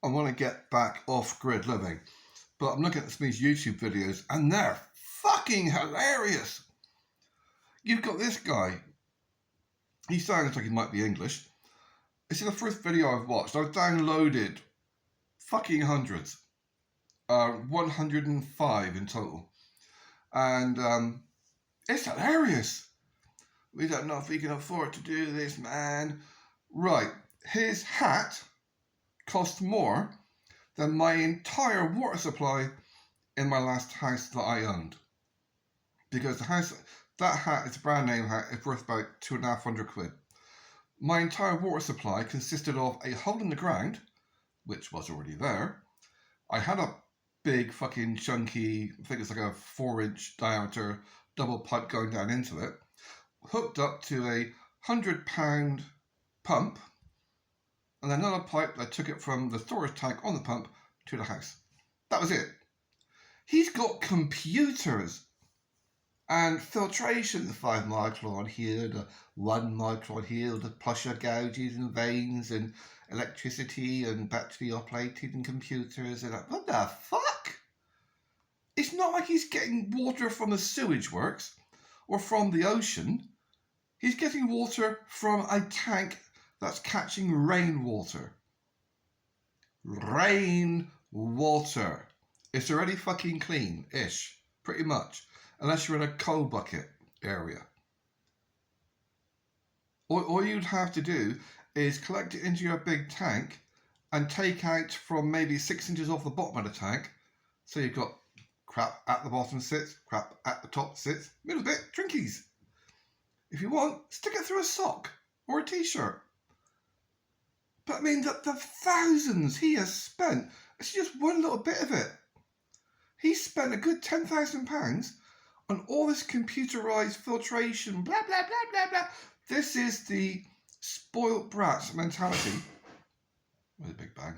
I want to get back off-grid living. But I'm looking at some of these YouTube videos and they're fucking hilarious. You've got this guy. He sounds like he might be English. This is the first video I've watched. I've downloaded fucking hundreds. 105 in total. And it's hilarious. We don't know if we can afford to do this, man. Right. His hat cost more than my entire water supply in my last house that I owned. Because that hat is a brand name hat, it's worth about £250. My entire water supply consisted of a hole in the ground, which was already there. I had a big fucking chunky, I think it's like a 4-inch diameter double pipe going down into it, hooked up to a £100 pump, and another pipe that took it from the storage tank on the pump to the house. That was it. He's got computers and filtration, the 5 micron here, the 1 micron here, the pressure gauges and vanes and electricity and battery operated and computers and what the fuck? It's not like he's getting water from the sewage works or from the ocean. He's getting water from a tank that's catching rainwater. Rainwater. It's already fucking clean-ish, pretty much, unless you're in a coal bucket area. All you'd have to do is collect it into your big tank and take out from maybe 6 inches off the bottom of the tank. So you've got crap at the bottom sits, crap at the top sits, middle bit, drinkies. If you want, stick it through a sock or a t-shirt. But I mean, the thousands he has spent, it's just one little bit of it. He spent a good £10,000 on all this computerized filtration, blah, blah, blah, blah, blah. This is the spoiled brats mentality. With a big bang.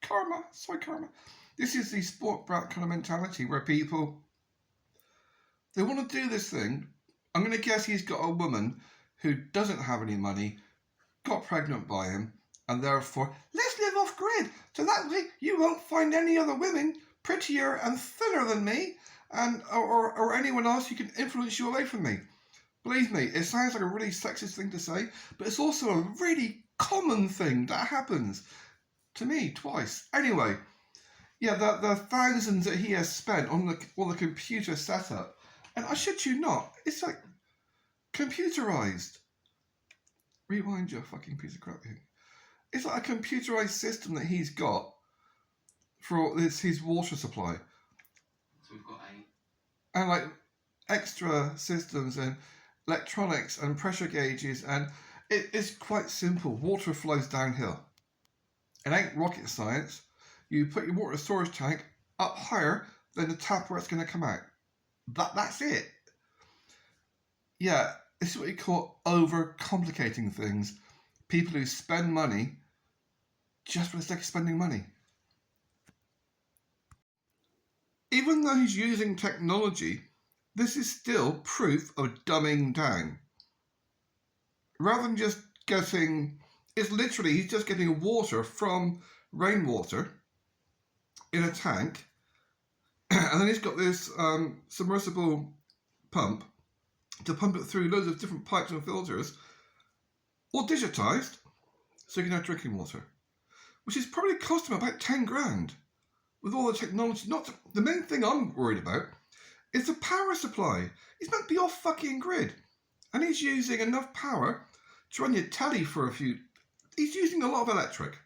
Karma, sorry, karma. This is the spoiled brat kind of mentality where people, they want to do this thing. I'm going to guess he's got a woman who doesn't have any money, got pregnant by him, and therefore, let's live off grid. So that way you won't find any other women prettier and thinner than me, and or anyone else who can influence you away from me. Believe me, it sounds like a really sexist thing to say, but it's also a really common thing that happens to me twice. Anyway, yeah, the thousands that he has spent on all the computer setup, and I shit you not, it's like computerized. Rewind your fucking piece of crap here. It's like a computerized system that he's got for his water supply. So we've got and like extra systems and electronics and pressure gauges, and it's quite simple. Water flows downhill. It ain't rocket science. You put your water storage tank up higher than the tap where it's going to come out. That's it. Yeah, this is what you call over-complicating things. People who spend money just for the sake of spending money. Even though he's using technology, this is still proof of dumbing down. Rather than just getting, it's literally, he's just getting water from rainwater in a tank, and then he's got this submersible pump to pump it through loads of different pipes and filters, all digitized, so you can have drinking water, which is probably cost him about 10 grand with all the technology. The main thing I'm worried about is the power supply. He's meant to be off fucking grid, and he's using enough power to run your telly for a few. He's using a lot of electric.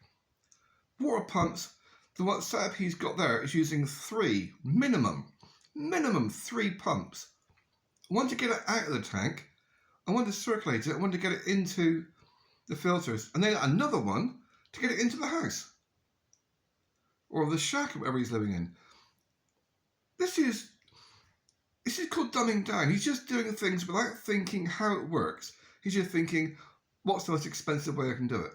Water pumps, the one setup he's got there is using 3 minimum 3 pumps. One to get it out of the tank, and one to circulate it, and one to get it into the filters, and then another one to get it into the house or the shack or whatever he's living in. This is called dumbing down. He's just doing things without thinking how it works. He's just thinking, what's the most expensive way I can do it?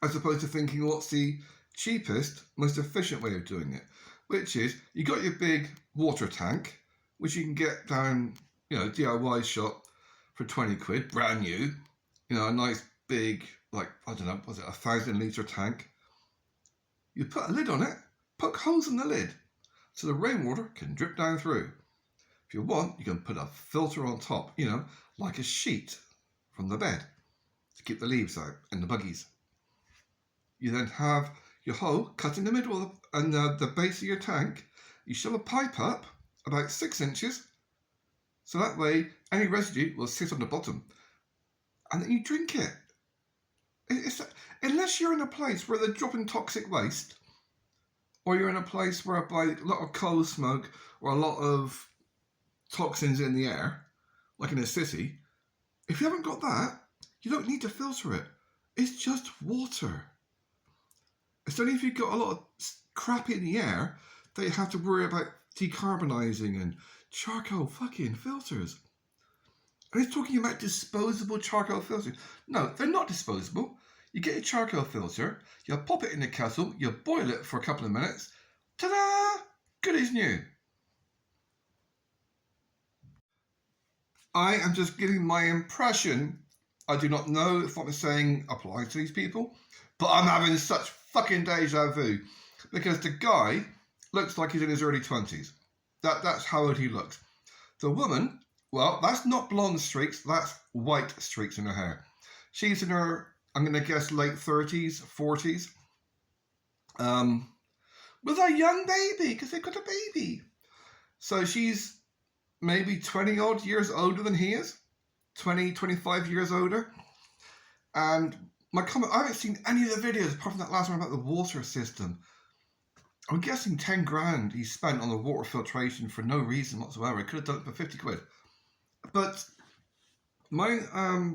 As opposed to thinking, what's the cheapest, most efficient way of doing it? Which is, you got your big water tank, which you can get down, DIY shop for 20 quid, brand new. A nice big, like, I don't know, was it 1,000 litre tank? You put a lid on it, poke holes in the lid so the rainwater can drip down through. If you want, you can put a filter on top, like a sheet from the bed to keep the leaves out and the buggies. You then have your hole cut in the middle and the base of your tank. You shove a pipe up about 6 inches, so that way any residue will sit on the bottom, and then you drink it. Unless you're in a place where they're dropping toxic waste, or you're in a place whereby a lot of coal smoke or a lot of toxins in the air, like in a city, if you haven't got that, you don't need to filter it. It's just water. It's only if you've got a lot of crap in the air that you have to worry about decarbonising and charcoal fucking filters. And he's talking about disposable charcoal filters. No, they're not disposable. You get a charcoal filter, you pop it in the kettle, you boil it for a couple of minutes, ta-da! Good as new. I am just giving my impression. I do not know if what I'm saying applies to these people, but I'm having such fucking deja vu because the guy looks like he's in his early 20s. That's how old he looks. The woman, well, that's not blonde streaks, that's white streaks in her hair. She's in her, I'm going to guess, late 30s, 40s. With a young baby, because they've got a baby. So she's maybe 20 odd years older than he is. 20, 25 years older. And my comment, I haven't seen any of the videos apart from that last one about the water system. I'm guessing 10 grand he spent on the water filtration for no reason whatsoever. He could have done it for 50 quid. But my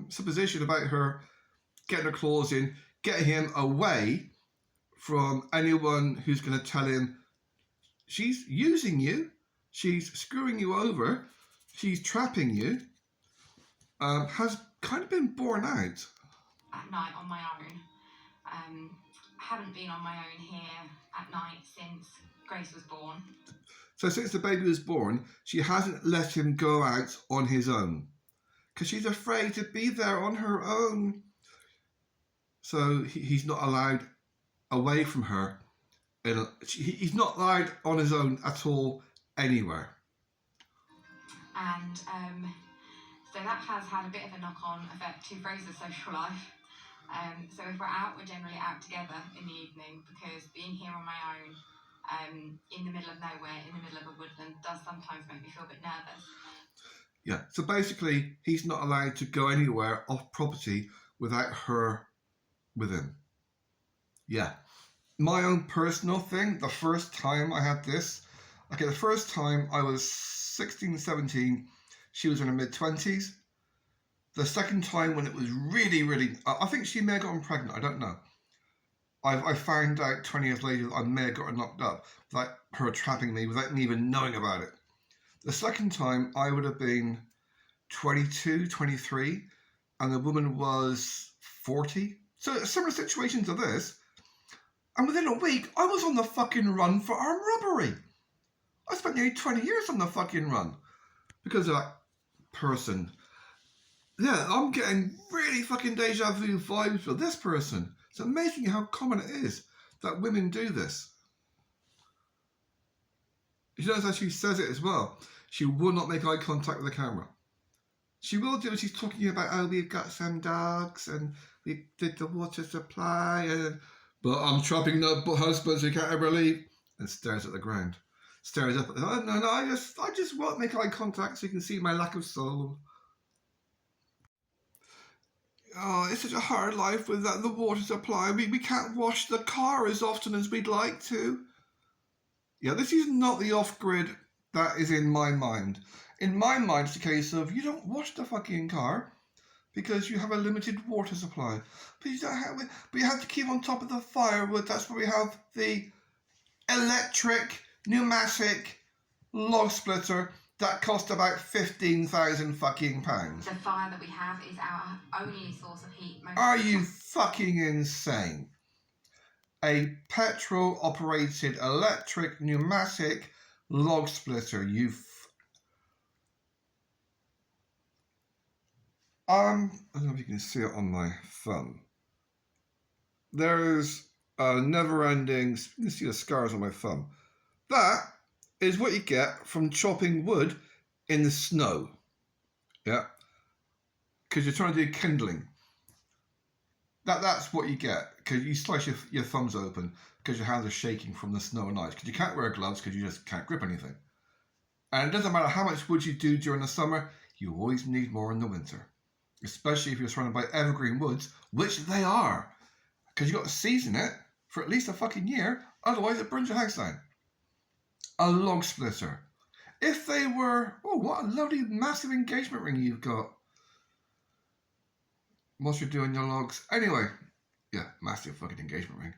supposition about her getting her claws in, getting him away from anyone who's going to tell him she's using you, she's screwing you over, she's trapping you, has kind of been borne out. At night on my own. Haven't been on my own here at night since Grace was born. So since the baby was born, she hasn't let him go out on his own because she's afraid to be there on her own. So he's not allowed away from her. He's not allowed on his own at all anywhere. And so that has had a bit of a knock-on effect to Fraser's social life. So if we're out, we're generally out together in the evening because being here on my own, in the middle of nowhere, in the middle of a woodland, does sometimes make me feel a bit nervous. Yeah, so basically he's not allowed to go anywhere off property without her with him. Yeah. My own personal thing, the first time I had this, the first time I was 16, 17, she was in her mid-20s. The second time when it was really, really, I think she may have gotten pregnant, I don't know. I found out 20 years later that I may have got her knocked up without her trapping me, without me even knowing about it. The second time I would have been 22, 23, and the woman was 40. So a similar situation to this. And within a week, I was on the fucking run for armed robbery. I spent nearly 20 years on the fucking run because of that person. Yeah, I'm getting really fucking deja vu vibes with this person. It's amazing how common it is that women do this. You notice how she says it as well. She will not make eye contact with the camera. She will do it. She's talking about, oh, we've got some dogs and we did the water supply, but I'm trapping the husbands who can't ever leave, and stares at the ground. Stares up at the, oh, no, I just won't make eye contact so you can see my lack of soul. Oh, it's such a hard life with the water supply. We can't wash the car as often as we'd like to. Yeah, this is not the off-grid that is in my mind. In my mind, it's a case of you don't wash the fucking car because you have a limited water supply. But you don't have, but you have to keep on top of the firewood. That's where we have the electric, pneumatic log splitter that cost about 15,000 fucking pounds. The fire that we have is our only source of heat. Are you fucking insane? A petrol-operated electric pneumatic log splitter. I don't know if you can see it on my thumb. There's never-ending. You can see the scars on my thumb. That is what you get from chopping wood in the snow. Yeah, because you're trying to do kindling. That's what you get, because you slice your thumbs open because your hands are shaking from the snow and ice, because you can't wear gloves because you just can't grip anything. And it doesn't matter how much wood you do during the summer, you always need more in the winter, especially if you're surrounded by evergreen woods, which they are, because you've got to season it for at least a fucking year, otherwise it burns your house down. A log splitter. If they were, oh, what a lovely massive engagement ring you've got. Whilst you're doing your logs. Anyway, yeah, massive fucking engagement ring.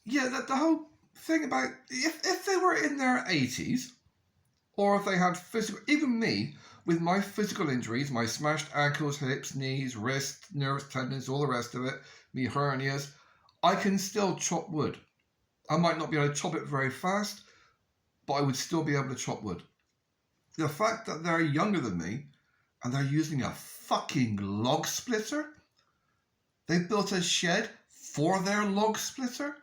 Yeah, the whole thing about, if they were in their 80s, or if they had physical, even me, with my physical injuries, my smashed ankles, hips, knees, wrists, nerves, tendons, all the rest of it, me hernias, I can still chop wood. I might not be able to chop it very fast, but I would still be able to chop wood. The fact that they're younger than me, and they're using a fucking log splitter? They built a shed for their log splitter?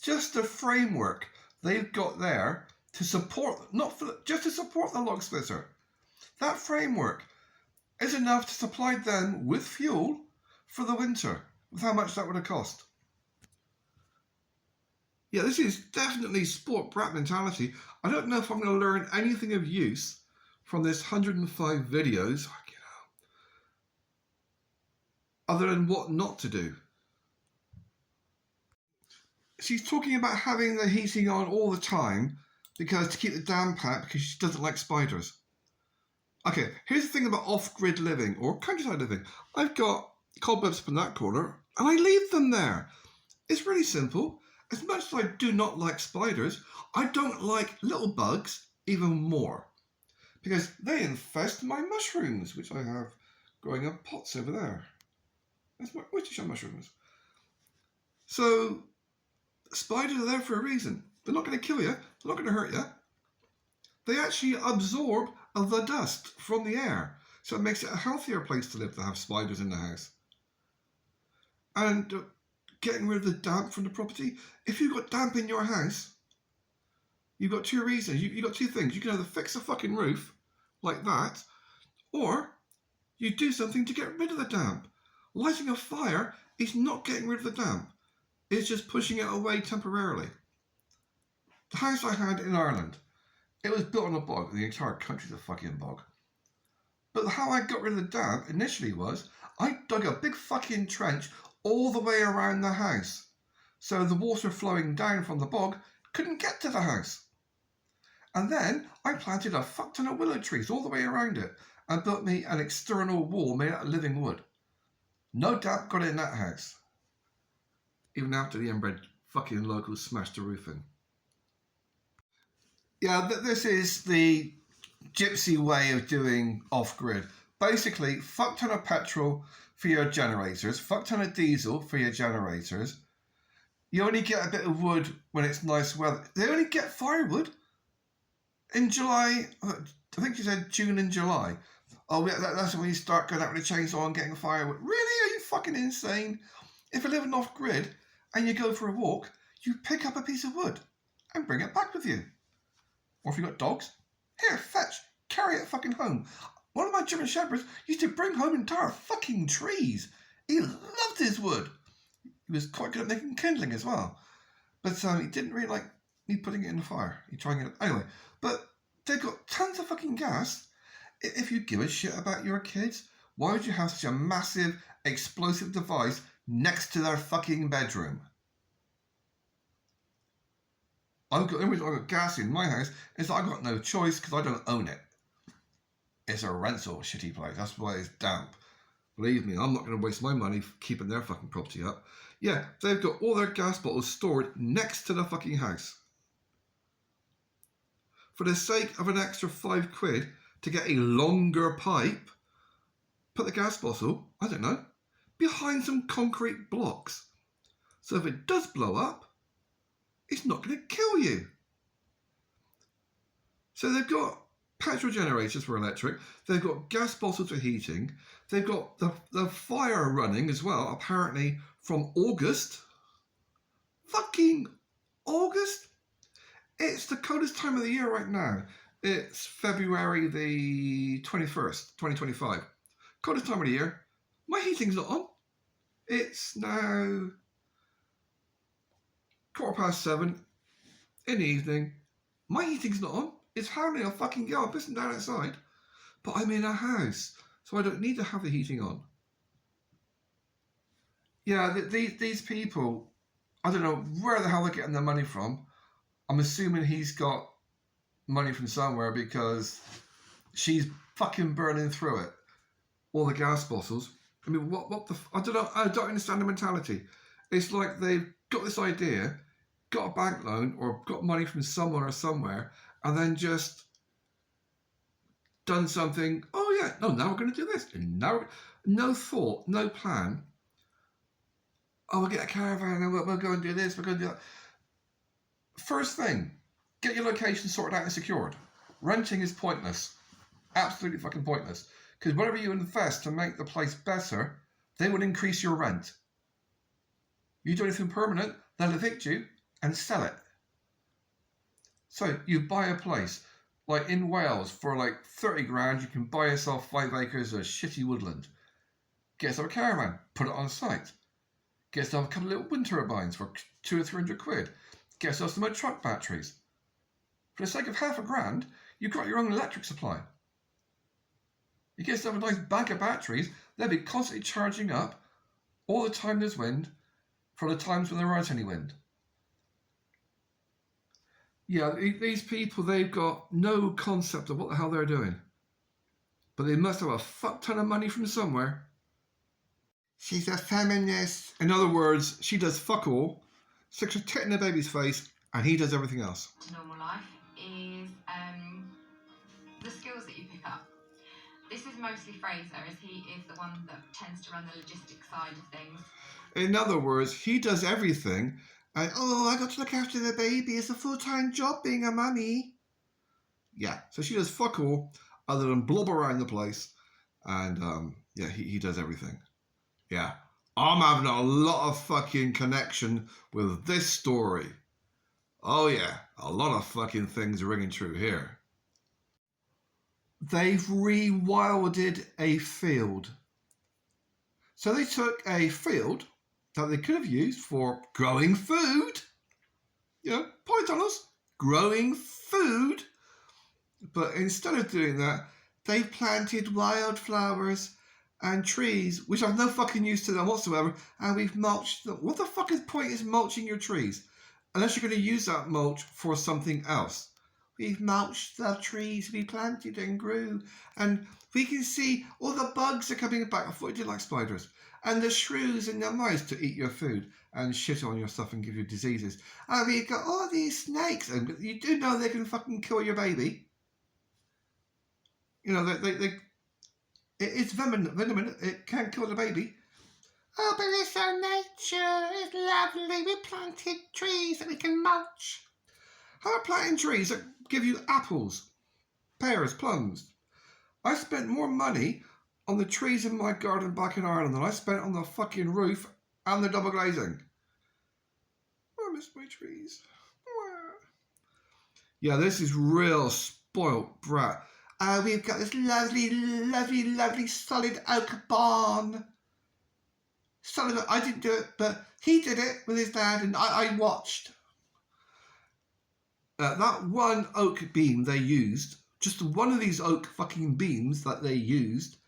Just the framework they've got there to support, just to support the log splitter. That framework is enough to supply them with fuel for the winter, with how much that would have cost. Yeah, this is definitely sport brat mentality. I don't know if I'm going to learn anything of use from this 105 videos, other than what not to do. She's talking about having the heating on all the time because to keep the damp out because she doesn't like spiders. Okay, here's the thing about off-grid living or countryside living. I've got cobwebs up in that corner and I leave them there. It's really simple. As much as I do not like spiders, I don't like little bugs even more, because they infest my mushrooms, which I have growing up pots over there. That's my Worcestershire mushrooms. So spiders are there for a reason. They're not going to kill you. They're not going to hurt you. They actually absorb the dust from the air. So it makes it a healthier place to live to have spiders in the house. And getting rid of the damp from the property. If you've got damp in your house, you've got two reasons. You've got two things. You can either fix the fucking roof like that, or you do something to get rid of the damp. Lighting a fire is not getting rid of the damp. It's just pushing it away temporarily. The house I had in Ireland, it was built on a bog. The entire country's a fucking bog. But how I got rid of the damp initially was I dug a big fucking trench all the way around the house, so the water flowing down from the bog couldn't get to the house. And then I planted a fuck ton of willow trees all the way around it and built me an external wall made out of living wood. No damp got in that house, even after the inbred fucking locals smashed the roof in. Yeah, this is the gypsy way of doing off-grid. Basically, fuck ton of petrol for your generators, fuck ton of diesel for your generators. You only get a bit of wood when it's nice weather. They only get firewood in July. I think you said June and July. Oh, yeah, that's when you start going out with a chainsaw and getting firewood. Really? Are you fucking insane? If you're living off-grid and you go for a walk, you pick up a piece of wood and bring it back with you. Or if you've got dogs, here, fetch, carry it fucking home. One of my German shepherds used to bring home entire fucking trees. He loved his wood. He was quite good at making kindling as well. But he didn't really like me putting it in the fire. He tried it anyway. But they've got tons of fucking gas. If you give a shit about your kids, why would you have such a massive explosive device next to their fucking bedroom? The only reason I've got gas in my house is that I've got no choice because I don't own it. It's a rental shitty place. That's why it's damp. Believe me, I'm not going to waste my money keeping their fucking property up. Yeah, they've got all their gas bottles stored next to the fucking house. For the sake of an extra £5 to get a longer pipe, put the gas bottle, I don't know, behind some concrete blocks. So if it does blow up, it's not going to kill you. So they've got petrol generators for electric, they've got gas bottles for heating, they've got the fire running as well, apparently from August. Fucking August? It's the coldest time of the year right now. It's February the 21st, 2025. Coldest time of the year. My heating's not on. It's now 7:15 in the evening. My heating's not on. It's hardly a fucking gale. I'm pissing down outside. But I'm in a house, so I don't need to have the heating on. Yeah, these people, I don't know where the hell they're getting their money from. I'm assuming he's got money from somewhere because she's fucking burning through it. All the gas bottles. I mean, what the... I don't know. I don't understand the mentality. It's like they've got this idea, got a bank loan or got money from someone or somewhere, and then just done something. Oh yeah, no, now we're going to do this. And now, no thought, no plan. Oh, we'll get a caravan and we'll go and do this. We're going to do that. First thing, get your location sorted out and secured. Renting is pointless. Absolutely fucking pointless. Because whatever you invest to make the place better, they will increase your rent. You do anything permanent, they'll evict you and sell it. So you buy a place, like in Wales, for like 30 grand, you can buy yourself 5 acres of shitty woodland. Get yourself a caravan, put it on site. Get yourself a couple of little wind turbines for 200 or 300 quid. Get yourself some truck batteries. For the sake of £1,000, you've got your own electric supply. You get yourself a nice bank of batteries, they'll be constantly charging up all the time there's wind for the times when there aren't any wind. Yeah, these people, they've got no concept of what the hell they're doing. But they must have a fuck ton of money from somewhere. She's a feminist. In other words, she does fuck all, sticks her tit in the baby's face, and he does everything else. To normal life is the skills that you pick up. This is mostly Fraser, as he is the one that tends to run the logistics side of things. In other words, he does everything, and I got to look after the baby. It's a full-time job being a mummy. Yeah, so she does fuck all other than blob around the place, and yeah, he does everything. Yeah, I'm having a lot of fucking connection with this story. Oh yeah, a lot of fucking things are ringing true here. They've rewilded a field. So they took a field that they could have used for growing food. You know, polytunnels, growing food. But instead of doing that, they've planted wildflowers and trees, which have no fucking use to them whatsoever, and we've mulched them. What the fuck is point is mulching your trees? Unless you're going to use that mulch for something else. We've mulched the trees we planted and grew, and we can see all the bugs are coming back. I thought you did like spiders. And the shrews and the mice to eat your food and shit on your stuff and give you diseases. And we've got all these snakes, and you do know they can fucking kill your baby. You know, it's venomous, it can kill the baby. Oh, but it's our nature, it's lovely, we planted trees that we can mulch. How about planting trees that give you apples, pears, plums? I spent more money on the trees in my garden back in Ireland than I spent on the fucking roof and the double glazing. I miss my trees. Yeah, this is real spoilt brat. We've got this lovely solid oak barn. Solid oak. I didn't do it, but he did it with his dad, and I watched. That one oak beam they used, just one of these oak fucking beams that they used,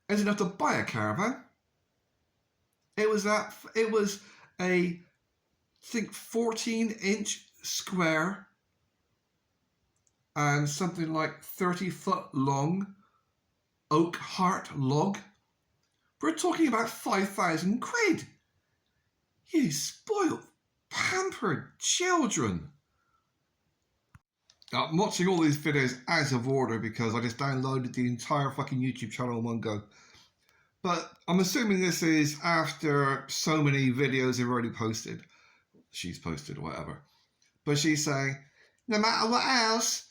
is enough to buy a caravan. It was a, I think, 14-inch square and something like 30-foot long oak heart log. We're talking about 5,000 quid. You spoiled, pampered children. I'm watching all these videos out of order because I just downloaded the entire fucking YouTube channel in one go. But I'm assuming this is after so many videos they've already posted. She's posted or whatever. But she's saying, no matter what else,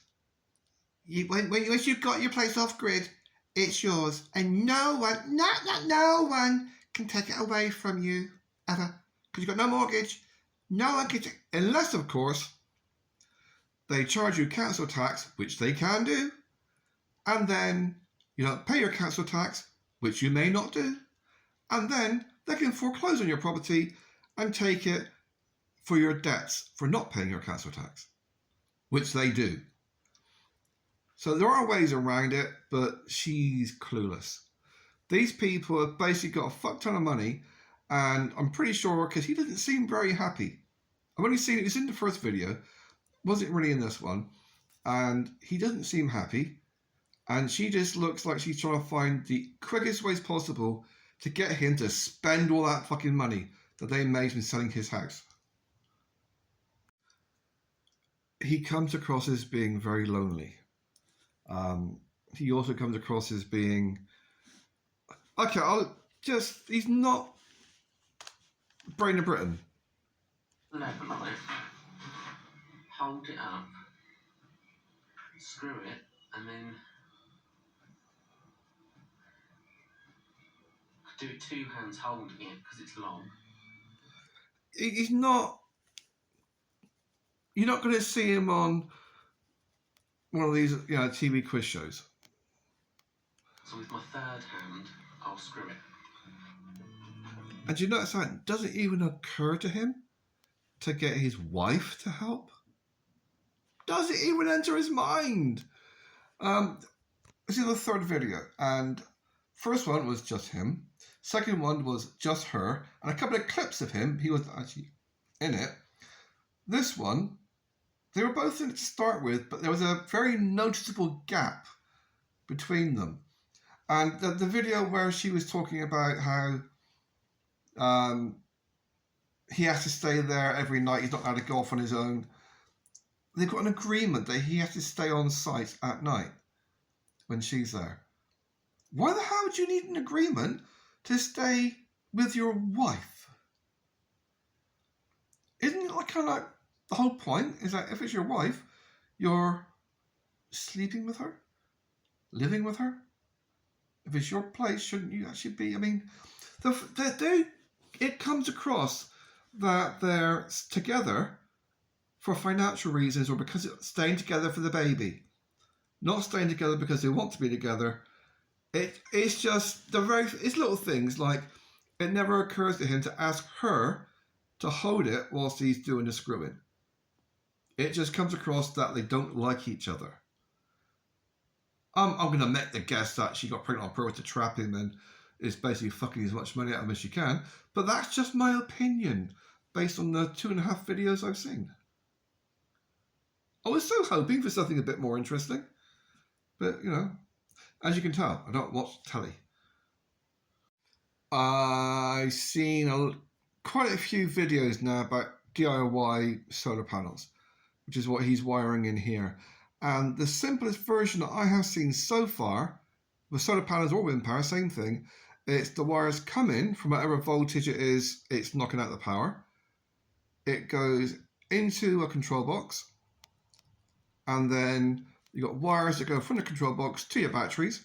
once you've got your place off grid, it's yours. And no one, no one can take it away from you. ever, because you've got no mortgage, no equity, unless, of course, they charge you council tax, which they can do, and then you don't pay your council tax, which you may not do, and then they can foreclose on your property and take it for your debts for not paying your council tax, which they do. So there are ways around it, but she's clueless. These people have basically got a fuck ton of money, and I'm pretty sure, because he doesn't seem very happy. I've only seen it, it's in the first video, wasn't really in this one, and he doesn't seem happy, and she just looks like she's trying to find the quickest ways possible to get him to spend all that fucking money that they made from selling his house. He comes across as being very lonely. He also comes across as being... Okay, he's not Brain of Britain. Level knife, hold it up, screw it, and then do it two hands holding it because it's long. He's not... You're not going to see him on one of these, TV quiz shows. So with my third hand, I'll screw it. And you notice that it doesn't even occur to him to get his wife to help? Does it even enter his mind? This is the third video, and first one was just him. Second one was just her, and a couple of clips of him. He was actually in it. This one, they were both in it to start with, but there was a very noticeable gap between them. And the video where she was talking about how he has to stay there every night, he's not allowed to go off on his own. They've got an agreement that he has to stay on site at night when she's there. Why the hell would you need an agreement to stay with your wife? Isn't it kind of like the whole point is that if it's your wife, you're sleeping with her, living with her? If it's your place, shouldn't you actually be? I mean, it comes across that they're together for financial reasons or because it's staying together for the baby. Not staying together because they want to be together. It's just it's little things like it never occurs to him to ask her to hold it whilst he's doing the screwing. It just comes across that they don't like each other. I'm going to make the guess that she got pregnant on purpose to trap him and is basically fucking as much money out of him as she can. But that's just my opinion based on the 2.5 videos I've seen. I was so hoping for something a bit more interesting. But, as you can tell, I don't watch telly. I've seen quite a few videos now about DIY solar panels, which is what he's wiring in here. And the simplest version that I have seen so far, with solar panels or wind power, same thing, it's the wires come in from whatever voltage it is, it's knocking out the power. It goes into a control box, and then you've got wires that go from the control box to your batteries,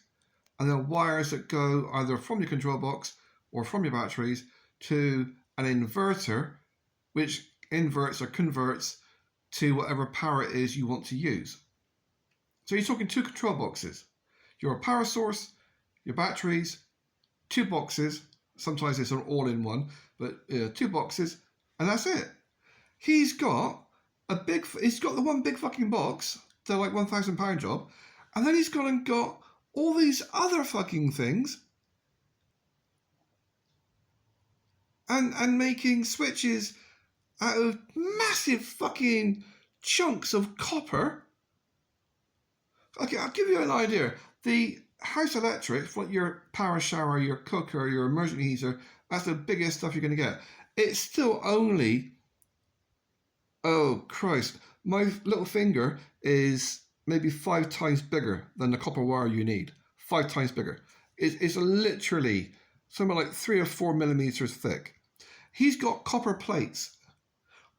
and then wires that go either from your control box or from your batteries to an inverter, which inverts or converts to whatever power it is you want to use. So you're talking 2 control boxes. Your power source, your batteries, 2 boxes. Sometimes it's an all-in-one, but 2 boxes, and that's it. He's got the one big fucking box, the like £1,000 job, and then he's gone and got all these other fucking things, and making switches out of massive fucking chunks of copper. Okay, I'll give you an idea. The house electric, like your power shower, your cooker, your immersion heater, that's the biggest stuff you're going to get. It's still only, oh Christ, my little finger is maybe 5 times bigger than the copper wire you need. 5 times bigger. It's literally something like 3 or 4 millimeters thick. He's got copper plates.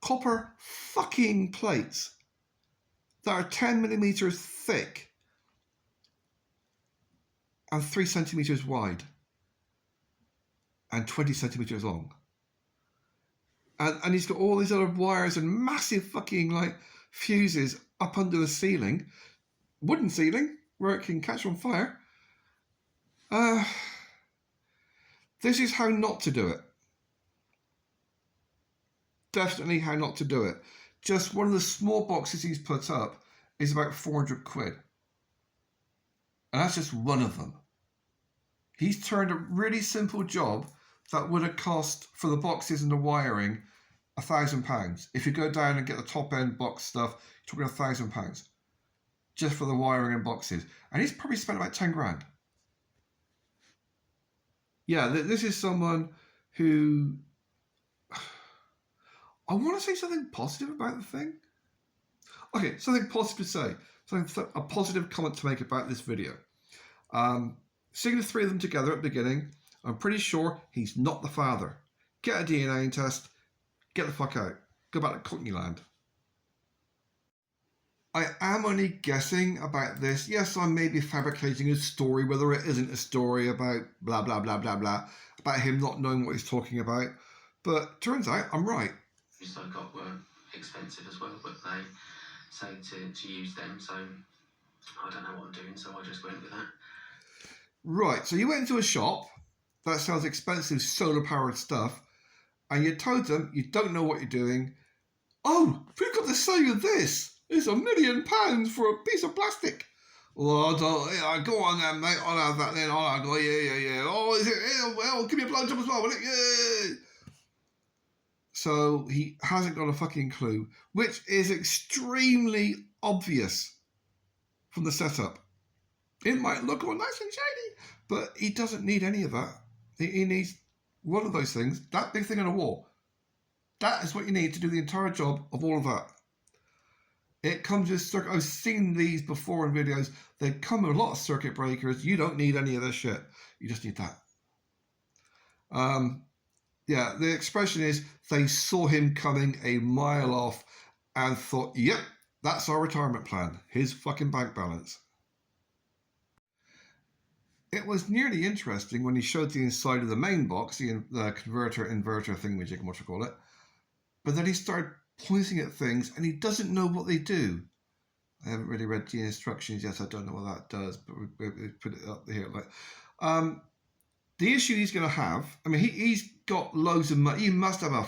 Copper fucking plates that are 10 millimeters thick and 3 centimeters wide and 20 centimeters long. And he's got all these other wires and massive fucking like fuses up under the ceiling, wooden ceiling, where it can catch on fire. This is how not to do it. Definitely how not to do it. Just one of the small boxes he's put up is about 400 quid. And that's just one of them. He's turned a really simple job that would have cost, for the boxes and the wiring, £1,000. If you go down and get the top end box stuff, you're talking £1,000 just for the wiring and boxes. And he's probably spent about 10 grand. Yeah, this is someone who... I want to say something positive about the thing. Okay, something positive to say. A positive comment to make about this video. Seeing the three of them together at the beginning, I'm pretty sure he's not the father. Get a DNA test. Get the fuck out. Go back to Cockney land. I am only guessing about this. Yes, I may be fabricating a story, whether it isn't a story about blah, blah, blah, blah, blah, about him not knowing what he's talking about. But turns out I'm right. I got were expensive as well, but they say to use them, so I don't know what I'm doing, so I just went with that. Right, so you went into a shop that sells expensive solar-powered stuff, and you told them you don't know what you're doing. Oh, we've got to sell you this. It's £1 million for a piece of plastic. Well, go on then, mate. I'll have that then. I'll go, yeah. Oh, is it? Yeah, well, give me a blowjob as well, will it? Yeah. So he hasn't got a fucking clue, which is extremely obvious from the setup. It might look all nice and shiny, but he doesn't need any of that. He needs one of those things, that big thing on a wall. That is what you need to do the entire job of all of that. It comes with circuit. I've seen these before in videos. They come with a lot of circuit breakers. You don't need any of this shit. You just need that. Yeah, the expression is they saw him coming a mile off and thought, yep, that's our retirement plan. His fucking bank balance. It was nearly interesting when he showed the inside of the main box, the converter, inverter thingamajig, what you call it. But then he started pointing at things and he doesn't know what they do. I haven't really read the instructions yet. I don't know what that does, but we put it up here. The issue he's going to have, I mean, he's got loads of money. He must have a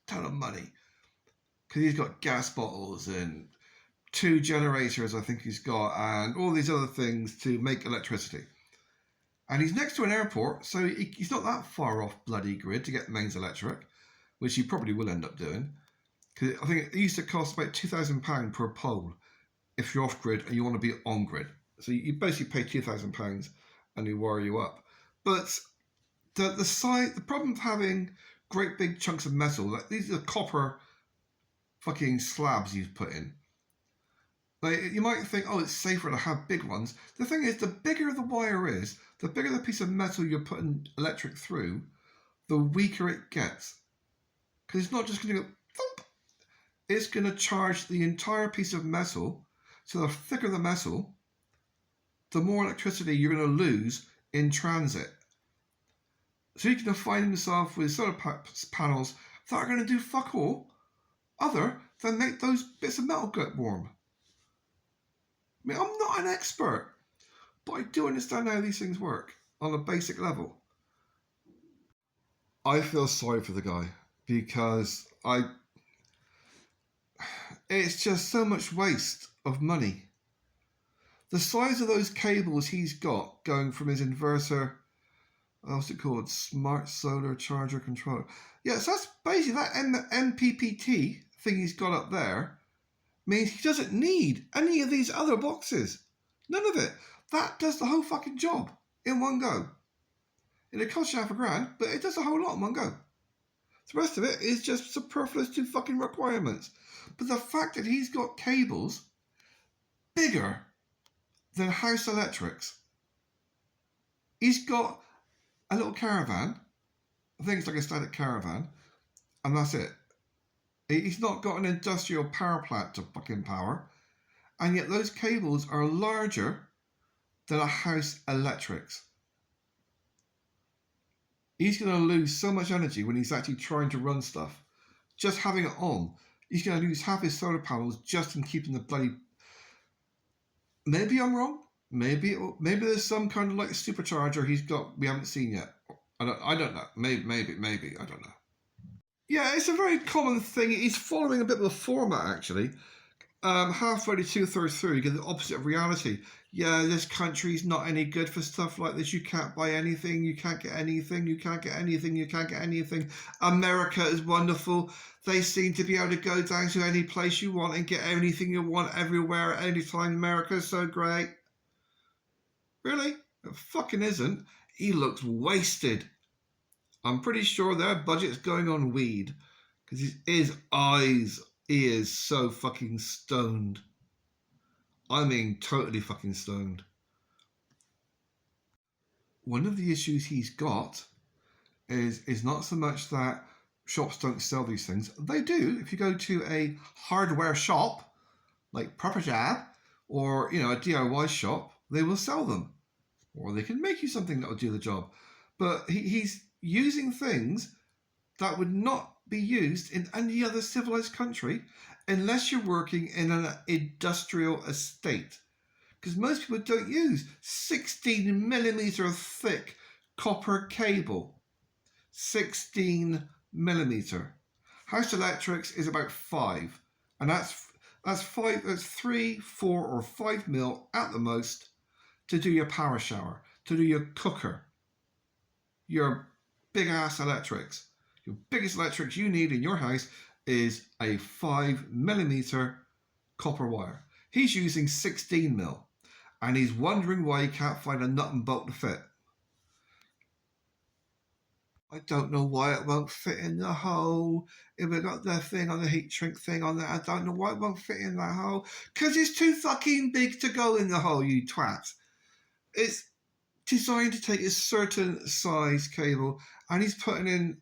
ton of money because he's got gas bottles and 2 generators, I think he's got, and all these other things to make electricity. And he's next to an airport, so he's not that far off bloody grid to get mains electric, which he probably will end up doing. Because I think it used to cost about £2,000 per pole if you're off grid and you want to be on grid. So you basically pay £2,000 and they wire you up. But the problem of having great big chunks of metal, like these are copper fucking slabs you've put in. Like, you might think, oh, it's safer to have big ones. The thing is, the bigger the wire is, the bigger the piece of metal you're putting electric through, the weaker it gets. Because it's not just going to go thump. It's going to charge the entire piece of metal. So the thicker the metal, the more electricity you're going to lose in transit. So you can find himself with solar panels that are going to do fuck all other than make those bits of metal get warm. I mean, I'm not an expert, but I do understand how these things work on a basic level. I feel sorry for the guy because it's just so much waste of money. The size of those cables he's got going from his inverter, what's it called? Smart Solar Charger Controller. Yeah, so that's basically that MPPT thing he's got up there means he doesn't need any of these other boxes. None of it. That does the whole fucking job in one go. It costs you £1,000, but it does a whole lot in one go. The rest of it is just superfluous to fucking requirements. But the fact that he's got cables bigger than house electrics. He's got a little caravan. I think it's like a static caravan. And that's it. He's not got an industrial power plant to fucking power. And yet those cables are larger than a house electrics. He's going to lose so much energy when he's actually trying to run stuff. just having it on. He's going to lose half his solar panels just in keeping the bloody... Maybe I'm wrong. Maybe there's some kind of like supercharger he's got we haven't seen yet. I don't know. Maybe. I don't know. Yeah, it's a very common thing. He's following a bit of a format, actually. Halfway to 2/3 through, you get the opposite of reality. Yeah, this country's not any good for stuff like this. You can't buy anything. You can't get anything. You can't get anything. You can't get anything. America is wonderful. They seem to be able to go down to any place you want and get anything you want everywhere at any time. America is so great. Really? It fucking isn't. He looks wasted. I'm pretty sure their budget's going on weed. Because his eyes, he is so fucking stoned. I mean, totally fucking stoned. One of the issues he's got is not so much that shops don't sell these things. They do. If you go to a hardware shop, like Proper Jab, or, a DIY shop, they will sell them. Or they can make you something that will do the job. But he's using things that would not be used in any other civilized country unless you're working in an industrial estate. Because most people don't use 16mm thick copper cable. 16mm. House Electrics is about 5. And that's 3, 4 or 5 mil at the most to do your power shower, to do your cooker, your big ass electrics. Your biggest electrics you need in your house is a 5mm copper wire. He's using 16mm and he's wondering why he can't find a nut and bolt to fit. I don't know why it won't fit in the hole. If we got the thing on the heat shrink thing on there, I don't know why it won't fit in that hole. Because it's too fucking big to go in the hole, you twat. It's designed to take a certain size cable and he's putting in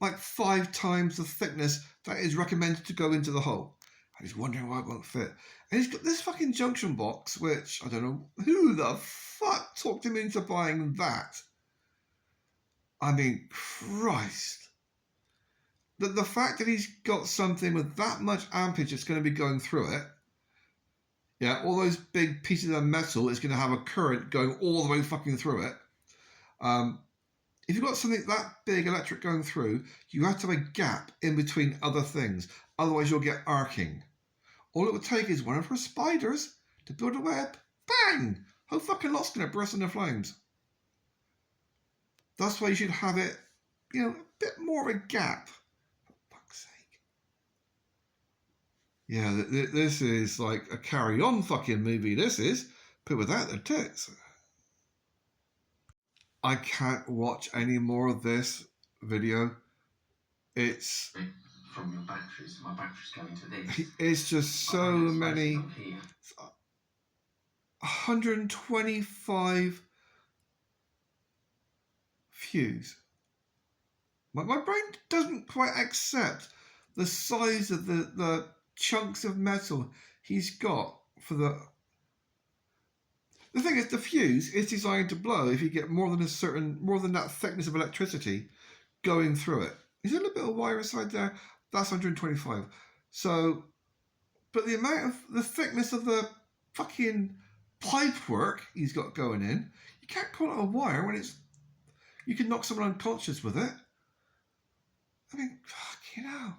like 5 times the thickness that is recommended to go into the hole. And he's wondering why it won't fit. And he's got this fucking junction box, which I don't know who the fuck talked him into buying that. I mean, Christ. The fact that he's got something with that much ampage that's going to be going through it, yeah, all those big pieces of metal is going to have a current going all the way fucking through it. If you've got something that big electric going through, you have to have a gap in between other things. Otherwise, you'll get arcing. All it would take is one of her spiders to build a web. Bang! Whole fucking lot's going to burst into flames. That's why you should have it, a bit more of a gap. For fuck's sake. Yeah, this is like a carry-on fucking movie, this is. Put without the tits. I can't watch any more of this video. It's... From your batteries, my batteries going to this. It's just so many... 125 fuse. My brain doesn't quite accept the size of the chunks of metal he's got for the... The thing is, the fuse is designed to blow if you get more than that thickness of electricity going through it. Is there a little bit of wire inside there? That's 125. So, but the thickness of the fucking pipe work he's got going in, you can't call it a wire when you can knock someone unconscious with it. I mean, fucking hell.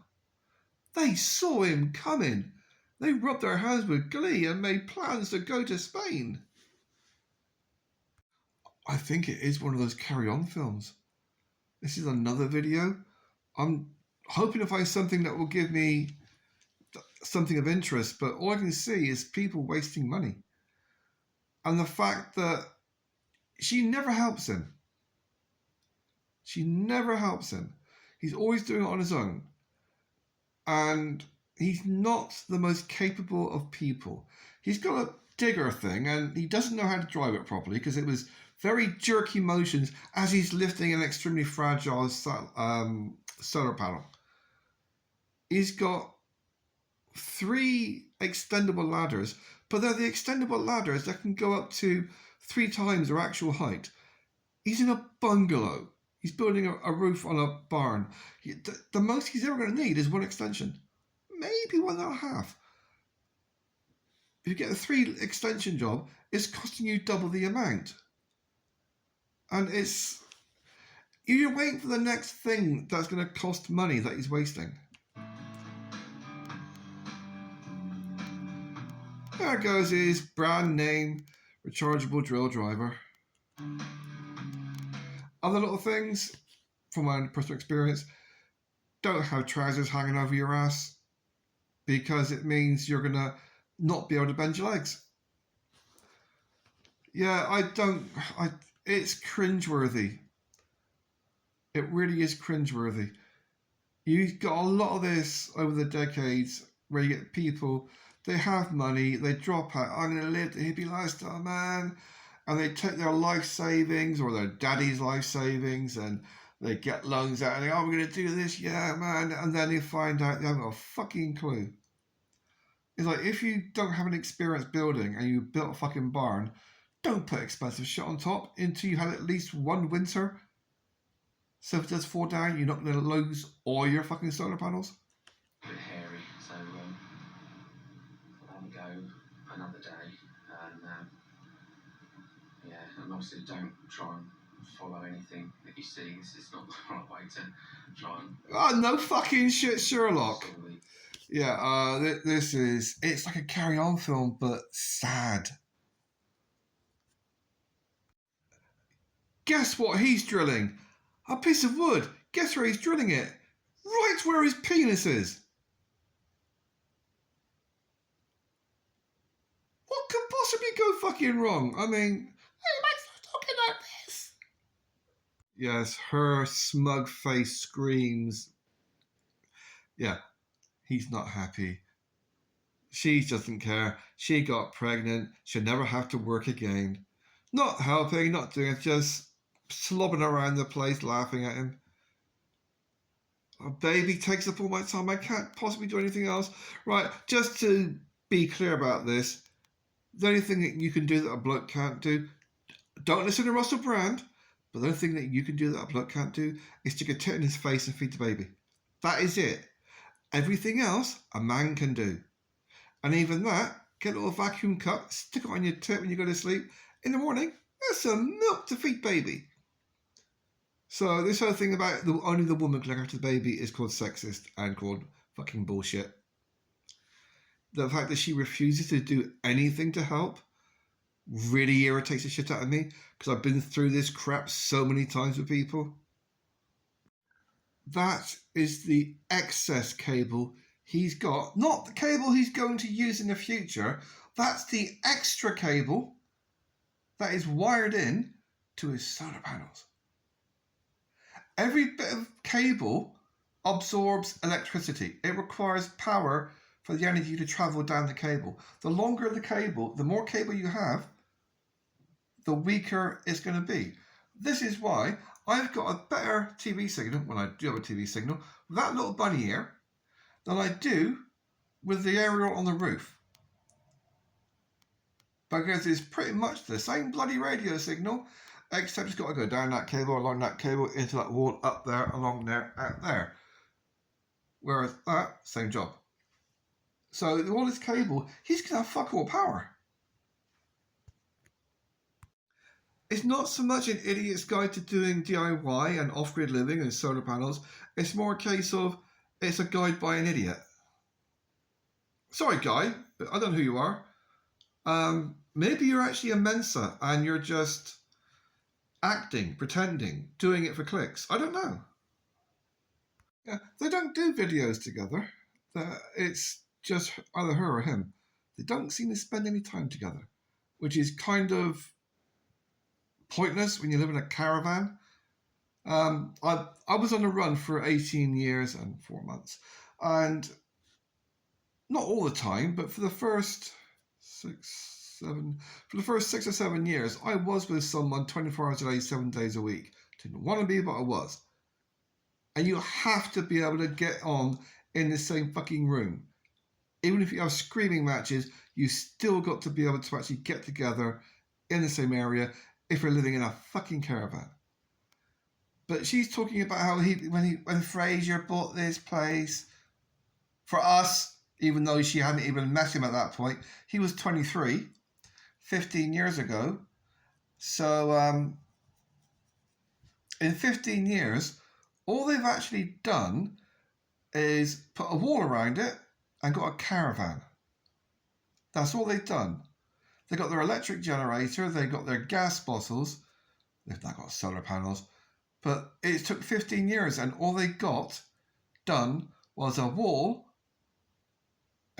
They saw him coming. They rubbed their hands with glee and made plans to go to Spain. I think it is one of those carry-on films. This is another video. I'm hoping to find something that will give me something of interest, but all I can see is people wasting money. And the fact that she never helps him. She never helps him. He's always doing it on his own. And he's not the most capable of people. He's got a digger thing and he doesn't know how to drive it properly because it was very jerky motions as he's lifting an extremely fragile solar panel. He's got 3 extendable ladders, but they're the extendable ladders that can go up to 3 times their actual height. He's in a bungalow. He's building a roof on a barn. The most he's ever going to need is one extension. Maybe 1.5. If you get a 3 extension job, it's costing you double the amount. And you're waiting for the next thing that's going to cost money that he's wasting. There goes his brand name rechargeable drill driver. Other little things, from my personal experience, don't have trousers hanging over your ass, because it means you're going to not be able to bend your legs. Yeah, it's cringeworthy. It really is cringeworthy. You've got a lot of this over the decades where you get people, they have money, they drop out, I'm going to live the hippie lifestyle, man. And they take their life savings or their daddy's life savings and they get loans out and they, we're going to do this, yeah, man. And then you find out they haven't got a fucking clue. It's like, if you don't have an experience building and you built a fucking barn, don't put expensive shit on top until you had at least one winter. So if it does fall down, you're not going to lose all your fucking solar panels. A bit hairy, so I'll have a go another day. And yeah, and obviously don't try and follow anything that you see. This is not the right way to try and... Oh, no fucking shit, Sherlock. Yeah, it's like a Carry On film, but sad. Guess what he's drilling? A piece of wood. Guess where he's drilling it? Right where his penis is. What could possibly go fucking wrong? I mean, hey, Mike's talking like this. Yes, her smug face screams. Yeah, he's not happy. She doesn't care. She got pregnant. She'll never have to work again. Not helping, not doing it, just slobbing around the place, laughing at him. Oh, baby takes up all my time. I can't possibly do anything else. Right, just to be clear about this, the only thing that you can do that a bloke can't do, don't listen to Russell Brand, but the only thing that you can do that a bloke can't do is stick a tit in his face and feed the baby. That is it. Everything else a man can do. And even that, get a little vacuum cup, stick it on your tit when you go to sleep. In the morning, there's some milk to feed baby. So this whole thing about only the woman can look after the baby is called sexist and called fucking bullshit. The fact that she refuses to do anything to help really irritates the shit out of me, because I've been through this crap so many times with people. That is the excess cable he's got, not the cable he's going to use in the future. That's the extra cable that is wired in to his solar panels. Every bit of cable absorbs electricity. It requires power for the energy to travel down the cable. The longer the cable, the more cable you have, the weaker it's going to be. This is why I've got a better TV signal, when I do have a TV signal, with that little bunny ear, than I do with the aerial on the roof. Because it's pretty much the same bloody radio signal, except it's got to go down that cable, along that cable, into that wall, up there, along there, out there. Whereas that, same job. So all this cable, he's going to have fuck all power. It's not so much an idiot's guide to doing DIY and off-grid living and solar panels. It's more a case of, it's a guide by an idiot. Sorry, guy, I don't know who you are. Maybe you're actually a Mensa and you're just acting, pretending, doing it for clicks. I don't know. Yeah, they don't do videos together. It's just either her or him. They don't seem to spend any time together, which is kind of pointless when you live in a caravan. I was on the run for 18 years and 4 months, and not all the time, but for the first 6 or 7 years, I was with someone 24 hours a day, 7 days a week. Didn't want to be, but I was. And you have to be able to get on in the same fucking room. Even if you have screaming matches, you still got to be able to actually get together in the same area if you're living in a fucking caravan. But she's talking about how when Fraser bought this place for us, even though she hadn't even met him at that point, he was 23, 15 years ago. So in 15 years, all they've actually done is put a wall around it and got a caravan. That's all they've done. They got their electric generator, they got their gas bottles, they've now got solar panels, but it took 15 years and all they got done was a wall,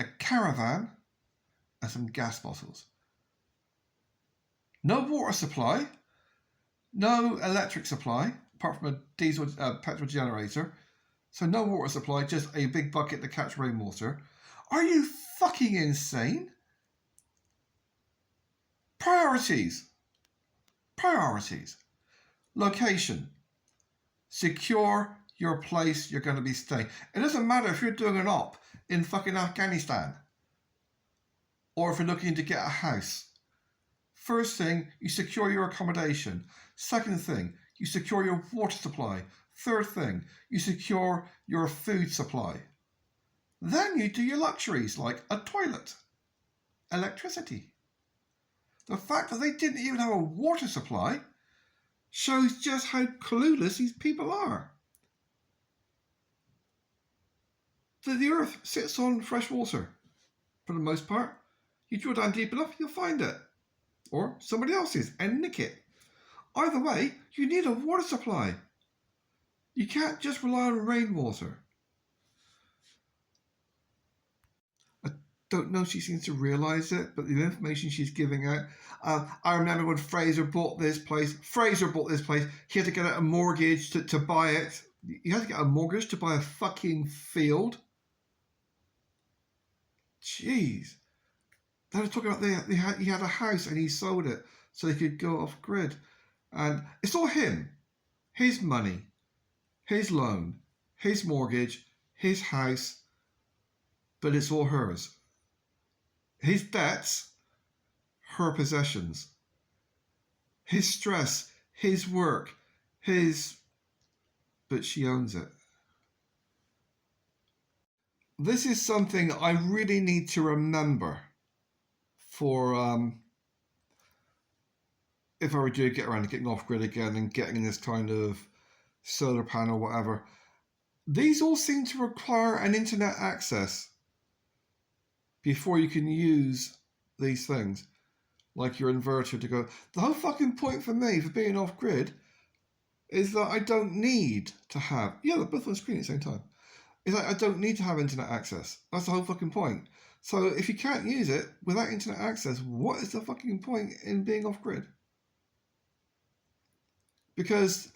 a caravan, and some gas bottles. No water supply, no electric supply, apart from a diesel petrol generator. So no water supply, just a big bucket to catch rainwater. Are you fucking insane? Priorities. Location. Secure your place you're going to be staying. It doesn't matter if you're doing an op in fucking Afghanistan or if you're looking to get a house. First thing, you secure your accommodation. Second thing, you secure your water supply. Third thing, you secure your food supply. Then you do your luxuries like a toilet, electricity. The fact that they didn't even have a water supply shows just how clueless these people are. The earth sits on fresh water, for the most part. You drill down deep enough, you'll find it. Or somebody else's and nick it. Either way, you need a water supply. You can't just rely on rainwater. I don't know if she seems to realise it, but the information she's giving out. I remember when Fraser bought this place. He had to get out a mortgage to buy it. You had to get a mortgage to buy a fucking field. Jeez. They were talking about he had a house and he sold it so he could go off grid. And it's all him. His money, his loan, his mortgage, his house, but it's all hers. His debts, her possessions. His stress, his work, but she owns it. This is something I really need to remember for if I were to get around to getting off grid again and getting this kind of solar panel, whatever. These all seem to require an internet access before you can use these things, like your inverter to go. The whole fucking point for me for being off grid is that I don't need to have, they're both on screen at the same time. It's like I don't need to have internet access. That's the whole fucking point. So if you can't use it without internet access, what is the fucking point in being off grid? Because,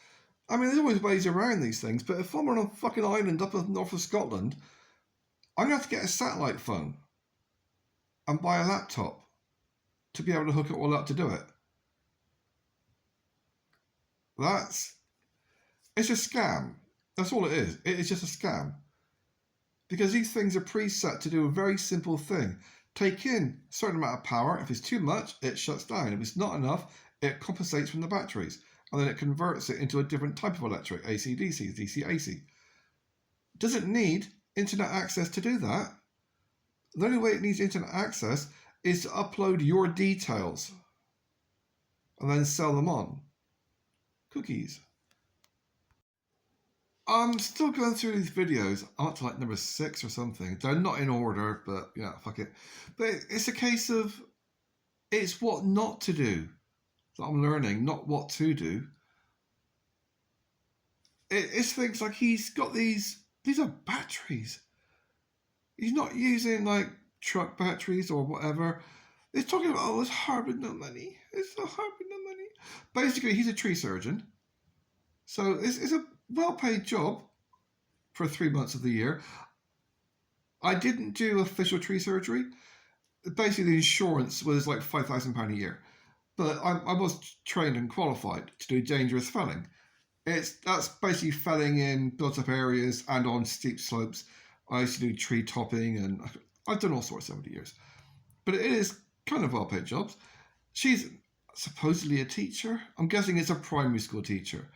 there's always ways around these things, but if I'm on a fucking island up north of Scotland, I'm going to have to get a satellite phone and buy a laptop to be able to hook it all up to do it. It's a scam. That's all it is. It is just a scam. Because these things are preset to do a very simple thing. Take in a certain amount of power. If it's too much, it shuts down. If it's not enough, it compensates from the batteries. And then it converts it into a different type of electric, AC-DC, DC-AC. Does it need internet access to do that? The only way it needs internet access is to upload your details and then sell them on. Cookies. I'm still going through these videos. I'm up to like number 6 or something. They're not in order, but fuck it. But it's a case of it's what not to do that I'm learning, not what to do. It's things like he's got these are batteries. He's not using like truck batteries or whatever. He's talking about, it's hard with no money. It's so hard with no money. Basically, he's a tree surgeon. So it's a well-paid job for 3 months of the year. I didn't do official tree surgery. Basically, the insurance was like £5,000 a year. But I was trained and qualified to do dangerous felling. That's basically felling in built-up areas and on steep slopes. I used to do tree topping, and I've done all sorts over the years. But it is kind of well-paid jobs. She's supposedly a teacher. I'm guessing it's a primary school teacher.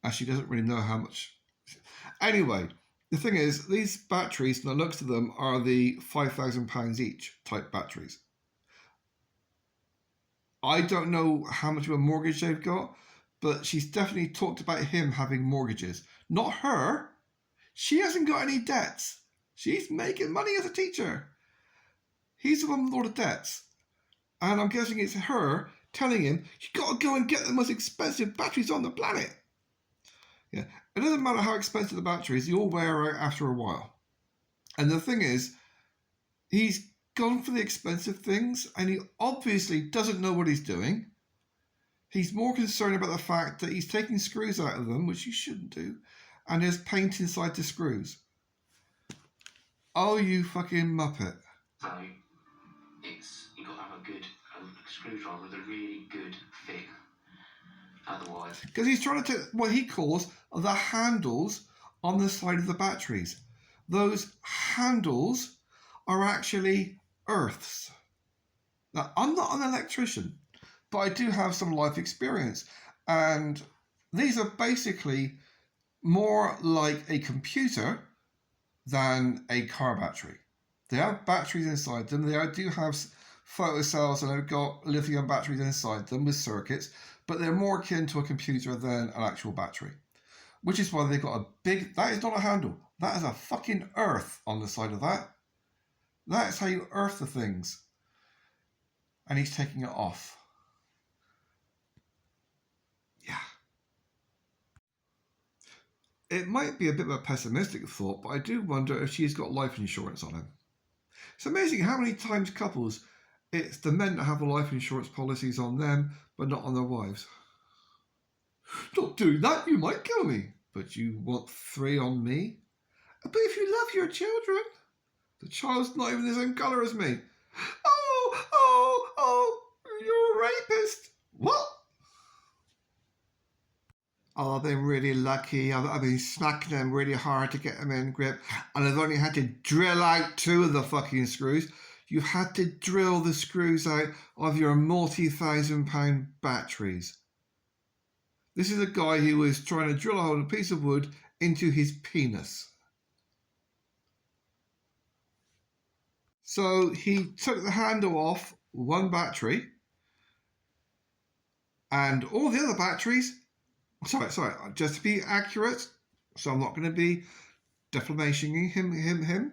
Actually, doesn't really know how much. Anyway, the thing is, these batteries, and the looks of them, are the £5,000 each type batteries. I don't know how much of a mortgage they've got, but she's definitely talked about him having mortgages. Not her. She hasn't got any debts. She's making money as a teacher. He's the one with all the debts. And I'm guessing it's her telling him, you got to go and get the most expensive batteries on the planet. Yeah, it doesn't matter how expensive the batteries, they all wear out after a while. And the thing is, he's gone for the expensive things, and he obviously doesn't know what he's doing. He's more concerned about the fact that he's taking screws out of them, which he shouldn't do, and there's paint inside the screws. Oh, you fucking muppet. So, you've got to have a screwdriver with a really good fit. Otherwise... Because he's trying to take what he calls the handles on the side of the batteries. Those handles are actually earths. Now, I'm not an electrician, but I do have some life experience. And these are basically more like a computer than a car battery. They have batteries inside them. They do have photocells, and they've got lithium batteries inside them with circuits, but they're more akin to a computer than an actual battery. Which is why they've got a big... That is not a handle. That is a fucking earth on the side of that. That is how you earth the things. And he's taking it off. Yeah. It might be a bit of a pessimistic thought, but I do wonder if she's got life insurance on him. It's amazing how many times couples, it's the men that have the life insurance policies on them, but not on their wives. Don't do that, you might kill me. But you want 3 on me? But if you love your children, the child's not even the same colour as me. Oh, you're a rapist. What? Oh, I've been really lucky. I've been smacking them really hard to get them in grip, and I've only had to drill out 2 of the fucking screws. You had to drill the screws out of your multi-thousand-pound batteries. This is a guy who was trying to drill a hole in a piece of wood into his penis. So he took the handle off one battery, and all the other batteries... Sorry, just to be accurate, so I'm not going to be defamationing him.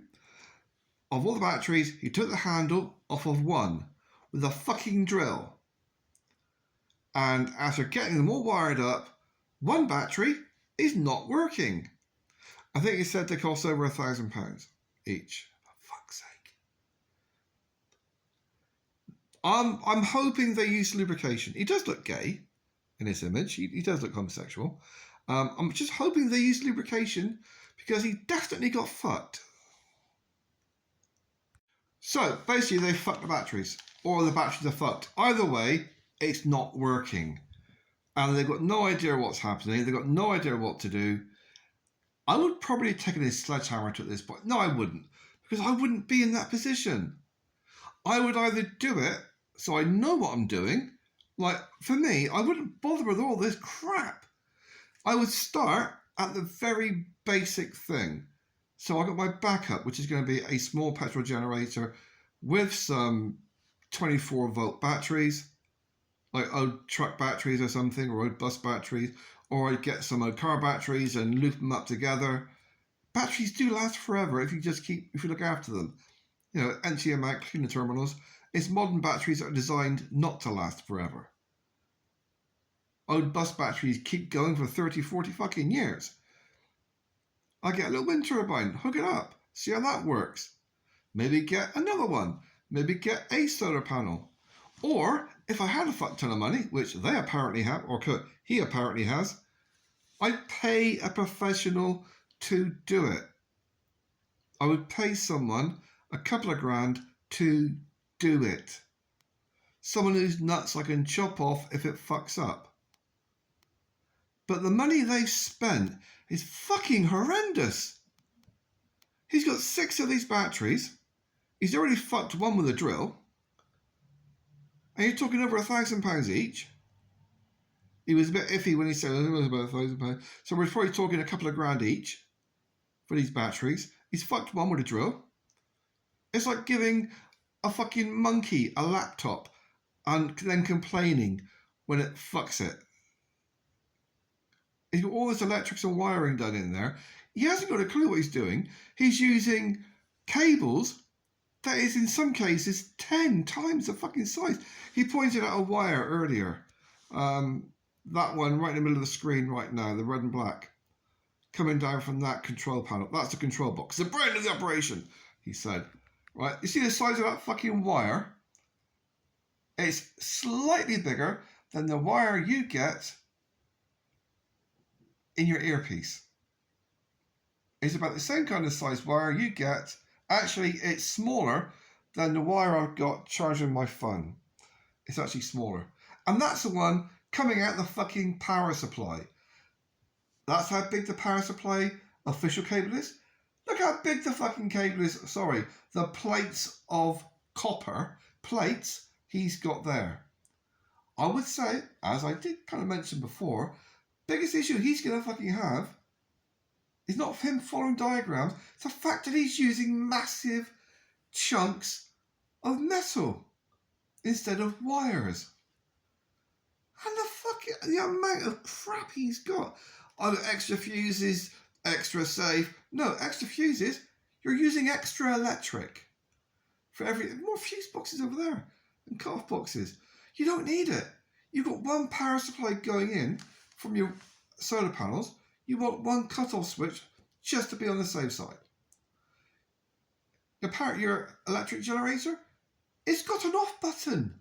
Of all the batteries, he took the handle off of one with a fucking drill. And after getting them all wired up, one battery is not working. I think he said they cost over £1,000 each. For fuck's sake. I'm hoping they use lubrication. He does look gay in this image. He does look homosexual. I'm just hoping they use lubrication, because he definitely got fucked. So basically they fucked the batteries, or the batteries are fucked. Either way, it's not working. And they've got no idea what's happening. They've got no idea what to do. I would probably have taken his sledgehammer to this point. No, I wouldn't, because I wouldn't be in that position. I would either do it so I know what I'm doing. Like, for me, I wouldn't bother with all this crap. I would start at the very basic thing. So I got my backup, which is going to be a small petrol generator with some 24-volt batteries, like old truck batteries or something, or old bus batteries, or I'd get some old car batteries and loop them up together. Batteries do last forever if you look after them. You know, empty them out, clean the terminals. It's modern batteries that are designed not to last forever. Old bus batteries keep going for 30, 40 fucking years. I get a little wind turbine, hook it up, see how that works. Maybe get another one. Maybe get a solar panel. Or, if I had a fuck ton of money, which they apparently have, or he apparently has, I'd pay a professional to do it. I would pay someone a couple of grand to do it. Someone whose nuts I can chop off if it fucks up. But the money they've spent is fucking horrendous. He's got 6 of these batteries. He's already fucked one with a drill. And you're talking over £1,000 each. He was a bit iffy when he said it was about £1,000. So we're probably talking a couple of grand each for these batteries. He's fucked one with a drill. It's like giving a fucking monkey a laptop and then complaining when it fucks it. He's got all this electrics and wiring done in there. He hasn't got a clue what he's doing. He's using cables that is in some cases 10 times the fucking size. He pointed out a wire earlier. That one right in the middle of the screen right now, the red and black, coming down from that control panel. That's the control box. The brain of the operation, he said. Right, you see the size of that fucking wire? It's slightly bigger than the wire you get in your earpiece. It's about the same kind of size wire you get. Actually, it's smaller than the wire I've got charging my phone. It's actually smaller. And that's the one coming out the fucking power supply. That's how big the power supply official cable is. Look how big the fucking cable is. Sorry, the plates of copper plates he's got there. I would say, as I did kind of mention before, biggest issue he's going to fucking have is not him following diagrams. It's the fact that he's using massive chunks of metal instead of wires. And the amount of crap he's got. Either extra fuses, extra safe. No, extra fuses. You're using extra electric for more fuse boxes over there and cut-off boxes. You don't need it. You've got one power supply going in from your solar panels. You want one cut-off switch just to be on the safe side. Your electric generator, it's got an off button.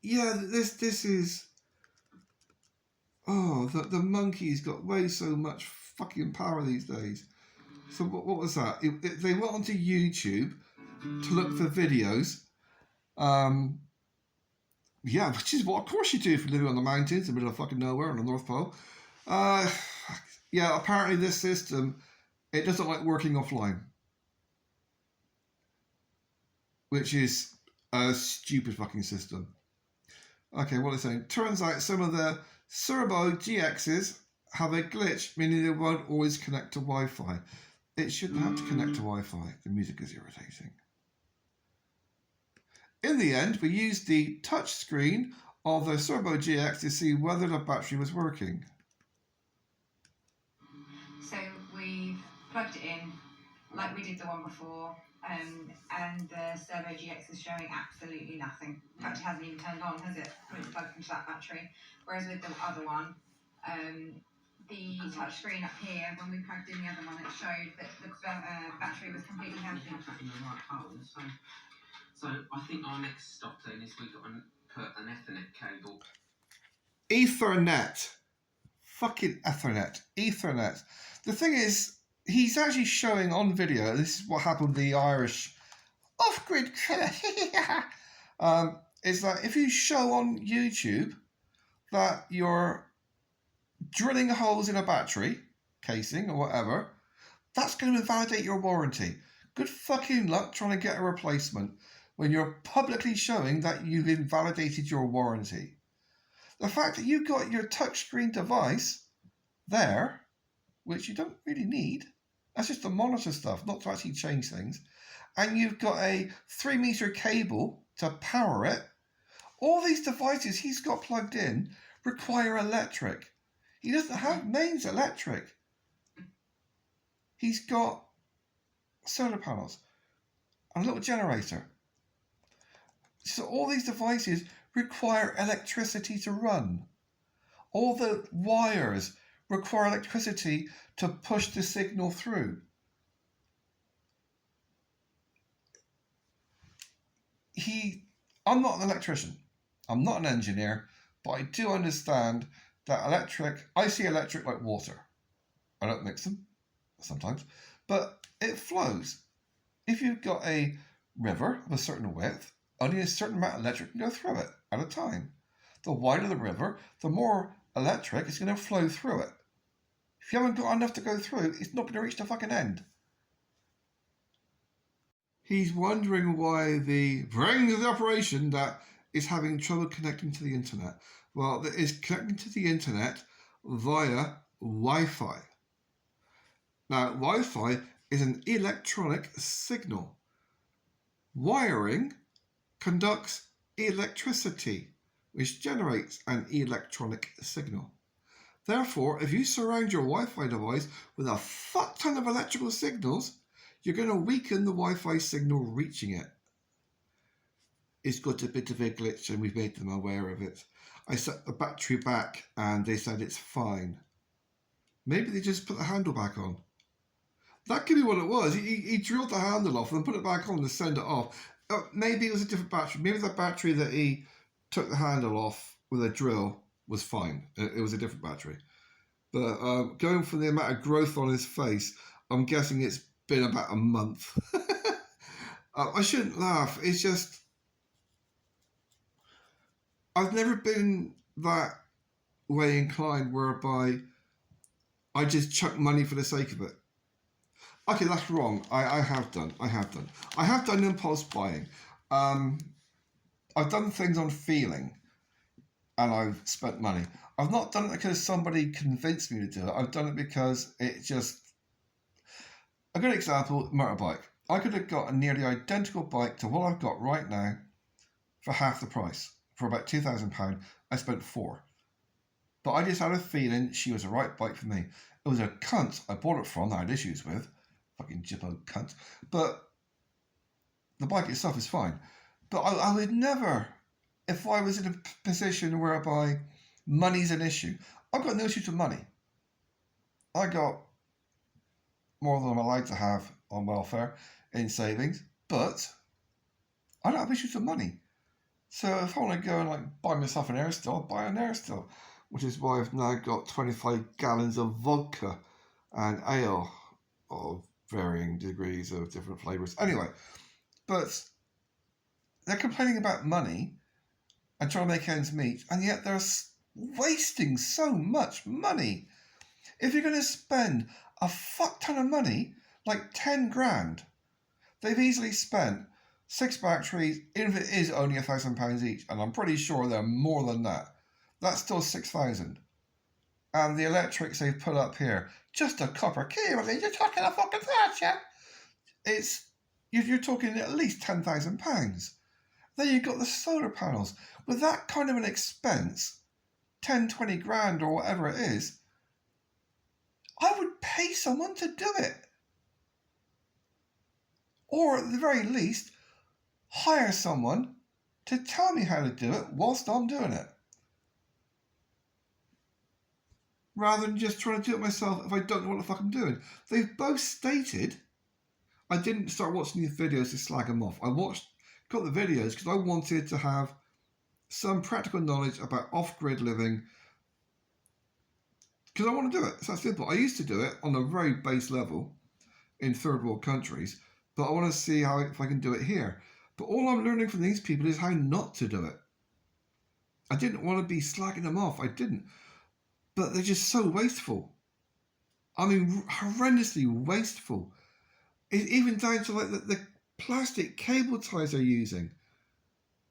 Yeah, this is... Oh, the monkey's got way so much fucking power these days. So what was that? They went onto YouTube to look for videos. Yeah, which is what of course you do if you're living on the mountains in the middle of fucking nowhere on the North Pole. Yeah, apparently this system, it doesn't like working offline. Which is a stupid fucking system. Okay, what are they saying? Turns out some of the Serbo GXs have a glitch, meaning they won't always connect to Wi-Fi. It shouldn't have to connect to Wi-Fi. The music is irritating. In the end, we used the touch screen of the Serbo GX to see whether the battery was working. So we've plugged it in like we did the one before, and the Servo GX is showing absolutely nothing. In fact, it hasn't even turned on, has it, when it's plugged into that battery? Whereas with the other one, the touchscreen up here, when we plugged in the other one, it showed that the battery was completely healthy. In the right hole. So I think our next stop then is we've got to put an Ethernet cable. Ethernet. Fucking Ethernet. Ethernet. The thing is, he's actually showing on video, this is what happened with the Irish off-grid is that if you show on YouTube that you're drilling holes in a battery casing or whatever, that's going to invalidate your warranty. Good fucking luck trying to get a replacement when you're publicly showing that you've invalidated your warranty. The fact that you've got your touchscreen device there, which you don't really need, that's just to monitor stuff, not to actually change things, and you've got a 3-meter cable to power it, all these devices he's got plugged in require electric. He doesn't have mains electric. He's got solar panels and a little generator. So all these devices require electricity to run. All the wires require electricity to push the signal through. I'm not an electrician. I'm not an engineer, but I do understand that I see electric like water. I don't mix them sometimes, but it flows. If you've got a river of a certain width, only a certain amount of electric can go through it at a time. The wider the river, the more electric is going to flow through it. If you haven't got enough to go through, it's not going to reach the fucking end. He's wondering why the brain of the operation that is having trouble connecting to the internet. Well, it is connecting to the internet via Wi-Fi. Now, Wi-Fi is an electronic signal. Wiring conducts electricity, which generates an electronic signal. Therefore, if you surround your Wi-Fi device with a fuck ton of electrical signals, you're going to weaken the Wi-Fi signal reaching it. It's got a bit of a glitch and we've made them aware of it. I set the battery back and they said it's fine. Maybe they just put the handle back on. That could be what it was. He drilled the handle off and then put it back on to send it off. Maybe it was a different battery. Maybe the battery that he took the handle off with a drill was fine. It was a different battery. But going from the amount of growth on his face, I'm guessing it's been about a month. I shouldn't laugh. It's just, I've never been that way inclined whereby I just chuck money for the sake of it. Okay, that's wrong. I have done impulse buying. I've done things on feeling and I've spent money. I've not done it because somebody convinced me to do it. I've done it because it just... A good example, motorbike. I could have got a nearly identical bike to what I've got right now for half the price. For about £2,000, I spent £4. But I just had a feeling she was the right bike for me. It was a cunt I bought it from that I had issues with. Fucking jibbo cunt. But the bike itself is fine. But I would never, if I was in a position whereby money's an issue. I've got no issues with money. I got more than I'm allowed to have on welfare in savings, but I don't have issues with money. So if I want to go and buy myself an Airstyle, I'll buy an Airstyle, which is why I've now got 25 gallons of vodka and ale of varying degrees of different flavours. Anyway, but they're complaining about money and trying to make ends meet, and yet they're wasting so much money. If you're going to spend a fuck ton of money, like 10 grand, they've easily spent 6 batteries, even if it is only £1,000 each, and I'm pretty sure they're more than that. That's still 6,000. And the electrics they've put up here, just a copper cable, you're talking a fucking thatcher. You're talking at least £10,000. Then you've got the solar panels. With that kind of an expense, 10, 20 grand or whatever it is, I would pay someone to do it. Or at the very least, hire someone to tell me how to do it whilst I'm doing it. Rather than just trying to do it myself if I don't know what the fuck I'm doing. They've both stated, I didn't start watching these videos to slag them off. Got the videos because I wanted to have some practical knowledge about off-grid living, because I want to do it. It's that simple. I used to do it on a very base level in third world countries, but I want to see if I can do it here. But all I'm learning from these people is how not to do it. I didn't want to be slagging them off. I didn't. But they're just so wasteful. I mean, horrendously wasteful. Even down to the plastic cable ties they're using.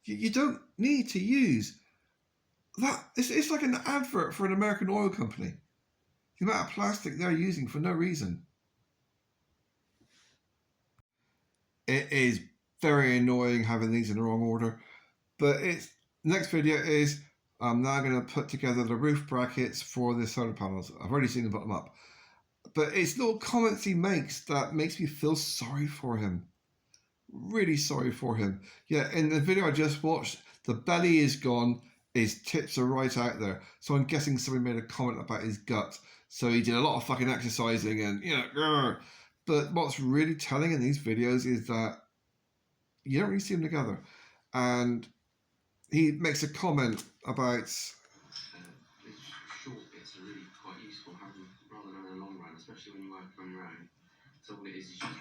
You don't need to use that. It's like an advert for an American oil company. The amount of plastic they're using for no reason. It is very annoying having these in the wrong order. But next video is I'm now going to put together the roof brackets for the solar panels. I've already seen them put them up. But it's little comments he makes that makes me feel sorry for him. Really sorry for him. Yeah, in the video I just watched, the belly is gone, his tits are right out there. So I'm guessing somebody made a comment about his gut. So he did a lot of fucking exercising and, grr. But what's really telling in these videos is that you don't really see them together. And he makes a comment about... short bits are really quite useful, rather than in the long run, especially when you work on your own. So all it is just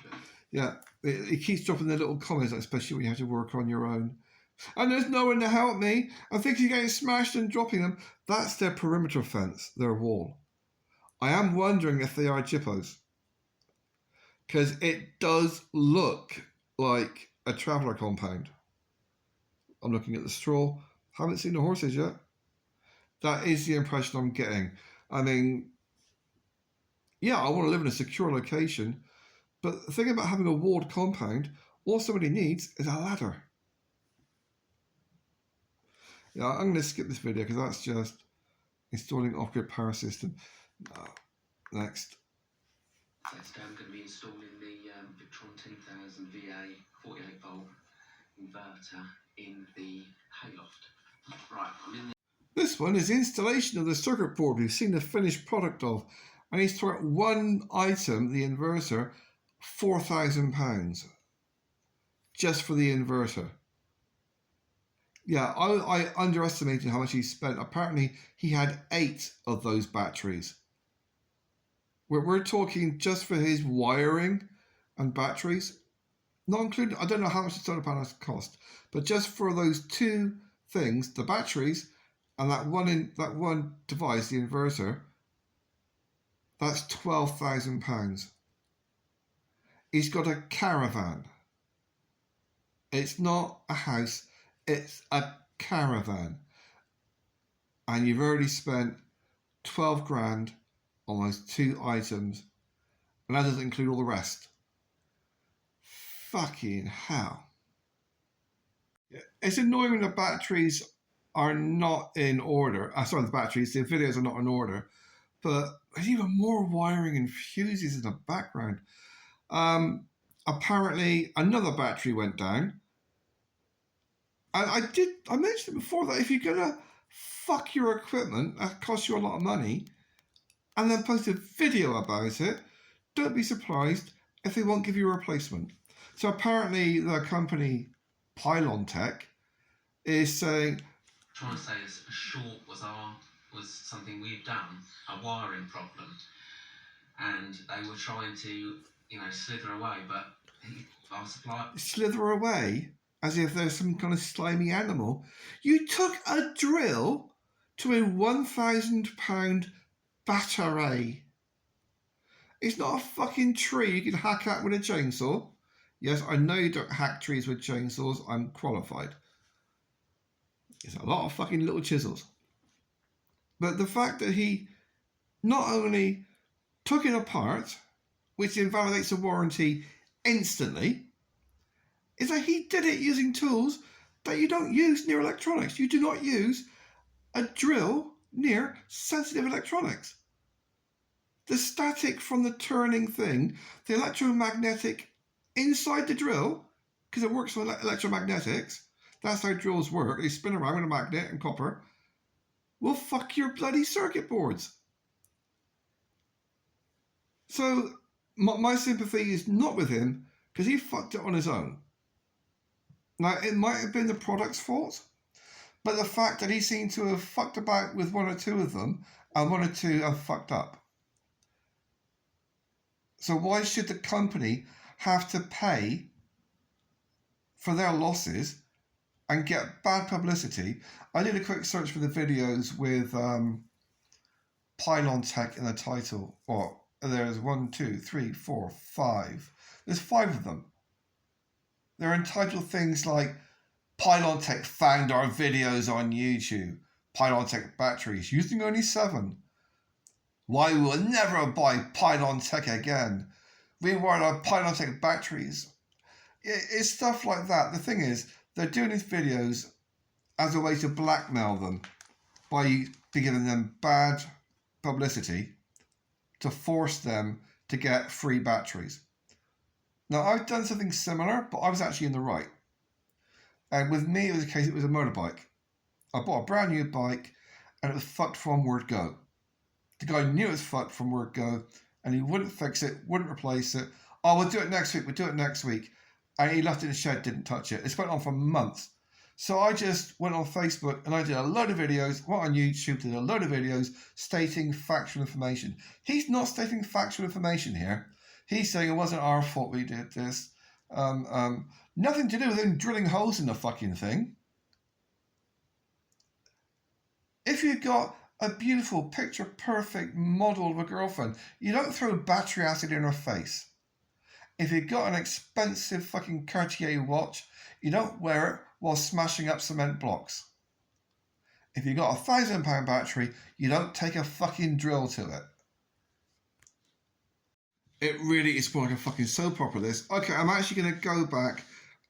Yeah, he keeps dropping the little comments, especially when you have to work on your own. And there's no one to help me. I think he's getting smashed and dropping them. That's their perimeter fence, their wall. I am wondering if they are jippos. Because it does look like a traveller compound. I'm looking at the straw. Haven't seen the horses yet. That is the impression I'm getting. I mean, yeah, I want to live in a secure location, but the thing about having a walled compound, all somebody needs is a ladder. Yeah, I'm going to skip this video because that's just installing off-grid power system. Next. So today I'm going to be installing the Victron 10,000 VA 48 volt inverter in the hayloft. Right, I'm in the... This one is the installation of the circuit board we've seen the finished product of, and he's throughout one item, the inverter, £4,000 just for the inverter. Yeah, I underestimated how much he spent. Apparently, he had 8 of those batteries. We're talking just for his wiring and batteries, not including, I don't know how much the solar panels cost, but just for those 2 things, the batteries and that one device, the inverter, that's £12,000. He's got a caravan. It's not a house, it's a caravan. And you've already spent 12 grand on those 2 items. And that doesn't include all the rest. Fucking hell. It's annoying when the batteries are not in order. Sorry, the videos are not in order. But there's even more wiring and fuses in the background. Apparently, another battery went down. And I mentioned it before that if you're going to fuck your equipment, that costs you a lot of money, and then post a video about it, don't be surprised if they won't give you a replacement. So apparently the company Pylon Tech is saying... Trying to say as short was something we've done, a wiring problem, and they were trying to, slither away, but our supplier... Slither away? As if there's some kind of slimy animal. You took a drill to a £1,000 battery. It's not a fucking tree you can hack at with a chainsaw. Yes, I know you don't hack trees with chainsaws. I'm qualified. It's a lot of fucking little chisels. But the fact that he not only took it apart, which invalidates the warranty instantly, is that he did it using tools that you don't use near electronics. You do not use a drill near sensitive electronics. The static from the turning thing, the electromagnetic inside the drill, because it works with electromagnetics, that's how drills work, they spin around with a magnet and copper, will fuck your bloody circuit boards. So my sympathy is not with him, because he fucked it on his own. Now, it might have been the product's fault, but the fact that he seemed to have fucked about with 1 or 2 of them, and 1 or 2 have fucked up. So why should the company have to pay for their losses and get bad publicity? I did a quick search for the videos with Pylon Tech in the title. Or there's 1, 2, 3, 4, 5. There's 5 of them. They're entitled things like Pylon Tech found our videos on YouTube. Pylon Tech batteries using only 7. Why we will never buy Pylon Tech again. We want our Pylon Tech batteries. It's stuff like that. The thing is, they're doing these videos as a way to blackmail them by giving them bad publicity to force them to get free batteries. Now, I've done something similar, but I was actually in the right. And with me, it was it was a motorbike. I bought a brand new bike, and it was fucked from word go. The guy knew it was fucked from word go, and he wouldn't fix it, wouldn't replace it. Oh, we'll do it next week. And he left it in the shed, didn't touch it. It's went on for months. So I just went on Facebook and I did a load of videos, went on YouTube, did a load of videos stating factual information. He's not stating factual information here. He's saying it wasn't our fault we did this. Nothing to do with him drilling holes in the fucking thing. If you've got a beautiful, picture-perfect model of a girlfriend, you don't throw battery acid in her face. If you've got an expensive fucking Cartier watch, you don't wear it while smashing up cement blocks. If you've got a £1,000 battery, you don't take a fucking drill to it. It really is more like a fucking soap opera, this. Okay, I'm actually going to go back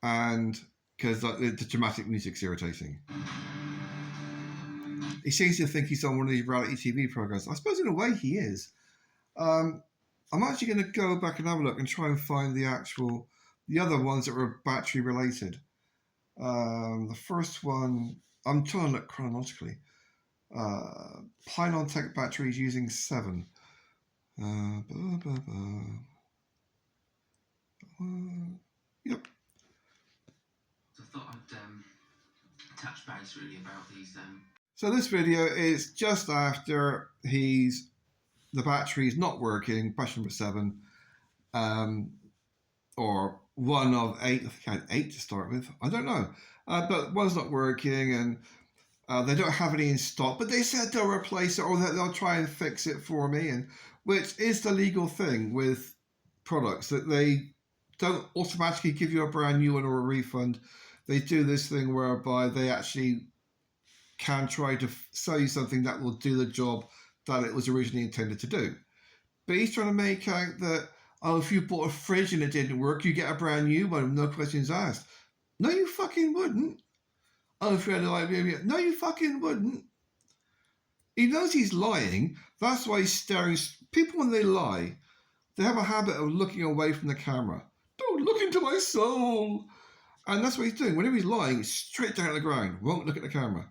and... because the dramatic music's irritating. He seems to think he's on one of these reality TV programs. I suppose in a way he is. I'm actually going to go back and have a look and try and find the other ones that were battery related. The first one, I'm trying to look chronologically. Pylon Tech batteries using 7. Yep. So I thought I'd touch base really about these. So this video is just after the battery's not working, question number 7, or one of 8. I think I had 8 to start with. I don't know, but one's not working, and they don't have any in stock. But they said they'll replace it, or that they'll try and fix it for me, and which is the legal thing with products, that they don't automatically give you a brand new one or a refund. They do this thing whereby they actually can try to sell you something that will do the job that it was originally intended to do. But he's trying to make out that, oh, if you bought a fridge and it didn't work, you get a brand new one, no questions asked. No, you fucking wouldn't. Oh, if you had a no, you fucking wouldn't. He knows he's lying. That's why he's staring. People, when they lie, they have a habit of looking away from the camera. Don't look into my soul. And that's what he's doing. Whenever he's lying, he's straight down to the ground. Won't look at the camera.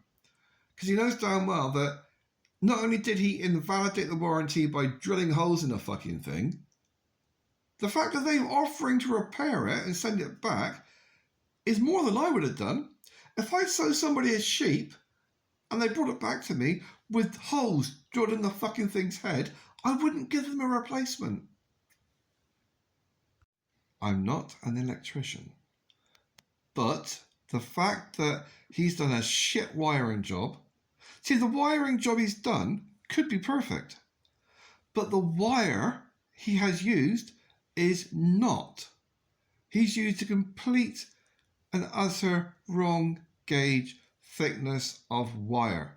Because he knows damn well that not only did he invalidate the warranty by drilling holes in the fucking thing, the fact that they're offering to repair it and send it back is more than I would have done. If I sold somebody a sheep and they brought it back to me with holes drilled in the fucking thing's head, I wouldn't give them a replacement. I'm not an electrician. But the fact that he's done a shit wiring job... See, the wiring job he's done could be perfect. But the wire he has used is not. He's used a complete and utter wrong gauge thickness of wire.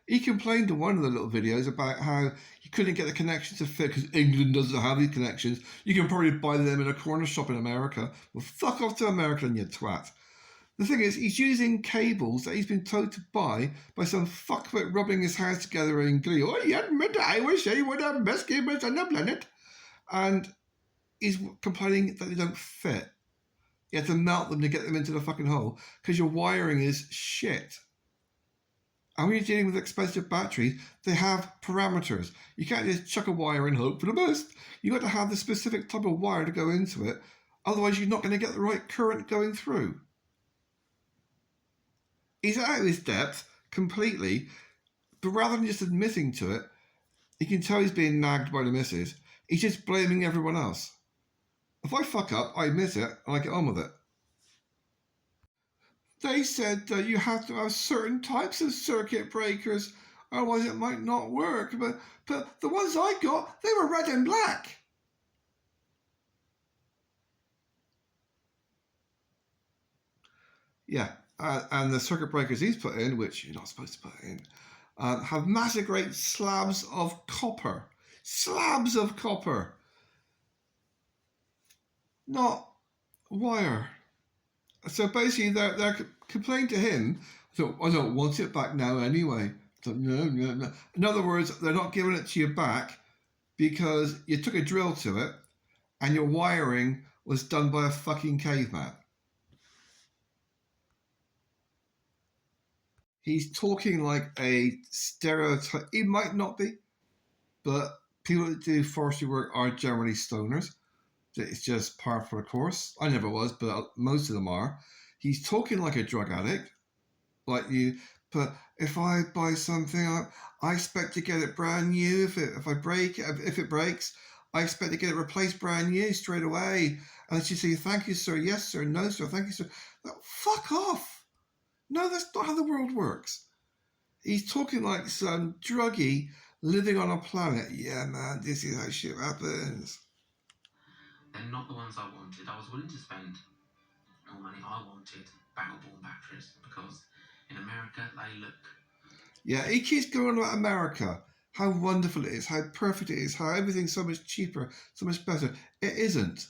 He complained in one of the little videos about how you couldn't get the connections to fit because England doesn't have these connections. You can probably buy them in a corner shop in America. Well, fuck off to America, and you twat. The thing is, he's using cables that he's been told to buy by some fuckwit rubbing his hands together in glee. Oh, you admit I wish I were the best cables on the planet. And he's complaining that they don't fit. You have to melt them to get them into the fucking hole because your wiring is shit. And when you're dealing with expensive batteries, they have parameters. You can't just chuck a wire and hope for the best. You've got to have the specific type of wire to go into it. Otherwise, you're not going to get the right current going through. He's out of his depth completely, but rather than just admitting to it, you can tell he's being nagged by the missus. He's just blaming everyone else. If I fuck up, I admit it, and I get on with it. They said that you have to have certain types of circuit breakers, otherwise it might not work. But the ones I got, they were red and black. Yeah, and the circuit breakers he's put in, which you're not supposed to put in, have massive great slabs of copper. Slabs of copper. Not wire. So basically, they're complaining to him. So I don't want it back now anyway. So, no. In other words, they're not giving it to you back because you took a drill to it and your wiring was done by a fucking caveman. He's talking like a stereotype. He might not be, but people that do forestry work are generally stoners. It's just par for the course. I never was, but most of them are. He's talking like a drug addict, like you. But if I buy something, I expect to get it brand new. If it breaks, I expect to get it replaced brand new straight away. And she say, "Thank you, sir. Yes, sir. No, sir. Thank you, sir." Fuck off. No, that's not how the world works. He's talking like some druggie living on a planet. Yeah, man, this is how shit happens. They're not the ones I wanted. I was willing to spend more money. I wanted battle-born batteries because in America they look. Yeah, he keeps going about America, how wonderful it is, how perfect it is, how everything's so much cheaper, so much better. It isn't.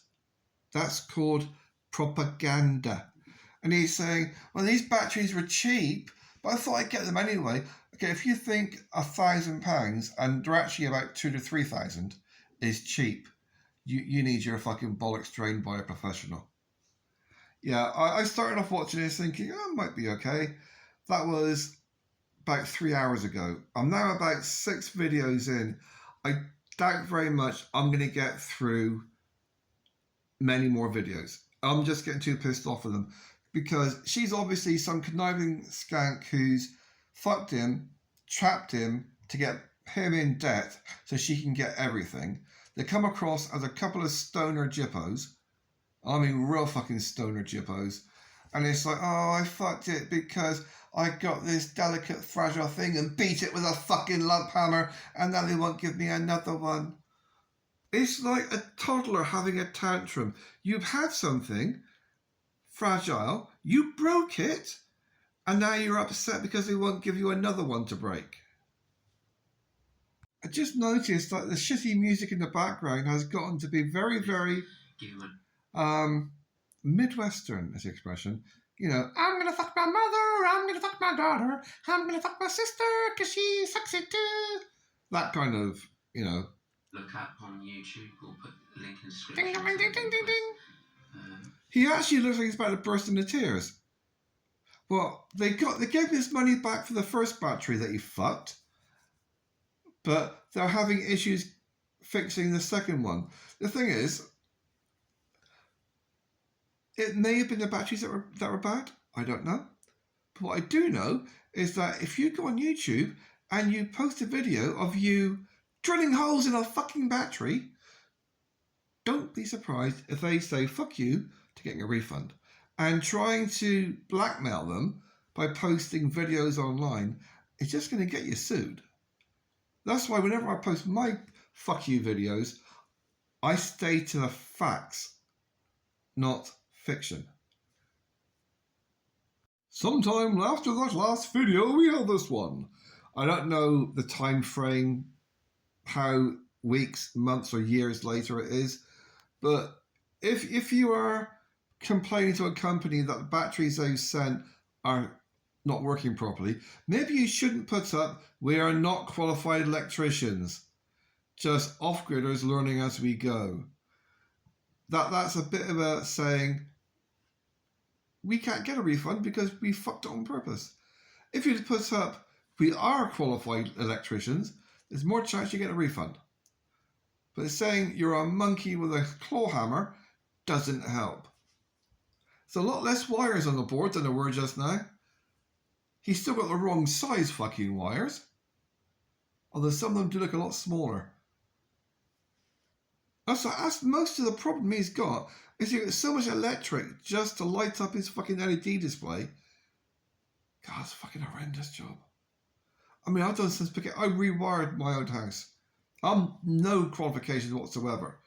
That's called propaganda. And he's saying, well, these batteries were cheap, but I thought I'd get them anyway. Okay, if you think £1,000 and they're actually about 2,000 to 3,000 is cheap, you need your fucking bollocks trained by a professional. Yeah, I started off watching this thinking, oh, it might be okay. That was about 3 hours ago. I'm now about 6 videos in. I doubt very much I'm going to get through many more videos. I'm just getting too pissed off with them because she's obviously some conniving skank who's fucked him, trapped him to get him in debt so she can get everything. They come across as a couple of stoner jippos. I mean, real fucking stoner jippos. And it's like, oh, I fucked it because I got this delicate, fragile thing and beat it with a fucking lump hammer, and now they won't give me another one. It's like a toddler having a tantrum. You've had something fragile, you broke it, and now you're upset because they won't give you another one to break. I just noticed that the shitty music in the background has gotten to be very, very Midwestern, is the expression. You know, I'm gonna fuck my mother, I'm gonna fuck my daughter, I'm gonna fuck my sister because she sucks it too. That kind of, you know. Look up on YouTube, we'll put the link in the description. Ding, ding, ding, ding, ding, ding. He actually looks like he's about to burst into tears. Well, they gave his money back for the first battery that he fucked, but they're having issues fixing the second one. The thing is, it may have been the batteries that were bad. I don't know. But what I do know is that if you go on YouTube and you post a video of you drilling holes in a fucking battery, don't be surprised if they say fuck you to getting a refund. And trying to blackmail them by posting videos online is just going to get you sued. That's why whenever I post my fuck you videos, I stay to the facts, not fiction. Sometime after that last video, we have this one. I don't know the time frame, how weeks, months, or years later it is, but if you are complaining to a company that the batteries they've sent are not working properly, maybe you shouldn't put up, we are not qualified electricians, just off-gridders learning as we go. That's a bit of a saying, we can't get a refund because we fucked it on purpose. If you put up, we are qualified electricians, there's more chance you get a refund. But saying you're a monkey with a claw hammer doesn't help. There's a lot less wires on the board than there were just now. He's still got the wrong size fucking wires. Although some of them do look a lot smaller. That's most of the problem he's got, is he got so much electric just to light up his fucking LED display. God, it's a fucking horrendous job. I mean, I've done some spaghetti. I rewired my own house. No qualifications whatsoever.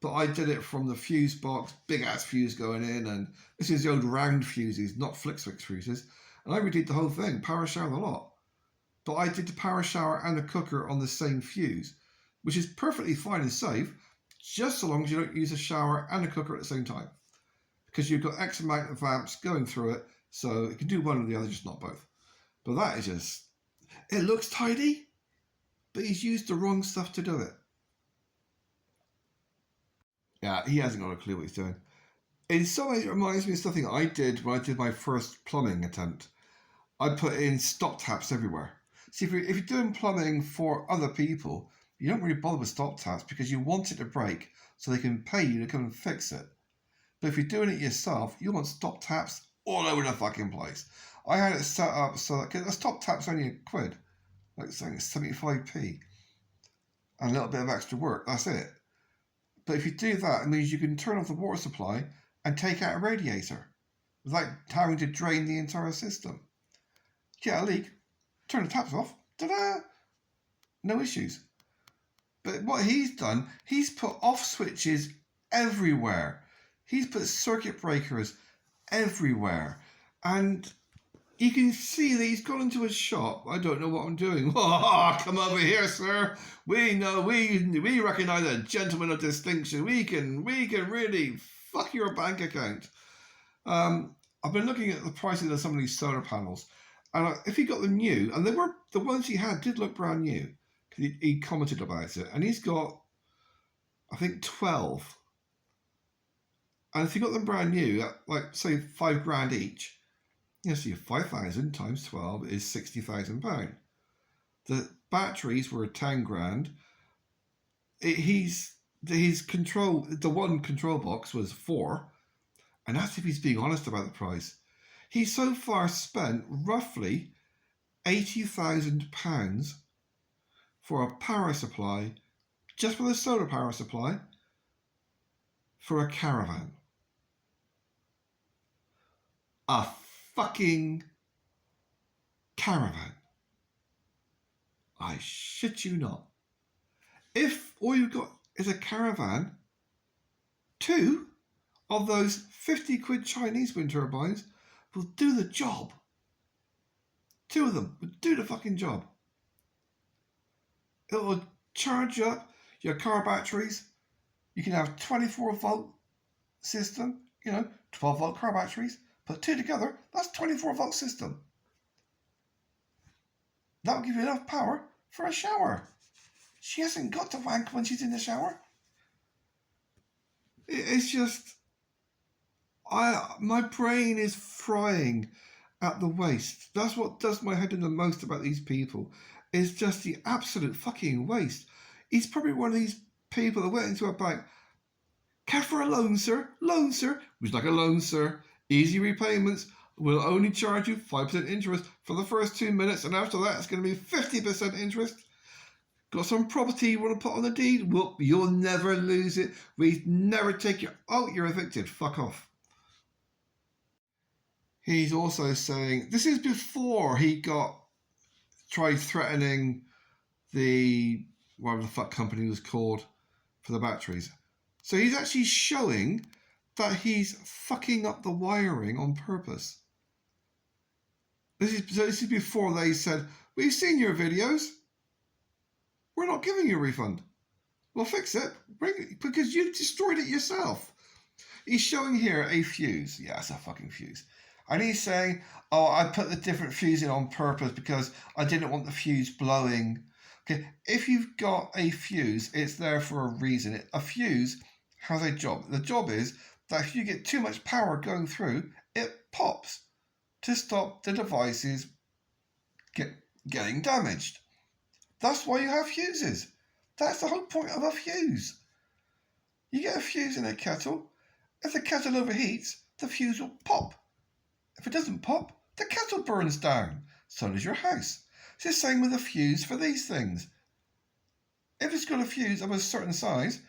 But I did it from the fuse box, big ass fuse going in, and this is the old round fuses, not flick switch fuses. And I redid the whole thing, power shower the lot. But I did the power shower and the cooker on the same fuse, which is perfectly fine and safe, just so long as you don't use a shower and a cooker at the same time. Because you've got X amount of amps going through it, so it can do one or the other, just not both. But that is just, it looks tidy, but he's used the wrong stuff to do it. Yeah, he hasn't got a clue what he's doing. In some ways, it reminds me of something I did when I did my first plumbing attempt. I put in stop taps everywhere. See, if you're doing plumbing for other people, you don't really bother with stop taps because you want it to break so they can pay you to come and fix it. But if you're doing it yourself, you want stop taps all over the fucking place. I had it set up so that, because a stop tap's only £1, like saying it's 75p, and a little bit of extra work, that's it. But if you do that, it means you can turn off the water supply and take out a radiator without having to drain the entire system. Get a leak, turn the taps off, ta-da! No issues. But what he's done, he's put off switches everywhere. He's put circuit breakers everywhere. And you can see that he's gone into a shop. I don't know what I'm doing. Oh, come over here, sir. We know, we recognize a gentleman of distinction. We can really fuck your bank account. I've been looking at the prices of some of these solar panels, and if he got them new, and they were the ones he had did look brand new. He commented about it, and he's got, I think, 12. And if you got them brand new, at like say £5,000 each, you know, so 5,000 times 12 is £60,000. The batteries were 10 grand. His control, the one control box was 4, and that's if he's being honest about the price. He's so far spent roughly £80,000 for a power supply, just for the solar power supply, for a caravan. A fucking caravan. I shit you not. If all you've got is a caravan, 2 of those 50 quid Chinese wind turbines will do the job. 2 of them will do the fucking job. It will charge up your car batteries. You can have 24 volt system, 12 volt car batteries. Put 2 together, that's 24 volt system. That'll give you enough power for a shower. She hasn't got to wank when she's in the shower. It's just, my brain is frying at the waste. That's what does my head in the most about these people. Is just the absolute fucking waste. He's probably one of these people that went into a bank. Care for a loan, sir? Loan, sir? Would you like a loan, sir? Easy repayments. Will only charge you 5% interest for the first 2 minutes, and after that it's going to be 50% interest. Got some property you want to put on the deed? Well, you'll never lose it. We never take you. Oh, you're evicted. Fuck off. He's also saying, this is before he tried threatening the, whatever the fuck company was called for the batteries. So he's actually showing that he's fucking up the wiring on purpose. This is before they said, we've seen your videos. We're not giving you a refund. Well, fix it. Bring it, because you destroyed it yourself. He's showing here a fuse. Yeah, it's a fucking fuse. And he's saying, oh, I put the different fuse in on purpose because I didn't want the fuse blowing. Okay, if you've got a fuse, it's there for a reason. A fuse has a job. The job is that if you get too much power going through, it pops to stop the devices getting damaged. That's why you have fuses. That's the whole point of a fuse. You get a fuse in a kettle. If the kettle overheats, the fuse will pop. If it doesn't pop, the kettle burns down. So does your house. It's the same with a fuse for these things. If it's got a fuse of a certain size,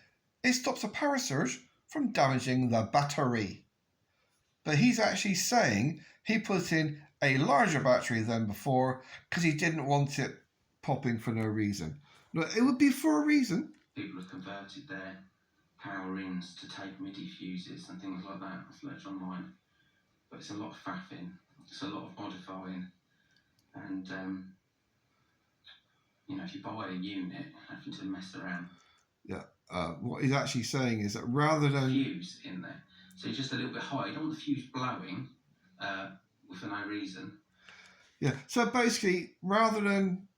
it stops a power surge from damaging the battery. But he's actually saying he put in a larger battery than before because he didn't want it popping for no reason. No, it would be for a reason. People have converted their power ins to take MIDI fuses and things like that. I've looked online. But it's a lot of faffing, it's a lot of modifying, and if you buy a unit, having to mess around. Yeah, what he's actually saying is that rather than fuse in there, so it's just a little bit high. You don't want the fuse blowing for no reason. Yeah, so basically, rather than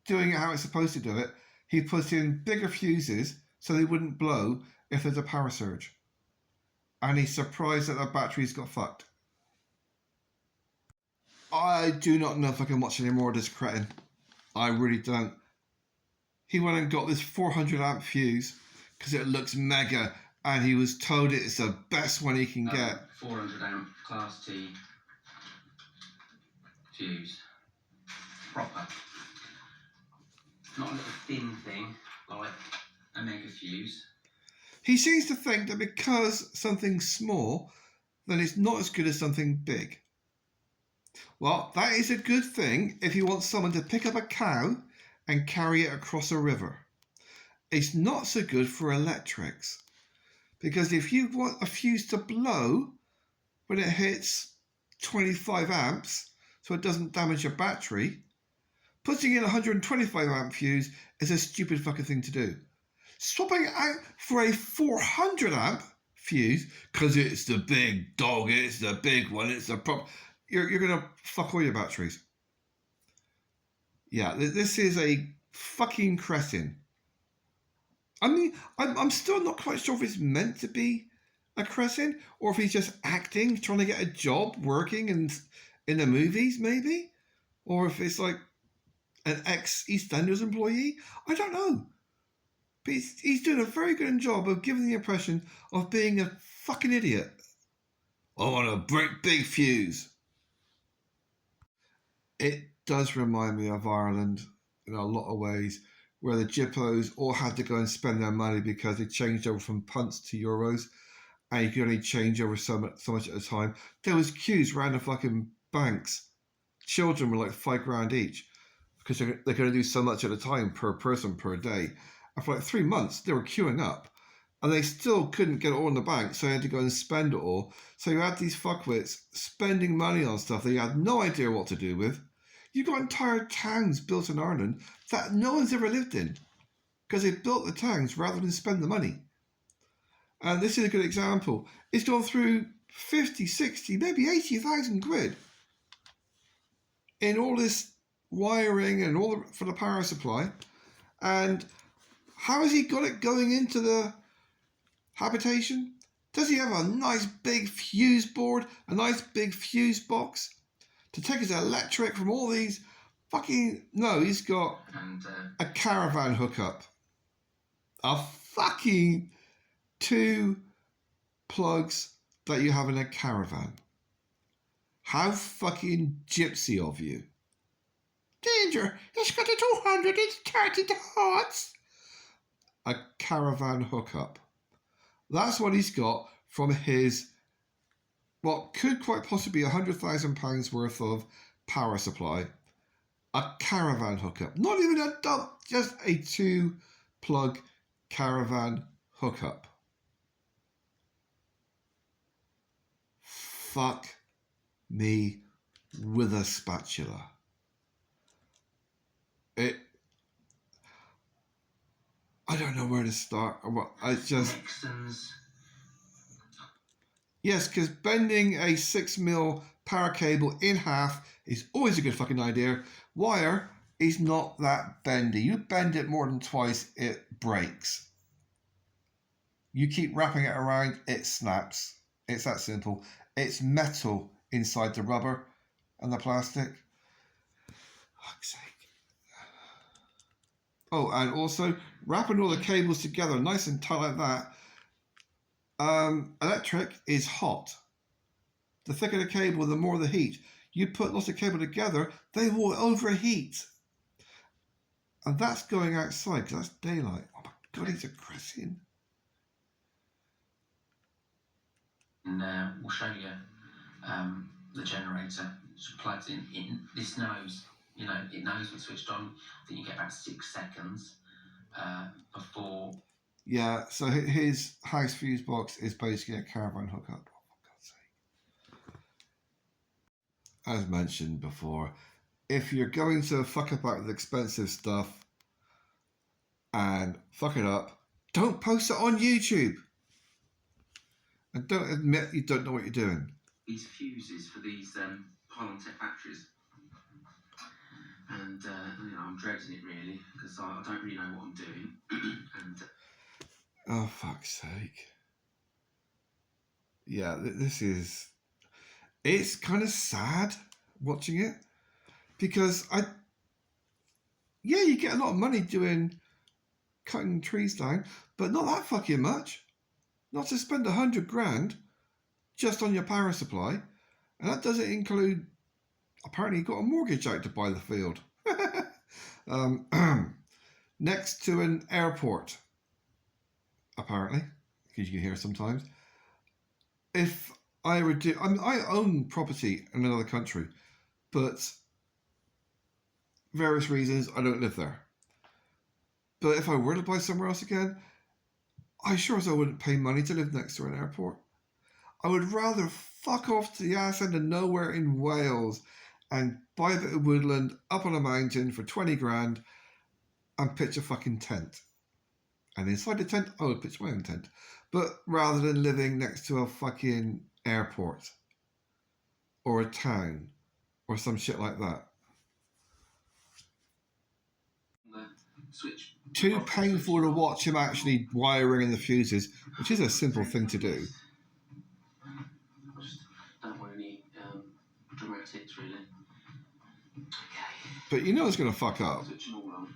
doing it how it's supposed to do it, he put in bigger fuses so they wouldn't blow if there's a power surge. And he's surprised that the batteries got fucked. I do not know if I can watch any more of this cretin. I really don't. He went and got this 400 amp fuse because it looks mega, and he was told it's the best one he can get. 400 amp Class T fuse. Proper. Not a little thin thing like a mega fuse. He seems to think that because something's small, then it's not as good as something big. Well, that is a good thing if you want someone to pick up a cow and carry it across a river. It's not so good for electrics, because if you want a fuse to blow when it hits 25 amps so it doesn't damage your battery, putting in a 125 amp fuse is a stupid fucking thing to do. Swapping it out for a 400 amp fuse because it's the big dog, it's the big one, it's the prop. You're going to fuck all your batteries. Yeah, this is a fucking cretin. I mean, I'm still not quite sure if it's meant to be a cretin or if he's just acting, trying to get a job working in the movies, maybe, or if it's like an ex-EastEnders employee. I don't know. But he's doing a very good job of giving the impression of being a fucking idiot. I want a big fuse. It does remind me of Ireland in a lot of ways, where the Gippos all had to go and spend their money because they changed over from punts to euros, and you could only change over so much at a time. There was queues around the fucking banks. Children were like £5 each because they're going to do so much at a time per person per day. And for like 3 months, they were queuing up. And they still couldn't get it all in the bank, so they had to go and spend it all. So you had these fuckwits spending money on stuff they had no idea what to do with. You've got entire towns built in Ireland that no one's ever lived in because they built the towns rather than spend the money. And this is a good example. It's gone through 50, 60, maybe 80,000 quid in all this wiring and all for the power supply. And how has he got it going into the habitation? Does he have a nice big fuse board, a nice big fuse box to take his electric from all these fucking... No, he's got a caravan hookup. A fucking 2 plugs that you have in a caravan. How fucking gypsy of you. Danger! It's got a 230 watts. A caravan hookup. That's what he's got from his, what could quite possibly be £100,000 worth of power supply. A caravan hookup. Not even a dump, just a 2-plug caravan hookup. Fuck me with a spatula. I don't know where to start. I just... Yes, because bending a 6mm power cable in half is always a good fucking idea. Wire is not that bendy. You bend it more than twice, it breaks. You keep wrapping it around, it snaps. It's that simple. It's metal inside the rubber and the plastic. Fuck's sake. Oh, and also wrapping all the cables together nice and tight like that. Electric is hot. The thicker the cable, the more the heat. You put lots of cable together, they will overheat. And that's going outside because that's daylight. Oh my God, he's a cretin. And we'll show you the generator. It's plugged in. This knows, it knows it's switched on. I think you get about 6 seconds before. Yeah, so his house fuse box is basically a caravan hookup. Oh, for God's sake. As mentioned before, if you're going to fuck about with expensive stuff and fuck it up, don't post it on YouTube. And don't admit you don't know what you're doing. These fuses for these Pylon-Tech batteries. And I'm dreading it really because I don't really know what I'm doing. And oh, fuck's sake. Yeah, this is... It's kind of sad watching it because you get a lot of money doing cutting trees down, but not that fucking much. Not to spend 100 grand just on your power supply. And that doesn't include, apparently you've got a mortgage out to buy the field. Next to an airport, apparently, because you can hear sometimes. If I were to, I own property in another country, but various reasons I don't live there. But if I were to buy somewhere else again, I sure as I wouldn't pay money to live next to an airport. I would rather fuck off to the ass end of nowhere in Wales and buy a bit of woodland up on a mountain for 20 grand and pitch a fucking tent. And inside the tent, I would pitch my own tent. But rather than living next to a fucking airport or a town or some shit like that. Switch. Too painful to watch him actually wiring in the fuses, which is a simple thing to do. I just don't want any dramatics, really. Okay. But you know it's going to fuck up. Switch them all on.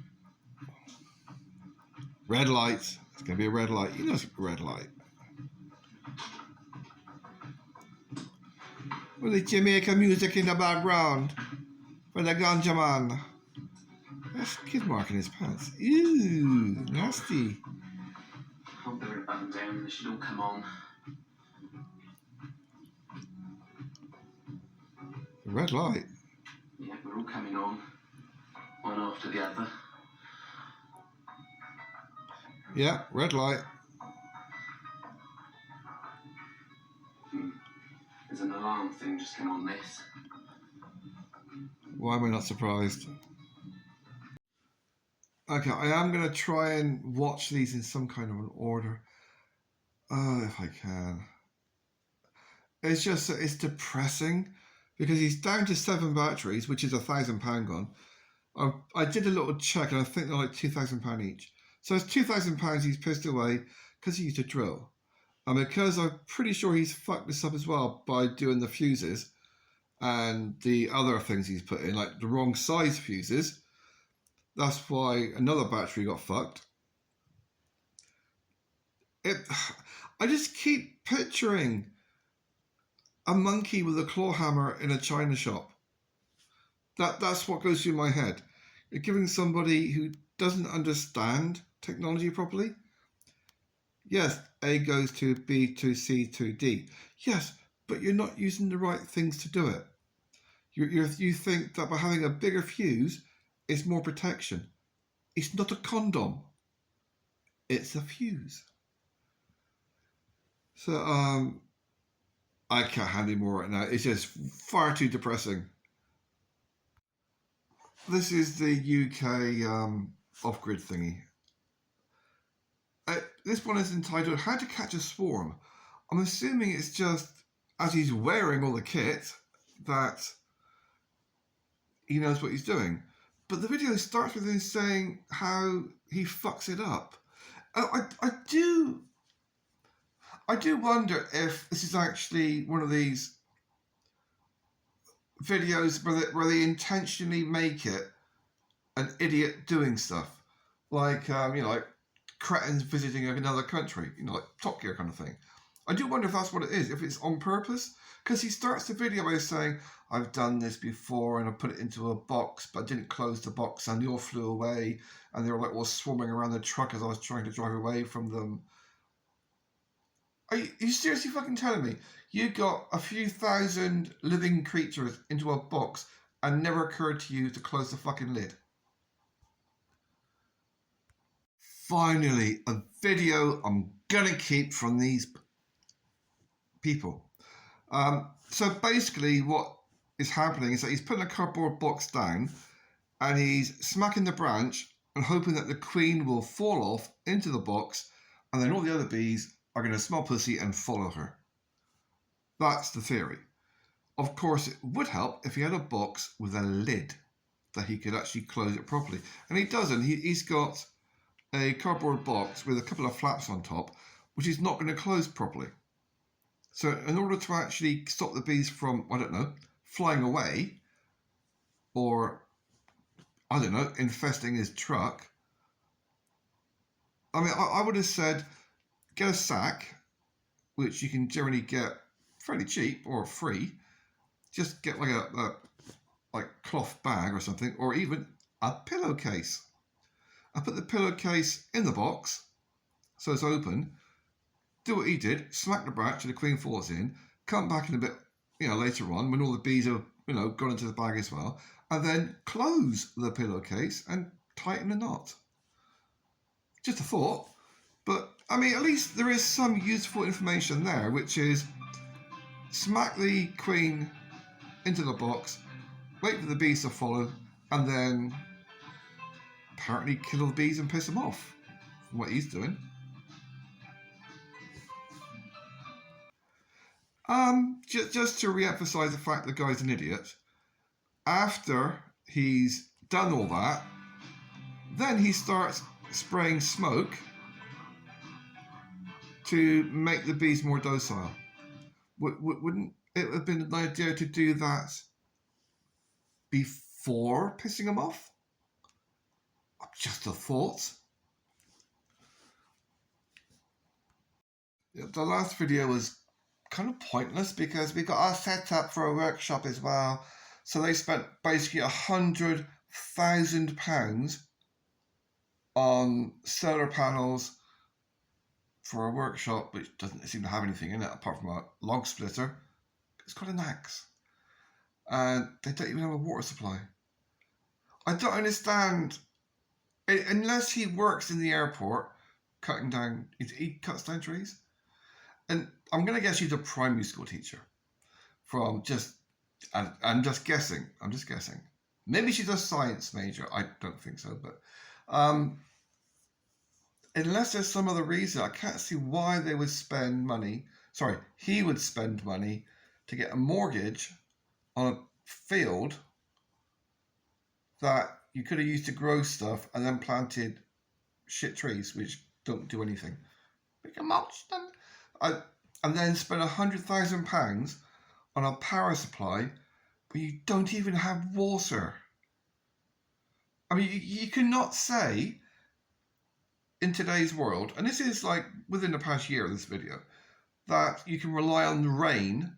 Red lights. It's going to be a red light. You know it's a red light. With the Jamaican music in the background. For the ganja man. That's kid marking his pants. Ew, nasty. I'll put it button down and they should all come on. The red light. Yeah, we're all coming on. One after the other. Yeah, red light. There's an alarm thing just came on this. Why am I not surprised? Okay, I am going to try and watch these in some kind of an order. Oh, if I can. It's just, it's depressing because he's down to 7 batteries, which is £1,000 gone. I did a little check and I think they're like £2,000 each. So it's £2,000 he's pissed away because he used a drill. And because I'm pretty sure he's fucked this up as well by doing the fuses and the other things he's put in, like the wrong size fuses. That's why another battery got fucked. I just keep picturing a monkey with a claw hammer in a china shop. That's what goes through my head. You're giving somebody who doesn't understand technology properly. Yes, A goes to B to C to D. Yes, but you're not using the right things to do it. You think that by having a bigger fuse, it's more protection. It's not a condom. It's a fuse. So, I can't handle more right now. It's just far too depressing. This is the UK off-grid thingy. This one is entitled How to Catch a Swarm. I'm assuming it's just, as he's wearing all the kit, that he knows what he's doing. But the video starts with him saying how he fucks it up. I do wonder if this is actually one of these videos where they intentionally make it an idiot doing stuff, like like cretins visiting another country, like Top Gear kind of thing. I do wonder if that's what it is, if it's on purpose, because he starts the video by saying, I've done this before and I put it into a box, but I didn't close the box and they all flew away and they were like all swarming around the truck as I was trying to drive away from them. Are you seriously fucking telling me you got a few thousand living creatures into a box and never occurred to you to close the fucking lid? Finally, a video I'm gonna keep from these people. So basically what is happening is that he's putting a cardboard box down and he's smacking the branch and hoping that the queen will fall off into the box and then all the other bees are going to smell pussy and follow her. That's the theory. Of course, it would help if he had a box with a lid that he could actually close it properly. And he doesn't. He's got a cardboard box with a couple of flaps on top, which is not going to close properly. So in order to actually stop the bees from, I don't know, flying away or, I don't know, infesting his truck, I mean, I would have said, get a sack, which you can generally get fairly cheap or free. Just get like a cloth bag or something, or even a pillowcase. I put the pillowcase in the box, so it's open. Do what he did, smack the branch and the queen falls in, come back in a bit, later on when all the bees have, gone into the bag as well, and then close the pillowcase and tighten the knot. Just a thought, but I mean, at least there is some useful information there, which is smack the queen into the box, wait for the bees to follow, and then apparently kill the bees and piss them off from what he's doing. Just to re-emphasize the fact the guy's an idiot, after he's done all that, then he starts spraying smoke to make the bees more docile. Wouldn't it have been an idea to do that before pissing them off? Just a thought. The last video was kind of pointless because we got our setup for a workshop as well. So they spent basically £100,000 on solar panels for a workshop which doesn't seem to have anything in it apart from a log splitter. It's got an axe. And they don't even have a water supply. I don't understand. Unless he works in the airport, cutting down, he cuts down trees. And I'm going to guess he's a primary school teacher. I'm just guessing. Maybe she's a science major. I don't think so. But unless there's some other reason, I can't see why they would spend money. Sorry, he would spend money to get a mortgage on a field that you could have used to grow stuff and then planted shit trees which don't do anything. We can mulch them. And then spend £100,000 on a power supply where you don't even have water. I mean, you cannot say in today's world, and this is like within the past year of this video, that you can rely on the rain.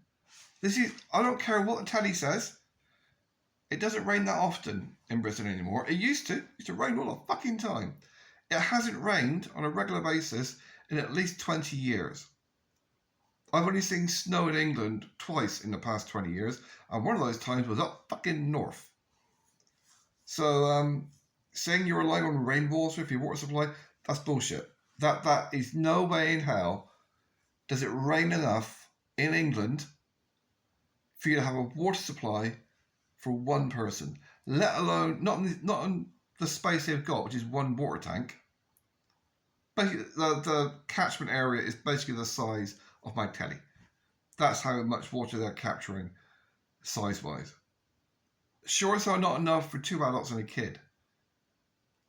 I don't care what the telly says. It doesn't rain that often in Britain anymore. It used to rain all the fucking time. It hasn't rained on a regular basis in at least 20 years. I've only seen snow in England twice in the past 20 years, and one of those times was up fucking north. So, saying you're relying on rainwater for your water supply, that's bullshit. That is no way in hell does it rain enough in England for you to have a water supply for one person, let alone not on the space they've got, which is one water tank. Basically, the catchment area is basically the size of my telly. That's how much water they're capturing size-wise. Sure as hell not enough for 2 adults and a kid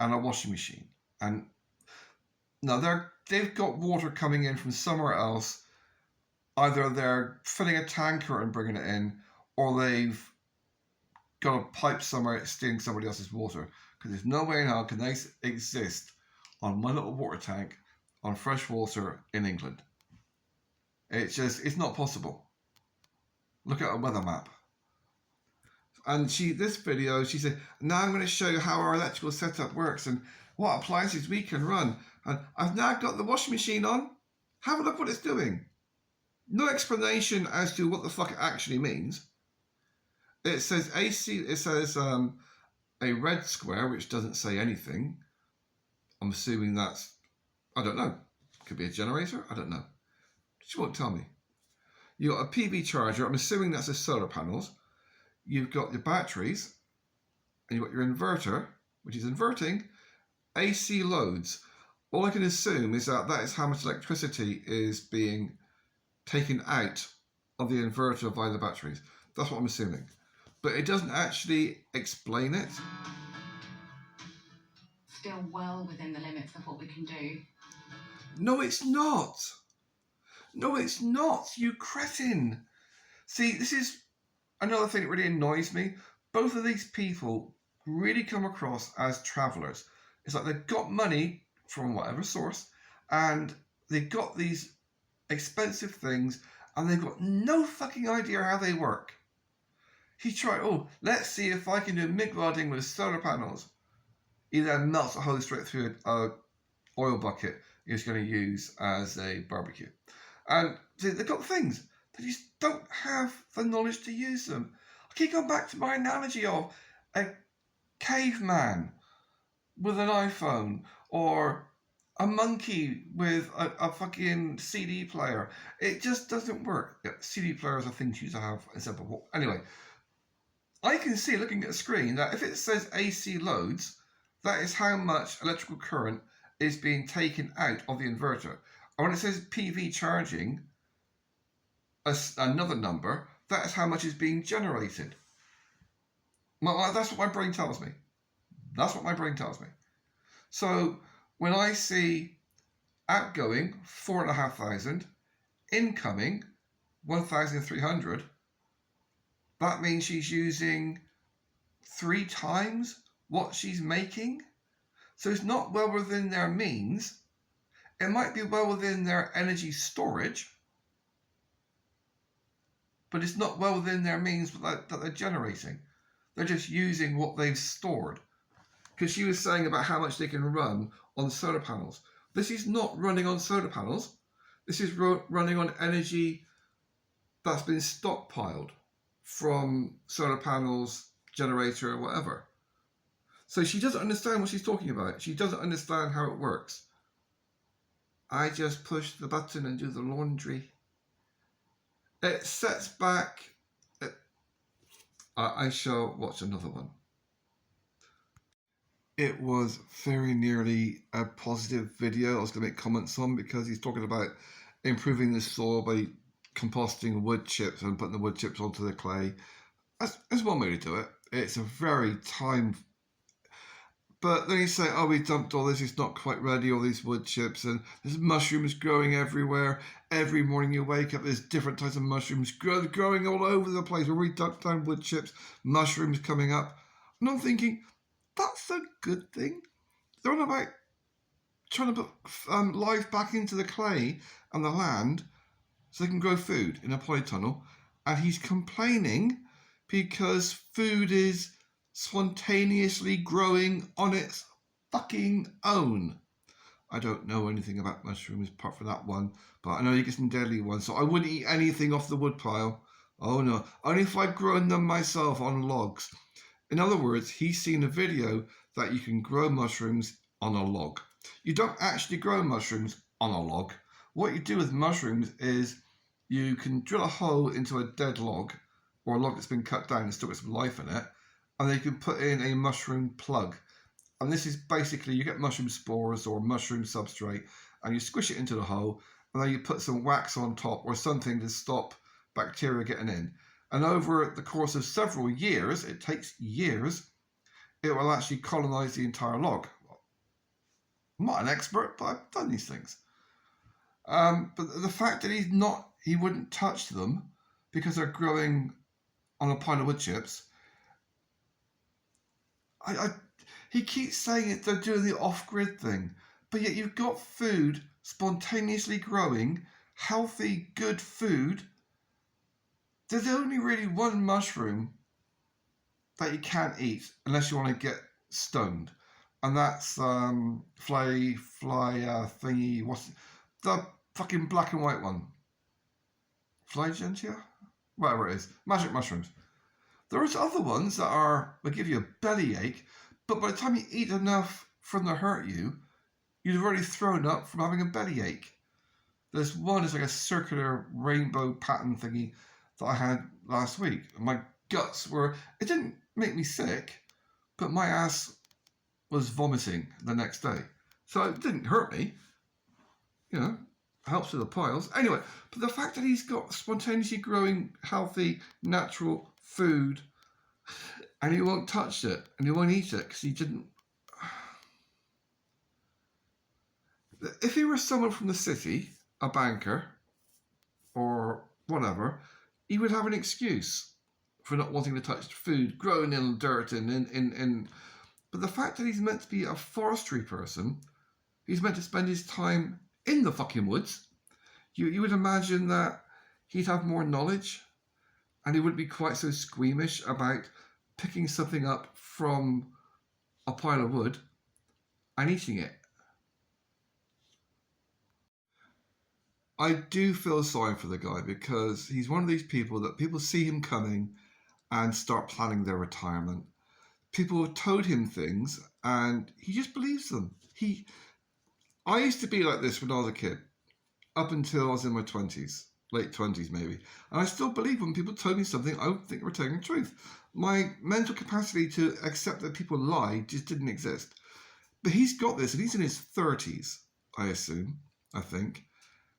and a washing machine. And now they've got water coming in from somewhere else. Either they're filling a tanker and bringing it in, or they've got a pipe somewhere stealing somebody else's water. Because there's no way in hell can they exist on my little water tank on fresh water in England. It's not possible. Look at a weather map. And this video, she said, now I'm going to show you how our electrical setup works and what appliances we can run. And I've now got the washing machine on. Have a look what it's doing. No explanation as to what the fuck it actually means. It says AC, it says a red square, which doesn't say anything. I'm assuming that's, I don't know. Could be a generator, I don't know. She won't tell me. You've got a PV charger, I'm assuming that's the solar panels. You've got your batteries, and you've got your inverter, which is inverting AC loads. All I can assume is that is how much electricity is being taken out of the inverter via the batteries. That's what I'm assuming. But it doesn't actually explain it. Still well within the limits of what we can do. No, it's not. No, it's not, you cretin. See, this is another thing that really annoys me. Both of these people really come across as travellers. It's like they've got money from whatever source, and they've got these expensive things, and they've got no fucking idea how they work. He tried, let's see if I can do MIG welding with solar panels. He then melts a hose straight through an oil bucket he's going to use as a barbecue. And they've got things. They just don't have the knowledge to use them. I keep going back to my analogy of a caveman with an iPhone, or a monkey with a fucking CD player. It just doesn't work. Yeah, CD players are things you used to have instead of... Anyway, I can see looking at the screen that if it says AC loads, that is how much electrical current is being taken out of the inverter. And when it says PV charging, another number, that is how much is being generated. That's what my brain tells me. That's what my brain tells me. So when I see outgoing 4,500, incoming 1,300, that means she's using 3 times what she's making. So it's not well within their means. It might be well within their energy storage, but it's not well within their means that they're generating. They're just using what they've stored. Because she was saying about how much they can run on solar panels. This is not running on solar panels. This is running on energy that's been stockpiled from solar panels, generator, or whatever. So she doesn't understand what she's talking about. She doesn't understand how it works. I just push the button and do the laundry. It sets back... I shall watch another one. It was very nearly a positive video I was going to make comments on, because he's talking about improving the soil by composting wood chips and putting the wood chips onto the clay. That's one way to do it. It's a very time... But then you say, oh, we dumped all this, it's not quite ready, all these wood chips, and there's mushrooms growing everywhere. Every morning you wake up, there's different types of mushrooms growing all over the place. Where we dumped down wood chips, mushrooms coming up. And I'm thinking, that's a good thing. They're on about trying to put life back into the clay and the land so they can grow food in a polytunnel. And he's complaining because food is spontaneously growing on its fucking own. I don't know anything about mushrooms apart from that one, but I know you get some deadly ones, so I wouldn't eat anything off the wood pile. Oh no, only if I'd grown them myself on logs. In other words, he's seen a video that you can grow mushrooms on a log. You don't actually grow mushrooms on a log. What you do with mushrooms is you can drill a hole into a dead log, or a log that's been cut down and still got some life in it, and then you can put in a mushroom plug. And this is basically, you get mushroom spores or mushroom substrate, and you squish it into the hole, and then you put some wax on top or something to stop bacteria getting in. And over the course of several years, it takes years, it will actually colonize the entire log. I'm not an expert, but I've done these things. But the fact that he wouldn't touch them because they're growing on a pile of wood chips, he keeps saying they're doing the off-grid thing, but yet you've got food spontaneously growing, healthy, good food. There's only really one mushroom that you can't eat unless you want to get stoned, and that's fly thingy. What's the fucking black and white one? Flygentia, whatever it is. Magic mushrooms. There's other ones that will give you a bellyache, but by the time you eat enough for them to hurt you, you'd have already thrown up from having a bellyache. There's one that's like a circular rainbow pattern thingy that I had last week. My guts it didn't make me sick, but my ass was vomiting the next day. So it didn't hurt me. Helps with the piles. Anyway, but the fact that he's got spontaneously growing, healthy, natural food, and he won't touch it, and he won't eat it because he didn't. If he were someone from the city, a banker, or whatever, he would have an excuse for not wanting to touch food grown in dirt and. But the fact that he's meant to be a forestry person, he's meant to spend his time in the fucking woods. You would imagine that he'd have more knowledge, and he wouldn't be quite so squeamish about picking something up from a pile of wood and eating it. I do feel sorry for the guy, because he's one of these people that people see him coming and start planning their retirement. People have told him things and he just believes them. I used to be like this when I was a kid, up until I was in my 20s, late 20s maybe. And I still believe when people told me something, I would think they were telling the truth. My mental capacity to accept that people lie just didn't exist. But he's got this, and he's in his 30s, I assume, I think.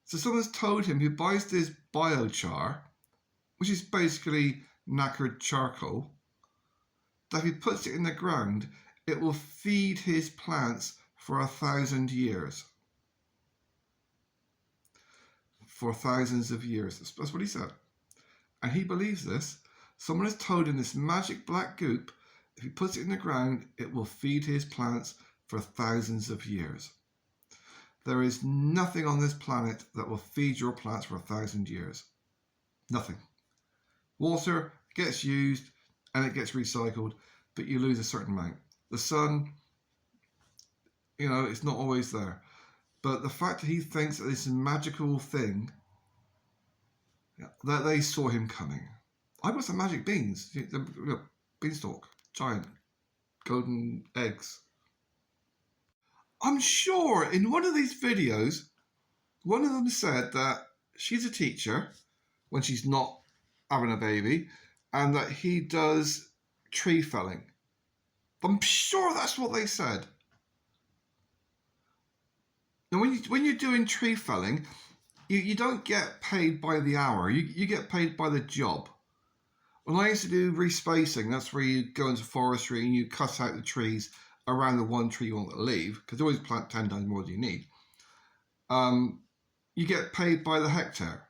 So someone's told him he buys this biochar, which is basically knackered charcoal, that if he puts it in the ground, it will feed his plants for 1,000 years. For thousands of years. That's what he said. And he believes this. Someone has told him this magic black goop, if he puts it in the ground, it will feed his plants for thousands of years. There is nothing on this planet that will feed your plants for 1,000 years. Nothing. Water gets used and it gets recycled, but you lose a certain amount. The sun, it's not always there. But the fact that he thinks that this magical thing, that they saw him coming. I got some magic beans. Beanstalk, giant, golden eggs. I'm sure in one of these videos, one of them said that she's a teacher when she's not having a baby, and that he does tree felling. I'm sure that's what they said. Now, when you're doing tree felling, you don't get paid by the hour. You get paid by the job. When I used to do respacing, that's where you go into forestry and you cut out the trees around the one tree you want to leave, because you always plant 10 times more than you need. You get paid by the hectare.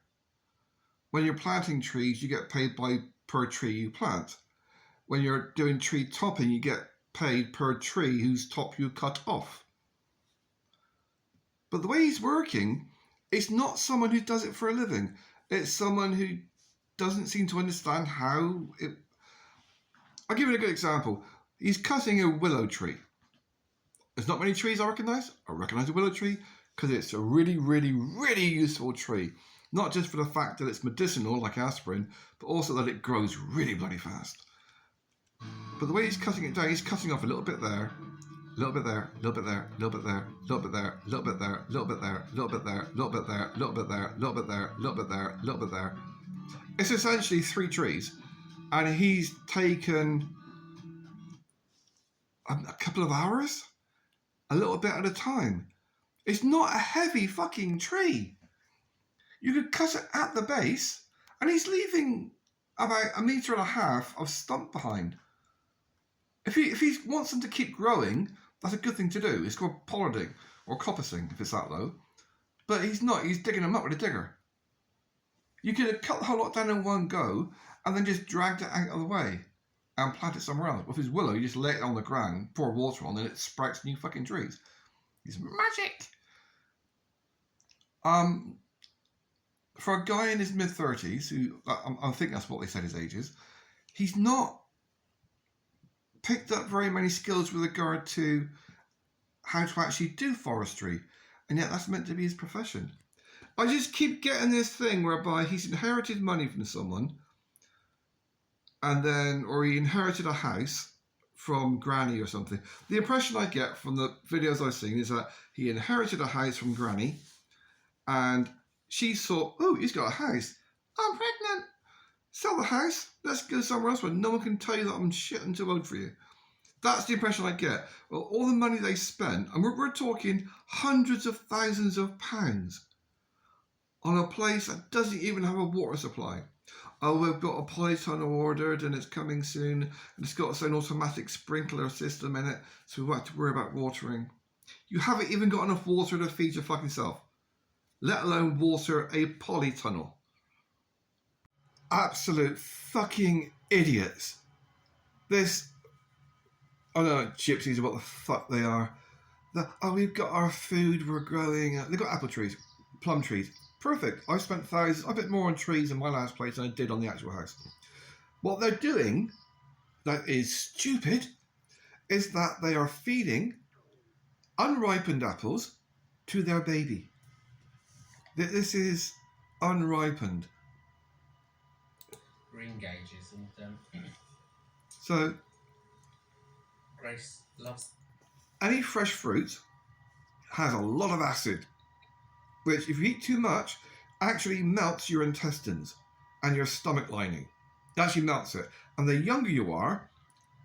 When you're planting trees, you get paid per tree you plant. When you're doing tree topping, you get paid per tree whose top you cut off. But the way he's working, it's not someone who does it for a living. It's someone who doesn't seem to understand how it... I'll give you a good example. He's cutting a willow tree. There's not many trees I recognise. I recognise a willow tree because it's a really, really, really useful tree. Not just for the fact that it's medicinal, like aspirin, but also that it grows really bloody fast. But the way he's cutting it down, he's cutting off a little bit there, a little bit there, a little bit there, a little bit there, a little bit there, a little bit there, a little bit there, a little bit there, a little bit there, a little bit there, a little bit there, a little bit there, a little bit there. It's essentially 3 trees, and he's taken a couple of hours, a little bit at a time. It's not a heavy fucking tree. You could cut it at the base, and he's leaving about 1.5 meters of stump behind. If he wants them to keep growing, that's a good thing to do. It's called pollarding or coppicing if it's that low. But he's not. He's digging them up with a digger. You could have cut the whole lot down in one go and then just dragged it out of the way and plant it somewhere else. With his willow, you just lay it on the ground, pour water on, and it sprouts new fucking trees. It's magic. For a guy in his mid-30s, who I think that's what they said his age is, he's not picked up very many skills with regard to how to actually do forestry, and yet that's meant to be his profession. I just keep getting this thing whereby he's inherited money from someone, or he inherited a house from Granny or something. The impression I get from the videos I've seen is that he inherited a house from Granny, and she thought, oh, he's got a house. I'm pregnant. Sell the house. Let's go somewhere else where no one can tell you that I'm shit and too old for you. That's the impression I get. Well, all the money they spent, and we're talking hundreds of thousands of pounds on a place that doesn't even have a water supply. Oh, we've got a polytunnel ordered and it's coming soon, and it's got an automatic sprinkler system in it, so we won't have to worry about watering. You haven't even got enough water to feed your fucking self, let alone water a polytunnel. Absolute fucking idiots. I don't know, gypsies are what the fuck they are. We've got our food, we're growing. They've got apple trees, plum trees. Perfect. I've spent thousands, a bit more on trees in my last place than I did on the actual house. What they're doing that is stupid is that they are feeding unripened apples to their baby. This is unripened. Green gauges and So Grace loves any fresh fruit has a lot of acid, which if you eat too much, actually melts your intestines and your stomach lining. It actually melts it. And the younger you are,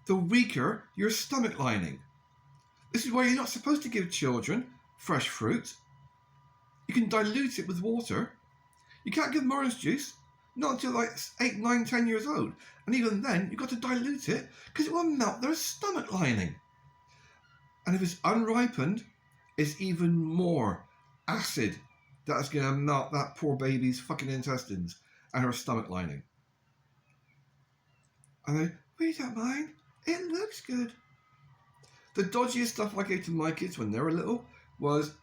the weaker your stomach lining. This is why you're not supposed to give children fresh fruit. You can dilute it with water. You can't give them orange juice, not until like 8, 9, 10 years old. And even then, you've got to dilute it because it will melt their stomach lining. And if it's unripened, it's even more acid that's going to melt that poor baby's fucking intestines and her stomach lining. And they, we don't mind. It looks good. The dodgiest stuff I gave to my kids when they were little was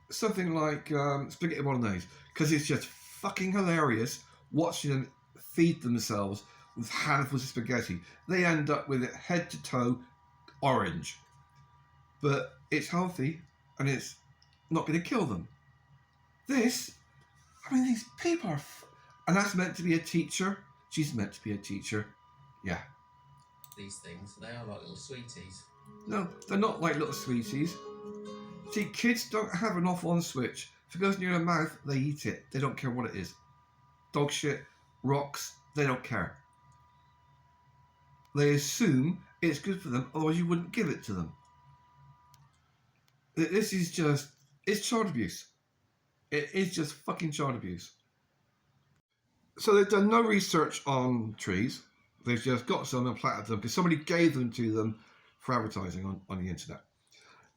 something like spaghetti bolognese, because it's just fucking hilarious watching them feed themselves with handfuls of spaghetti. They end up with it head to toe orange. But it's healthy and it's not going to kill them. These people are... and that's meant to be a teacher. She's meant to be a teacher. Yeah. These things, they are like little sweeties. No, they're not like little sweeties. See, kids don't have an off-on switch. If it goes near their mouth, they eat it. They don't care what it is. Dog shit, rocks, they don't care. They assume it's good for them, otherwise you wouldn't give it to them. This is just... it's child abuse. It is just fucking child abuse. So they've done no research on trees. They've just got some and planted them because somebody gave them to them for advertising on the internet.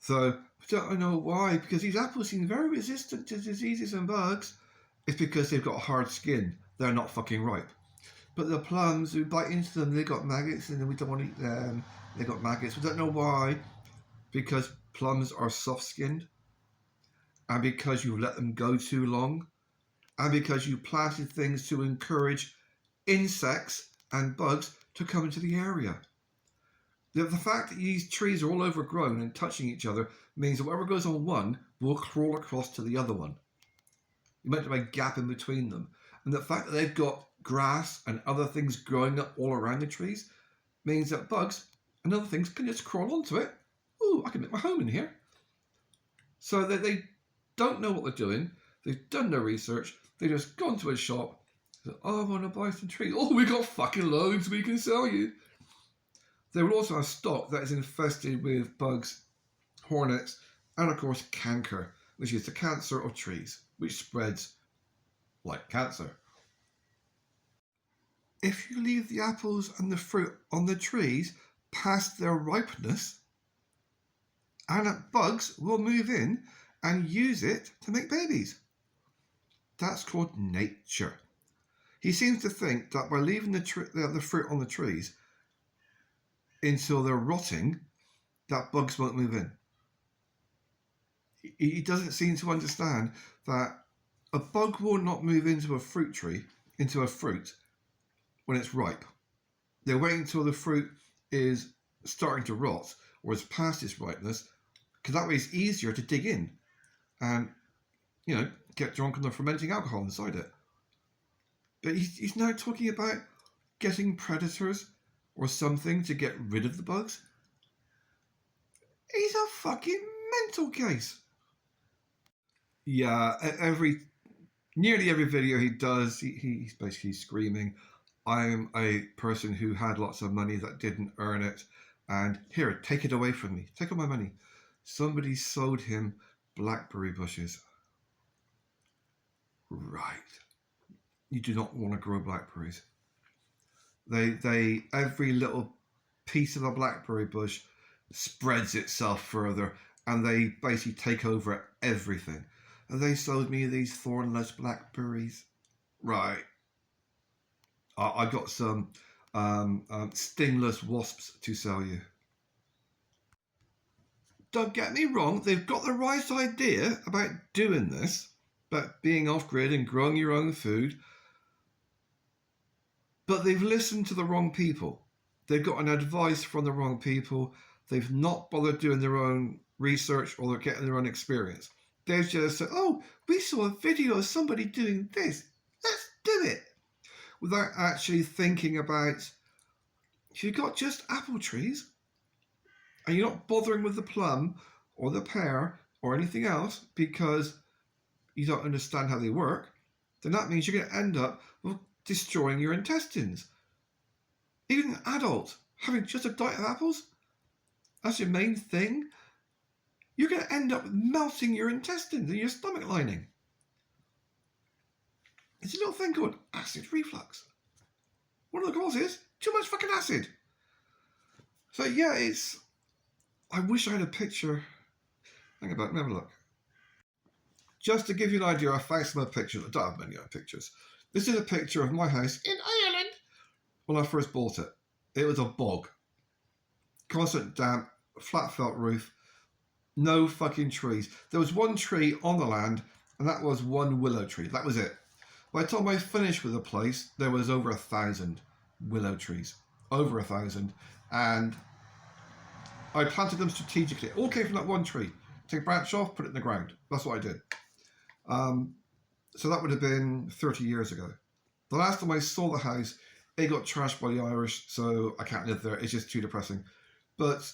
So I don't know why, because these apples seem very resistant to diseases and bugs. It's because they've got hard skin. They're not fucking ripe. But the plums, we bite into them, they've got maggots and we don't want to eat them. They've got maggots. We don't know why. Because plums are soft-skinned. And because you let them go too long. And because you planted things to encourage insects and bugs to come into the area. The fact that these trees are all overgrown and touching each other means that whatever goes on one will crawl across to the other one. You meant to have a gap in between them. And the fact that they've got grass and other things growing up all around the trees means that bugs and other things can just crawl onto it. Ooh, I can make my home in here. So that they don't know what they're doing. They've done no research. They just gone to a shop. Said, oh, I want to buy some trees. Oh, we got fucking loads we can sell you. They will also have stock that is infested with bugs, hornets, and of course canker, which is the cancer of trees, which spreads like cancer. If you leave the apples and the fruit on the trees past their ripeness, and bugs will move in and use it to make babies. That's called nature. He seems to think that by leaving the fruit on the trees until they're rotting, that bugs won't move in. He doesn't seem to understand that a bug will not move into a fruit tree, into a fruit, when it's ripe. They're waiting until the fruit is starting to rot or is past its ripeness, because that way it's easier to dig in and, get drunk on the fermenting alcohol inside it. But he's now talking about getting predators or something to get rid of the bugs. He's a fucking mental case. Yeah, nearly every video he does, he's basically screaming, I'm a person who had lots of money that didn't earn it, and here, take it away from me. Take all my money. Somebody sold him blackberry bushes. Right. You do not want to grow blackberries. They every little piece of a blackberry bush spreads itself further, and they basically take over everything. And they sold me these thornless blackberries. Right. I got some stingless wasps to sell you. Don't get me wrong, they've got the right idea about doing this, about being off-grid and growing your own food, but they've listened to the wrong people. They've gotten advice from the wrong people. They've not bothered doing their own research or they're getting their own experience. They've just said, oh, we saw a video of somebody doing this. Let's do it. Without actually thinking about, if you've got just apple trees and you're not bothering with the plum or the pear or anything else because you don't understand how they work, then that means you're going to end up with destroying your intestines. Even an adult having just a diet of apples, that's your main thing, you're going to end up melting your intestines and your stomach lining. It's a little thing called acid reflux. One of the causes, too much fucking acid. So yeah, I wish I had a picture. Hang about, let me have a look. Just to give you an idea, I found some other pictures. I don't have many other pictures. This is a picture of my house in Ireland when I first bought it. It was a bog. Constant damp, flat felt roof, no fucking trees. There was one tree on the land, and that was one willow tree. That was it. By the time I finished with the place, there was over 1,000 willow trees. Over 1,000. And I planted them strategically. It all came from that one tree. Take a branch off, put it in the ground. That's what I did. So that would have been 30 years ago. The last time I saw the house, it got trashed by the Irish, so I can't live there. It's just too depressing. But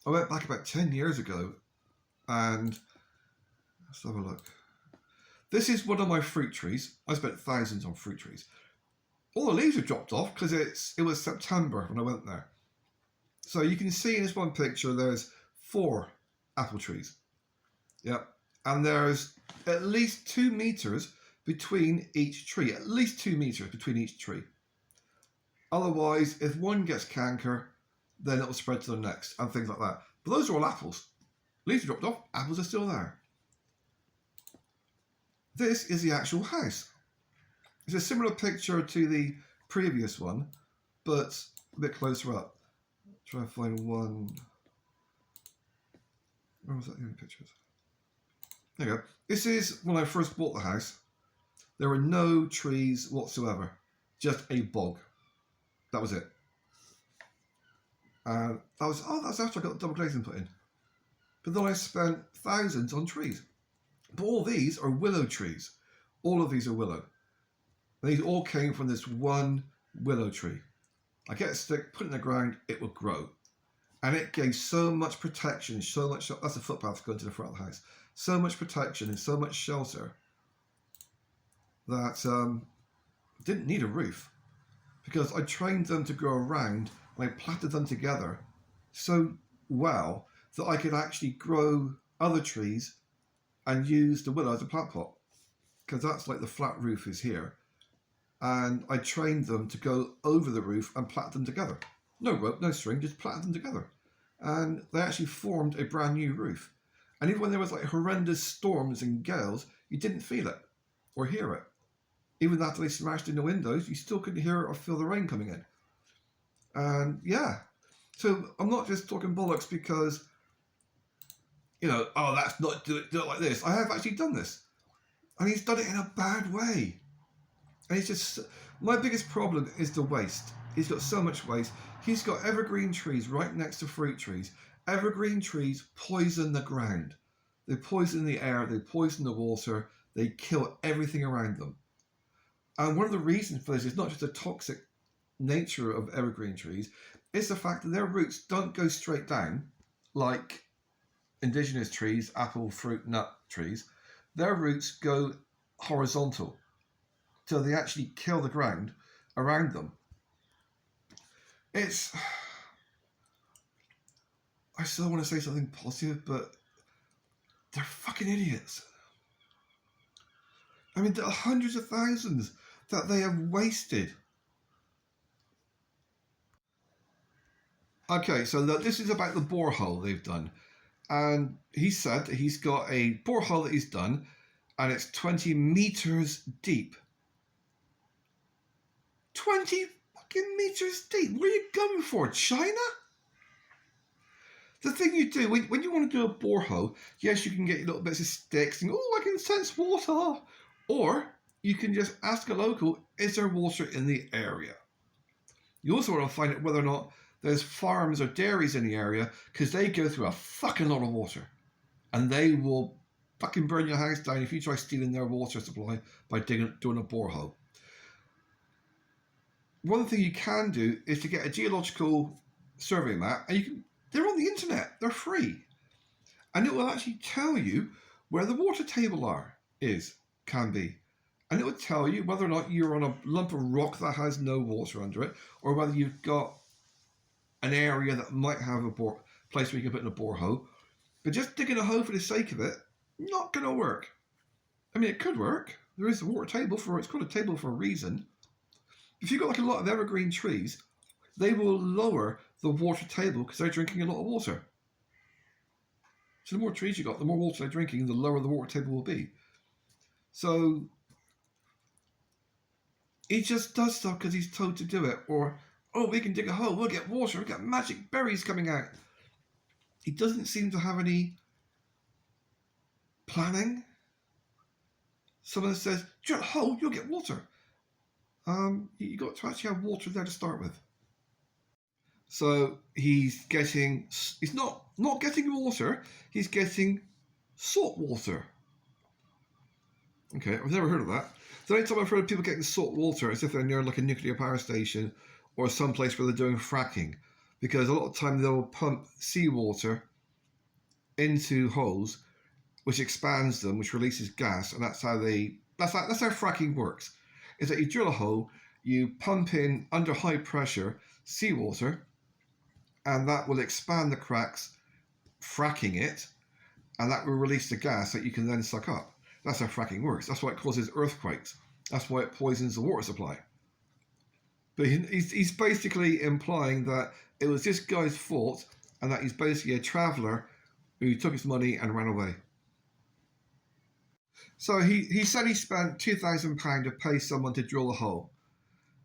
I went back about 10 years ago, and let's have a look. This is one of my fruit trees. I spent thousands on fruit trees. All the leaves have dropped off because it was September when I went there. So you can see in this one picture, there's 4 apple trees. Yep. And there's at least 2 meters between each tree. At least 2 meters between each tree. Otherwise, if one gets canker, then it'll spread to the next and things like that. But those are all apples. Leaves are dropped off, apples are still there. This is the actual house. It's a similar picture to the previous one, but a bit closer up. Try and find one. Where was that in the pictures? There you go. This is when I first bought the house. There were no trees whatsoever. Just a bog. That was it. And that's after I got the double glazing put in. But then I spent thousands on trees. But all these are willow trees. All of these are willow. And these all came from this one willow tree. I get a stick, put it in the ground, it would grow. And it gave so much protection, so much, that's a footpath going to the front of the house. So much protection and so much shelter that didn't need a roof. Because I trained them to grow around and I planted them together so well that I could actually grow other trees and use the willow as a plant pot. Because that's like the flat roof is here. And I trained them to go over the roof and plant them together. No rope, no string, just plant them together. And they actually formed a brand new roof. And even when there was like horrendous storms and gales, you didn't feel it or hear it. Even after they smashed in the windows, you still couldn't hear it or feel the rain coming in. And yeah, so I'm not just talking bollocks because, you know, oh, that's not, do it like this. I have actually done this. And he's done it in a bad way. And it's just, my biggest problem is the waste. He's got so much waste. He's got evergreen trees right next to fruit trees. Evergreen trees poison the ground. They poison the air, they poison the water, they kill everything around them. And one of the reasons for this is not just the toxic nature of evergreen trees, it's the fact that their roots don't go straight down like indigenous trees, apple, fruit, nut trees. Their roots go horizontal. So they actually kill the ground around them. I still want to say something positive, but they're fucking idiots. I mean, there are hundreds of thousands that they have wasted. Okay, so this is about the borehole they've done. And he said that he's got a borehole that he's done, and it's 20 meters deep. 20 fucking meters deep. What are you going for, China? The thing you do, when you want to do a borehole, yes, you can get little bits of sticks and, oh, I can sense water. Or you can just ask a local, is there water in the area? You also want to find out whether or not there's farms or dairies in the area, because they go through a fucking lot of water. And they will fucking burn your house down if you try stealing their water supply by doing a borehole. One thing you can do is to get a geological survey map, and they're on the internet, they're free. and it will actually tell you where the water table can be. And it will tell you whether or not you're on a lump of rock that has no water under it, or whether you've got an area that might have a place where you can put in a borehole. But just digging a hole for the sake of it, not going to work. I mean, it could work. There is a water table it's called a table for a reason. If you've got like a lot of evergreen trees, they will lower the water table because they're drinking a lot of water. So the more trees you've got, the more water they're drinking, the lower the water table will be. So he just does stuff because he's told to do it. Or, oh, we can dig a hole, we'll get water, we'll get magic berries coming out. He doesn't seem to have any planning. Someone says, drill a hole, you'll get water. You got to actually have water there to start with. So he's not getting water, he's getting salt water. Okay, I've never heard of that. The only time I've heard of people getting salt water is if they're near like a nuclear power station or some place where they're doing fracking, because a lot of time they'll pump seawater into holes, which expands them, which releases gas, and that's how fracking works. Is that you drill a hole, you pump in under high pressure seawater, and that will expand the cracks, fracking it, and that will release the gas that you can then suck up. That's how fracking works. That's why it causes earthquakes. That's why it poisons the water supply. But he's basically implying that it was this guy's fault and that he's basically a traveller who took his money and ran away. So he said he spent £2,000 to pay someone to drill a hole.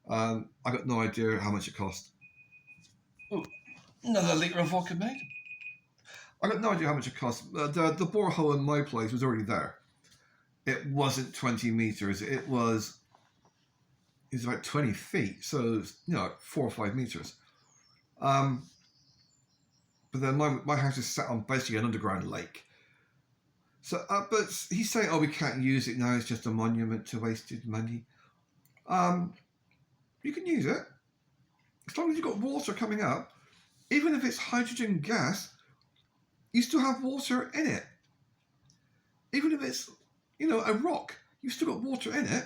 I got no idea how much it cost. Oh, another litre of vodka, mate. I got no idea how much it cost. The borehole in my place was already there. It wasn't 20 metres. It was about 20 feet. So, 4 or 5 metres. But then my house is set on basically an underground lake. So, but he's saying, we can't use it now. It's just a monument to wasted money. You can use it. As long as you've got water coming up, even if it's hydrogen gas, you still have water in it. Even if it's, a rock, you've still got water in it.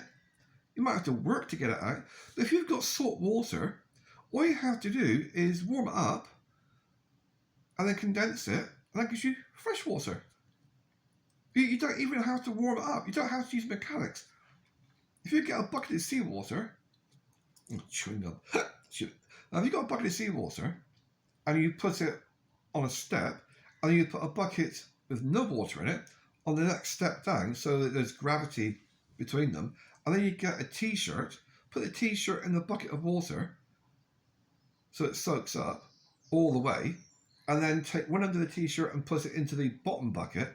You might have to work to get it out. But if you've got salt water, all you have to do is warm it up and then condense it, and that gives you fresh water. You don't even have to warm it up. You don't have to use mechanics. If you get a bucket of seawater, chewing gum. If you got a bucket of seawater and you put it on a step, and you put a bucket with no water in it on the next step down, so that there's gravity between them, and then you get a t-shirt, put the t-shirt in the bucket of water so it soaks up all the way, and then take one end of the t-shirt and put it into the bottom bucket.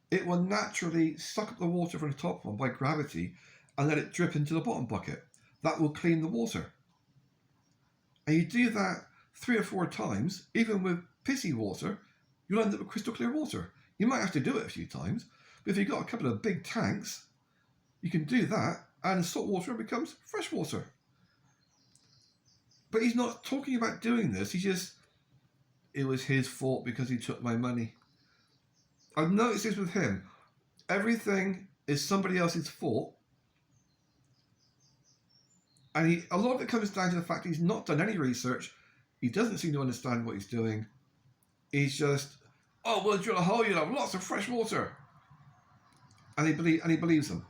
It will naturally suck up the water from the top one by gravity and let it drip into the bottom bucket. That will clean the water. And you do that 3 or 4 times, even with pissy water, you'll end up with crystal clear water. You might have to do it a few times, but if you've got a couple of big tanks, you can do that, and salt water becomes fresh water. But he's not talking about doing this. It was his fault because he took my money. I've noticed this with him. Everything is somebody else's fault. And a lot of it comes down to the fact he's not done any research. He doesn't seem to understand what he's doing. He's just, we'll drill a hole, you'll have lots of fresh water. And he believes them.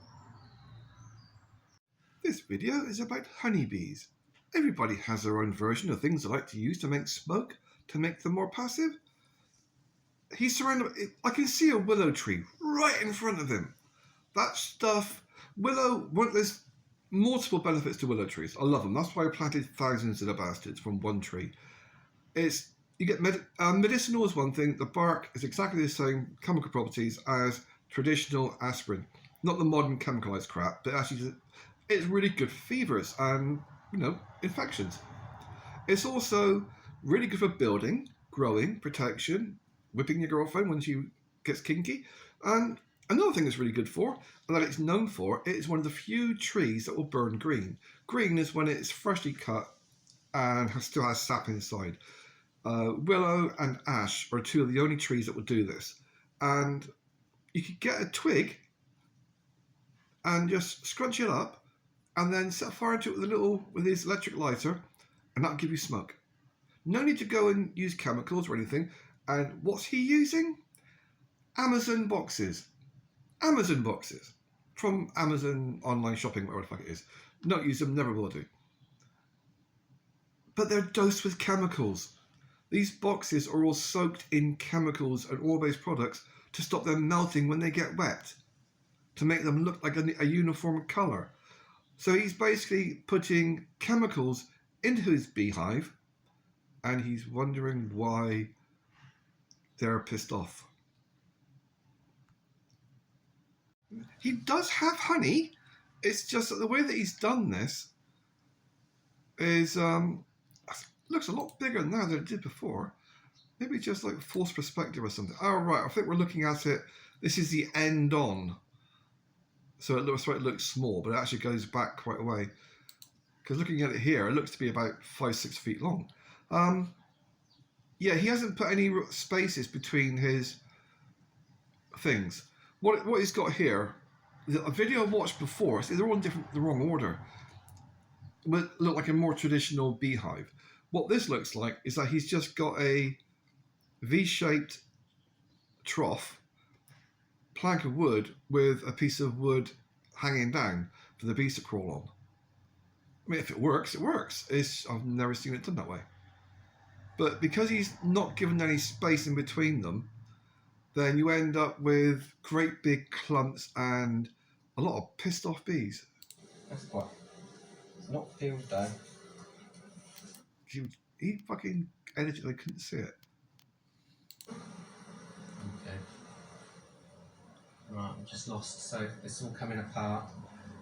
This video is about honeybees. Everybody has their own version of things they like to use to make smoke, to make them more passive. He's surrounded, I can see a willow tree right in front of him. That stuff, there's multiple benefits to willow trees. I love them. That's why I planted thousands of the bastards from one tree. You get medicinal is one thing. The bark is exactly the same chemical properties as traditional aspirin. Not the modern chemicalized crap, but actually it's really good for fevers and, infections. It's also really good for building, growing, protection, whipping your girlfriend when she gets kinky. And another thing it's really good for, and that it's known for, it is one of the few trees that will burn green. Green is when it's freshly cut and still has sap inside. Willow and ash are 2 of the only trees that will do this. and you could get a twig and just scrunch it up and then set fire to it with his electric lighter, and that'll give you smoke. No need to go and use chemicals or anything. And what's he using? Amazon boxes. Amazon boxes. From Amazon online shopping, whatever the fuck it is. Don't use them, never will do. But they're dosed with chemicals. These boxes are all soaked in chemicals and oil-based products to stop them melting when they get wet, to make them look like a uniform colour. So he's basically putting chemicals into his beehive, and he's wondering why they're pissed off. He does have honey. It's just that the way that he's done this is looks a lot bigger now than it did before. Maybe just like false perspective or something. Oh right, I think we're looking at it. This is the end on. So it looks small, but it actually goes back quite a way. Because looking at it here, it looks to be about 5-6 feet long. Yeah, he hasn't put any spaces between his things. What he's got here, a video I watched before, they're all in the wrong order. But look like a more traditional beehive. What this looks like is that he's just got a V-shaped trough, plank of wood with a piece of wood hanging down for the bees to crawl on. I mean, if it works, it works. I've never seen it done that way. But because he's not given any space in between them, then you end up with great big clumps and a lot of pissed off bees. That's quite. It's not field day. He fucking edited, I couldn't see it. Okay. Right, I'm just lost. So it's all coming apart.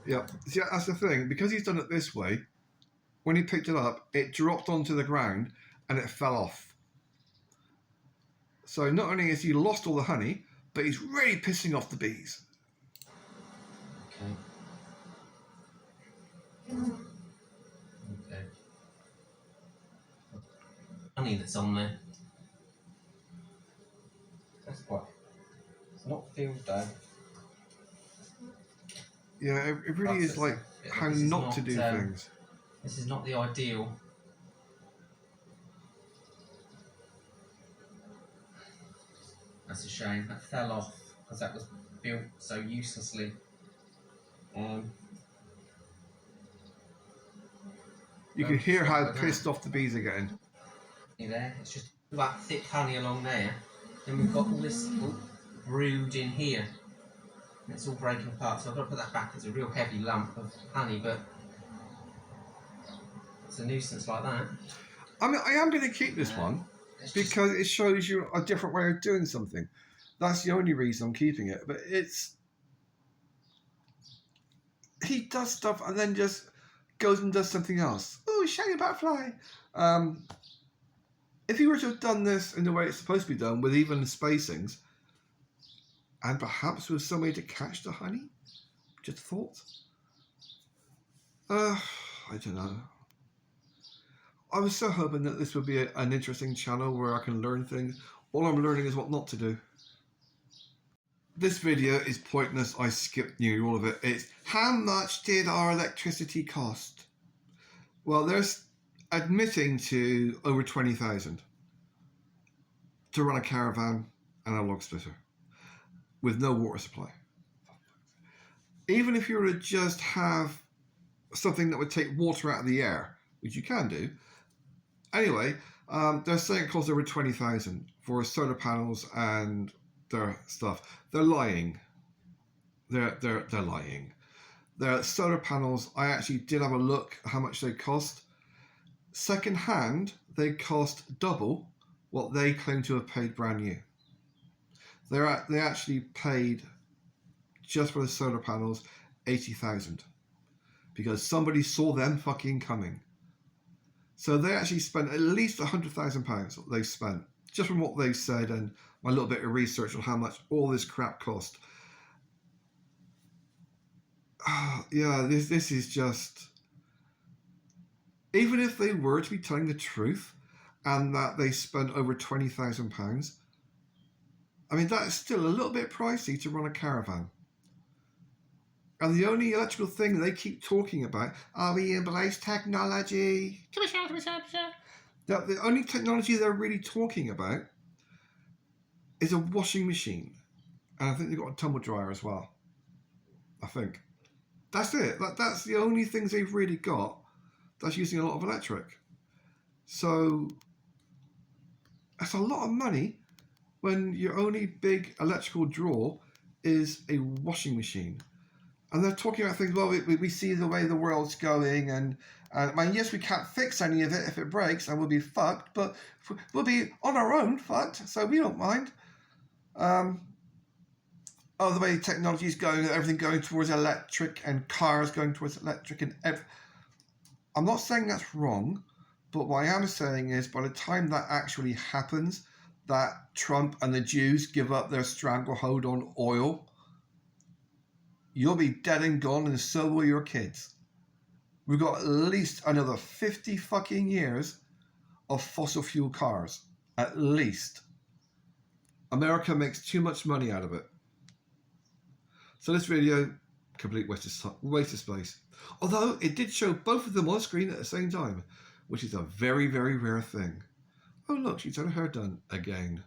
Yeah, see, that's the thing. Because he's done it this way, when he picked it up, it dropped onto the ground and it fell off. So not only has he lost all the honey, but he's really pissing off the bees. Okay. Okay. Honey that's on there. That's quite. It's not field day. Yeah, it really is like how not to do things. This is not the ideal. That's a shame. That fell off because that was built so uselessly. You can hear how pissed off the bees are getting. There, it's just all that thick honey along there. Then we've got all this brood in here. And it's all breaking apart. So I've got to put that back. It's a real heavy lump of honey, but it's a nuisance like that. I mean, I am going to keep this one because it shows you a different way of doing something. That's the only reason I'm keeping it. But he does stuff and then just goes and does something else. Oh, shiny butterfly. If he were to have done this in the way it's supposed to be done, with even the spacings, and perhaps with some way to catch the honey, just a thought. I don't know. I was so hoping that this would be an interesting channel where I can learn things. All I'm learning is what not to do. This video is pointless. I skipped nearly all of it. It's how much did our electricity cost? Well, they're admitting to over 20,000 to run a caravan and a log splitter with no water supply. Even if you were to just have something that would take water out of the air, which you can do. Anyway, they're saying it costs over 20,000 for solar panels and their stuff. They're lying. They're lying. Their solar panels, I actually did have a look at how much they cost. Second hand, they cost double what they claim to have paid brand new. They actually paid, just for the solar panels, 80,000 because somebody saw them fucking coming. So they actually spent at least £100,000 they spent, just from what they've said and my little bit of research on how much all this crap cost. Yeah, this is just... Even if they were to be telling the truth and that they spent over £20,000, I mean, that is still a little bit pricey to run a caravan. And the only electrical thing they keep talking about, we embrace technology. The only technology they're really talking about is a washing machine. And I think they've got a tumble dryer as well. I think. That's it. That's the only things they've really got that's using a lot of electric. So that's a lot of money when your only big electrical draw is a washing machine. And they're talking about things, well, we see the way the world's going, and I mean, yes, we can't fix any of it if it breaks, and we'll be fucked, but we'll be on our own fucked, so we don't mind. The way technology is going, everything going towards electric, and cars going towards electric, and I'm not saying that's wrong, but what I am saying is by the time that actually happens, that Trump and the Jews give up their stranglehold on oil, you'll be dead and gone, and so will your kids. We've got at least another 50 fucking years of fossil fuel cars. At least. America makes too much money out of it. So this video, complete waste of space. Although it did show both of them on screen at the same time, which is a very, very rare thing. Oh look, she's had her hair done again.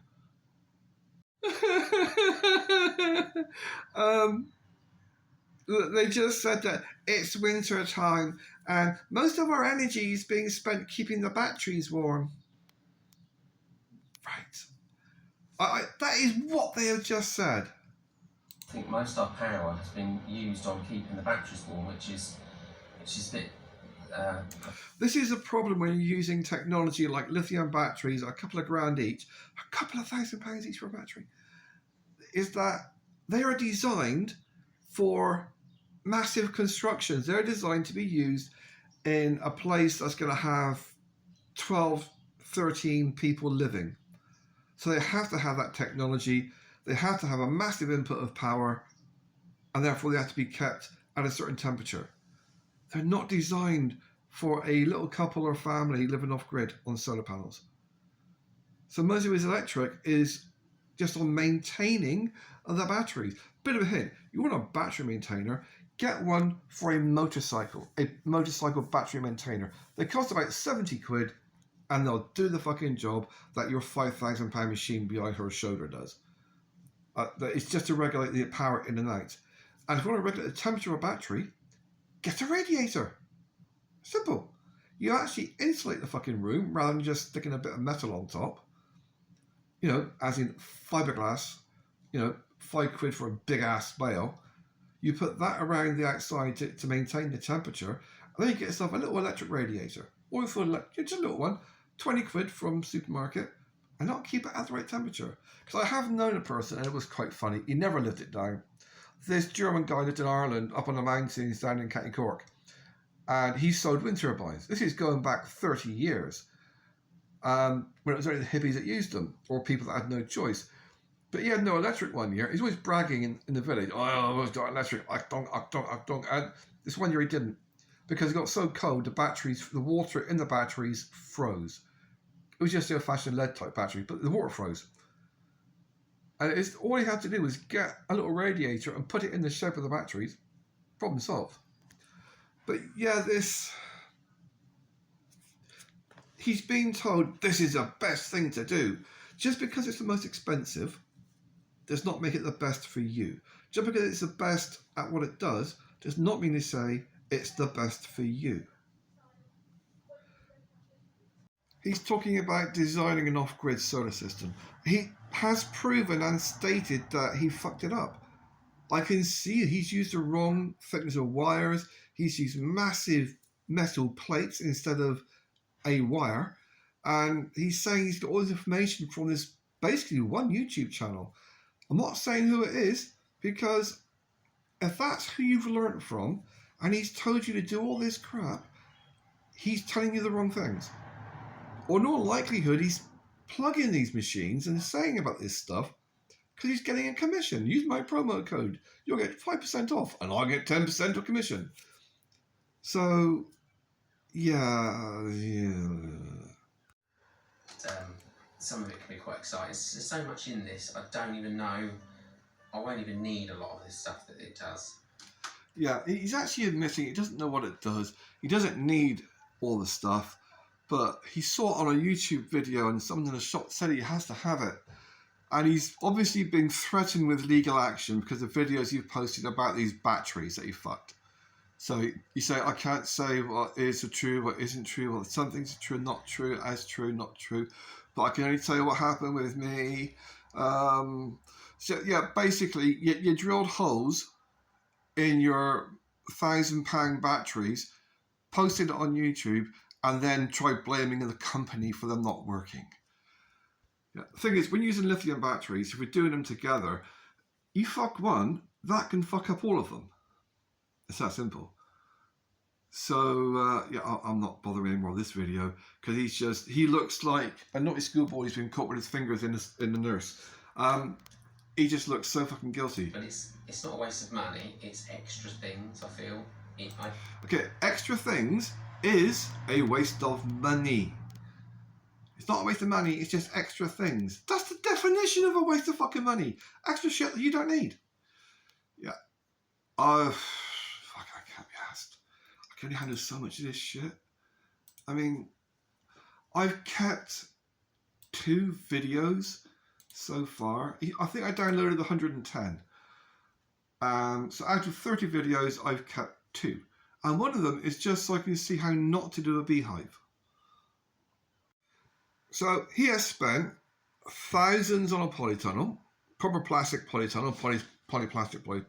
They just said that it's winter time and most of our energy is being spent keeping the batteries warm. Right. That is what they have just said. I think most of our power has been used on keeping the batteries warm, which is a bit... This is a problem when you're using technology like lithium batteries, a couple of grand each, a couple of £1,000 each for a battery, is that they are designed for massive constructions. They're designed to be used in a place that's going to have 12, 13 people living. So they have to have that technology. They have to have a massive input of power, and therefore they have to be kept at a certain temperature. They're not designed for a little couple or family living off grid on solar panels. So most of his electric is just on maintaining the batteries. Bit of a hint, you want a battery maintainer, get one for a motorcycle battery maintainer. They cost about 70 quid and they'll do the fucking job that your £5,000 machine behind her shoulder does. It's just to regulate the power in and out. And if you want to regulate the temperature of a battery, get a radiator. Simple. You actually insulate the fucking room rather than just sticking a bit of metal on top. You know, as in fiberglass, you know, £5 for a big ass bale. You put that around the outside to maintain the temperature, and then you get yourself a little electric radiator. Or just a little one, 20 quid from supermarket, and that'll keep it at the right temperature. Because I have known a person, and it was quite funny, he never lived it down. This German guy lived in Ireland, up on the mountains down in County Cork, and he sold wind turbines. This is going back 30 years, when it was only the hippies that used them, or people that had no choice. But he had no electric one year. He's always bragging in the village, oh, I always got electric, and this one year he didn't. Because it got so cold, the water in the batteries froze. It was just the old-fashioned lead-type battery, but the water froze. And all he had to do was get a little radiator and put it in the shape of the batteries. Problem solved. But yeah, he's been told this is the best thing to do. Just because it's the most expensive does not make it the best for you. Just because it's the best at what it does not mean to say it's the best for you. He's talking about designing an off-grid solar system. He has proven and stated that he fucked it up. I can see he's used the wrong thickness of wires. He's used massive metal plates instead of a wire. And he's saying he's got all this information from this basically one YouTube channel. I'm not saying who it is, because if that's who you've learnt from, and he's told you to do all this crap, he's telling you the wrong things. Or in all likelihood, he's plugging these machines and saying about this stuff because he's getting a commission. Use my promo code. You'll get 5% off, and I'll get 10% of commission. So, yeah. some of it can be quite exciting. There's so much in this, I don't even know, I won't even need a lot of this stuff that it does. Yeah, he's actually admitting he doesn't know what it does. He doesn't need all the stuff, but he saw it on a YouTube video and someone in the shop said he has to have it. And he's obviously been threatened with legal action because of videos you've posted about these batteries that he fucked. So you say, I can't say what is true, what isn't true, what some things are true, not true, as true, not true. But I can only tell you what happened with me. So yeah, basically, you drilled holes in your £1,000 batteries, posted it on YouTube, and then tried blaming the company for them not working. Yeah. The thing is, when using lithium batteries, if we're doing them together, you fuck one, that can fuck up all of them. It's that simple. So, yeah, I'm not bothering anymore with this video because he looks like a naughty schoolboy who's been caught with his fingers in the nurse. He just looks so fucking guilty. But it's not a waste of money, it's extra things, I feel. Okay, extra things is a waste of money. It's not a waste of money, it's just extra things. That's the definition of a waste of fucking money. Extra shit that you don't need. Yeah. Fuck, I can't be asked. I can only handle so much of this shit. I mean, I've kept 2 videos so far. I think I downloaded 110. So out of 30 videos, I've kept 2. And one of them is just so I can see how not to do a beehive. So he has spent thousands on a polytunnel, proper plastic polytunnel, polyplastic poly.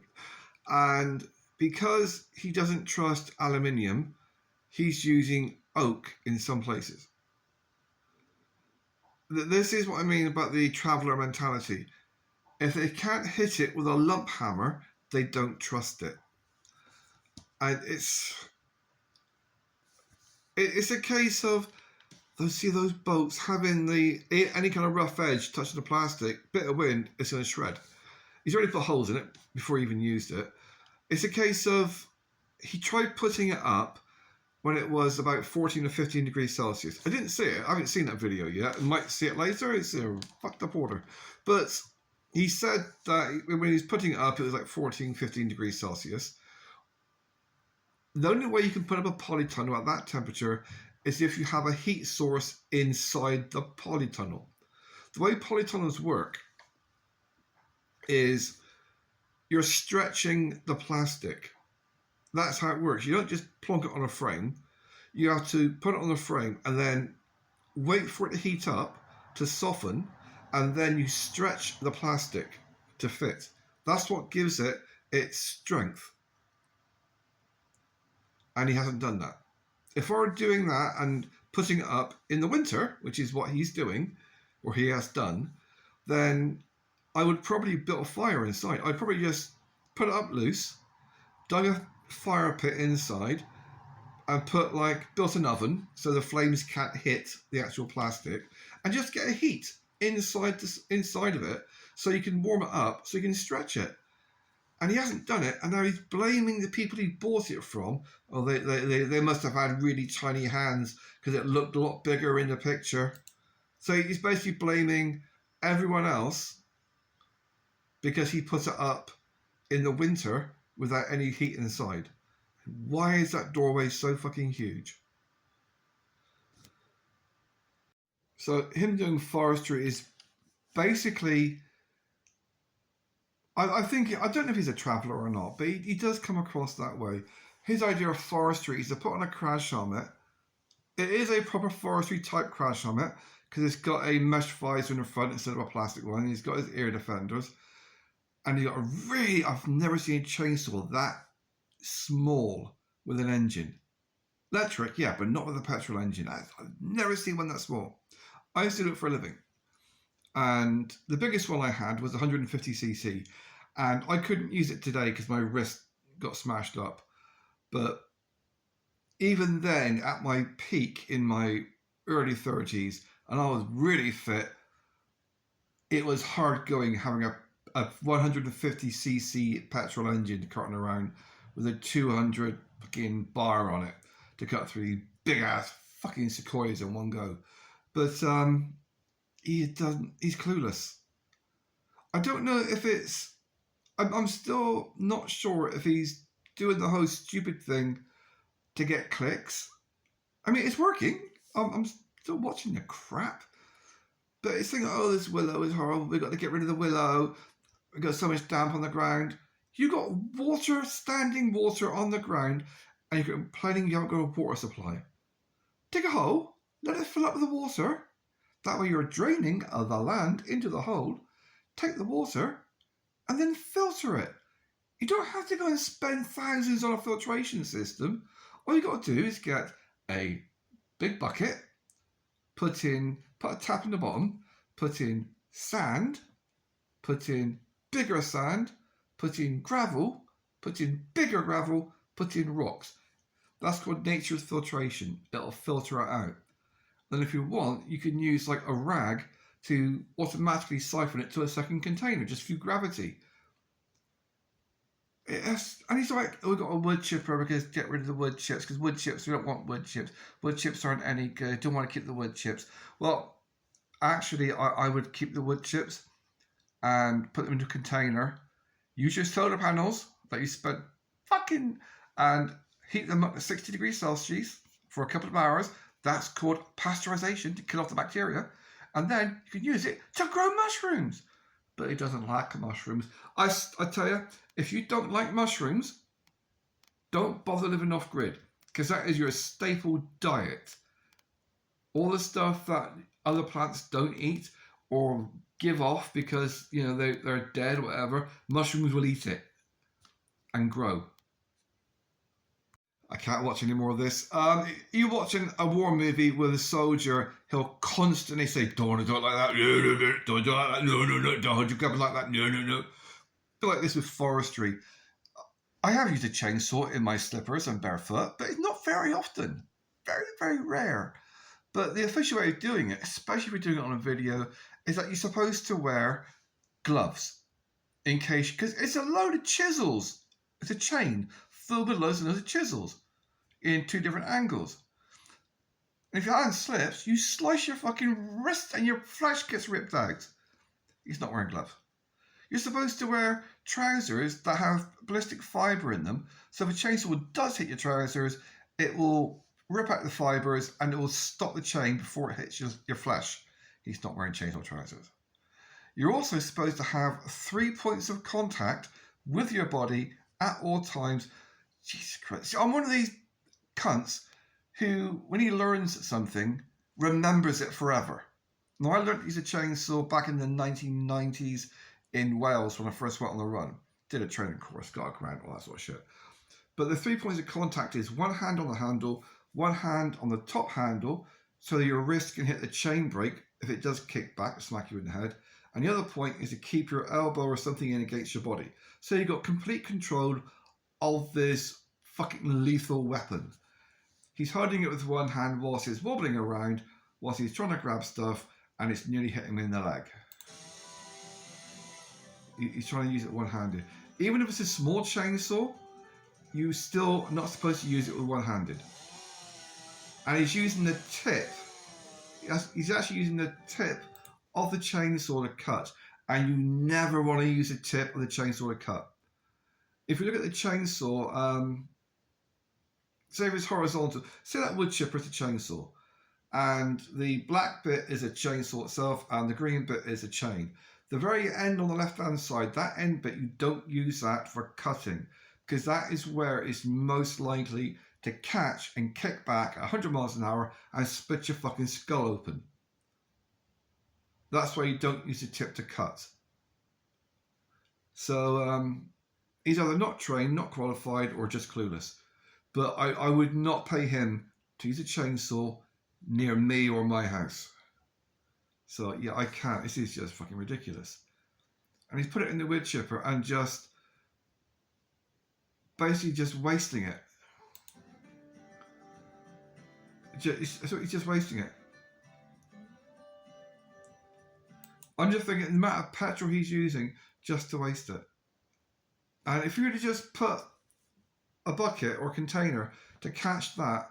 And because he doesn't trust aluminium, he's using oak in some places. This is what I mean about the traveller mentality. If they can't hit it with a lump hammer, they don't trust it. And it's a case of those boats having any kind of rough edge touching the plastic, bit of wind, it's going to shred. He's already put holes in it before he even used it. It's a case of he tried putting it up when it was about 14 or 15 degrees Celsius. I didn't see it. I haven't seen that video yet. I might see it later. It's a fucked up order. But he said that when he was putting it up, it was like 14, 15 degrees Celsius. The only way you can put up a polytunnel at that temperature is if you have a heat source inside the polytunnel. The way polytunnels work is you're stretching the plastic. That's how it works. You don't just plonk it on a frame. You have to put it on the frame and then wait for it to heat up, to soften, and then you stretch the plastic to fit. That's what gives it its strength. And he hasn't done that. If I were doing that and putting it up in the winter, which is what he's doing, or he has done, then I would probably build a fire inside. I'd probably just put it up loose, dug a fire pit inside, and built an oven so the flames can't hit the actual plastic, and just get a heat inside of it so you can warm it up, so you can stretch it. And he hasn't done it, and now he's blaming the people he bought it from. Oh, they must have had really tiny hands because it looked a lot bigger in the picture. So he's basically blaming everyone else because he put it up in the winter without any heat inside. Why is that doorway so fucking huge? So him doing forestry is basically... I think, I don't know if he's a traveller or not, but he does come across that way. His idea of forestry is to put on a crash helmet. It is a proper forestry type crash helmet because it's got a mesh visor in the front instead of a plastic one. He's got his ear defenders. And he's got I've never seen a chainsaw that small with an engine. Electric, yeah, but not with a petrol engine. I've never seen one that small. I used to do it for a living. And the biggest one I had was 150cc. And I couldn't use it today because my wrist got smashed up. But even then, at my peak in my early 30s, and I was really fit, it was hard going having a 150cc petrol engine carting around with a 200 fucking bar on it to cut through big ass fucking sequoias in one go. But He's clueless. I don't know if it's. I'm still not sure if he's doing the whole stupid thing to get clicks. I mean, it's working. I'm still watching the crap. But it's thinking, oh, this willow is horrible. We've got to get rid of the willow. We've got so much damp on the ground. You've got water, standing water on the ground, and you're complaining you haven't got a water supply. Dig a hole, let it fill up with the water. That way you're draining the land into the hole. Take the water, and then filter it. You don't have to go and spend thousands on a filtration system. All you got to do is get a big bucket, put a tap in the bottom, put in sand, put in bigger sand, put in gravel, put in bigger gravel, put in rocks. That's called nature's filtration. It'll filter it out. Then if you want, you can use like a rag to automatically siphon it to a second container just through gravity. And he's like, oh, we've got a wood chipper because get rid of the wood chips, because wood chips, we don't want wood chips. Wood chips aren't any good. Don't want to keep the wood chips. Well, actually, I would keep the wood chips and put them into a container. Use your solar panels that you spent and heat them up to 60 degrees Celsius for a couple of hours. That's called pasteurization, to kill off the bacteria. And then you can use it to grow mushrooms. But it doesn't like mushrooms. I tell you, if you don't like mushrooms, don't bother living off grid, because that is your staple diet. All the stuff that other plants don't eat or give off because they're dead or whatever, mushrooms will eat it and grow. I can't watch any more of this. You're watching a war movie with a soldier, he'll constantly say, don't do it like that, no, don't do it like that, no, don't hold your gun like that, no. I feel like this with forestry. I have used a chainsaw in my slippers and barefoot, but it's not very often. Very, very rare. But the official way of doing it, especially if you're doing it on a video, is that you're supposed to wear gloves in case, because it's a load of chisels. It's a chain filled with loads and loads of chisels in two different angles. And if your hand slips, you slice your fucking wrist and your flesh gets ripped out. He's not wearing gloves. You're supposed to wear trousers that have ballistic fibre in them, so if a chainsaw does hit your trousers, it will rip out the fibres and it will stop the chain before it hits your flesh. He's not wearing chainsaw trousers. You're also supposed to have 3 points of contact with your body at all times. Jesus Christ. I'm one of these cunts who, when he learns something, remembers it forever. Now, I learned to use a chainsaw back in the 1990s in Wales when I first went on the run. Did a training course, got a grant, all that sort of shit. But the 3 points of contact is one hand on the handle, one hand on the top handle, so that your wrist can hit the chain brake if it does kick back, smack you in the head. And the other point is to keep your elbow or something in against your body. So you've got complete control of this fucking lethal weapon. He's holding it with one hand whilst he's wobbling around, whilst he's trying to grab stuff, and it's nearly hitting him in the leg. He's trying to use it one-handed. Even if it's a small chainsaw, you're still not supposed to use it with one-handed. And he's using the tip. He's actually using the tip of the chainsaw to cut. And you never want to use the tip of the chainsaw to cut. If you look at the chainsaw, say if it's horizontal, say that wood chipper is a chainsaw. And the black bit is a chainsaw itself, and the green bit is a chain. The very end on the left-hand side, that end bit, you don't use that for cutting, because that is where it's most likely to catch and kick back at 100 miles an hour and split your fucking skull open. That's why you don't use the tip to cut. So he's either not trained, not qualified, or just clueless. But I would not pay him to use a chainsaw near me or my house. So yeah, I can't. This is just fucking ridiculous. And he's put it in the wood chipper and just basically just wasting it. He's just wasting it. I'm just thinking the amount of petrol he's using just to waste it. And if you were to just put a bucket or container to catch that,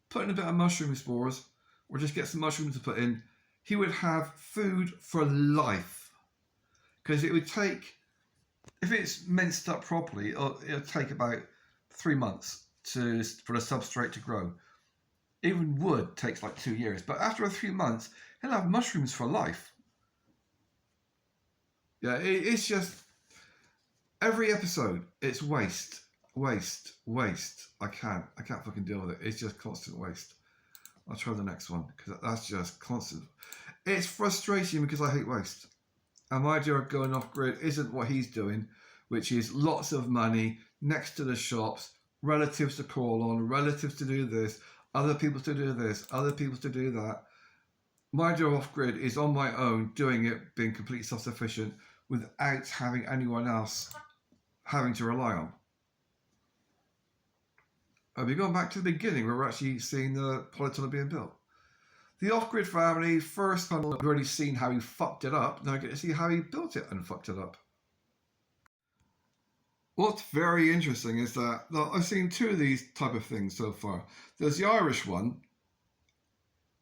put in a bit of mushroom spores, or just get some mushrooms to put in, he would have food for life. Because it would take, if it's minced up properly, it'll take about 3 months for the substrate to grow. Even wood takes like 2 years, but after a few months, he'll have mushrooms for life. Yeah, it's just every episode, it's waste. I can't fucking deal with it. It's just constant waste. I'll try the next one because that's just constant. It's frustrating because I hate waste. And my idea of going off grid isn't what he's doing, which is lots of money next to the shops, relatives to call on, relatives to do this, other people to do this, other people to do that. My idea of off grid is on my own, doing it, being completely self-sufficient without having anyone else having to rely on. We're going back to the beginning where we're actually seeing the polytunnel being built. The off-grid family, first tunnel, I've already seen how he fucked it up. Now I get to see how he built it and fucked it up. What's very interesting is that I've seen 2 of these type of things so far. There's the Irish one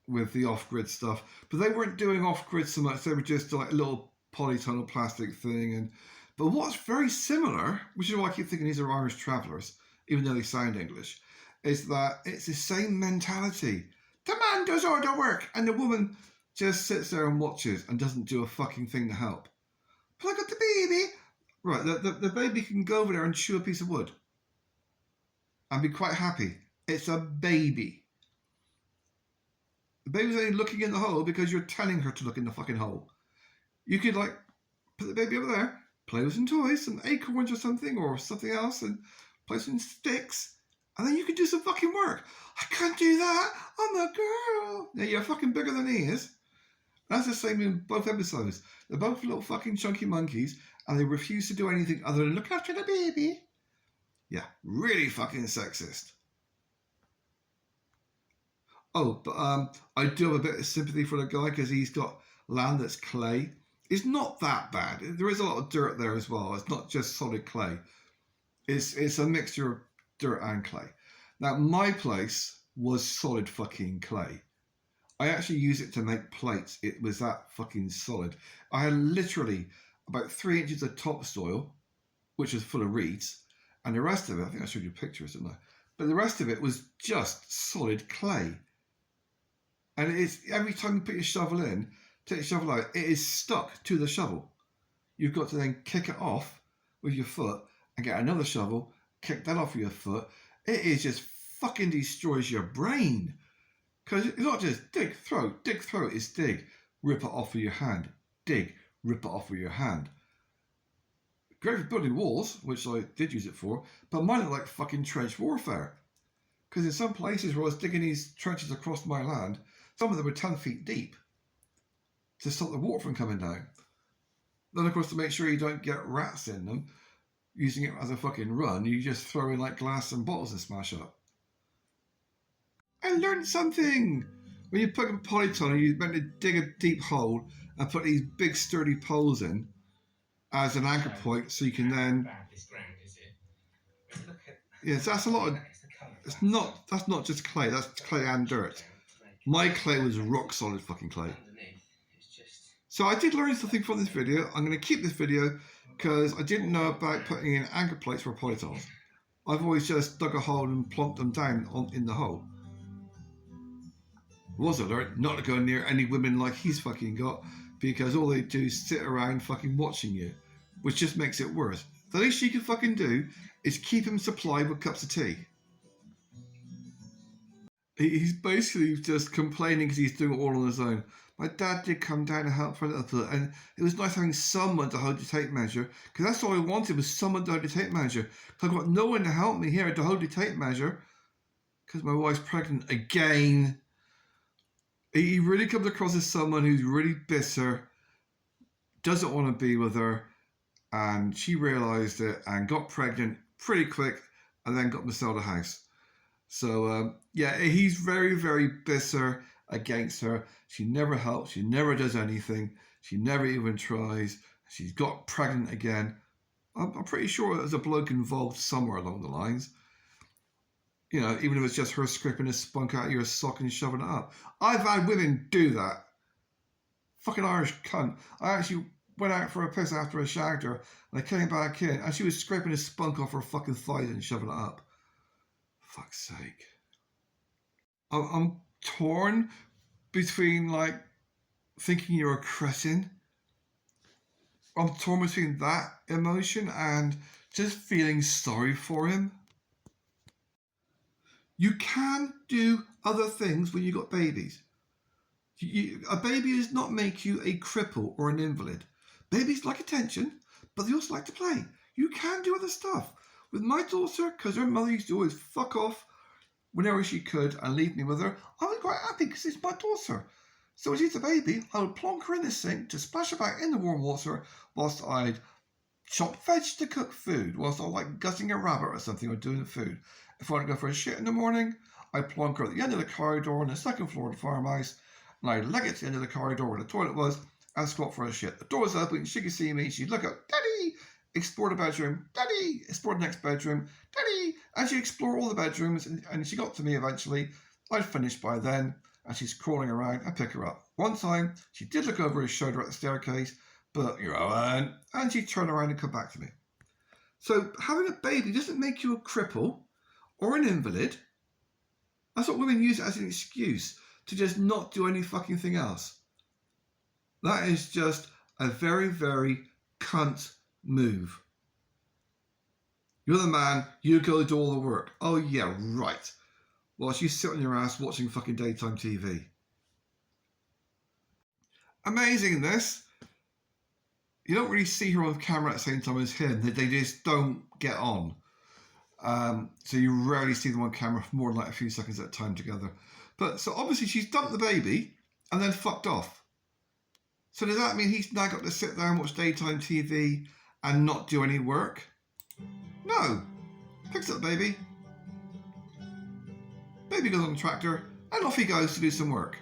with the off-grid stuff, but they weren't doing off-grid so much. They were just like a little polytunnel plastic thing. But what's very similar, which is why I keep thinking these are Irish travellers, even though they sound English, is that it's the same mentality. The man does all the work, and the woman just sits there and watches and doesn't do a fucking thing to help. But I got the baby. Right, the baby can go over there and chew a piece of wood and be quite happy. It's a baby. The baby's only looking in the hole because you're telling her to look in the fucking hole. You could like put the baby over there, play with some toys, some acorns or something else, and play some sticks, and then you can do some fucking work. I can't do that. I'm a girl. Now you're fucking bigger than he is. That's the same in both episodes. They're both little fucking chunky monkeys, and they refuse to do anything other than look after the baby. Yeah, really fucking sexist. Oh, but I do have a bit of sympathy for the guy because he's got land that's clay. It's not that bad. There is a lot of dirt there as well. It's not just solid clay. It's a mixture of dirt and clay. Now, my place was solid fucking clay. I actually used it to make plates. It was that fucking solid. I had literally about 3 inches of topsoil, which was full of reeds, and the rest of it, I think I showed you pictures, didn't I? But the rest of it was just solid clay. And it is, every time you put your shovel in, take the shovel out, it is stuck to the shovel. You've got to then kick it off with your foot and get another shovel, kick that off with your foot. It is just fucking destroys your brain. Because it's not just dig, throw, it's dig, rip it off with your hand, dig, rip it off with your hand. Great for building walls, which I did use it for, but mine looked like fucking trench warfare. Because in some places where I was digging these trenches across my land, some of them were 10 feet deep to stop the water from coming down. Then, of course, to make sure you don't get rats in them, using it as a fucking run, you just throw in like glass and bottles and smash up. I learned something! When you put a polytunnel, you're meant to dig a deep hole and put these big sturdy poles in as an anchor point so you can then... Yes, that's a lot of... That's not just clay, that's clay and dirt. My clay was rock solid fucking clay. So I did learn something from this video. I'm going to keep this video because I didn't know about putting in anchor plates for polytunnels. I've always just dug a hole and plonked them down in the hole. Was alert not to go near any women like he's fucking got, because all they do is sit around fucking watching you, which just makes it worse. The least you can fucking do is keep him supplied with cups of tea. He's basically just complaining because he's doing it all on his own. My dad did come down to help for a little bit, and it was nice having someone to hold the tape measure, because that's all I wanted was someone to hold the tape measure. I've got no one to help me here to hold the tape measure, because my wife's pregnant again. He really comes across as someone who's really bitter, doesn't want to be with her, and she realised it and got pregnant pretty quick and then got me to sell the house. So, yeah, he's very, very bitter against her. She never helps. She never does anything. She never even tries. She's got pregnant again. I'm pretty sure there's a bloke involved somewhere along the lines. You know, even if it's just her scraping a spunk out of your sock and shoving it up. I've had women do that. Fucking Irish cunt. I actually went out for a piss after I shagged her, and I came back in, and she was scraping the spunk off her fucking thighs and shoving it up. Fuck's sake. I'm torn between, like, thinking you're a cretin. I'm torn between that emotion and just feeling sorry for him. You can do other things when you got babies. A baby does not make you a cripple or an invalid. Babies like attention, but they also like to play. You can do other stuff. With my daughter, because her mother used to always fuck off whenever she could and leave me with her, I was quite happy because it's my daughter. So when she's a baby, I would plonk her in the sink to splash about in the warm water whilst I'd chop veg to cook food, whilst I was like gutting a rabbit or something or doing food. If I want to go for a shit in the morning, I'd plonk her at the end of the corridor on the second floor of the farmhouse, and I'd leg it to the end of the corridor where the toilet was and squat for a shit. The door was open, she could see me, she'd look up, Daddy! Explore the bedroom, Daddy! Explore the next bedroom, Daddy! And she'd explore all the bedrooms, and she got to me eventually. I'd finished by then, and she's crawling around. I pick her up. One time, she did look over her shoulder at the staircase, but you're Owen, and she'd turn around and come back to me. So having a baby doesn't make you a cripple or an invalid. That's what women use it as an excuse to just not do any fucking thing else. That is just a very, very cunt move. You're the man, you go do all the work. Oh yeah, right. Whilst you sit on your ass watching fucking daytime TV. Amazing this. You don't really see her on camera at the same time as him. They just don't get on. So you rarely see them on camera for more than like a few seconds at a time together. But so obviously she's dumped the baby and then fucked off. So does that mean he's now got to sit there and watch daytime TV and not do any work? No. Picks up the baby. Baby goes on the tractor and off he goes to do some work.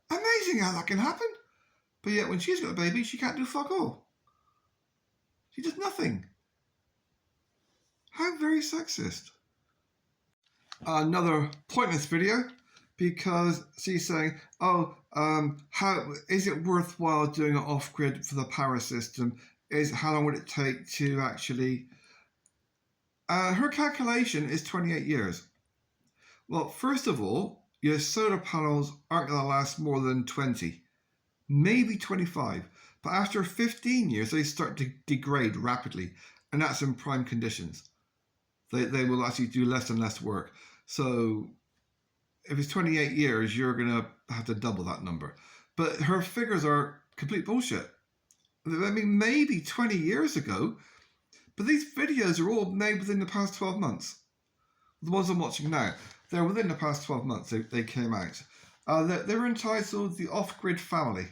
Amazing how that can happen. But yet when she's got a baby, she can't do fuck all. She does nothing. How very sexist. Another pointless video because she's saying, how is it worthwhile doing it off-grid for the power system? How long would it take to actually... her calculation is 28 years. Well, first of all, your solar panels aren't going to last more than 20, maybe 25. But after 15 years, they start to degrade rapidly, and that's in prime conditions. They will actually do less and less work. So if it's 28 years, you're going to have to double that number. But her figures are complete bullshit. I mean, maybe 20 years ago, but these videos are all made within the past 12 months. The ones I'm watching now, they're within the past 12 months they came out. They're entitled The Off-Grid Family.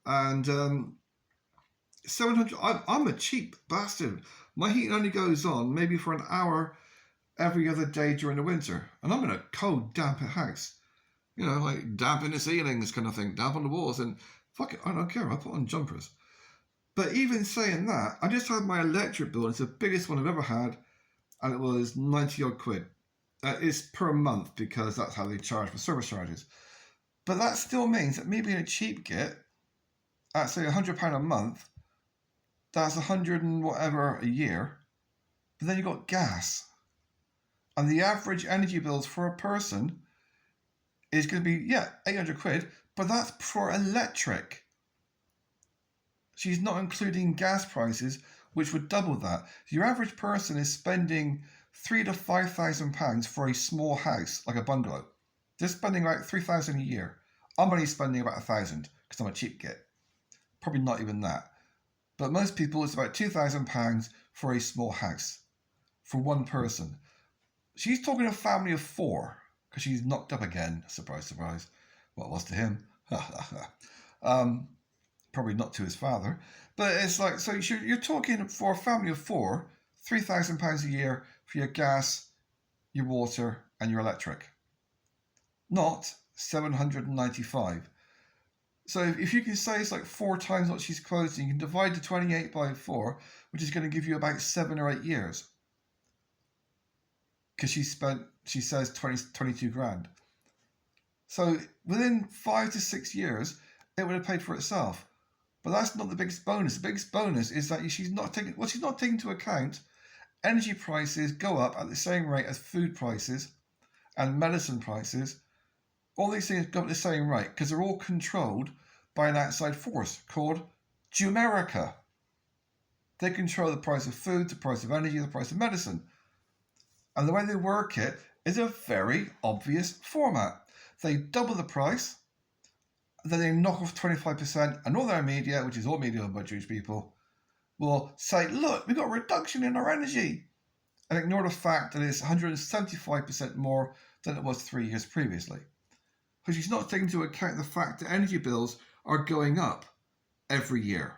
And 700, I'm a cheap bastard. My heating only goes on maybe for an hour every other day during the winter. And I'm in a cold, damp house. You know, like damp in the ceilings kind of thing, damp on the walls. And fuck it, I don't care, I'll put on jumpers. But even saying that, I just had my electric bill. It's the biggest one I've ever had. And it was 90 odd quid. It's per month because that's how they charge for service charges. But that still means that me being a cheap git, at say £100 a month, that's 100 and whatever a year. But then you've got gas. And the average energy bills for a person is going to be, 800 quid, but that's for electric. She's not including gas prices, which would double that. Your average person is spending £3,000 to £5,000 for a small house, like a bungalow. They're spending about £3,000 a year. I'm only spending about £1,000 because I'm a cheap git. Probably not even that. But most people, it's about £2,000 for a small house for one person. She's talking a family of 4 because she's knocked up again. Surprise, surprise. Well, it was to him. Probably not to his father. But it's like, so you're talking for a family of 4, £3,000 a year for your gas, your water, and your electric. Not 795. So if you can say it's like 4 times what she's quoting, you can divide the 28 by 4, which is going to give you about 7 or 8 years. Because she says 22 grand. So within 5 to 6 years, it would have paid for itself. But that's not the biggest bonus. The biggest bonus is that she's not taking into account energy prices go up at the same rate as food prices and medicine prices. All these things go up at the same rate because they're all controlled by an outside force called Jumerica. They control the price of food, the price of energy, the price of medicine. And the way they work it is a very obvious format. They double the price, then they knock off 25%, and all their media, which is all media owned by Jewish people, will say, look, we got a reduction in our energy, and ignore the fact that it's 175% more than it was 3 years previously. Because she's not taking into account the fact that energy bills are going up every year,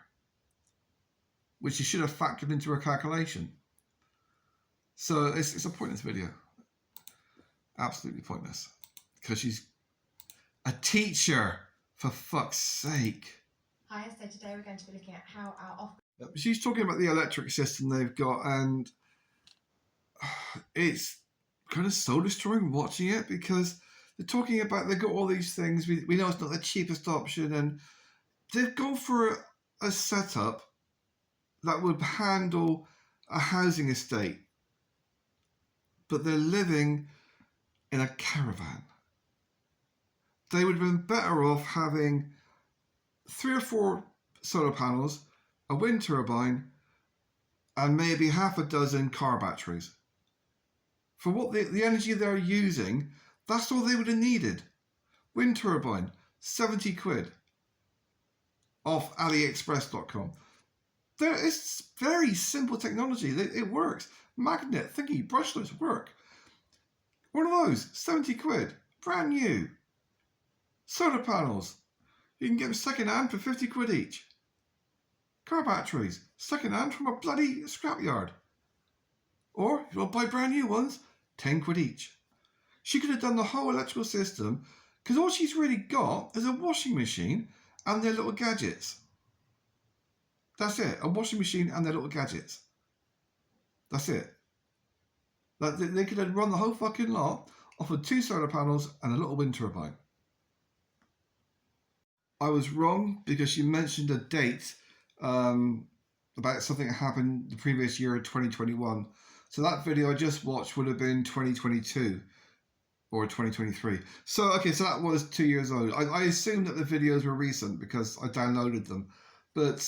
which she should have factored into her calculation. So it's a pointless video. Absolutely pointless. Because she's a teacher, for fuck's sake. Hi, so today we're going to be looking at how our off. She's talking about the electric system they've got, and it's kind of soul destroying watching it because they're talking about they've got all these things. We know it's not the cheapest option, and they've gone for a setup that would handle a housing estate, but they're living in a caravan. They would have been better off having 3 or 4 solar panels, a wind turbine, and maybe half a dozen car batteries. For what the energy they're using, that's all they would have needed. Wind turbine, 70 quid off AliExpress.com. It's very simple technology. It works. Magnet, thingy, brushless work. One of those, 70 quid, brand new. Solar panels, you can get them second hand for 50 quid each. Car batteries, second hand from a bloody scrapyard. Or if you want to buy brand new ones, 10 quid each. She could have done the whole electrical system because all she's really got is a washing machine and their little gadgets. That's it, a washing machine and their little gadgets. That's it. Like they could have run the whole fucking lot off of 2 solar panels and a little wind turbine. I was wrong because she mentioned a date about something that happened the previous year in 2021. So that video I just watched would have been 2022 or 2023. So that was 2 years old. I assumed that the videos were recent because I downloaded them. But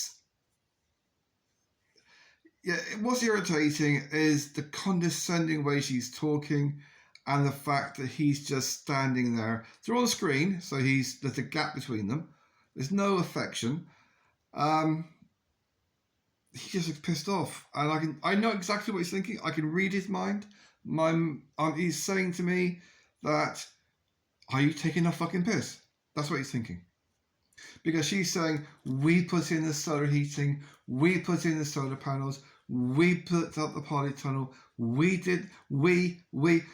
yeah, what's irritating is the condescending way she's talking and the fact that he's just standing there. They're on screen, so there's a gap between them. There's no affection. He just looks pissed off, and I know exactly what he's thinking. I can read his mind. He's saying to me that, "Are you taking a fucking piss?" That's what he's thinking. Because she's saying, "We put in the solar heating, we put in the solar panels, we put up the polytunnel,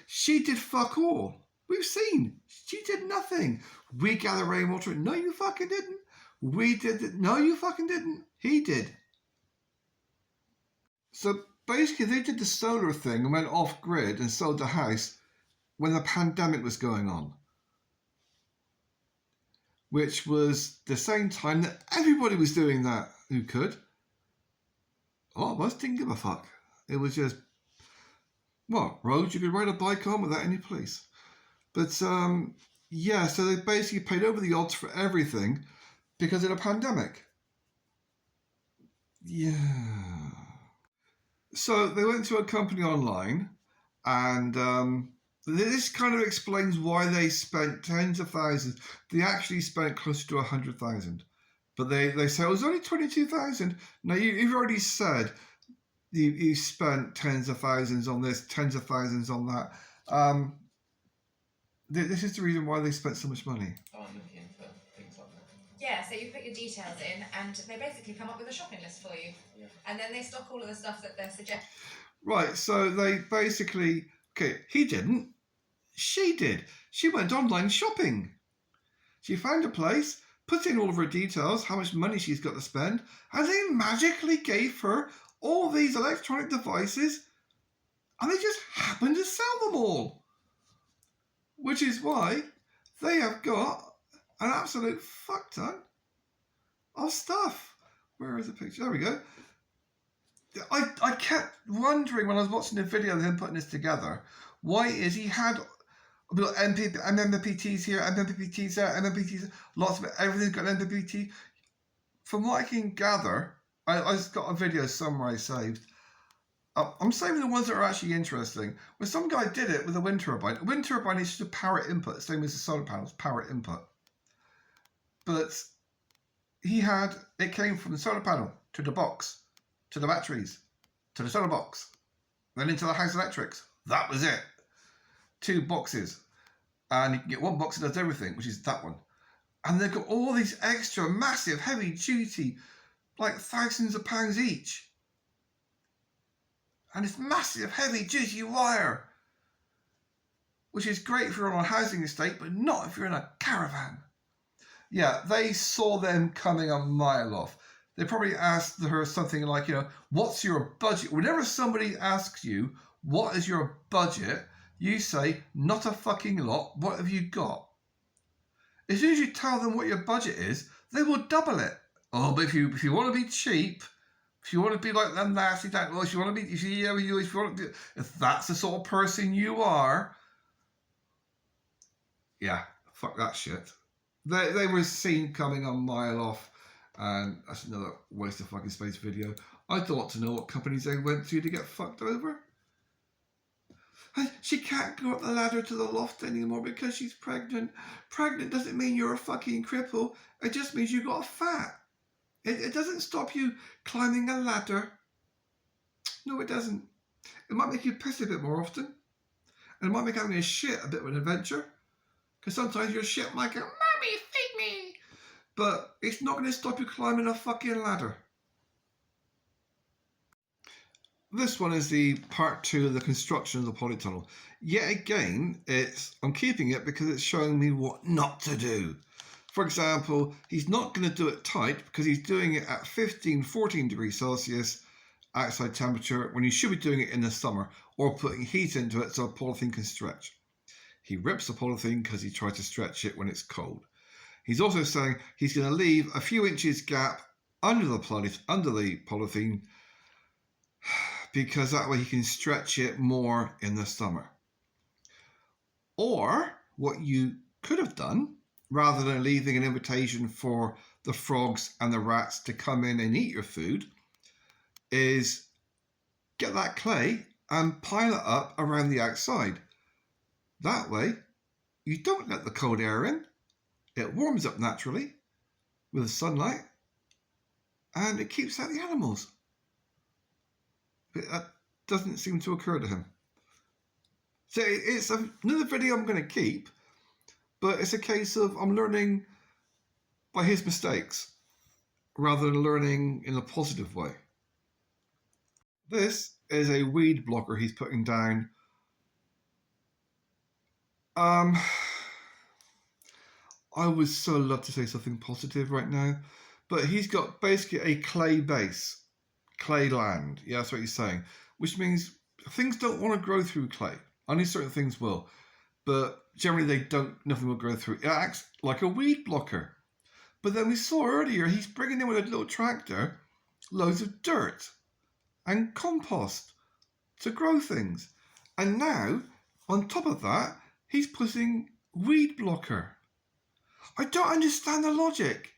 She did fuck all. We've seen. She did nothing. We gather rainwater. No, you fucking didn't. We did it. No, you fucking didn't. He did. So basically, they did the solar thing and went off grid and sold the house when the pandemic was going on, which was the same time that everybody was doing that who could. All of us didn't give a fuck. It was just, roads you could ride a bike on without any police. But so they basically paid over the odds for everything because of the pandemic. Yeah. So they went to a company online, and this kind of explains why they spent tens of thousands. They actually spent closer to 100,000, but they say it was only 22,000. Now you've already said you spent tens of thousands on this, tens of thousands on that. This is the reason why they spent so much money. I'm looking for things like that. Yeah, so you put your details in and they basically come up with a shopping list for you. Yeah. And then they stock all of the stuff that they're suggesting. Right, so they basically, he didn't. She did. She went online shopping. She found a place, put in all of her details, how much money she's got to spend, and they magically gave her all these electronic devices, and they just happened to sell them all. Which is why they have got an absolute fuck ton of stuff. Where is the picture? There we go. I kept wondering when I was watching the video of him putting this together, why is he had MMPTs here, MMPTs there, MMPTs, lots of it, everything's got an MMPT. From what I can gather, I just got a video somewhere I saved. I'm saving the ones that are actually interesting. Well, some guy did it with a wind turbine. A wind turbine is just a power input, same as the solar panels, power input. But it came from the solar panel to the box, to the batteries, to the solar box, then into the house electrics. That was it. 2 boxes. And you can get one box that does everything, which is that one. And they've got all these extra massive, heavy duty, like thousands of pounds each. And it's massive, heavy duty wire, which is great if you're on a housing estate, but not if you're in a caravan. Yeah, they saw them coming a mile off. They probably asked her something like, what's your budget? Whenever somebody asks you, what is your budget? You say, not a fucking lot. What have you got? As soon as you tell them what your budget is, they will double it. Oh, but if you want to be cheap, if you want to be like them nasty, if you want to be, if that's the sort of person you are, yeah, fuck that shit. They were seen coming a mile off, and that's another waste of fucking space video. I'd like to know what companies they went to get fucked over. She can't go up the ladder to the loft anymore because she's pregnant. Pregnant doesn't mean you're a fucking cripple. It just means you got fat. It doesn't stop you climbing a ladder. No, it doesn't. It might make you piss a bit more often. And it might make having a shit a bit of an adventure. Because sometimes your shit might go, Mommy, feed me. But it's not going to stop you climbing a fucking ladder. This one is the part 2 of the construction of the polytunnel. Yet again, I'm keeping it because it's showing me what not to do. For example, he's not going to do it tight because he's doing it at 14 degrees Celsius outside temperature when he should be doing it in the summer or putting heat into it so a polythene can stretch. He rips the polythene because he tries to stretch it when it's cold. He's also saying he's going to leave a few inches gap under the polythene because that way he can stretch it more in the summer. Or what you could have done, rather than leaving an invitation for the frogs and the rats to come in and eat your food, is get that clay and pile it up around the outside. That way, you don't let the cold air in. It warms up naturally with the sunlight and it keeps out the animals. But that doesn't seem to occur to him. So it's another video I'm going to keep, but it's a case of I'm learning by his mistakes rather than learning in a positive way. This is a weed blocker he's putting down. I would so love to say something positive right now, but he's got basically a clay base, clay land. Yeah, that's what he's saying, which means things don't want to grow through clay. Only certain things will, but generally nothing will grow through. It acts like a weed blocker. But then we saw earlier, he's bringing in with a little tractor loads of dirt and compost to grow things. And now, on top of that, he's putting weed blocker. I don't understand the logic.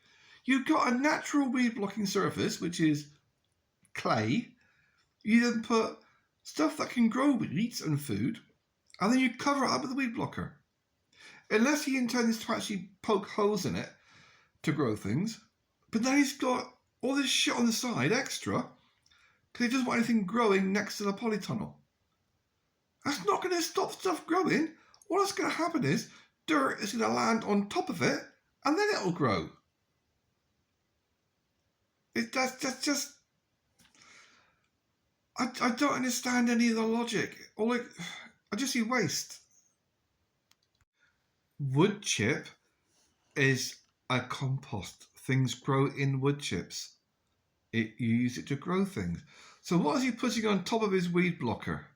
You've got a natural weed blocking surface, which is clay. You then put stuff that can grow weeds and food, and then you cover it up with a weed blocker. Unless he intends to actually poke holes in it to grow things. But then he's got all this shit on the side extra because he doesn't want anything growing next to the polytunnel. That's not going to stop stuff growing. All that's going to happen is dirt is going to land on top of it and then it'll grow. That's just... I don't understand any of the logic. I just see waste. Wood chip is a compost. Things grow in wood chips. You use it to grow things. So what is he putting on top of his weed blocker?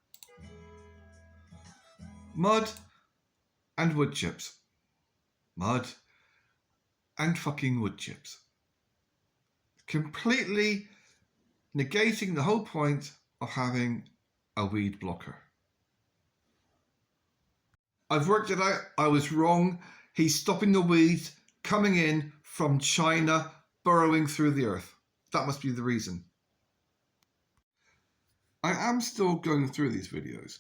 Mud and wood chips. mud, and fucking wood chips. Completely negating the whole point of having a weed blocker. I've worked it out. I was wrong. He's stopping the weeds coming in from China, burrowing through the earth. That must be the reason. I am still going through these videos,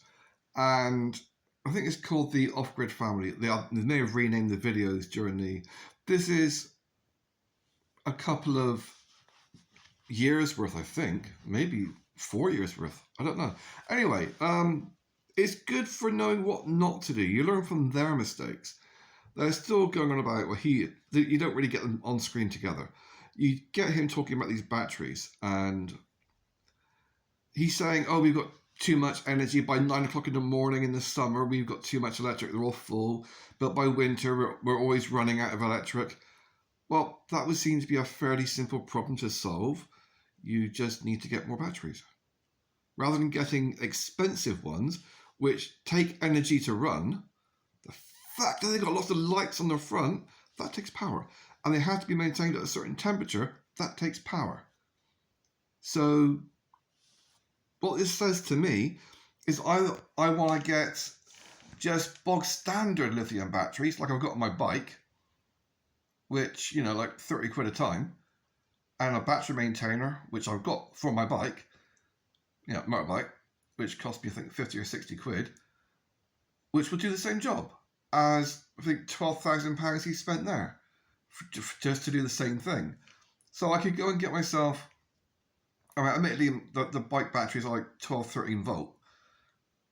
and I think it's called the Off-Grid Family. They may have renamed the videos during the... This is a couple of years worth, I think. Maybe 4 years worth. I don't know. Anyway, it's good for knowing what not to do. You learn from their mistakes. They're still going on about, well, you don't really get them on screen together. You get him talking about these batteries, and he's saying, oh, we've got too much energy. By 9 o'clock in the morning in the summer, we've got too much electric. They're all full. But by winter, we're always running out of electric. Well, that would seem to be a fairly simple problem to solve. You just need to get more batteries. Rather than getting expensive ones, which take energy to run, the fact that they've got lots of lights on the front, that takes power. And they have to be maintained at a certain temperature, that takes power. So what this says to me is I want to get just bog standard lithium batteries like I've got on my bike, which, you know, like 30 quid a time, and a battery maintainer, which I've got for my bike, you know, motorbike, which cost me, I think, 50 or 60 quid, which will do the same job as, I think, £12,000 he spent there just to do the same thing. So I could go and get myself, I mean, admittedly, the bike batteries are like 12, 13 volt,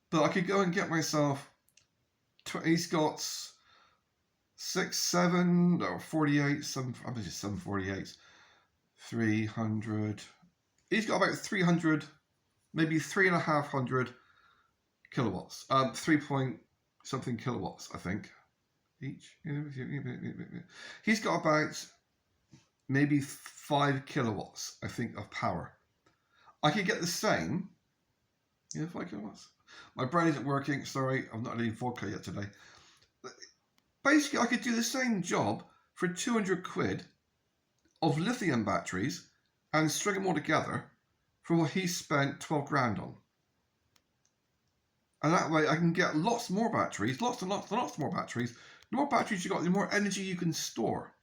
but I could go and get myself, he's got 6, 7, or 48, some, I mean, just some 48s, 300, he's got about 300, maybe 3,500 kilowatts, 3 point something kilowatts, I think, each. He's got about maybe 5 kilowatts, I think, of power. I could get the same, 5 kilowatts. My brain isn't working, sorry, I've not had any vodka yet today. Basically, I could do the same job for 200 quid of lithium batteries and string them all together for what he spent 12 grand on. And that way I can get lots more batteries, lots and lots and lots more batteries. The more batteries you got, the more energy you can store.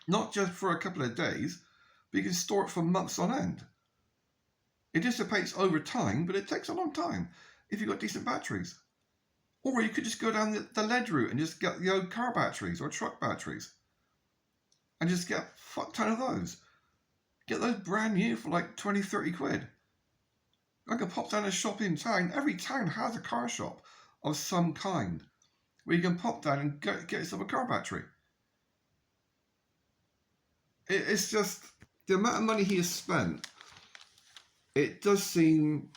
Not just for a couple of days, but you can store it for months on end. It dissipates over time, but it takes a long time if you've got decent batteries. Or you could just go down the lead route and just get the old car batteries or truck batteries. And just get a fuck ton of those. Get those brand new for like 20, 30 quid. I can pop down a shop in town. Every town has a car shop of some kind where you can pop down and get yourself a car battery. It's just the amount of money he has spent. It does seem,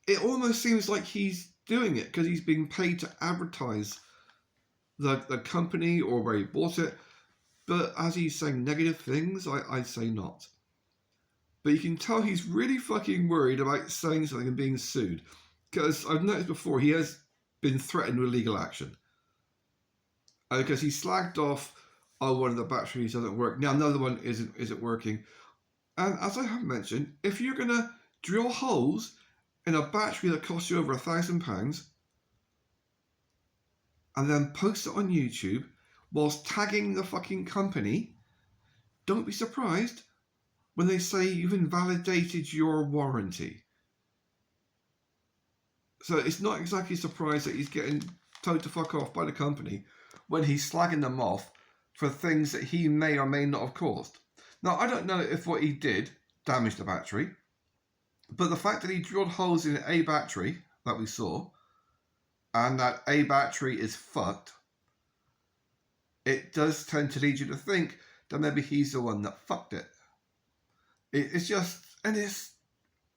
it almost seems like he's doing it because he's being paid to advertise the company or where he bought it. But as he's saying negative things, I'd say not. But you can tell he's really fucking worried about saying something and being sued. Because I've noticed before he has been threatened with legal action. Because he slagged off, oh, one of the batteries doesn't work. Now another one isn't working. And as I have mentioned, if you're going to drill holes in a battery that costs you over £1,000 and then post it on YouTube whilst tagging the fucking company, don't be surprised when they say you've invalidated your warranty. So it's not exactly surprised that he's getting told to fuck off by the company when he's slagging them off for things that he may or may not have caused. Now, I don't know if what he did damaged the battery, but the fact that he drilled holes in a battery that we saw, and that a battery is fucked, it does tend to lead you to think that maybe he's the one that fucked it. It's just, and it's,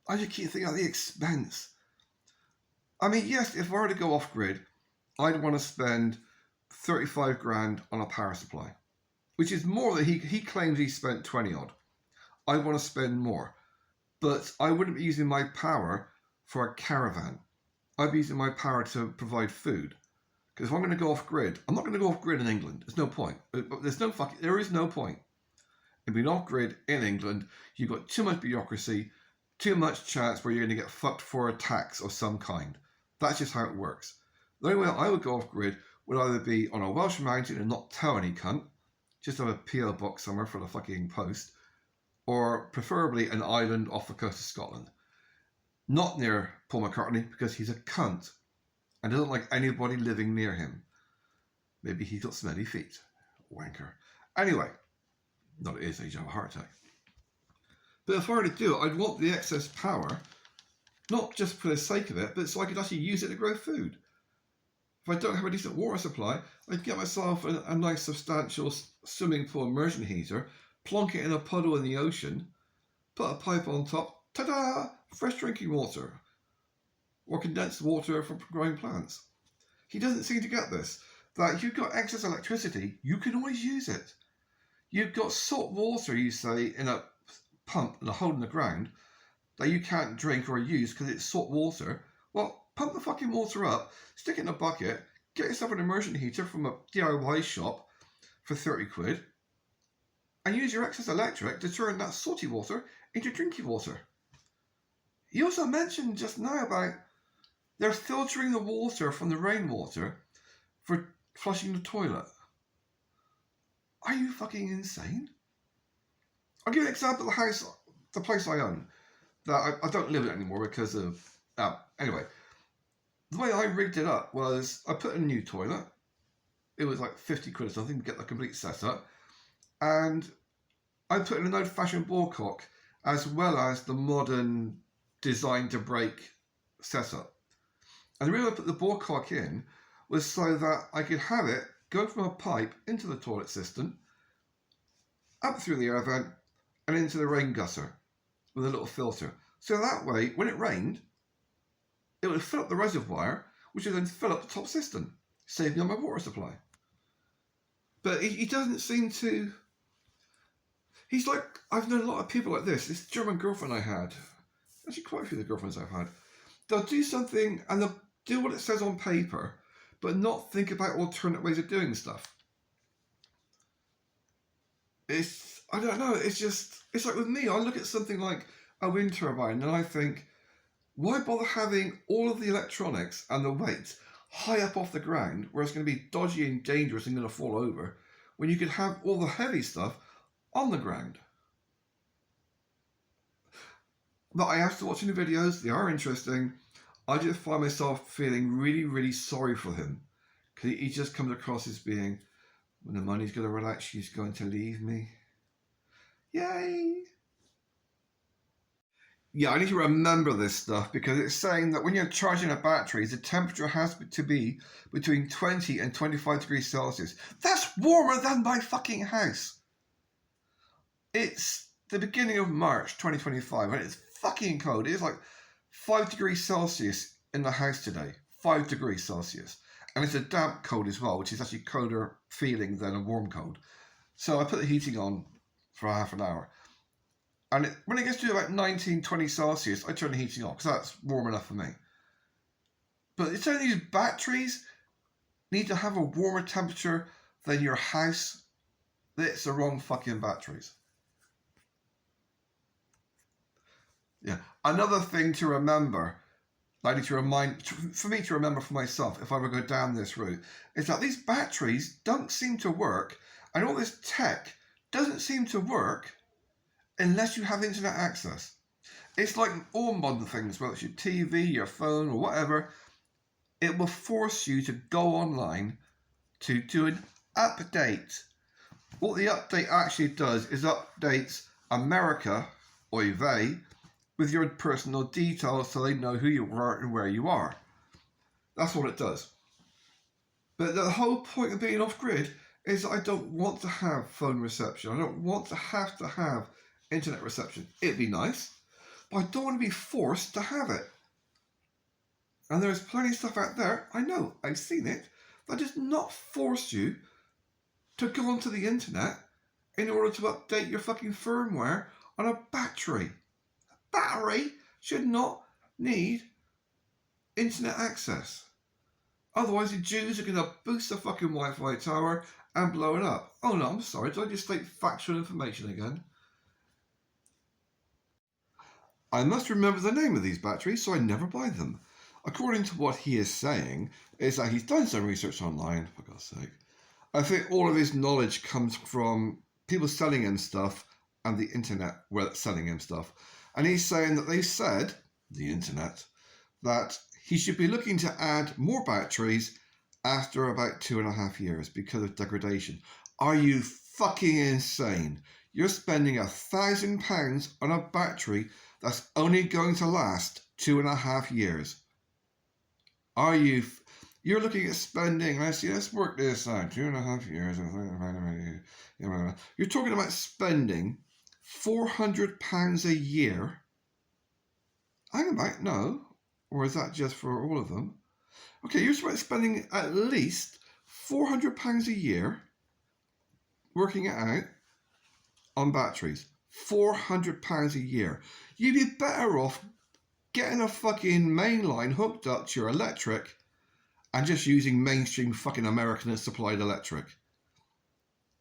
I just keep thinking of the expense. I mean, yes, if I were to go off grid, I'd want to spend 35 grand on a power supply, which is more than he claims he spent 20 odd. I want to spend more, but I wouldn't be using my power for a caravan. I'd be using my power to provide food. Because if I'm going to go off grid, I'm not going to go off grid in England. There's no point. There is no point in being off grid in England. You've got too much bureaucracy, too much chance where you're going to get fucked for a tax of some kind. That's just how it works. The only way I would go off grid would either be on a Welsh mountain and not tell any cunt, just have a PO box somewhere for the fucking post, or preferably an island off the coast of Scotland. Not near Paul McCartney because he's a cunt and doesn't like anybody living near him. Maybe he's got smelly feet. Wanker. Anyway, not at his age, I have a heart attack. But if I were to do it, I'd want the excess power, not just for the sake of it, but so I could actually use it to grow food. If I don't have a decent water supply, I'd get myself a nice substantial swimming pool immersion heater, plonk it in a puddle in the ocean, put a pipe on top, ta-da! Fresh drinking water. Or condensed water for growing plants. He doesn't seem to get this. That if you've got excess electricity, you can always use it. You've got salt water, you say, in a pump in a hole in the ground that you can't drink or use because it's salt water. Well, pump the fucking water up, stick it in a bucket, get yourself an immersion heater from a DIY shop for 30 quid, and use your excess electric to turn that salty water into drinking water. He also mentioned just now about they're filtering the water from the rainwater for flushing the toilet. Are you fucking insane? I'll give you an example of the place I own. That I don't live in anymore because of... anyway, the way I rigged it up was I put in a new toilet. It was like 50 quid or something to get the complete setup. And I put in an old-fashioned ballcock as well as the modern designed to break setup. And the reason I put the ballcock in was so that I could have it go from a pipe into the toilet system, up through the air vent, and into the rain gutter with a little filter. So that way, when it rained, it would fill up the reservoir, which would then fill up the top system, saving on my water supply. But he doesn't seem to... He's like, I've known a lot of people like this. This German girlfriend I had, actually quite a few of the girlfriends I've had, they'll do something and they'll do what it says on paper, but not think about alternate ways of doing stuff. I don't know, it's like with me, I look at something like a wind turbine and I think, why bother having all of the electronics and the weight high up off the ground where it's going to be dodgy and dangerous and going to fall over, when you could have all the heavy stuff on the ground? But I have to watch the videos, they are interesting. I just find myself feeling really, really sorry for him. Because he just comes across as being, when the money's going to relax, she's going to leave me. Yay! Yeah, I need to remember this stuff because it's saying that when you're charging a battery, the temperature has to be between 20 and 25 degrees Celsius. That's warmer than my fucking house. It's the beginning of March 2025 and it's fucking cold. It is like 5 degrees Celsius in the house today. 5 degrees Celsius. And it's a damp cold as well, which is actually colder feeling than a warm cold. So I put the heating on for half an hour. And when it gets to about 19, 20 Celsius, I turn the heating off because that's warm enough for me. But it's only these batteries need to have a warmer temperature than your house. It's the wrong fucking batteries. Yeah. Another thing to remember, I need to remind, for me to remember for myself, if I ever go down this route, is that these batteries don't seem to work, and all this tech doesn't seem to work unless you have internet access. It's like all modern things, whether it's your TV, your phone, or whatever, it will force you to go online to do an update. What the update actually does is updates America, oy vey, with your personal details so they know who you are and where you are. That's what it does. But the whole point of being off-grid is that I don't want to have phone reception. I don't want to have internet reception. It'd be nice, but I don't want to be forced to have it. And there's plenty of stuff out there, I know, I've seen it, that does not force you to go onto the internet in order to update your fucking firmware on a battery. A battery should not need internet access. Otherwise, the Jews are going to boost the fucking Wi-Fi tower and blow it up. Oh no, I'm sorry. Did I just state factual information again? I must remember the name of these batteries so I never buy them. According to what he is saying, is that he's done some research online, for God's sake. I think all of his knowledge comes from people selling him stuff and the internet where it's selling him stuff. And he's saying that they said, the internet, that he should be looking to add more batteries after about 2.5 years because of degradation. Are you fucking insane? You're spending £1,000 on a battery that's only going to last 2.5 years. Are you? You're looking at spending, let's work this out, 2.5 years. You're talking about spending £400 a year. Hang about, no. Or is that just for all of them? Okay, you're spending at least £400 a year working it out on batteries. £400 a year. You'd be better off getting a fucking main line hooked up to your electric and just using mainstream fucking American supplied electric.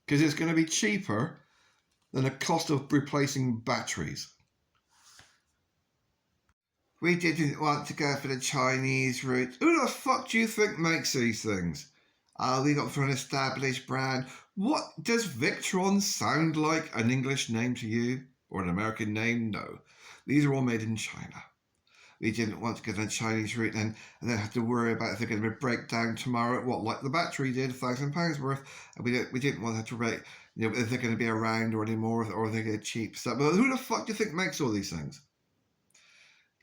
Because it's going to be cheaper than the cost of replacing batteries. We didn't want to go for the Chinese route. Who the fuck do you think makes these things? Oh, we got for an established brand. What does Victron sound like? An English name to you? Or an American name? No. These are all made in China. We didn't want to go down the Chinese route and then have to worry about if they're going to break down tomorrow. What, like the battery did, £1,000 worth. And we didn't want to have to rate, if they're going to be around or anymore, or they get cheap stuff. But who the fuck do you think makes all these things?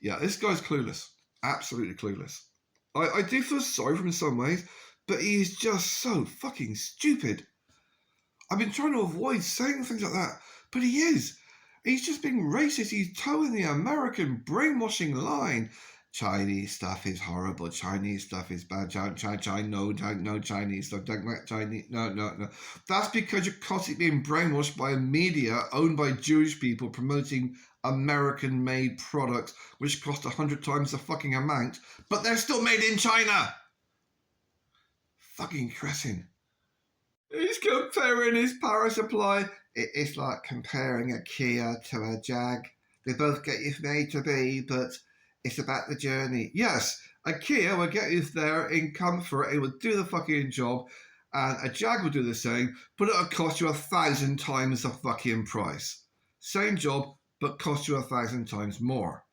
Yeah, this guy's clueless. Absolutely clueless. I do feel sorry for him in some ways, but he's just so fucking stupid. I've been trying to avoid saying things like that, but he is. He's just being racist. He's towing the American brainwashing line. Chinese stuff is horrible. Chinese stuff is bad. No Chinese stuff. Don't like Chinese. No. That's because you're constantly being brainwashed by a media owned by Jewish people promoting American-made products which cost 100 times the fucking amount, but they're still made in China. Fucking cretin. He's comparing his power supply. It's like comparing a Kia to a Jag. They both get you from A to B, but it's about the journey. Yes, a Kia will get you there in comfort. It will do the fucking job. And a Jag will do the same, but it'll cost you 1,000 times the fucking price. Same job, but cost you 1,000 times more.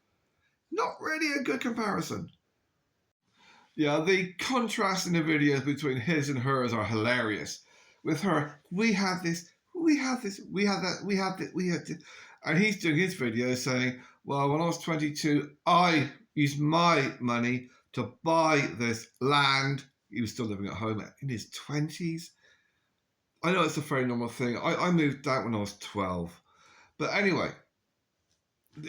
Not really a good comparison. Yeah, the contrast in the videos between his and hers are hilarious. With her, we have this, we have this, we have that, we have this. And he's doing his video saying, well, when I was 22, I used my money to buy this land. He was still living at home in his 20s. I know it's a very normal thing. I moved out when I was 12. But anyway,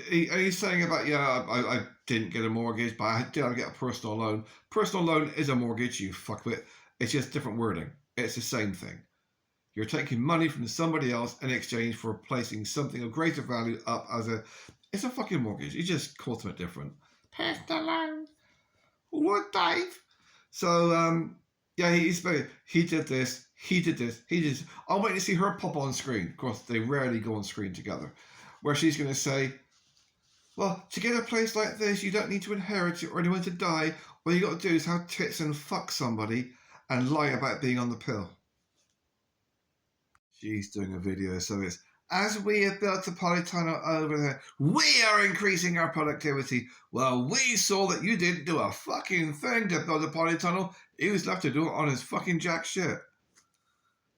he's saying about, I didn't get a mortgage, but I did get a personal loan. Personal loan is a mortgage, you fuckwit. It's just different wording. It's the same thing. You're taking money from somebody else in exchange for placing something of greater value up as it's a fucking mortgage. You just call it different. Personal loan. What, Dave? So, he did this. I'm waiting to see her pop on screen. Of course, they rarely go on screen together. Where she's going to say, well, to get a place like this, you don't need to inherit it or anyone to die. All you got to do is have tits and fuck somebody and lie about being on the pill. She's doing a video, so it's, as we have built a polytunnel over there, we are increasing our productivity. Well, we saw that you didn't do a fucking thing to build a polytunnel. He was left to do it on his fucking jack shit.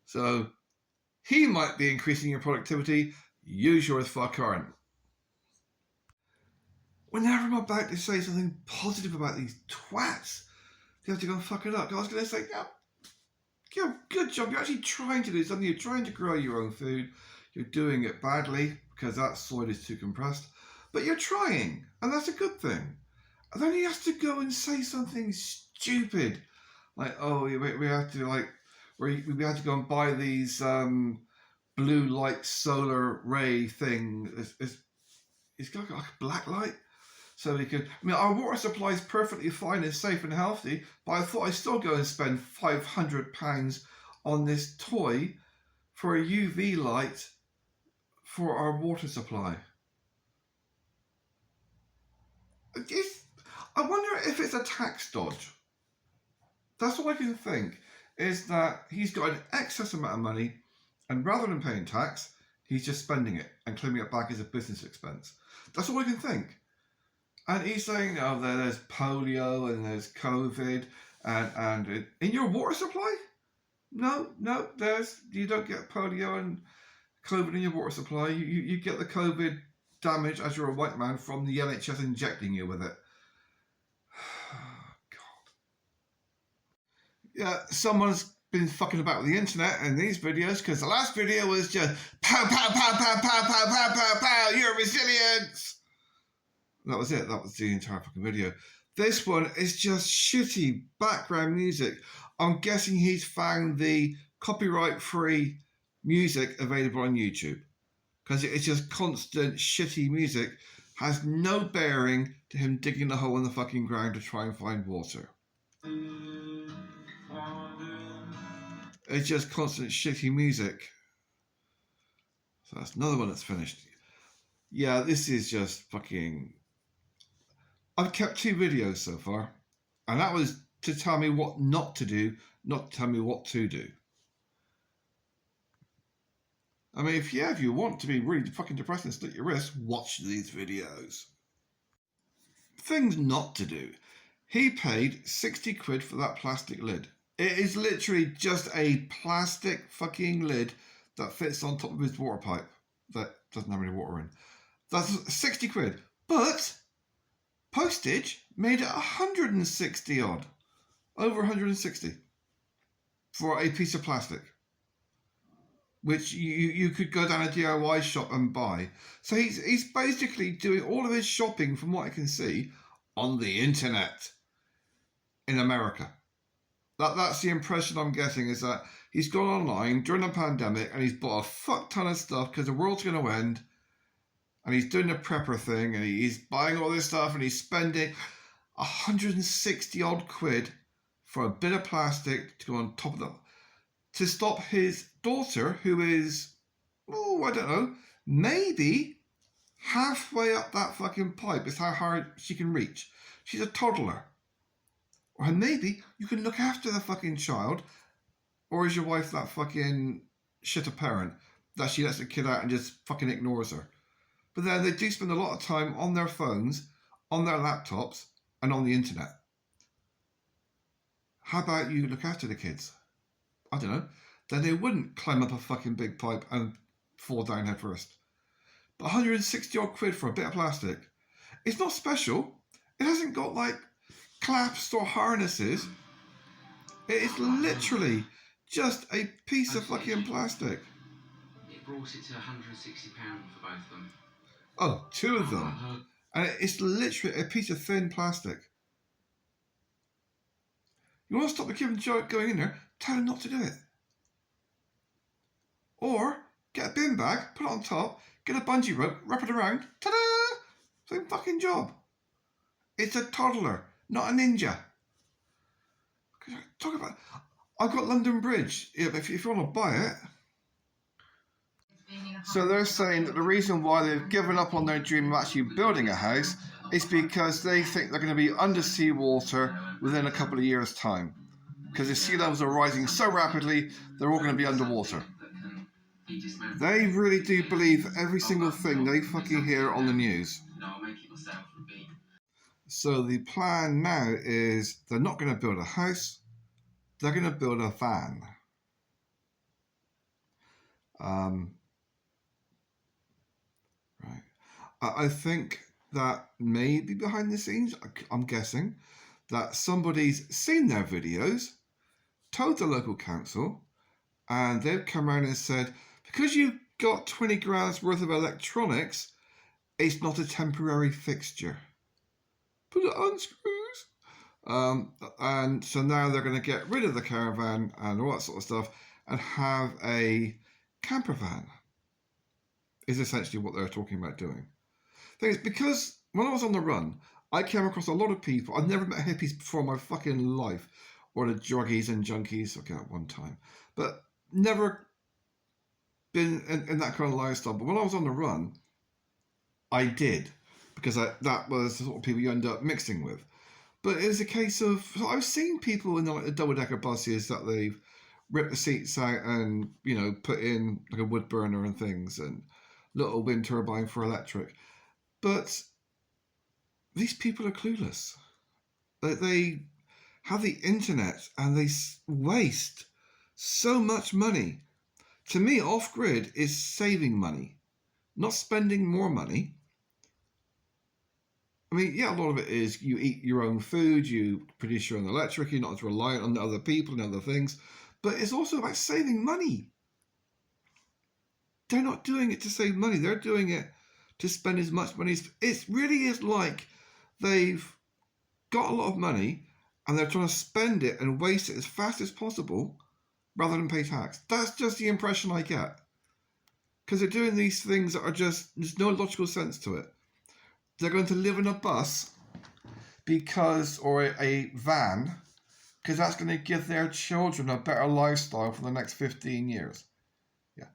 So, he might be increasing your productivity. You sure as fuck aren't. Whenever I'm about to say something positive about these twats, they have to go and fuck it up. I was going to say, yeah, good job. You're actually trying to do something. You're trying to grow your own food. You're doing it badly because that soil is too compressed. But you're trying, and that's a good thing. And then he has to go and say something stupid. Like, oh, we have to, we have to go and buy these blue light solar ray thing. It's got like a black light. so we could. I mean, our water supply is perfectly fine, and safe and healthy, but I thought I'd still go and spend £500 on this toy for a UV light for our water supply. I wonder if it's a tax dodge. That's all I can think, is that he's got an excess amount of money, and rather than paying tax, he's just spending it and claiming it back as a business expense. That's all I can think. And he's saying, oh, there's polio and there's COVID, and in your water supply? No, you don't get polio and COVID in your water supply. You get the COVID damage as you're a white man from the NHS injecting you with it. God. Yeah, someone's been fucking about with the internet in these videos, because the last video was just pow, pow, pow, pow, pow, pow, pow, pow, pow, your resilience. That was it. That was the entire fucking video. This one is just shitty background music. I'm guessing he's found the copyright-free music available on YouTube, because it's just constant shitty music. Has no bearing to him digging a hole in the fucking ground to try and find water. It's just constant shitty music. So that's another one that's finished. Yeah, this is just fucking... I've kept 2 videos so far, and that was to tell me what not to do, not to tell me what to do. I mean, if you want to be really fucking depressed and slit your wrists, watch these videos. Things not to do. He paid 60 quid for that plastic lid. It is literally just a plastic fucking lid that fits on top of his water pipe that doesn't have any water in. That's 60 quid. But postage made it 160 odd. Over 160 for a piece of plastic, which you could go down a DIY shop and buy. So he's basically doing all of his shopping, from what I can see, on the internet in America. That's the impression I'm getting, is that he's gone online during the pandemic and he's bought a fuck ton of stuff because the world's going to end, and he's doing the prepper thing and he's buying all this stuff and he's spending 160 odd quid for a bit of plastic to go on top of them to stop his daughter, who is, I don't know, maybe halfway up that fucking pipe is how hard she can reach. She's a toddler. Or maybe you can look after the fucking child, or is your wife that fucking shit a parent that she lets the kid out and just fucking ignores her? But then they do spend a lot of time on their phones, on their laptops, and on the internet. How about you look after the kids? I don't know. Then they wouldn't climb up a fucking big pipe and fall down head first. But 160 odd quid for a bit of plastic. It's not special. It hasn't got like clasps or harnesses. It is literally just a piece of fucking plastic. It brought it to £160 for both of them. Oh, 2 of them. And it's literally a piece of thin plastic. You want to stop the kid from going in there? Tell him not to do it. Or get a bin bag, put it on top, get a bungee rope, wrap it around. Ta-da! Same fucking job. It's a toddler, not a ninja. Talk about... I've got London Bridge. Yeah, if you want to buy it. So they're saying that the reason why they've given up on their dream of actually building a house is because they think they're going to be under seawater within a couple of years' time. Because the sea levels are rising so rapidly, they're all going to be underwater. They really do believe every single thing they fucking hear on the news. So the plan now is they're not going to build a house, they're going to build a van. Right. I think that maybe behind the scenes, I'm guessing, that somebody's seen their videos, told the local council, and they've come around and said, because you've got 20 grand's worth of electronics, it's not a temporary fixture. Put it on screws. And so now they're going to get rid of the caravan and all that sort of stuff and have a camper van, is essentially what they're talking about doing. The thing is, because when I was on the run, I came across a lot of people. I've never met hippies before in my fucking life, or the druggies and junkies. Okay, at one time, but never been in that kind of lifestyle. But when I was on the run, I did, because that was the sort of people you end up mixing with. But it was a case of, I've seen people in the double-decker buses that they've ripped the seats out and, put in like a wood burner and things, and little wind turbine for electric. But these people are clueless. They have the internet and they waste so much money. To me, off-grid is saving money, not spending more money. I mean, yeah, a lot of it is you eat your own food, you produce your own electric, you're not as reliant on other people and other things, but it's also about saving money. They're not doing it to save money, they're doing it to spend as much money as... It really is like they've got a lot of money and they're trying to spend it and waste it as fast as possible rather than pay tax. That's just the impression I get. Because they're doing these things that are there's no logical sense to it. They're going to live in a bus or a van, because that's going to give their children a better lifestyle for the next 15 years. Yeah.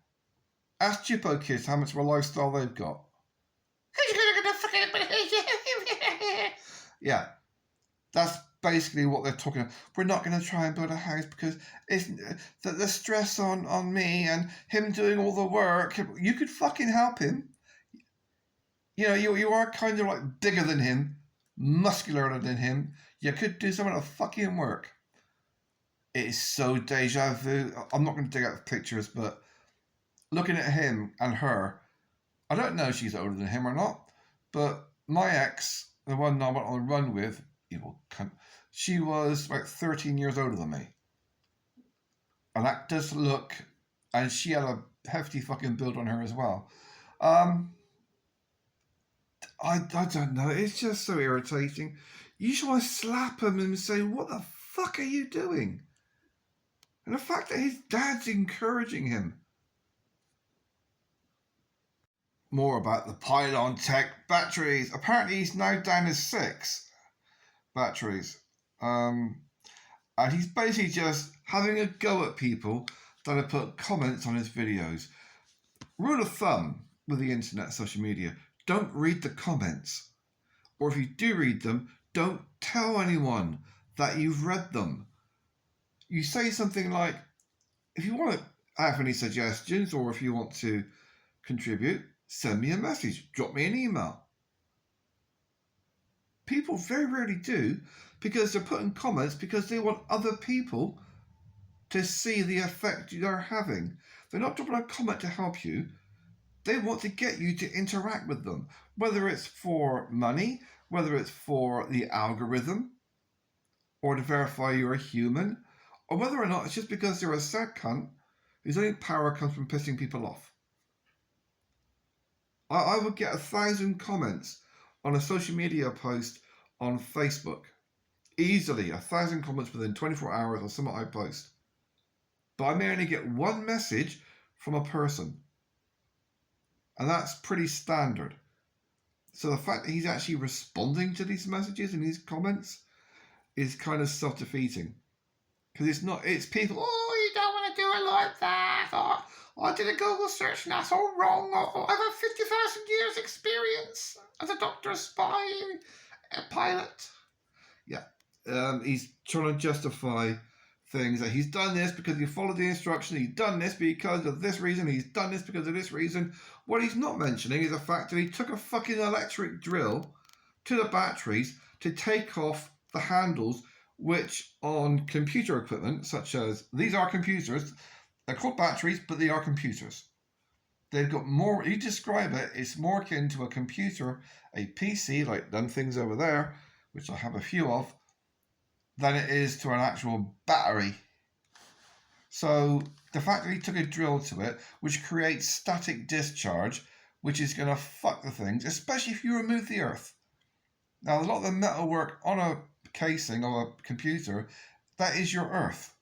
Ask Chippo kids how much of a lifestyle they've got. Yeah. That's basically what they're talking about. We're not going to try and build a house because it's the stress on me and him doing all the work. You could fucking help him. You are kind of like bigger than him, muscular than him. You could do some of the fucking work. It is so deja vu. I'm not going to dig out the pictures, but looking at him and her, I don't know if she's older than him or not, but my ex, the one I went on the run with, she was about 13 years older than me. And that does look, and she had a hefty fucking build on her as well. I don't know. It's just so irritating. You just want to slap him and say, what the fuck are you doing? And the fact that his dad's encouraging him. More about the Pylon Tech batteries. Apparently he's now down to 6 batteries. And he's basically just having a go at people that have put comments on his videos. Rule of thumb with the internet, social media, don't read the comments. Or if you do read them, don't tell anyone that you've read them. You say something like, if you want to have any suggestions or if you want to contribute, send me a message, drop me an email. People very rarely do, because they're putting comments because they want other people to see the effect you're having. They're not dropping a comment to help you. They want to get you to interact with them, whether it's for money, whether it's for the algorithm, or to verify you're a human, or whether or not it's just because they're a sad cunt whose only power comes from pissing people off. I would get 1,000 comments on a social media post on Facebook. Easily 1,000 comments within 24 hours on something I post. But I may only get one message from a person. And that's pretty standard. So the fact that he's actually responding to these messages and these comments is kind of self-defeating. Because it's people, oh, you don't want to do it like that. Or, I did a Google search and that's all wrong. Or, I have 50,000 years experience as a doctor, a spy, a pilot. Yeah. He's trying to justify things that he's done this because he followed the instructions, he's done this because of this reason, he's done this because of this reason. What he's not mentioning is the fact that he took a fucking electric drill to the batteries to take off the handles, which on computer equipment, such as, these are computers, they're called batteries, but they are computers. They've got more, you describe it, it's more akin to a computer, a PC, like them things over there, which I have a few of, than it is to an actual battery. So the fact that he took a drill to it, which creates static discharge, which is going to fuck the things, especially if you remove the earth. Now, a lot of the metalwork on a casing of a computer, that is your earth.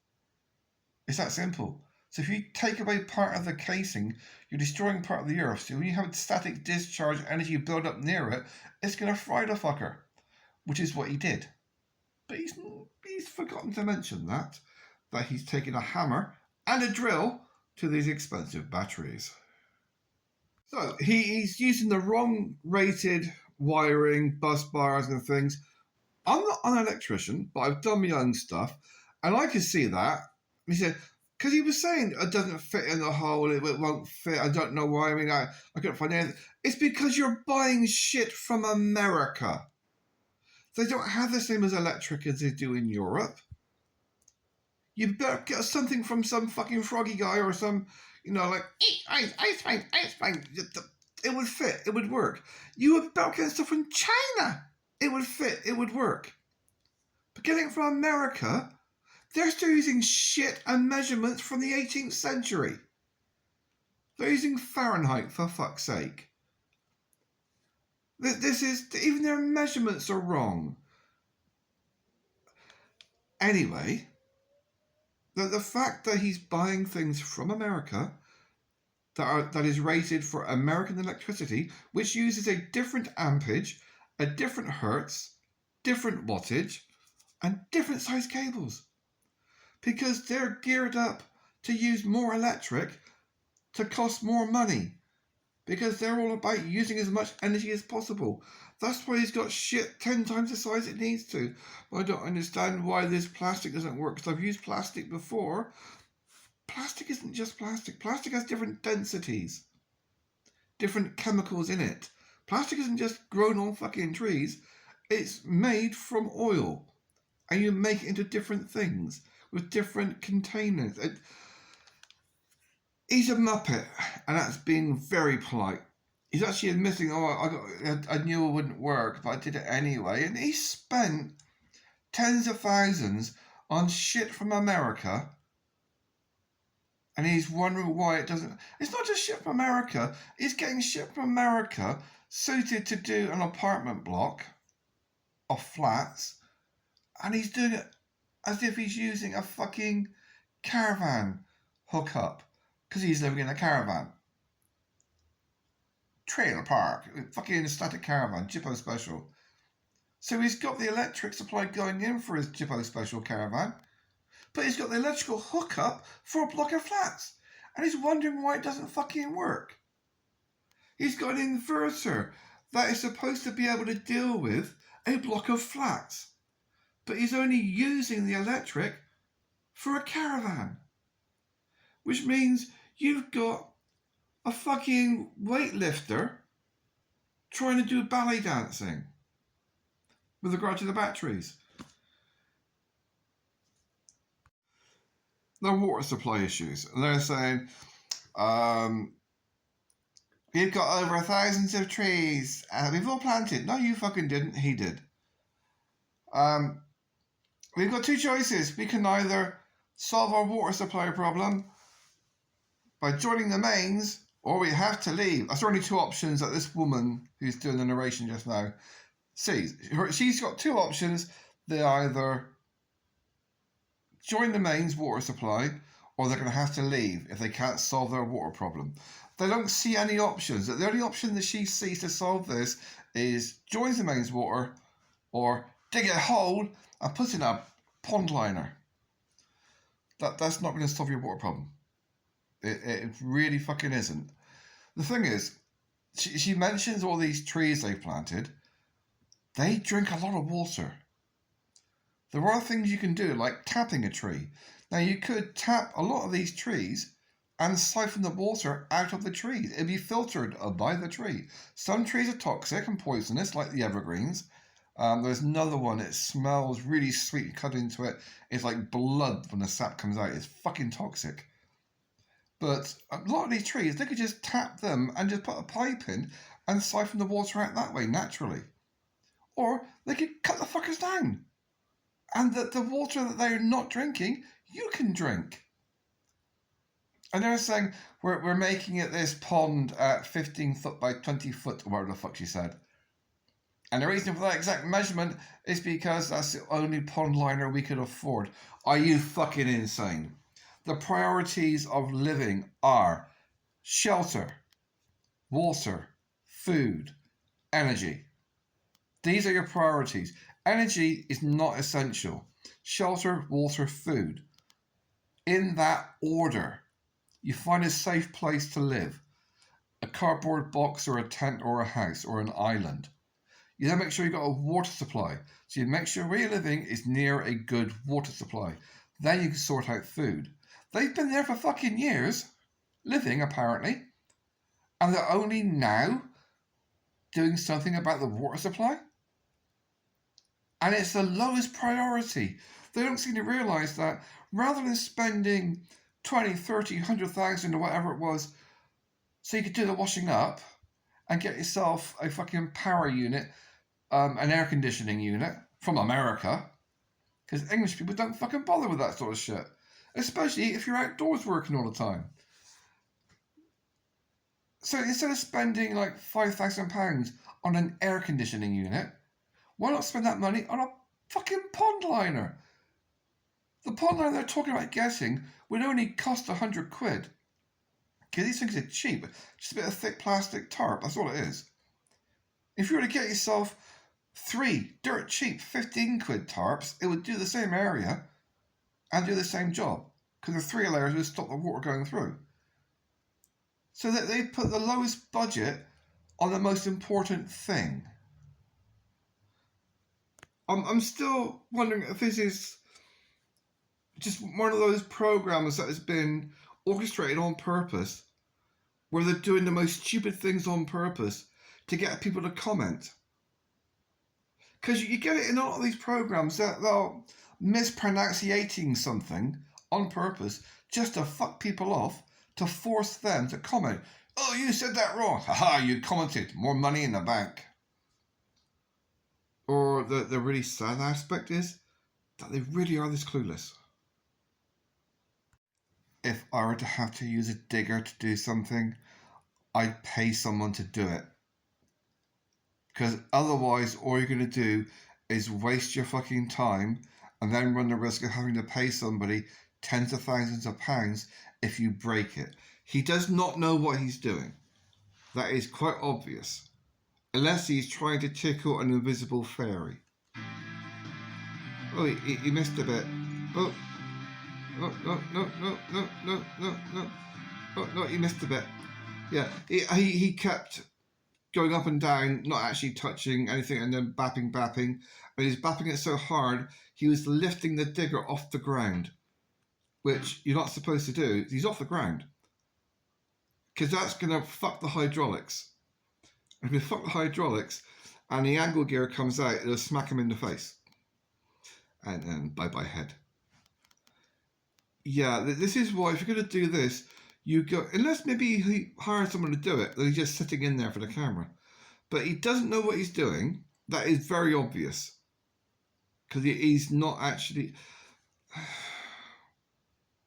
It's that simple. So if you take away part of the casing, you're destroying part of the Earth. So when you have static discharge energy build up near it, it's going to fry the fucker, which is what he did. But he's forgotten to mention that he's taken a hammer and a drill to these expensive batteries. So he's using the wrong rated wiring, bus bars and things. I'm not an electrician, but I've done my own stuff, and I could see that. He said, because he was saying it doesn't fit in the hole, it won't fit, I don't know why, I couldn't find anything. It's because you're buying shit from America. They don't have the same as electric as they do in Europe. You better get something from some fucking froggy guy or some, like, ice paint. It would fit, it would work. You would better get stuff from China. It would fit, it would work. But getting it from America, they're still using shit and measurements from the 18th century. They're using Fahrenheit, for fuck's sake. This is, even their measurements are wrong. Anyway, the fact that he's buying things from America that is rated for American electricity, which uses a different ampage, a different hertz, different wattage, and different size cables. Because they're geared up to use more electric to cost more money. Because they're all about using as much energy as possible. That's why he's got shit 10 times the size it needs to. But I don't understand why this plastic doesn't work, because I've used plastic before. Plastic isn't just plastic. Plastic has different densities, different chemicals in it. Plastic isn't just grown on fucking trees. It's made from oil. And you make it into different things with different containers. He's a muppet, and that's being very polite. He's actually admitting, I knew it wouldn't work, but I did it anyway. And he spent tens of thousands on shit from America, and he's wondering why it doesn't. It's not just shit from America. He's getting shit from America suited to do an apartment block of flats, and he's doing it as if he's using a fucking caravan hookup. Because he's living in a caravan. Trailer park. Fucking static caravan. Jippo special. So he's got the electric supply going in for his Jippo special caravan. But he's got the electrical hookup for a block of flats. And he's wondering why it doesn't fucking work. He's got an inverter that is supposed to be able to deal with a block of flats. But he's only using the electric for a caravan. Which means you've got a fucking weightlifter trying to do ballet dancing with regard to the batteries. There are water supply issues. And they're saying, we've got over thousands of trees. We've all planted. No, you fucking didn't. He did. We've got two choices. We can either solve our water supply problem by joining the mains, or we have to leave. That's only two options that this woman who's doing the narration just now sees. She's got two options. They either join the mains water supply, or they're going to have to leave if they can't solve their water problem. They don't see any options. The only option that she sees to solve this is join the mains water, or dig a hole and put in a pond liner. That's not going to solve your water problem. It really fucking isn't. The thing is, she mentions all these trees they've planted. They drink a lot of water. There are things you can do, like tapping a tree. Now, you could tap a lot of these trees and siphon the water out of the trees. It'd be filtered by the tree. Some trees are toxic and poisonous, like the evergreens. There's another one, it smells really sweet. You cut into it, it's like blood when the sap comes out. It's fucking toxic. But a lot of these trees, they could just tap them and just put a pipe in and siphon the water out that way, naturally. Or they could cut the fuckers down. And the water that they're not drinking, you can drink. And they're saying, we're making it this pond at 15 foot by 20 foot, or whatever the fuck she said. And the reason for that exact measurement is because that's the only pond liner we could afford. Are you fucking insane? the priorities of living are shelter, water, food, energy. These are your priorities. Energy is not essential. Shelter, water, food. In that order, you find a safe place to live. A cardboard box or a tent or a house or an island. You then make sure you've got a water supply. So you make sure where you're living is near a good water supply. Then you can sort out food. They've been there for fucking years, living apparently, and they're only now doing something about the water supply? And it's the lowest priority. They don't seem to realise that rather than spending 20, 30, 100,000 or whatever it was so you could do the washing up and get yourself a fucking power unit, an air conditioning unit from America, because English people don't fucking bother with that sort of shit, especially if you're outdoors working all the time. So instead of spending like £5,000 on an air conditioning unit, why not spend that money on a fucking pond liner? The pond liner they're talking about getting would only cost £100. Because these things are cheap. Just a bit of thick plastic tarp, that's all it is. If you were to get yourself 3 dirt cheap 15 quid tarps, it would do the same area and do the same job. Because the 3 layers would stop the water going through. So that they put the lowest budget on the most important thing. I'm still wondering if this is just one of those programs that has been orchestrated on purpose, where they're doing the most stupid things on purpose to get people to comment. Because you get it in a lot of these programs that they'll mispronunciating something on purpose just to fuck people off, to force them to comment. Oh, you said that wrong. Haha, you commented. More money in the bank. Or the really sad aspect is that they really are this clueless. If I were to have to use a digger to do something, I'd pay someone to do it. Because otherwise, all you're going to do is waste your fucking time and then run the risk of having to pay somebody tens of thousands of pounds if you break it. He does not know what he's doing. That is quite obvious. Unless he's trying to tickle an invisible fairy. Oh, he missed a bit. Oh, no, he missed a bit. Yeah, he kept going up and down, not actually touching anything, and then bapping. And he's bapping it so hard, he was lifting the digger off the ground, which you're not supposed to do. He's off the ground. Because that's going to fuck the hydraulics. If you fuck the hydraulics and the angle gear comes out, it'll smack him in the face. And then bye-bye head. Yeah, this is why if you're going to do this, you go, unless maybe he hires someone to do it, then he's just sitting in there for the camera. But he doesn't know what he's doing. That is very obvious. Because he's not actually...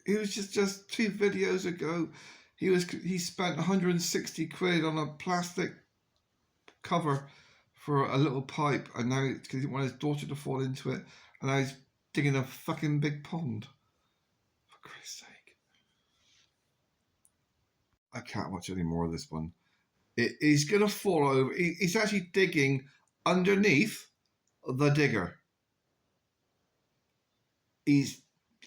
It was just 2 videos ago. He spent 160 quid on a plastic cover for a little pipe, and now because he wanted his daughter to fall into it, and now he's digging a fucking big pond. For Christ's sake. I can't watch any more of this one. He's going to fall over. He's actually digging underneath the digger. He's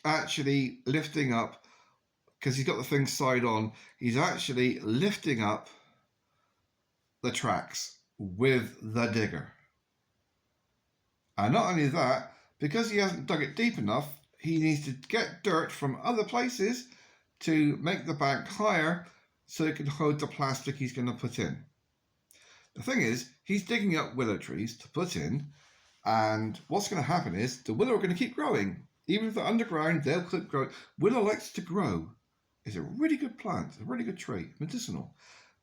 actually lifting up, because he's got the thing side on, he's actually lifting up the tracks with the digger. And not only that, because he hasn't dug it deep enough, he needs to get dirt from other places to make the bank higher so it can hold the plastic he's going to put in. The thing is, he's digging up willow trees to put in, and what's going to happen is the willow are going to keep growing. Even if they're underground, they'll keep growing. Willow likes to grow. It's a really good plant, a really good tree, medicinal.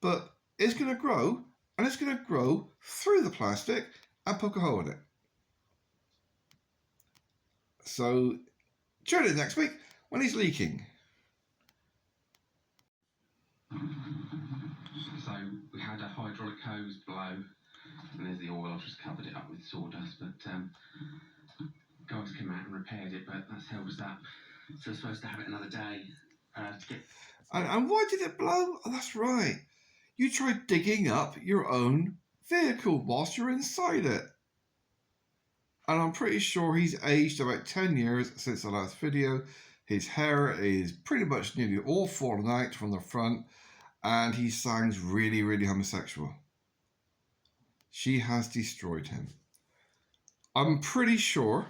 But it's going to grow, and it's going to grow through the plastic and poke a hole in it. So, tune in next week when he's leaking. So we had a hydraulic hose blow, and there's the oil. I've just covered it up with sawdust, but guys came out and repaired it, but that's held us up So we're supposed to have it another day to get. And why did it blow? Oh, that's right. You tried digging up your own vehicle whilst you're inside it. And I'm pretty sure he's aged about 10 years since the last video. His hair is pretty much nearly all fallen out from the front, and he sounds really, really homosexual. She has destroyed him. I'm pretty sure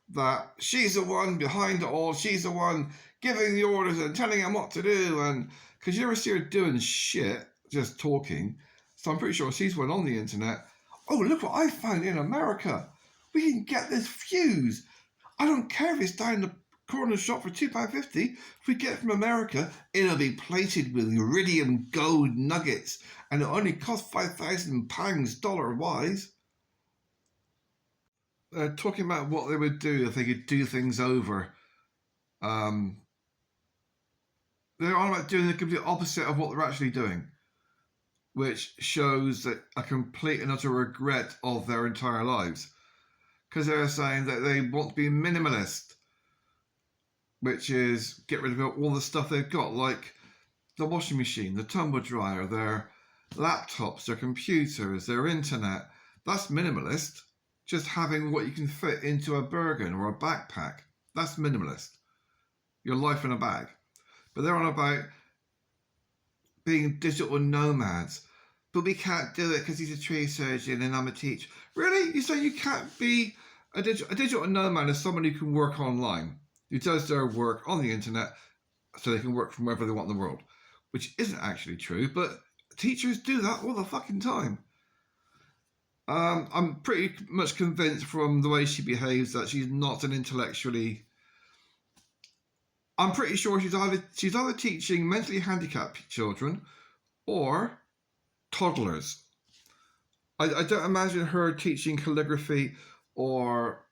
that she's the one behind it all. She's the one giving the orders and telling him what to do. And because you never see her doing shit, just talking. So I'm pretty sure she's one on the internet. Oh, look what I found in America. We can get this fuse. I don't care if it's down the corner shop for £2.50. If we get it from America, it'll be plated with iridium gold nuggets, and it'll only cost £5,000 dollar-wise. Talking about what they would do if they could do things over. They're on about doing the complete opposite of what they're actually doing, which shows that a complete and utter regret of their entire lives. Because they're saying that they want to be minimalist, which is get rid of all the stuff they've got, like the washing machine, the tumble dryer, their laptops, their computers, their internet. That's minimalist. Just having what you can fit into a Bergen or a backpack. That's minimalist. Your life in a bag. But they're on about being digital nomads. But we can't do it because he's a tree surgeon and I'm a teacher. Really? You say you can't be a digital nomad is someone who can work online, who does their work on the internet so they can work from wherever they want in the world. Which isn't actually true, but teachers do that all the fucking time. I'm pretty much convinced from the way she behaves that she's not an intellectually... I'm pretty sure she's either teaching mentally handicapped children or toddlers. I don't imagine her teaching calligraphy or,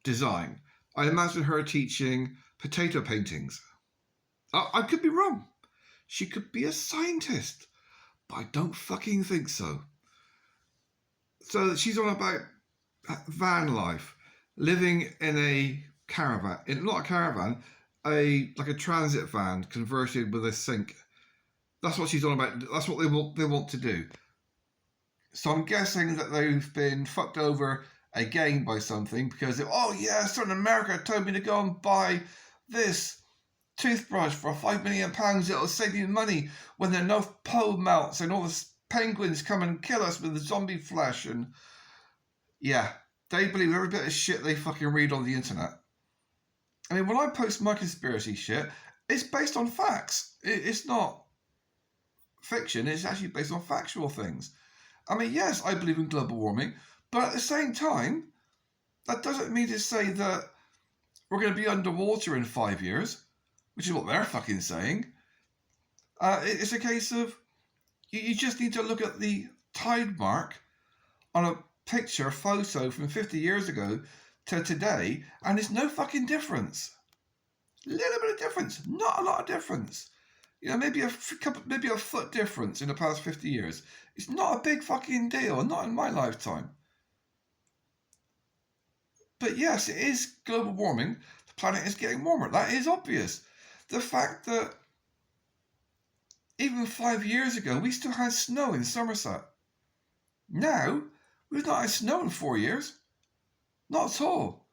design. I imagine her teaching potato paintings. I could be wrong. She could be a scientist, but I don't fucking think so. So she's on about van life, living in a caravan, not a caravan, like a transit van converted with a sink. That's what she's on about. That's what they want to do. So I'm guessing that they've been fucked over again by something because someone in America told me to go and buy this toothbrush for £5 million. It'll save you money when the North Pole melts and all the penguins come and kill us with the zombie flesh. And yeah, they believe every bit of shit they fucking read on the internet. I mean, when I post my conspiracy shit, it's based on facts. It's not fiction. It's actually based on factual things. I mean, yes, I believe in global warming, but at the same time, that doesn't mean to say that we're going to be underwater in 5 years, which is what they're fucking saying. It's a case of you just need to look at the tide mark on a photo from 50 years ago to today, and there's no fucking difference. A little bit of difference, not a lot of difference. Maybe a foot difference in the past 50 years. It's not a big fucking deal, not in my lifetime. But yes, it is global warming. The planet is getting warmer. That is obvious. The fact that even 5 years ago, we still had snow in Somerset. Now, we've not had snow in 4 years. Not at all.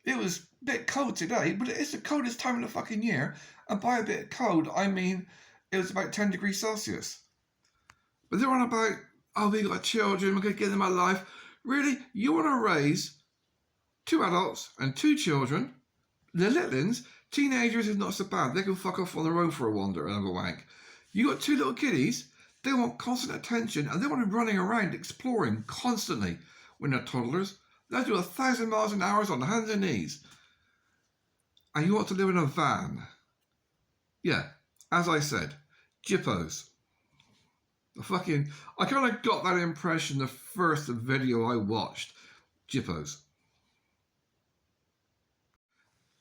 It was a bit cold today, but it is the coldest time of the fucking year. And by a bit cold, I mean it was about 10 degrees Celsius. But they're on about, we got children, we're going to give them a life. Really? You want to raise 2 adults and 2 children? The little ones, teenagers is not so bad. They can fuck off on their own for a wander and have a wank. You got 2 little kiddies, they want constant attention and they want to be running around exploring constantly. When they're toddlers, they'll do 1,000 miles an hour on their hands and knees. And you want to live in a van. Yeah, as I said, jippos. I kind of got that impression the first video I watched. Jippos.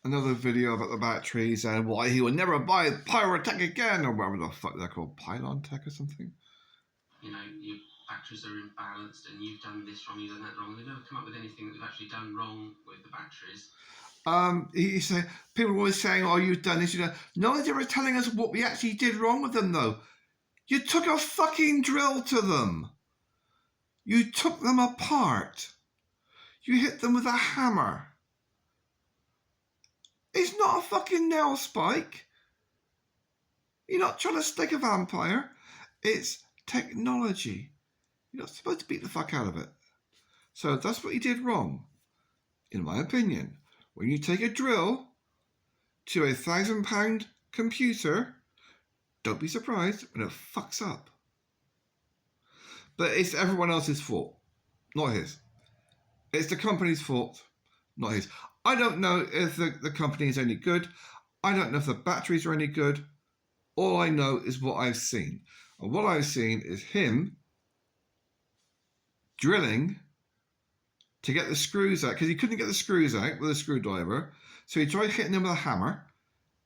Another video about the batteries and why he will never buy Pyrotech again, or whatever the fuck they're called, Pylon Tech or something. Your batteries are imbalanced and you've done this wrong, you've done that wrong. They've never come up with anything that they've actually done wrong with the batteries. He said, people are always saying, oh, you've done this, you know. No one's ever telling us what we actually did wrong with them, though. You took a fucking drill to them. You took them apart. You hit them with a hammer. It's not a fucking nail spike. You're not trying to stick a vampire. It's technology. You're not supposed to beat the fuck out of it. So that's what you did wrong, in my opinion. When you take a drill to a £1,000 computer, don't be surprised when it fucks up. But it's everyone else's fault, not his. It's the company's fault, not his. I don't know if the company is any good. I don't know if the batteries are any good. All I know is what I've seen. And what I've seen is him drilling to get the screws out, because he couldn't get the screws out with a screwdriver. So he tried hitting them with a hammer,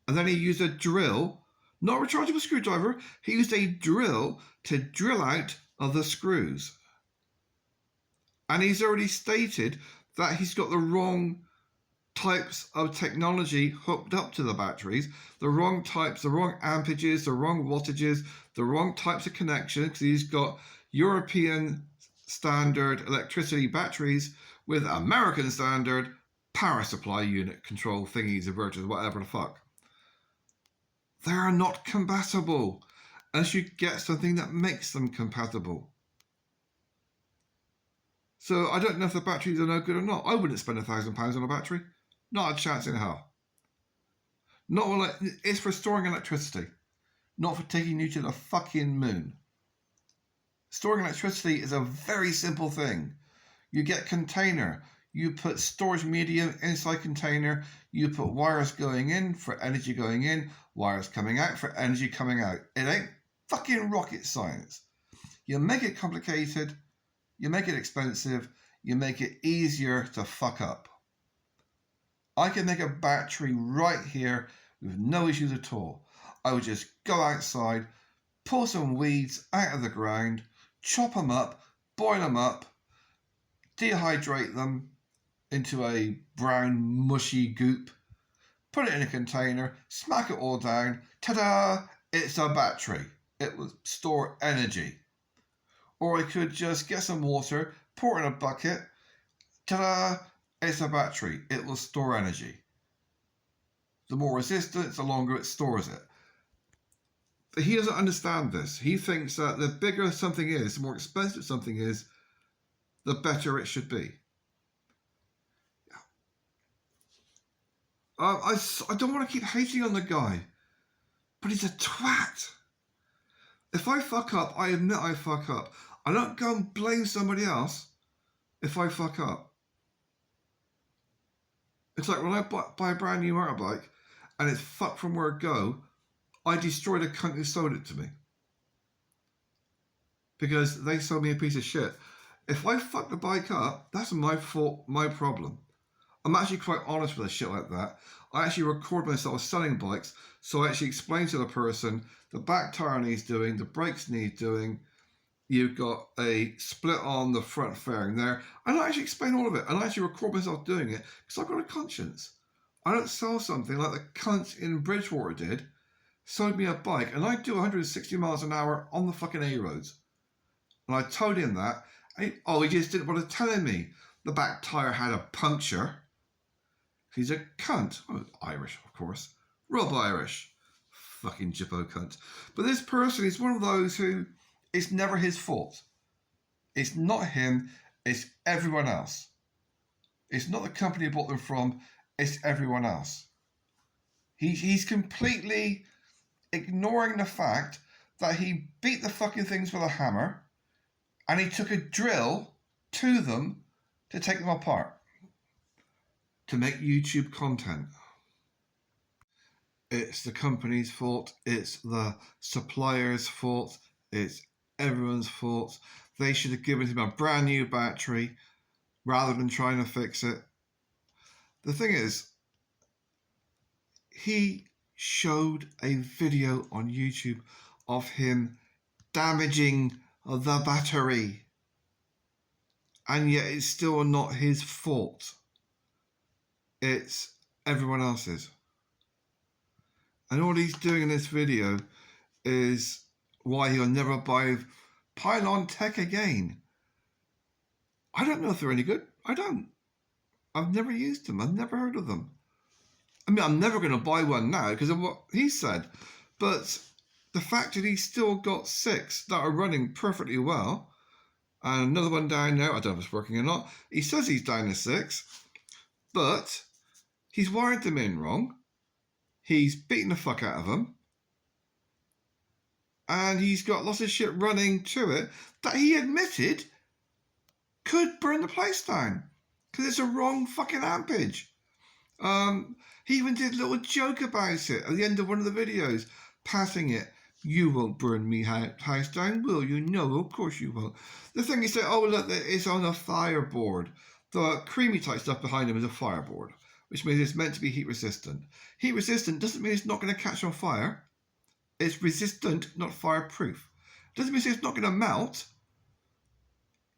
and then he used a drill, not a rechargeable screwdriver, he used a drill to drill out of the screws. And he's already stated that he's got the wrong types of technology hooked up to the batteries, the wrong types, the wrong ampages, the wrong wattages, the wrong types of connections, because he's got European standard electricity batteries with American standard power supply unit control thingies, inverters, whatever the fuck. They are not compatible unless you get something that makes them compatible. So I don't know if the batteries are no good or not. I wouldn't spend £1,000 on a battery. Not a chance in hell. It's for storing electricity, not for taking you to the fucking moon. Storing electricity is a very simple thing. You get a container. You put storage medium inside container. You put wires going in for energy going in, wires coming out for energy coming out. It ain't fucking rocket science. You make it complicated. You make it expensive. You make it easier to fuck up. I can make a battery right here with no issues at all. I would just go outside, pull some weeds out of the ground, chop them up, boil them up, dehydrate them into a brown mushy goop, put it in a container, smack it all down, ta-da, it's a battery. It will store energy. Or I could just get some water, pour it in a bucket, ta-da, it's a battery. It will store energy. The more resistance, the longer it stores it. But he doesn't understand this. He thinks that the bigger something is, the more expensive something is, the better it should be. I don't want to keep hating on the guy, but he's a twat. If I fuck up, I admit I fuck up. I don't go and blame somebody else if I fuck up. It's like when I buy a brand new motorbike and it's fucked from where it go, I destroy the cunt who sold it to me. Because they sold me a piece of shit. If I fuck the bike up, that's my fault, my problem. I'm actually quite honest with a shit like that. I actually record myself selling bikes, so I actually explain to the person the back tyre needs doing, the brakes need doing, you've got a split on the front fairing there, and I actually explain all of it, and I actually record myself doing it, because I've got a conscience. I don't sell something like the cunt in Bridgewater did, sold me a bike, and I do 160 miles an hour on the fucking A roads. And I told him that, and he just didn't want to tell me the back tyre had a puncture. He's a cunt. Oh, Irish, of course. Rob Irish. Fucking jibbo cunt. But this person is one of those who, it's never his fault. It's not him, it's everyone else. It's not the company he bought them from, it's everyone else. He's completely ignoring the fact that he beat the fucking things with a hammer and he took a drill to them to take them apart. To make YouTube content. It's the company's fault, it's the supplier's fault, it's everyone's fault. They should have given him a brand new battery rather than trying to fix it. The thing is, he showed a video on YouTube of him damaging the battery, and yet it's still not his fault. It's everyone else is. And all he's doing in this video is why he'll never buy pylon tech again. I don't know if they're any good. I don't. I've never used them. I've never heard of them. I mean, I'm never going to buy one now because of what he said. But the fact that he's still got 6 that are running perfectly well, and another one down there, I don't know if it's working or not. He says he's down to 6, but he's wired them in wrong. He's beaten the fuck out of them. And he's got lots of shit running to it that he admitted could burn the place down because it's a wrong fucking ampage. He even did a little joke about it at the end of one of the videos, passing it. You won't burn me house down, will you? No, of course you won't. The thing is that, oh, look, it's on a fireboard. The creamy type stuff behind him is a fireboard, which means it's meant to be heat resistant. Heat resistant doesn't mean it's not going to catch on fire. It's resistant, not fireproof. Doesn't mean it's not going to melt.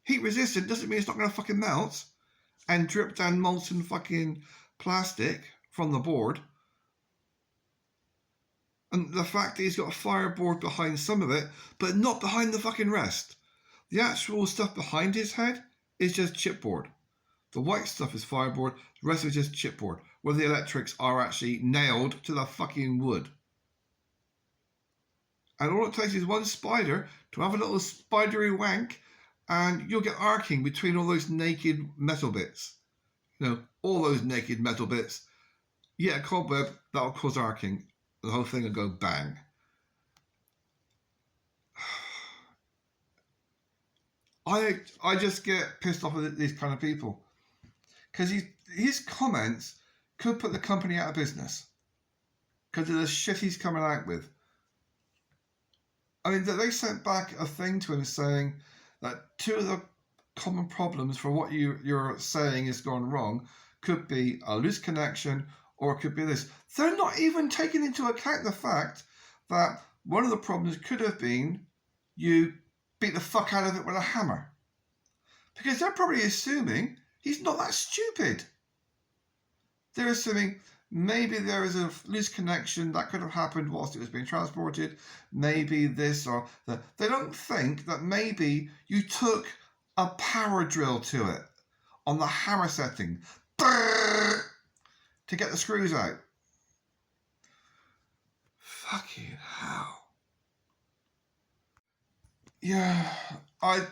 Heat resistant doesn't mean it's not going to fucking melt and drip down molten fucking plastic from the board. And the fact that he's got a fireboard behind some of it, but not behind the fucking rest. The actual stuff behind his head is just chipboard. The white stuff is fireboard, the rest is just chipboard, where the electrics are actually nailed to the fucking wood. And all it takes is one spider to have a little spidery wank, and you'll get arcing between all those naked metal bits. You know, all those naked metal bits. Yeah, a cobweb, that'll cause arcing. The whole thing will go bang. I just get pissed off with these kind of people. Because his comments could put the company out of business. Because of the shit he's coming out with. I mean, they sent back a thing to him saying that 2 of the common problems for what you're saying is gone wrong could be a loose connection or it could be this. They're not even taking into account the fact that one of the problems could have been you beat the fuck out of it with a hammer. Because they're probably assuming he's not that stupid. They're assuming maybe there is a loose connection that could have happened whilst it was being transported. Maybe this or that. They don't think that maybe you took a power drill to it on the hammer setting to get the screws out. Fucking hell. Yeah, I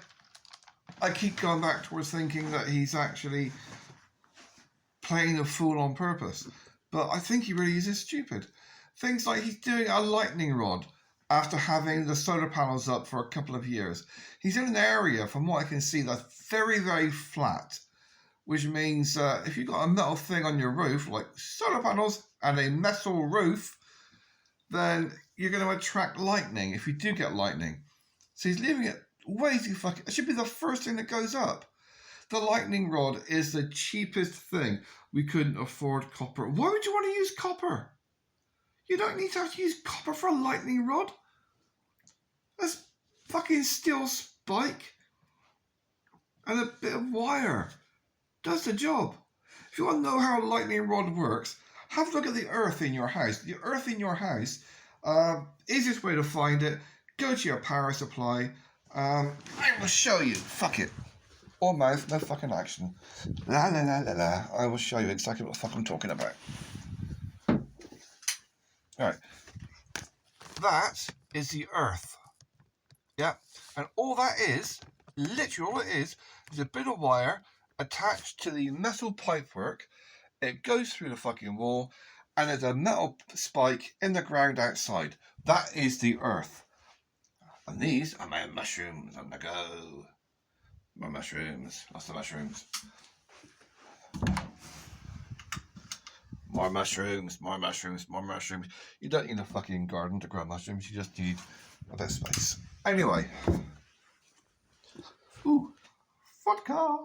keep going back towards thinking that he's actually playing a fool on purpose. But I think he really is just stupid. Things like he's doing a lightning rod after having the solar panels up for a couple of years. He's in an area, from what I can see, that's very, very flat. Which means if you've got a metal thing on your roof, like solar panels and a metal roof, then you're going to attract lightning if you do get lightning. So he's leaving it way too fucking... It should be the first thing that goes up. The lightning rod is the cheapest thing. We couldn't afford copper. Why would you want to use copper? You don't need to have to use copper for a lightning rod. That's fucking steel spike and a bit of wire. Does the job. If you want to know how a lightning rod works, have a look at the earth in your house. The earth in your house, easiest way to find it, go to your power supply. I will show you. Fuck it. All mouth, no fucking action. La la la la la. I will show you exactly what the fuck I'm talking about. Alright. That is the earth. Yeah. And all that is, literally all it is a bit of wire attached to the metal pipework. It goes through the fucking wall, and there's a metal spike in the ground outside. That is the earth. And these are my mushrooms on the go. More mushrooms. Lots of mushrooms. More mushrooms. More mushrooms. More mushrooms. You don't need a fucking garden to grow mushrooms. You just need a bit of space. Anyway. Ooh. Vodka.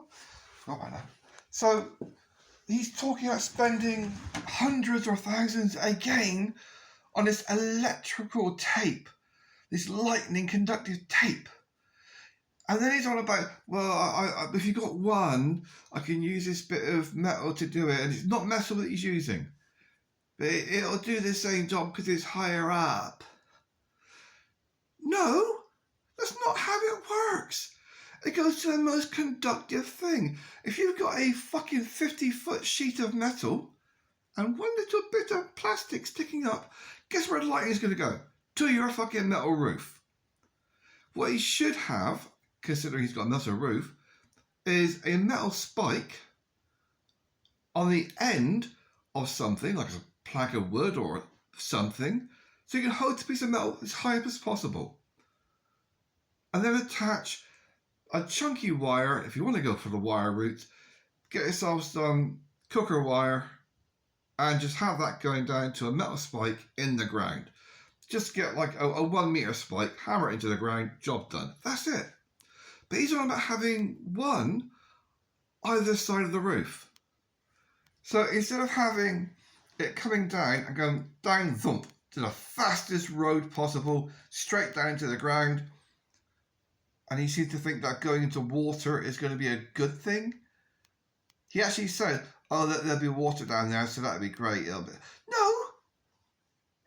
Forgot about that. So, he's talking about spending hundreds or thousands again on this electrical tape. This lightning conductive tape. And then he's on about, well, if you got one, I can use this bit of metal to do it. And it's not metal that he's using. But it'll do the same job because it's higher up. No, that's not how it works. It goes to the most conductive thing. If you've got a fucking 50-foot sheet of metal and one little bit of plastic sticking up, guess where the lighting is going to go? To your fucking metal roof. What he should have, considering he's got a metal roof, is a metal spike on the end of something, like a plank of wood or something, so you can hold the piece of metal as high up as possible. And then attach a chunky wire, if you want to go for the wire route, get yourself some cooker wire and just have that going down to a metal spike in the ground. Just get like a 1 meter spike, hammer it into the ground, job done. That's it. But he's on about having one either side of the roof. So instead of having it coming down and going down thump to the fastest road possible, straight down to the ground, and he seemed to think that going into water is going to be a good thing. He actually said, oh, there'll be water down there, so that'll be great. No,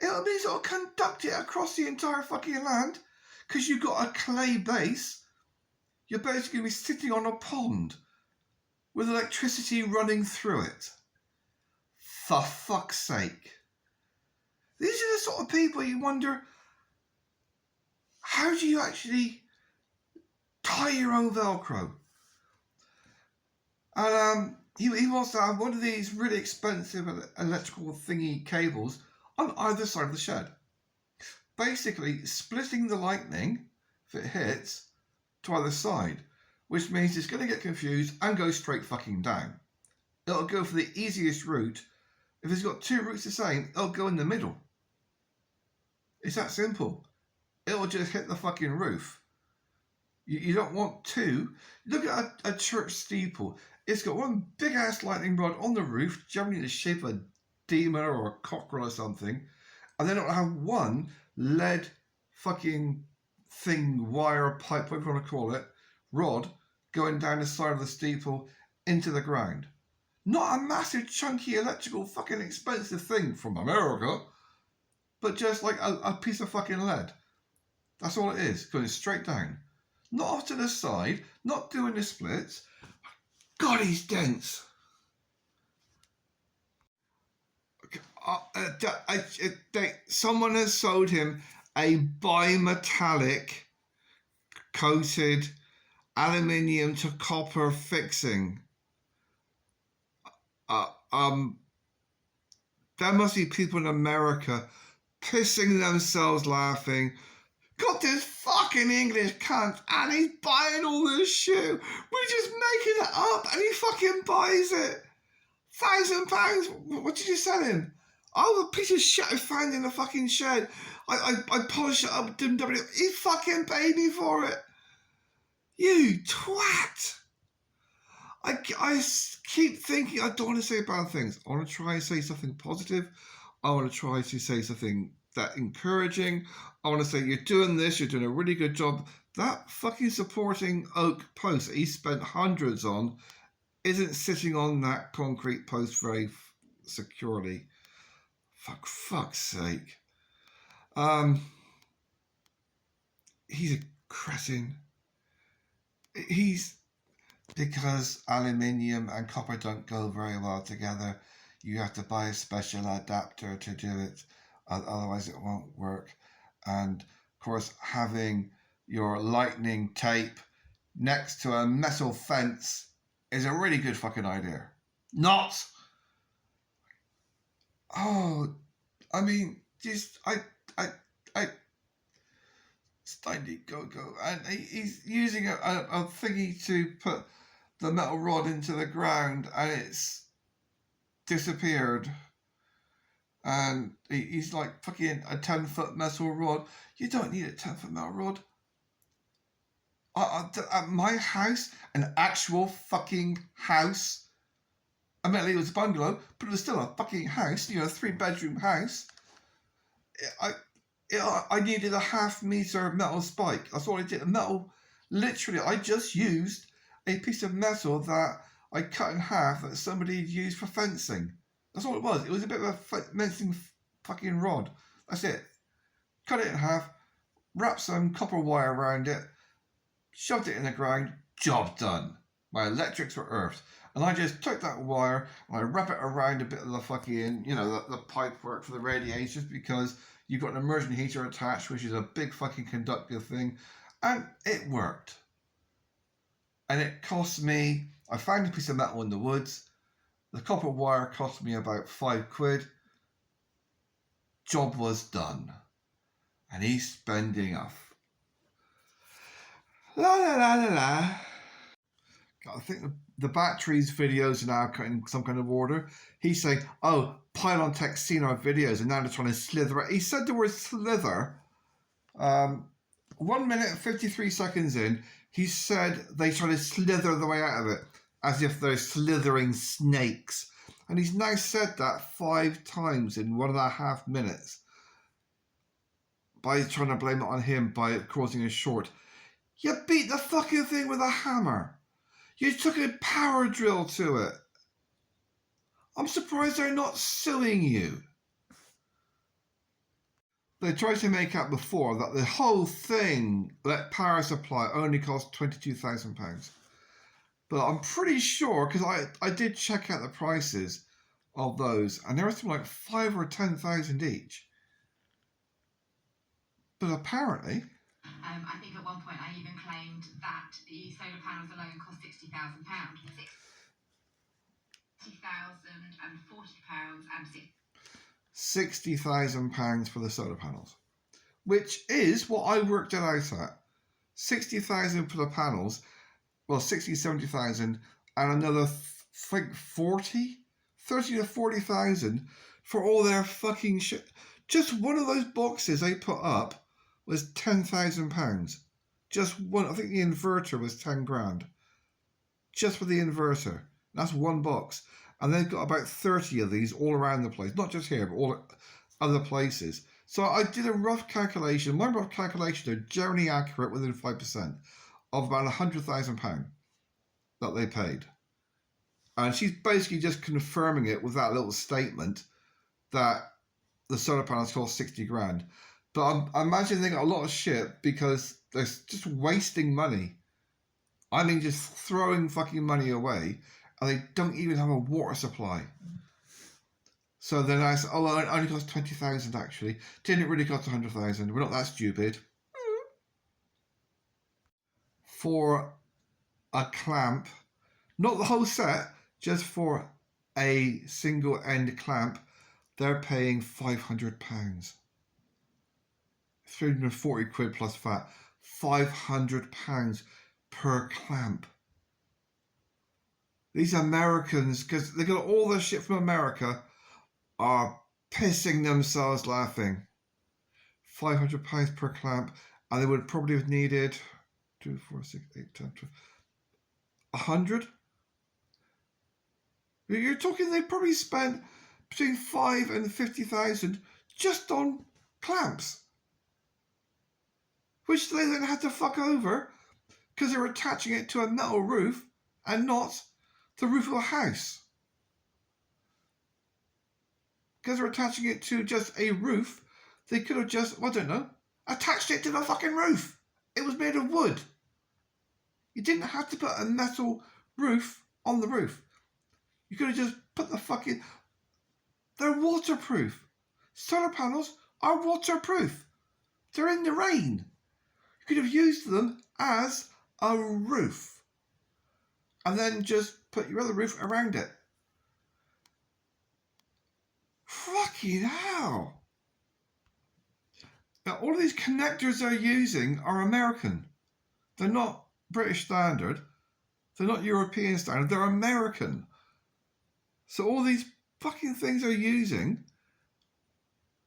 it'll be sort of conduct it across the entire fucking land, because you've got a clay base. You're basically going to be sitting on a pond with electricity running through it. For fuck's sake. These are the sort of people you wonder, how do you actually tie your own Velcro? And he wants to have one of these really expensive electrical thingy cables on either side of the shed. Basically splitting the lightning, if it hits, to either side, which means it's going to get confused and go straight fucking down. It'll go for the easiest route. If it's got two routes the same, it'll go in the middle. It's that simple. It'll just hit the fucking roof. You don't want two. Look at a church steeple. It's got one big ass lightning rod on the roof, generally in the shape of a demon or a cockerel or something, and then it'll have one lead fucking thing, wire, pipe, whatever you want to call it, rod, going down the side of the steeple into the ground. Not a massive chunky electrical fucking expensive thing from America, but just like a piece of fucking lead. That's all it is, going straight down. Not off to the side, not doing the splits. God, he's dense. Someone has sold him a bimetallic coated aluminium to copper fixing. There must be people in America pissing themselves laughing. Got this fucking English cunt and he's buying all this shit. We're just making it up and he fucking buys it. £1,000. What did you sell him? Oh, the piece of shit I found in the fucking shed. I polished it up, didn't do it. He fucking paid me for it. You twat. I keep thinking I don't want to say bad things. I want to try and say something positive. I want to try to say something that encouraging. I want to say you're doing this, you're doing a really good job. That fucking supporting oak post that he spent hundreds on isn't sitting on that concrete post very securely. Fuck's sake. He's a cretin. Because aluminium and copper don't go very well together, you have to buy a special adapter to do it. Otherwise it won't work. And of course, having your lightning tape next to a metal fence is a really good fucking idea. Not. Oh, I mean, just Steiny go, and he's using a thingy to put the metal rod into the ground, and it's disappeared. And he's like fucking a 10-foot metal rod. You don't need a 10-foot metal rod. At my house, an actual fucking house. Admittedly, it was a bungalow, but it was still a fucking house. You know, a 3-bedroom house. I needed a 0.5 meter metal spike. That's all I did. Literally, I just used a piece of metal that I cut in half that somebody had used for fencing. That's all it was. It was a bit of a mincing fucking rod. That's it. Cut it in half, wrap some copper wire around it, shoved it in the ground, job done. My electrics were earthed. And I just took that wire and I wrap it around a bit of the fucking, the pipe work for the radiators, because you've got an immersion heater attached, which is a big fucking conductive thing. And it worked. And it cost me, I found a piece of metal in the woods. The copper wire cost me about £5. Job was done. And he's spending off. La la la la la. I think the batteries videos are now in some kind of order. He's saying, oh, Pylon Tech's seen our videos and now they're trying to slither it. He said the word slither. 1 minute and 53 seconds in, he said they try to slither the way out of it, as if they're slithering snakes. And he's now said that 5 times in 1.5 minutes by trying to blame it on him by causing a short. You beat the fucking thing with a hammer. You took a power drill to it. I'm surprised they're not suing you. They tried to make out before that the whole thing, that power supply, only cost £22,000. But I'm pretty sure, because I did check out the prices of those, and they were something like 5,000 or 10,000 each. But apparently... I think at one point I even claimed that the solar panels alone cost £60,000. £60,040 and £60,000 for the solar panels, which is what I worked it out at. 60,000 for the panels, well, 60, 70,000, and another, 30 to 40,000 for all their fucking shit. Just one of those boxes they put up was £10,000. Just one. I think the inverter was 10 grand. Just for the inverter. That's one box. And they've got about 30 of these all around the place. Not just here, but all other places. So I did a rough calculation. My rough calculations are generally accurate, within 5%, of about £100,000 that they paid. And she's basically just confirming it with that little statement that the solar panels cost 60 grand. But I imagine they got a lot of shit because they're just wasting money. I mean, just throwing fucking money away, and they don't even have a water supply. So then I said, oh, it only cost 20,000 actually. Didn't really cost 100,000. We're not that stupid. For a clamp, not the whole set, just for a single end clamp, they're paying £500. 340 quid plus VAT. £500 per clamp. These Americans, because they got all their shit from America, are pissing themselves laughing. £500 per clamp, and they would probably have needed 2, 4, 6, 8, 10, 12, 100. You're talking they probably spent between 5 and 50,000 just on clamps, which they then had to fuck over because they were attaching it to a metal roof and not the roof of a house. Because they're attaching it to just a roof, they could have just, I don't know, attached it to the fucking roof. It was made of wood. You didn't have to put a metal roof on the roof. You could have just put the fucking... They're waterproof. Solar panels are waterproof. They're in the rain. You could have used them as a roof. And then just put your other roof around it. Fucking hell. Now, all of these connectors they're using are American. They're not British standard. They're not European standard. They're American. So all these fucking things they're using,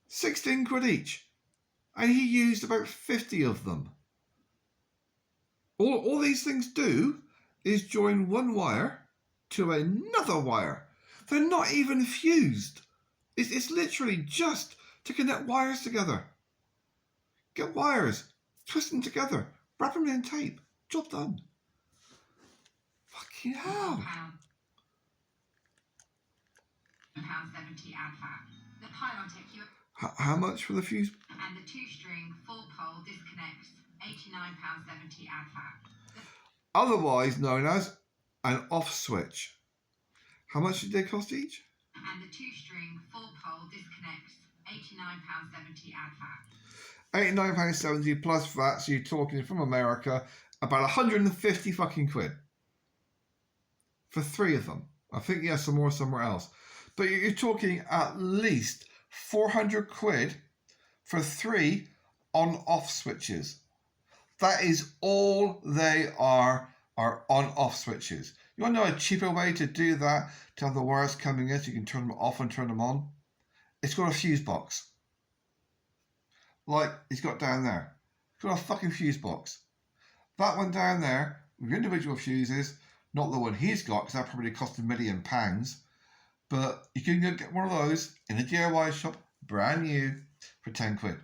16 quid each. And he used about 50 of them. All these things do is join one wire to another wire. They're not even fused. It's literally just to connect wires together. Get wires, twist them together, wrap them in tape, job done. Fucking hell. £70 add fat. The pylon tech How much for the fuse? and the 2-string 4-pole disconnects £89.70 add fat. Otherwise known as an off switch. How much did they cost each? And the 2-string 4-pole disconnects £89.70 add fat. £89.70 plus VAT, so you're talking from America about 150 fucking quid for 3 of them. I think you have some more somewhere else, but you're talking at least 400 quid for 3 on-off switches. That is all they are on-off switches. You want to know a cheaper way to do that, to have the wires coming in so you can turn them off and turn them on? It's got a fuse box. Like it's got down there. It's got a fucking fuse box. That one down there, with individual fuses, not the one he's got, because that probably cost £1 million. But you can go get one of those in a DIY shop, brand new, for 10 quid.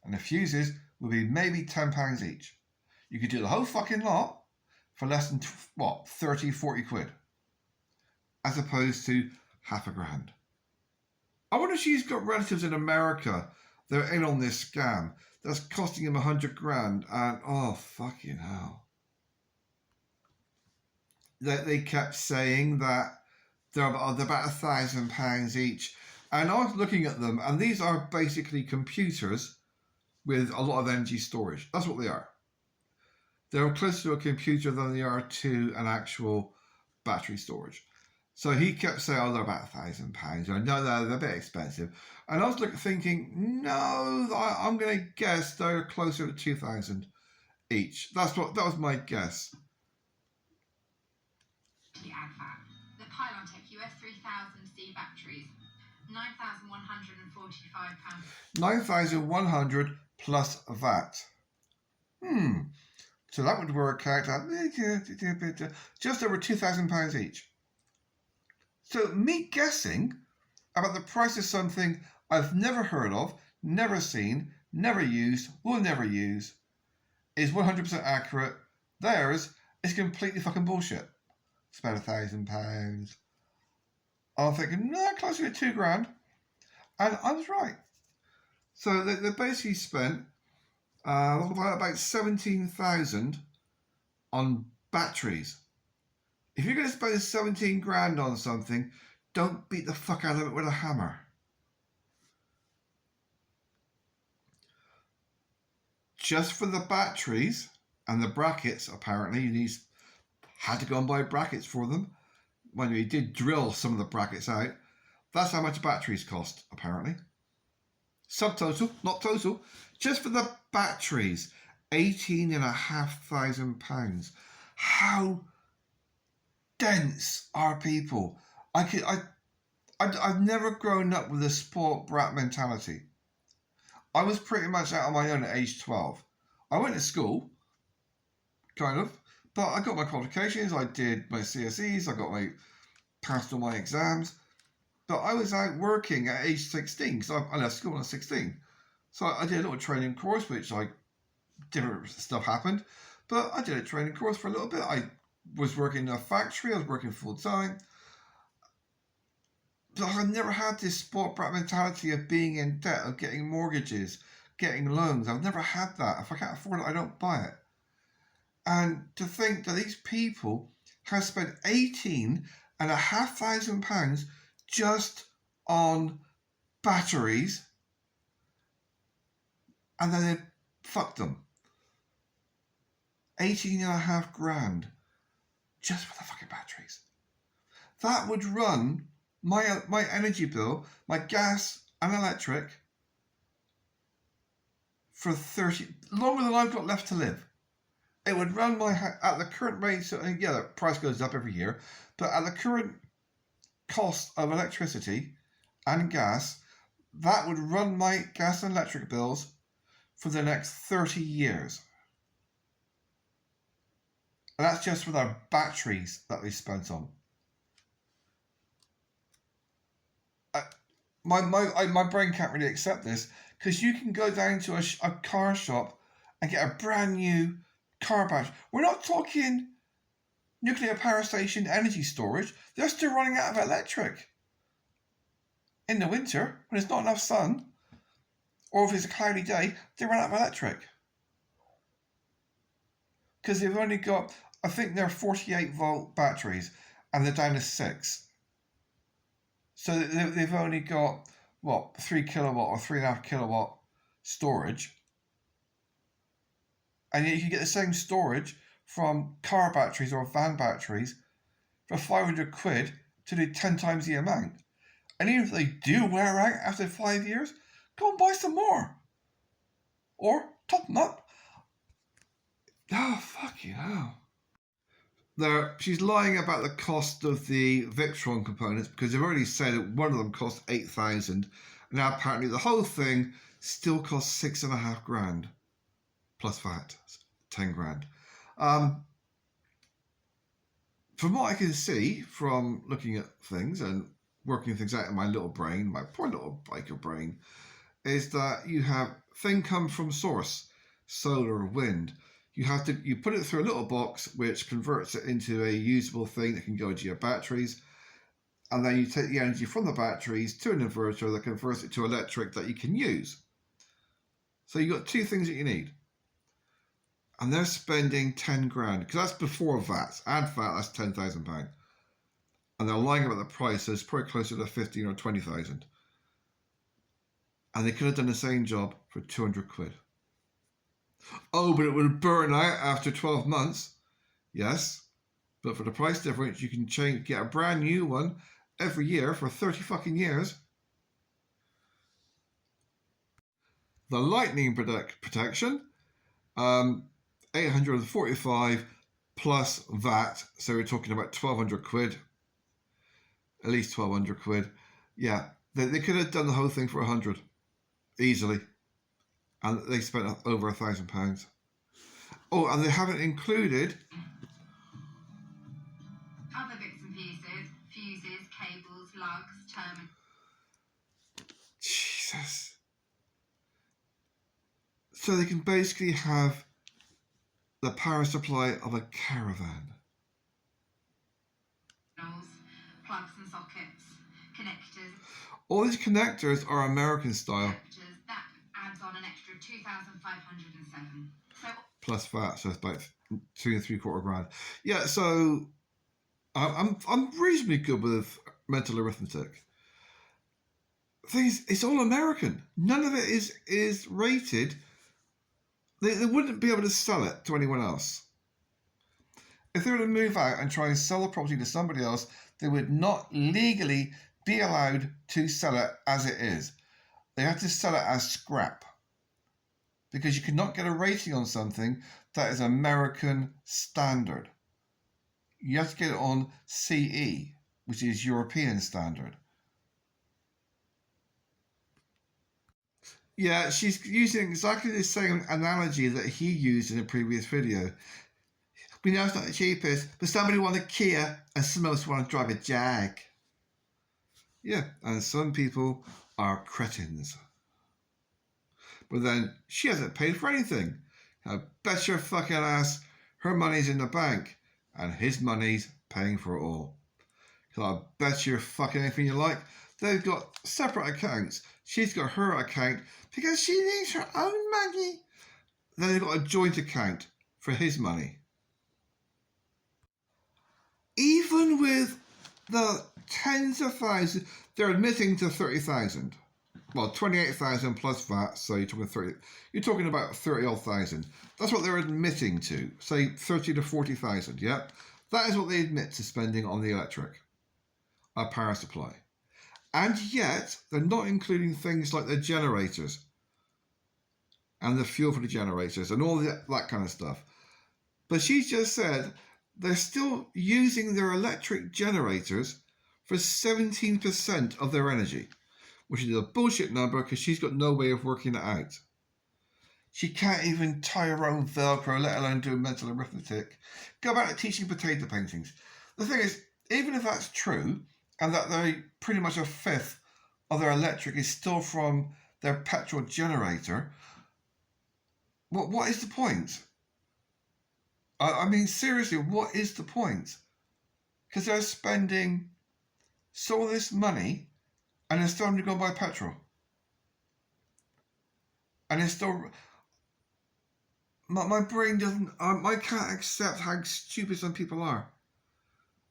And the fuses will be maybe £10 each. You could do the whole fucking lot for less than, 30, 40 quid. As opposed to half a grand. I wonder if she's got relatives in America that are in on this scam that's costing him 100 grand, and oh fucking hell. They kept saying that they're about £1,000 each. And I was looking at them, and these are basically computers with a lot of energy storage. That's what they are. They're closer to a computer than they are to an actual battery storage. So he kept saying, oh, they're about £1,000. I know they're a bit expensive. And I was thinking, no, I'm going to guess they're closer to 2,000 each. That was my guess. The add fat. The Pylon Tech US 3000C batteries, £9,145. £9,100 plus VAT. So that would work out at just over £2,000 each. So me guessing about the price of something I've never heard of, never seen, never used, will never use, is 100% accurate. Theirs is completely fucking bullshit. It's about £1,000. I'm thinking, no, closer to £2,000. And I was right. So they basically spent about 17,000 on batteries. If you're going to spend 17 grand on something, don't beat the fuck out of it with a hammer. Just for the batteries and the brackets, apparently, you had to go and buy brackets for them. When we did drill some of the brackets out, that's how much batteries cost, apparently. Subtotal, not total. Just for the batteries, £18,500. How dense are people? I've never grown up with a spoiled brat mentality. I was pretty much out on my own at age 12. I went to school, kind of, but I got my qualifications. I did my CSEs. I passed all my exams. But I was out working at age 16 because I left school when I was 16. So I did a little training course, which different stuff happened. But I did a training course for a little bit. I was working in a factory. I was working full time. But I never had this sport brat mentality of being in debt, of getting mortgages, getting loans. I've never had that. If I can't afford it, I don't buy it. And to think that these people have spent £18,500 just on batteries, and then they fucked them. 18.5 grand just for the fucking batteries. That would run my energy bill, my gas and electric, for longer than I've got left to live. It would run at the current rate. So yeah, the price goes up every year, but at the current cost of electricity and gas, that would run my gas and electric bills for the next 30 years. And that's just for their batteries that they spent on. My brain can't really accept this, because you can go down to a car shop and get a brand new car battery. We're not talking nuclear power station energy storage. They're still running out of electric. in the winter, when there's not enough sun, or if it's a cloudy day, they run out of electric. Because they've only got, I think they're 48-volt batteries, and they're down to 6. So they've only got, 3 kilowatt or 3.5 kilowatt storage. And yet you can get the same storage from car batteries or van batteries for 500 quid to do 10 times the amount. And even if they do wear out after 5 years, go and buy some more. Or top them up. Oh, fucking hell. There, she's lying about the cost of the Victron components because they've already said that one of them cost 8,000. Now apparently the whole thing still costs 6.5 grand. Plus VAT, 10 grand. From what I can see from looking at things and working things out in my little brain, my poor little biker brain, is that you have thing come from source, solar, wind. You put it through a little box which converts it into a usable thing that can go into your batteries, and then you take the energy from the batteries to an inverter that converts it to electric that you can use. So you've got two things that you need. And they're spending 10 grand, because that's before VAT. Add VAT, that's £10,000. And they're lying about the price, so it's probably closer to 15 or 20,000. And they could have done the same job for 200 quid. Oh, but it would burn out after 12 months. Yes, but for the price difference, you can get a brand new one every year for 30 fucking years. The lightning protection, 845 plus VAT, so we're talking about 1,200 quid, at least 1,200 quid. Yeah, they could have done the whole thing for 100 easily, and they spent over £1,000. Oh, and they haven't included other bits and pieces, fuses, cables, lugs, terminals. Jesus. So they can basically have the power supply of a caravan. Plugs and sockets, connectors. All these connectors are American style. That adds on an extra 2,507. So plus VAT, so it's about 2 3/4 grand. Yeah, so I'm reasonably good with mental arithmetic. Things, it's all American. None of it is rated. They wouldn't be able to sell it to anyone else. If they were to move out and try and sell the property to somebody else, they would not legally be allowed to sell it as it is. They have to sell it as scrap. Because you cannot get a rating on something that is American standard. You have to get it on CE, which is European standard. Yeah, she's using exactly the same analogy that he used in a previous video. We know it's not the cheapest, but somebody wants a Kia and someone else wants to drive a Jag. Yeah, and some people are cretins. But then she hasn't paid for anything. I bet your fucking ass her money's in the bank and his money's paying for it all. So I bet you fucking anything you like. They've got separate accounts. She's got her account because she needs her own money. Then they've got a joint account for his money. Even with the tens of thousands, they're admitting to 30,000. Well, 28,000 plus VAT, so you're talking 30. You're talking about 30-odd thousand. That's what they're admitting to. Say 30 to 40,000. Yeah, that is what they admit to spending on the electric, power supply, and yet they're not including things like the generators and the fuel for the generators and all that kind of stuff. But she's just said they're still using their electric generators for 17% of their energy, which is a bullshit number because she's got no way of working it out. She can't even tie her own Velcro, let alone do mental arithmetic. Go back to teaching potato paintings. The thing is, even if that's true, and that they pretty much a fifth of their electric is still from their petrol generator, what is the point? I mean, seriously, what is the point? Because they're spending so this money and they're still having to go and buy petrol. And it's still... My brain doesn't... I can't accept how stupid some people are.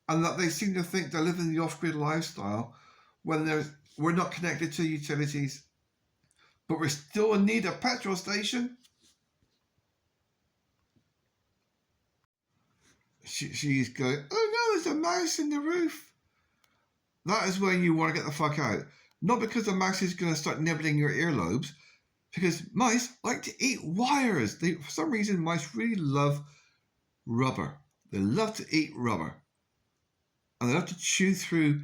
And that they seem to think they're living the off-grid lifestyle when we're not connected to utilities. But we still need a petrol station. She's going, oh no, there's a mouse in the roof. That is when you want to get the fuck out. Not because the mouse is going to start nibbling your earlobes, because mice like to eat wires. For some reason, mice really love rubber. They love to eat rubber. And they love to chew through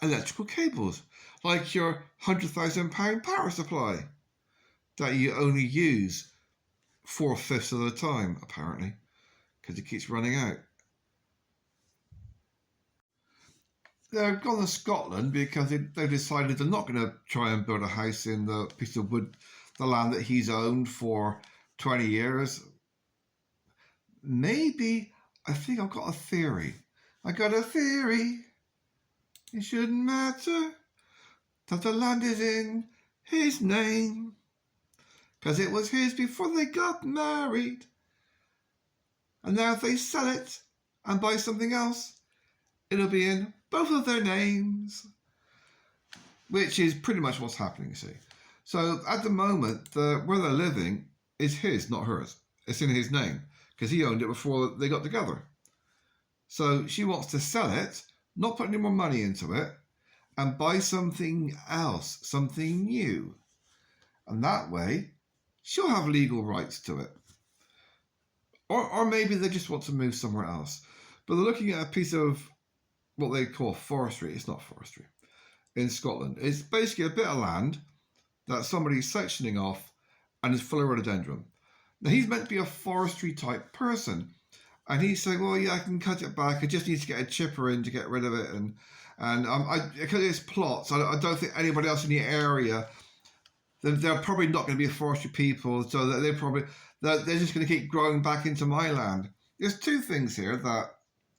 electrical cables, like your £100,000 power supply that you only use 4/5 of the time, apparently, because it keeps running out. They've gone to Scotland because they've decided they're not going to try and build a house in the piece of wood, the land that he's owned for 20 years. Maybe, I think I've got a theory. I got a theory. It shouldn't matter that the land is in his name, because it was his before they got married. And now if they sell it and buy something else, it'll be in both of their names, which is pretty much what's happening, you see. So at the moment, where they're living is his, not hers. It's in his name, because he owned it before they got together. So she wants to sell it, not put any more money into it, and buy something else, something new. And that way, she'll have legal rights to it. Or maybe they just want to move somewhere else. But they're looking at a piece of what they call forestry. It's not forestry. In Scotland. It's basically a bit of land that somebody's sectioning off and is full of rhododendron. Now, he's meant to be a forestry type person. And he's saying, well, yeah, I can cut it back. I just need to get a chipper in to get rid of it. And because it's plots, I don't think anybody else in the area, they're probably not going to be forestry people. So that they're just going to keep growing back into my land. There's two things here that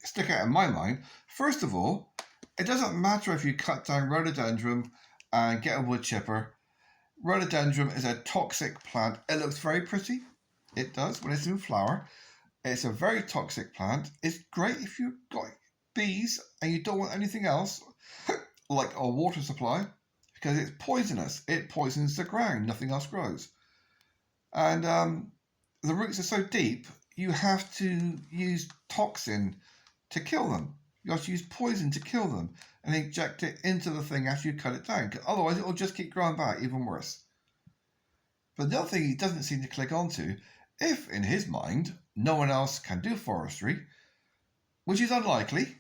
stick out in my mind. First of all, it doesn't matter if you cut down rhododendron and get a wood chipper. Rhododendron is a toxic plant. It looks very pretty. It does when it's in flower. It's a very toxic plant. It's great if you've got bees and you don't want anything else, like a water supply, because it's poisonous. It poisons the ground. Nothing else grows. And the roots are so deep, you have to use toxin to kill them. You have to use poison to kill them and inject it into the thing after you cut it down. Otherwise, it will just keep growing back, even worse. But the other thing he doesn't seem to click onto, if in his mind no one else can do forestry, which is unlikely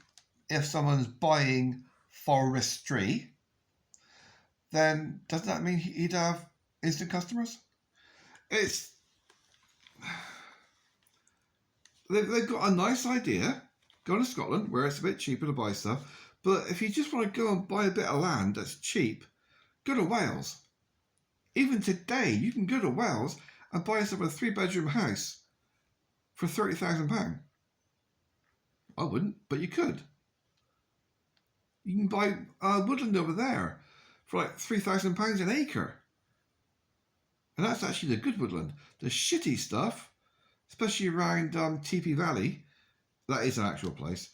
if someone's buying forestry, then doesn't that mean he'd have instant customers? They've got a nice idea. Go to Scotland, where it's a bit cheaper to buy stuff. But if you just want to go and buy a bit of land that's cheap, go to Wales. Even today, you can go to Wales and buy yourself a 3-bedroom house for £30,000. I wouldn't, but you could. You can buy woodland over there for like £3,000 an acre. And that's actually the good woodland. The shitty stuff, especially around Teepee Valley, that is an actual place.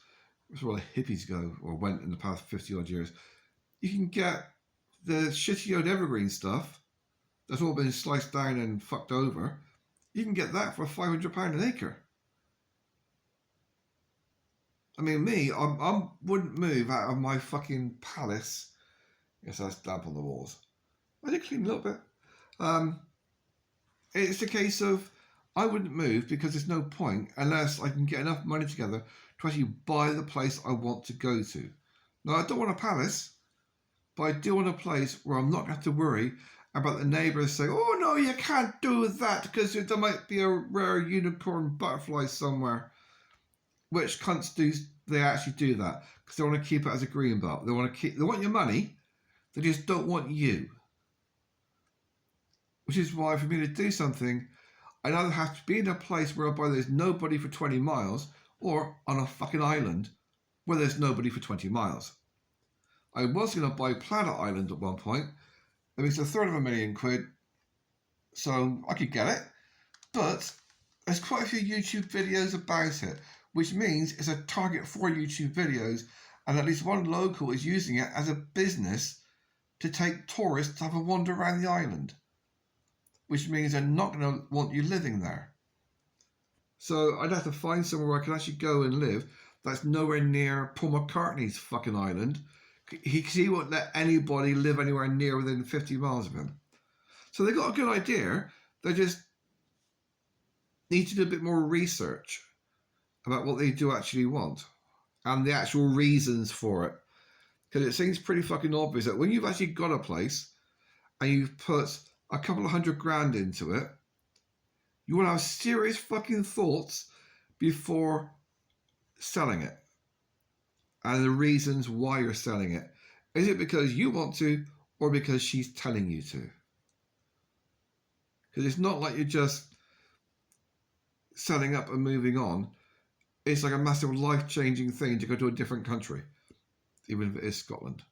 That's where all the hippies go or went in the past 50 odd years. You can get the shitty old evergreen stuff that's all been sliced down and fucked over. You can get that for £500 an acre. I mean, I wouldn't move out of my fucking palace. Yes, that's damp on the walls. I did clean a little bit. It's a case of I wouldn't move because there's no point unless I can get enough money together to actually buy the place I want to go to. Now, I don't want a palace, but I do want a place where I'm not going to have to worry about the neighbours saying, oh no, you can't do that because there might be a rare unicorn butterfly somewhere. Which cunts they actually do that because they want to keep it as a green belt. They want your money, they just don't want you. Which is why for me to do something, I'd either have to be in a place whereby there's nobody for 20 miles or on a fucking island where there's nobody for 20 miles. I was going to buy Planet Island at one point. I mean, it's £250,000, so I could get it. But there's quite a few YouTube videos about it, which means it's a target for YouTube videos, and at least one local is using it as a business to take tourists to have a wander around the island, which means they're not going to want you living there. So I'd have to find somewhere where I can actually go and live that's nowhere near Paul McCartney's fucking island. He won't let anybody live anywhere near within 50 miles of him. So they got a good idea. They just need to do a bit more research about what they do actually want and the actual reasons for it. Because it seems pretty fucking obvious that when you've actually got a place and you've put a couple of $100,000 into it, you want to have serious fucking thoughts before selling it. And the reasons why you're selling it. Is it because you want to or because she's telling you to? Because it's not like you're just selling up and moving on. It's like a massive life-changing thing to go to a different country, even if it is Scotland.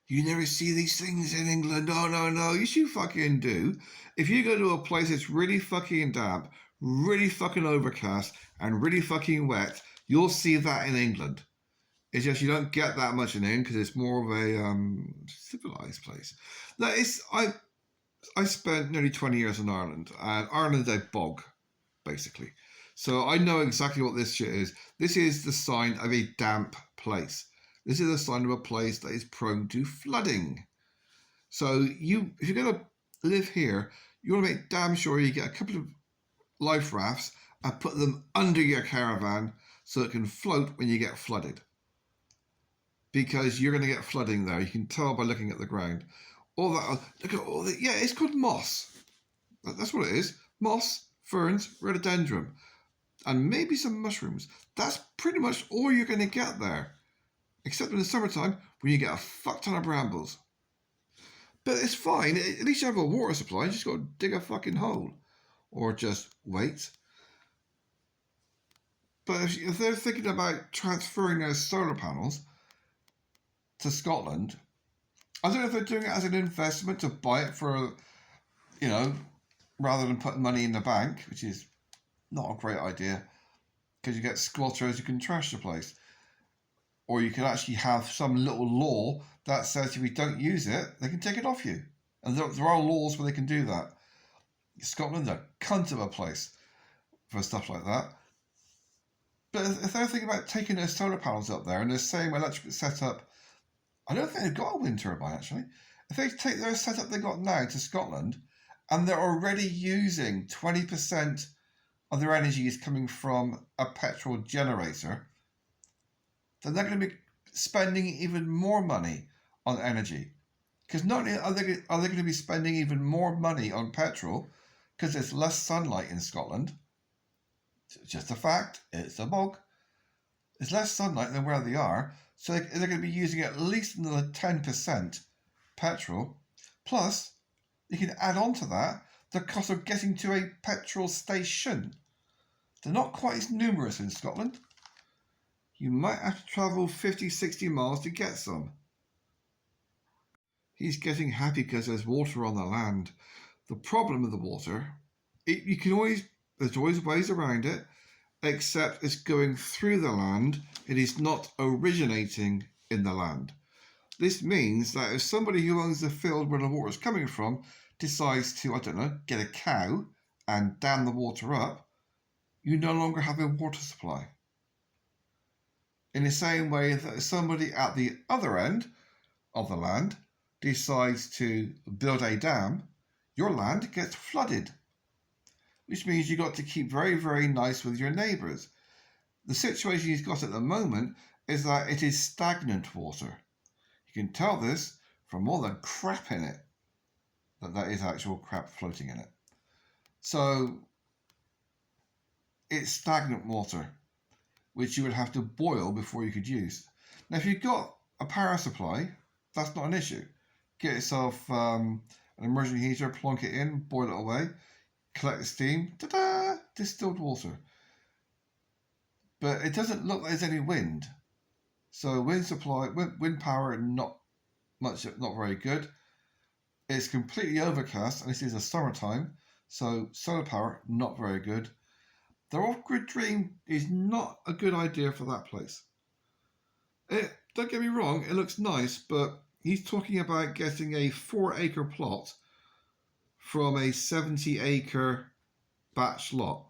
You never see these things in England. Oh, no. Yes, you fucking do. If you go to a place that's really fucking damp, really fucking overcast, and really fucking wet, you'll see that in England. It's just you don't get that much in England because it's more of a civilized place. Now, I spent nearly 20 years in Ireland, and Ireland's a bog, basically. So I know exactly what this shit is. This is the sign of a damp place. This is a sign of a place that is prone to flooding. So if you're going to live here, you want to make damn sure you get a couple of life rafts and put them under your caravan so it can float when you get flooded. Because you're going to get flooding there. You can tell by looking at the ground. All that, look at all that. Yeah, it's called moss. That's what it is. Moss, ferns, rhododendron, and maybe some mushrooms. That's pretty much all you're going to get there. Except in the summertime when you get a fuck ton of brambles. But it's fine. At least you have a water supply. You just got to dig a fucking hole. Or just wait. But if they're thinking about transferring their solar panels to Scotland, I don't know if they're doing it as an investment to buy it for, rather than putting money in the bank, which is not a great idea. Because you get squatters who can trash the place. Or you can actually have some little law that says if you don't use it, they can take it off you. And there are laws where they can do that. Scotland's a cunt of a place for stuff like that. But if they're thinking about taking their solar panels up there and the same electric setup, I don't think they've got a wind turbine actually. If they take their setup they've got now to Scotland and they're already using 20% of their energy is coming from a petrol generator, then they're going to be spending even more money on energy. Because not only are they going to be spending even more money on petrol, because there's less sunlight in Scotland. It's just a fact, it's a bog. There's less sunlight than where they are, so they're going to be using at least another 10% petrol. Plus, you can add on to that the cost of getting to a petrol station. They're not quite as numerous in Scotland. You might have to travel 50, 60 miles to get some. He's getting happy because there's water on the land. The problem with the water, there's always ways around it, except it's going through the land. It is not originating in the land. This means that if somebody who owns the field where the water is coming from decides to, get a cow and dam the water up, you no longer have a water supply. In the same way that if somebody at the other end of the land decides to build a dam, your land gets flooded. Which means you've got to keep very, very nice with your neighbours. The situation he's got at the moment is that it is stagnant water. You can tell this from all the crap in it, that is actual crap floating in it. So it's stagnant water, which you would have to boil before you could use. Now, if you've got a power supply, that's not an issue. Get yourself an immersion heater, plonk it in, boil it away, collect the steam, ta-da, distilled water. But it doesn't look like there's any wind. So wind supply, wind power, not very good. It's completely overcast, and this is the summertime, so solar power, not very good. The off-grid dream is not a good idea for that place. Don't get me wrong, it looks nice, but he's talking about getting a 4-acre plot from a 70-acre batch lot,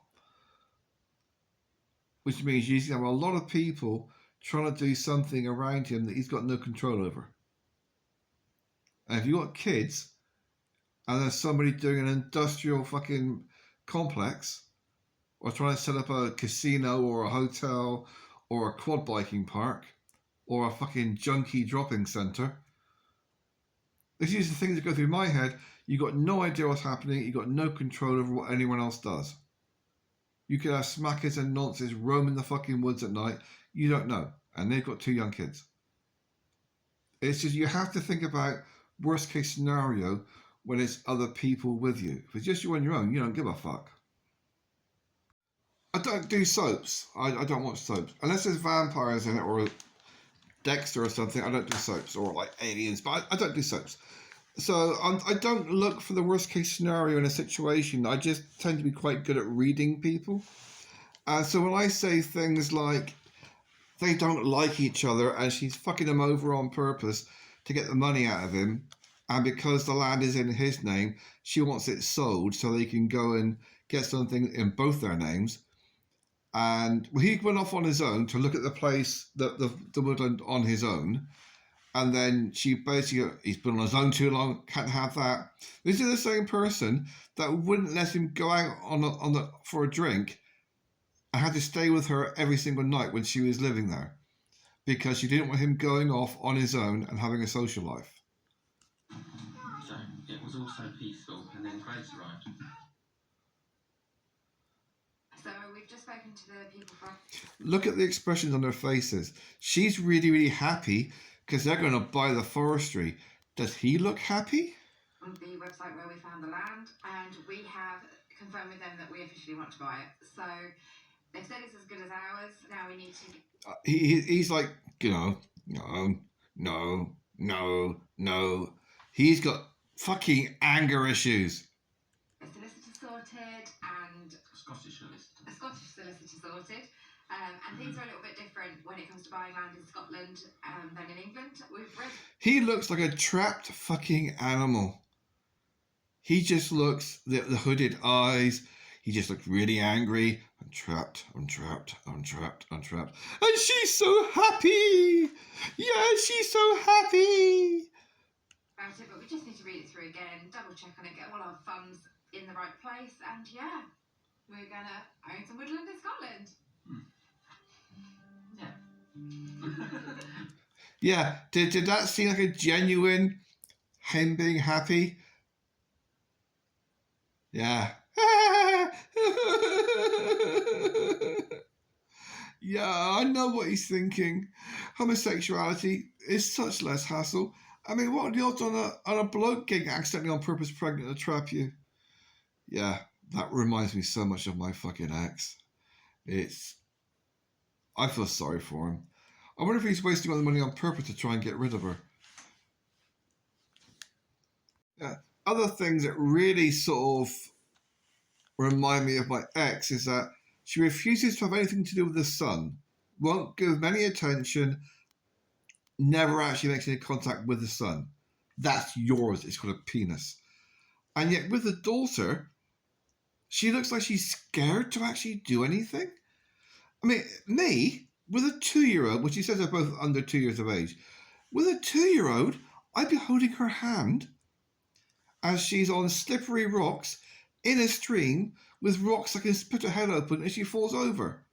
which means he's going to have a lot of people trying to do something around him that he's got no control over. And if you've got kids, and there's somebody doing an industrial fucking complex, or trying to set up a casino or a hotel or a quad biking park or a fucking junkie dropping centre, this is the things that go through my head. You got no idea what's happening. You got no control over what anyone else does. You could have smackers and nonces roaming the fucking woods at night. You don't know. And they've got 2 young kids. It's just you have to think about worst case scenario when it's other people with you. If it's just you on your own, you don't give a fuck. I don't do soaps. I don't watch soaps. Unless there's vampires in it or Dexter or something, I don't do soaps. Or like Aliens, but I don't do soaps. So I don't look for the worst case scenario in a situation. I just tend to be quite good at reading people. So when I say things like they don't like each other and she's fucking him over on purpose to get the money out of him, and because the land is in his name, she wants it sold so they can go and get something in both their names. And he went off on his own to look at the place, the woodland on his own. And then she basically, he's been on his own too long, can't have that. This is the same person that wouldn't let him go out for a drink and had to stay with her every single night when she was living there because she didn't want him going off on his own and having a social life. So it was also peaceful, and then Grace arrived. So we've just spoken to the people from... Look at the expressions on their faces. She's really, really happy because they're going to buy the forestry. Does he look happy? On the website where we found the land, and we have confirmed with them that we officially want to buy it. So they've said it's as good as ours. Now we need to... He's like, no. He's got fucking anger issues. A solicitor sorted and... A Scottish solicitor. A Scottish solicitor sorted. And things are a little bit different when it comes to buying land in Scotland than in England. We've read... He looks like a trapped fucking animal. He just looks, the hooded eyes, he just looks really angry. I'm trapped. And she's so happy. Yeah, she's so happy. About it, but we just need to read it through again, double check on it, get all our funds in the right place, and yeah, we're gonna own some woodland in Scotland. Yeah, did that seem like a genuine him being happy? Yeah. Yeah, I know what he's thinking. Homosexuality is such less hassle. I mean, what are the odds on a bloke getting accidentally on purpose pregnant to trap you? Yeah, that reminds me so much of my fucking ex. I feel sorry for him. I wonder if he's wasting all the money on purpose to try and get rid of her. Yeah. Other things that really sort of remind me of my ex is that she refuses to have anything to do with the son, won't give him any attention, never actually makes any contact with the son. That's yours. It's called a penis. And yet with the daughter, she looks like she's scared to actually do anything. I mean, me, with a 2-year-old, which he says are both under 2 years of age, with a 2-year-old, I'd be holding her hand as she's on slippery rocks in a stream with rocks that can split her head open and she falls over.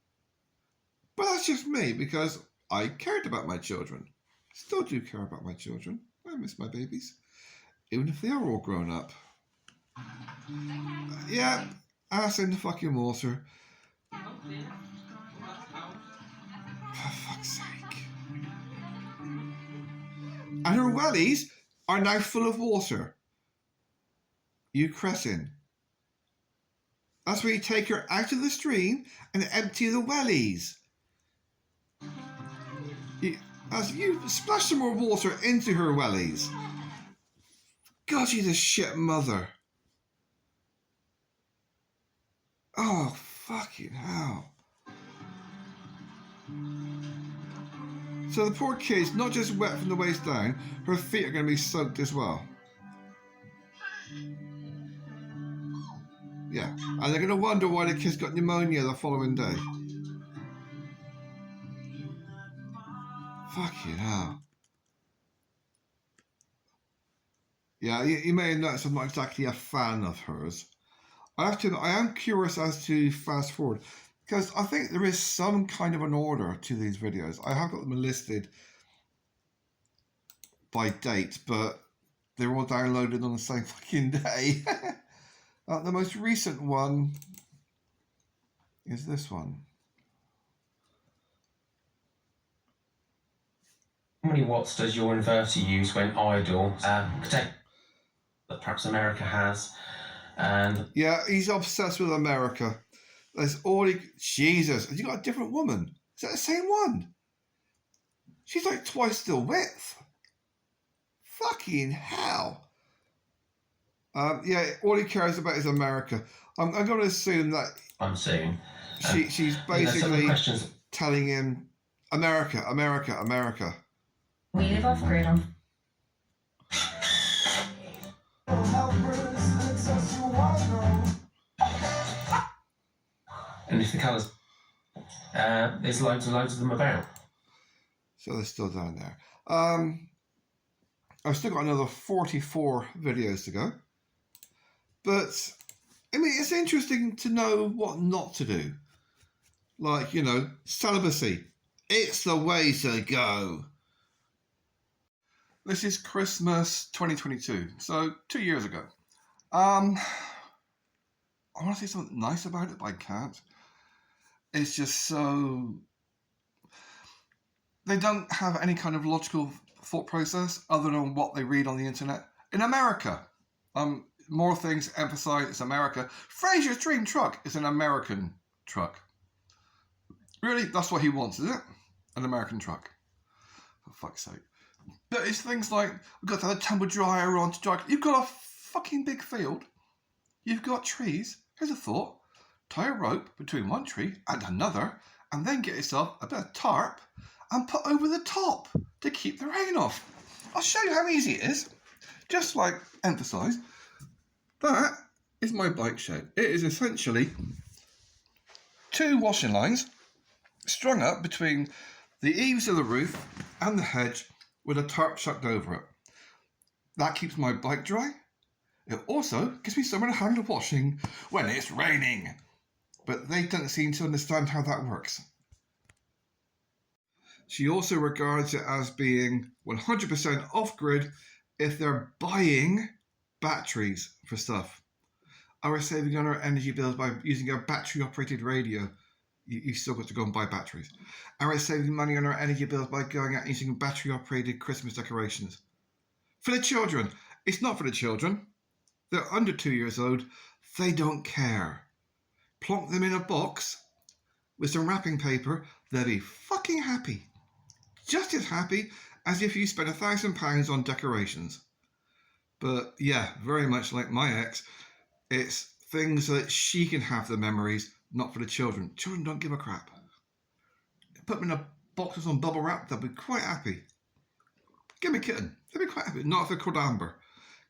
But that's just me because I cared about my children. Still do care about my children. I miss my babies, even if they are all grown up. Yeah, ass in the fucking water. For fuck's sake. And her wellies are now full of water. You crescent. That's where you take her out of the stream and empty the wellies. as you splash some more water into her wellies. God, she's a shit mother. Oh, fucking hell. So the poor kid's not just wet from the waist down, her feet are going to be soaked as well. Yeah, and they're going to wonder why the kid's got pneumonia the following day. Fucking hell. Yeah, you may have noticed I'm not exactly a fan of hers. I have to admit, I am curious as to fast forward, because I think there is some kind of an order to these videos. I have got them listed by date, but they're all downloaded on the same fucking day. The most recent one is this one. How many watts does your inverter use when idle? That perhaps America has. And yeah, he's obsessed with America. That's all he... Jesus, have you got a different woman? Is that the same one? She's like twice the width. Fucking hell. Yeah, all he cares about is America. I'm going to assume that... I'm seeing. She's basically telling him, America, America, America. We live off grid on. And if the colours, there's loads and loads of them about. So they're still down there. I've still got another 44 videos to go. But, I mean, it's interesting to know what not to do. Like, you know, celibacy. It's the way to go. This is Christmas 2022, so 2 years ago. I want to say something nice about it, but I can't. It's just so... They don't have any kind of logical thought process other than what they read on the internet. In America, more things emphasize it's America. Fraser's dream truck is an American truck. Really, that's what he wants, is it? An American truck. For fuck's sake. But it's things like, we've got to have a tumble dryer on to dry. You've got a fucking big field. You've got trees. Here's a thought. Tie a rope between one tree and another, and then get yourself a bit of tarp and put over the top to keep the rain off. I'll show you how easy it is. Just like emphasise, that is my bike shed. It is essentially 2 washing lines strung up between the eaves of the roof and the hedge with a tarp chucked over it. That keeps my bike dry. It also gives me somewhere to handle washing when it's raining. But they don't seem to understand how that works. She also regards it as being 100% off-grid if they're buying batteries for stuff. Are saving on our energy bills by using a battery-operated radio? You've still got to go and buy batteries. Are saving money on our energy bills by going out and using battery-operated Christmas decorations? For the children. It's not for the children. They're under 2 years old. They don't care. Plonk them in a box with some wrapping paper. They'll be fucking happy. Just as happy as if you spent £1,000 on decorations. But yeah, very much like my ex, it's things that she can have the memories, not for the children. Children don't give a crap. Put them in a box with some bubble wrap, they'll be quite happy. Give me a kitten, they'll be quite happy. Not if they're called Amber,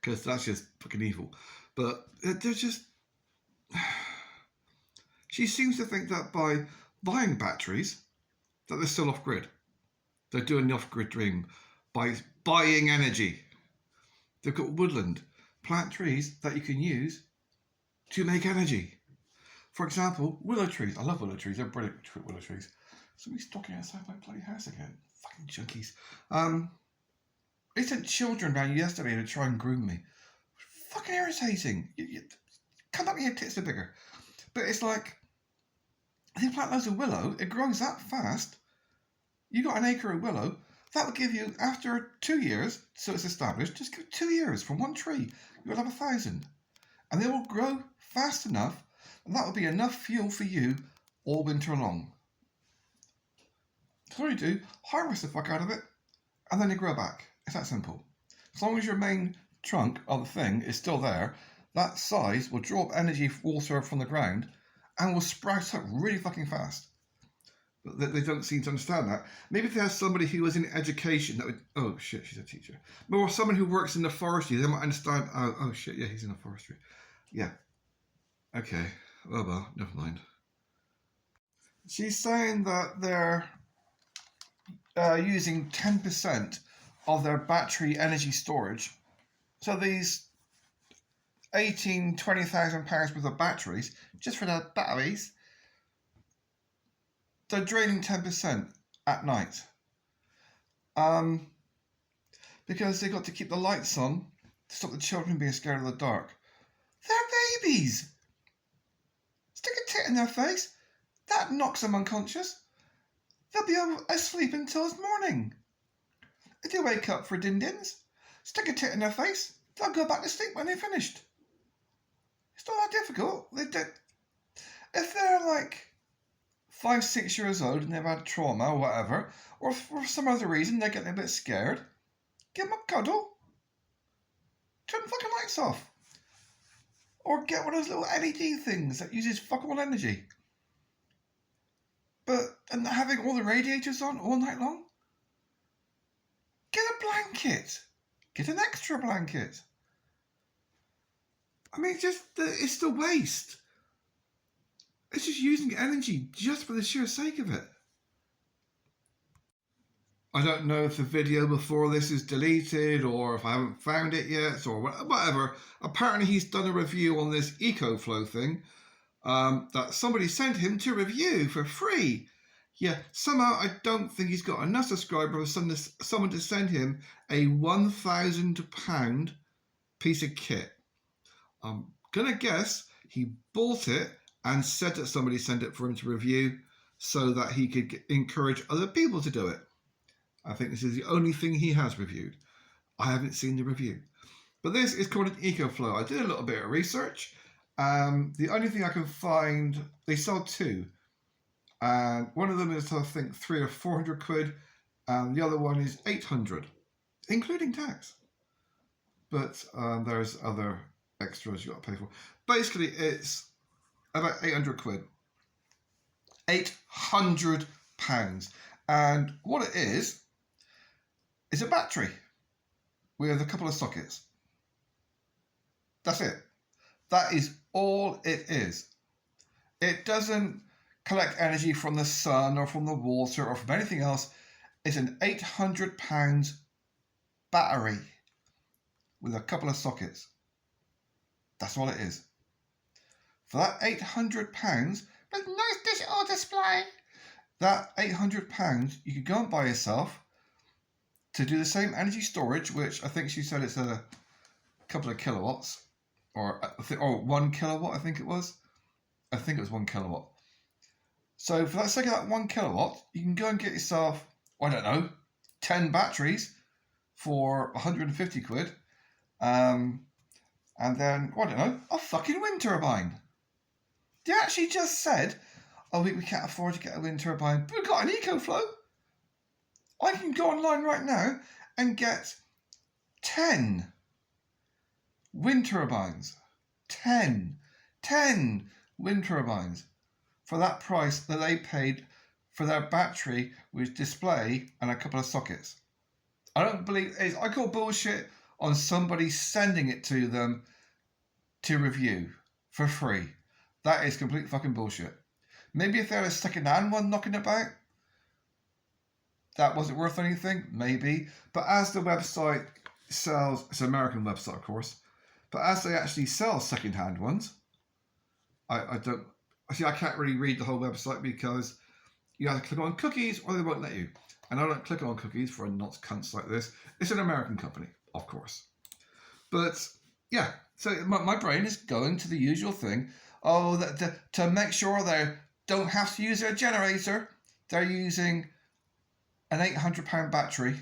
because that's just fucking evil. But they're just... She seems to think that by buying batteries, that they're still off-grid. They're doing the off-grid dream by buying energy. They've got woodland, plant trees that you can use to make energy. For example, willow trees. I love willow trees. They're brilliant willow trees. Somebody's stalking outside my bloody house again. Fucking junkies. They sent children down yesterday to try and groom me. Fucking irritating. You come back when your tits are bigger. But it's like, if you plant loads of willow, it grows that fast. You got an acre of willow, that would give you, after 2 years, so it's established, just give 2 years from one tree, you'll have 1,000. And they will grow fast enough, and that will be enough fuel for you all winter long. So what do? Harvest the fuck out of it, and then they grow back. It's that simple. As long as your main trunk of the thing is still there, that size will draw up energy water from the ground and will sprout up really fucking fast. But they don't seem to understand that. Maybe if they have somebody who was in education that would... Oh, shit, she's a teacher. Or someone who works in the forestry, they might understand... Oh shit, yeah, he's in the forestry. Yeah. Okay. Oh, well, never mind. She's saying that they're using 10% of their battery energy storage. So these 20,000 pounds worth of batteries, just for the batteries, they're draining 10% at night. Because they've got to keep the lights on to stop the children being scared of the dark. They're babies! Stick a tit in their face, that knocks them unconscious. They'll be asleep until it's morning. If they wake up for din-dins, stick a tit in their face, they'll go back to sleep when they're finished. It's not that difficult. If they're like 5, 6 years old and they've had trauma or whatever, or for some other reason they're getting a bit scared, give them a cuddle. Turn the fucking lights off. Or get one of those little LED things that uses fuck all energy. And having all the radiators on all night long? Get a blanket. Get an extra blanket. I mean, it's the waste. It's just using energy just for the sheer sake of it. I don't know if the video before this is deleted or if I haven't found it yet or whatever. Apparently he's done a review on this EcoFlow thing that somebody sent him to review for free. Yeah, somehow I don't think he's got enough subscribers for someone to send him a £1,000 piece of kit. I'm going to guess he bought it and said that somebody sent it for him to review so that he could encourage other people to do it. I think this is the only thing he has reviewed. I haven't seen the review. But this is called an EcoFlow. I did a little bit of research. The only thing I can find, they sell two. And one of them is, I think, 300 or 400 quid. And the other one is 800, including tax. But there's other extras you got to pay for. Basically, it's about 800 quid. £800. And what it is a battery with a couple of sockets. That's it. That is all it is. It doesn't collect energy from the sun or from the water or from anything else. It's an £800 battery with a couple of sockets. That's all it is. For that £800, with nice digital display, that £800 you could go and buy yourself to do the same energy storage, which I think she said it's a couple of kilowatts, or 1 kilowatt, I think it was. I think it was 1 kilowatt. So for the sake of that 1 kilowatt, you can go and get yourself, I don't know, 10 batteries for 150 quid. And then, I don't know, a fucking wind turbine. They actually just said, oh, we can't afford to get a wind turbine, but we've got an EcoFlow. I can go online right now and get 10 wind turbines. 10 wind turbines for that price that they paid for their battery with display and a couple of sockets. I don't believe it is. I call bullshit on somebody sending it to them to review for free. That is complete fucking bullshit. Maybe if they had a second-hand one knocking about, that wasn't worth anything, maybe. But as the website sells, it's an American website, of course, but as they actually sell second-hand ones, I can't really read the whole website because you have to click on cookies or they won't let you. And I don't click on cookies for nuts cunts like this. It's an American company, of course. But yeah, so my brain is going to the usual thing. Oh, to make sure they don't have to use their generator, they're using an £800 battery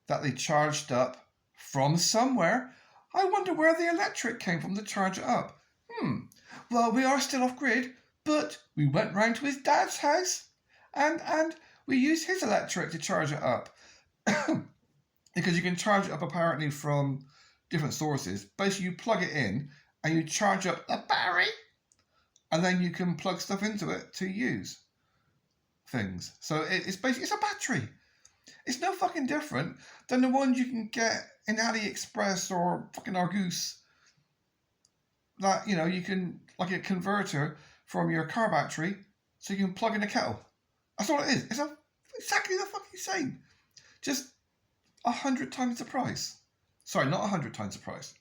that they charged up from somewhere. I wonder where the electric came from to charge it up. Well, we are still off grid, but we went round to his dad's house and we used his electric to charge it up. because you can charge it up apparently from different sources. Basically, you plug it in and you charge up the battery, and then you can plug stuff into it to use things. So it's basically, it's a battery. It's no fucking different than the ones you can get in AliExpress or fucking Argus. That, you know, you can, like a converter from your car battery so you can plug in a kettle. That's all it is. It's exactly the fucking same. Just 100 times the price. Sorry, not 100 times the price.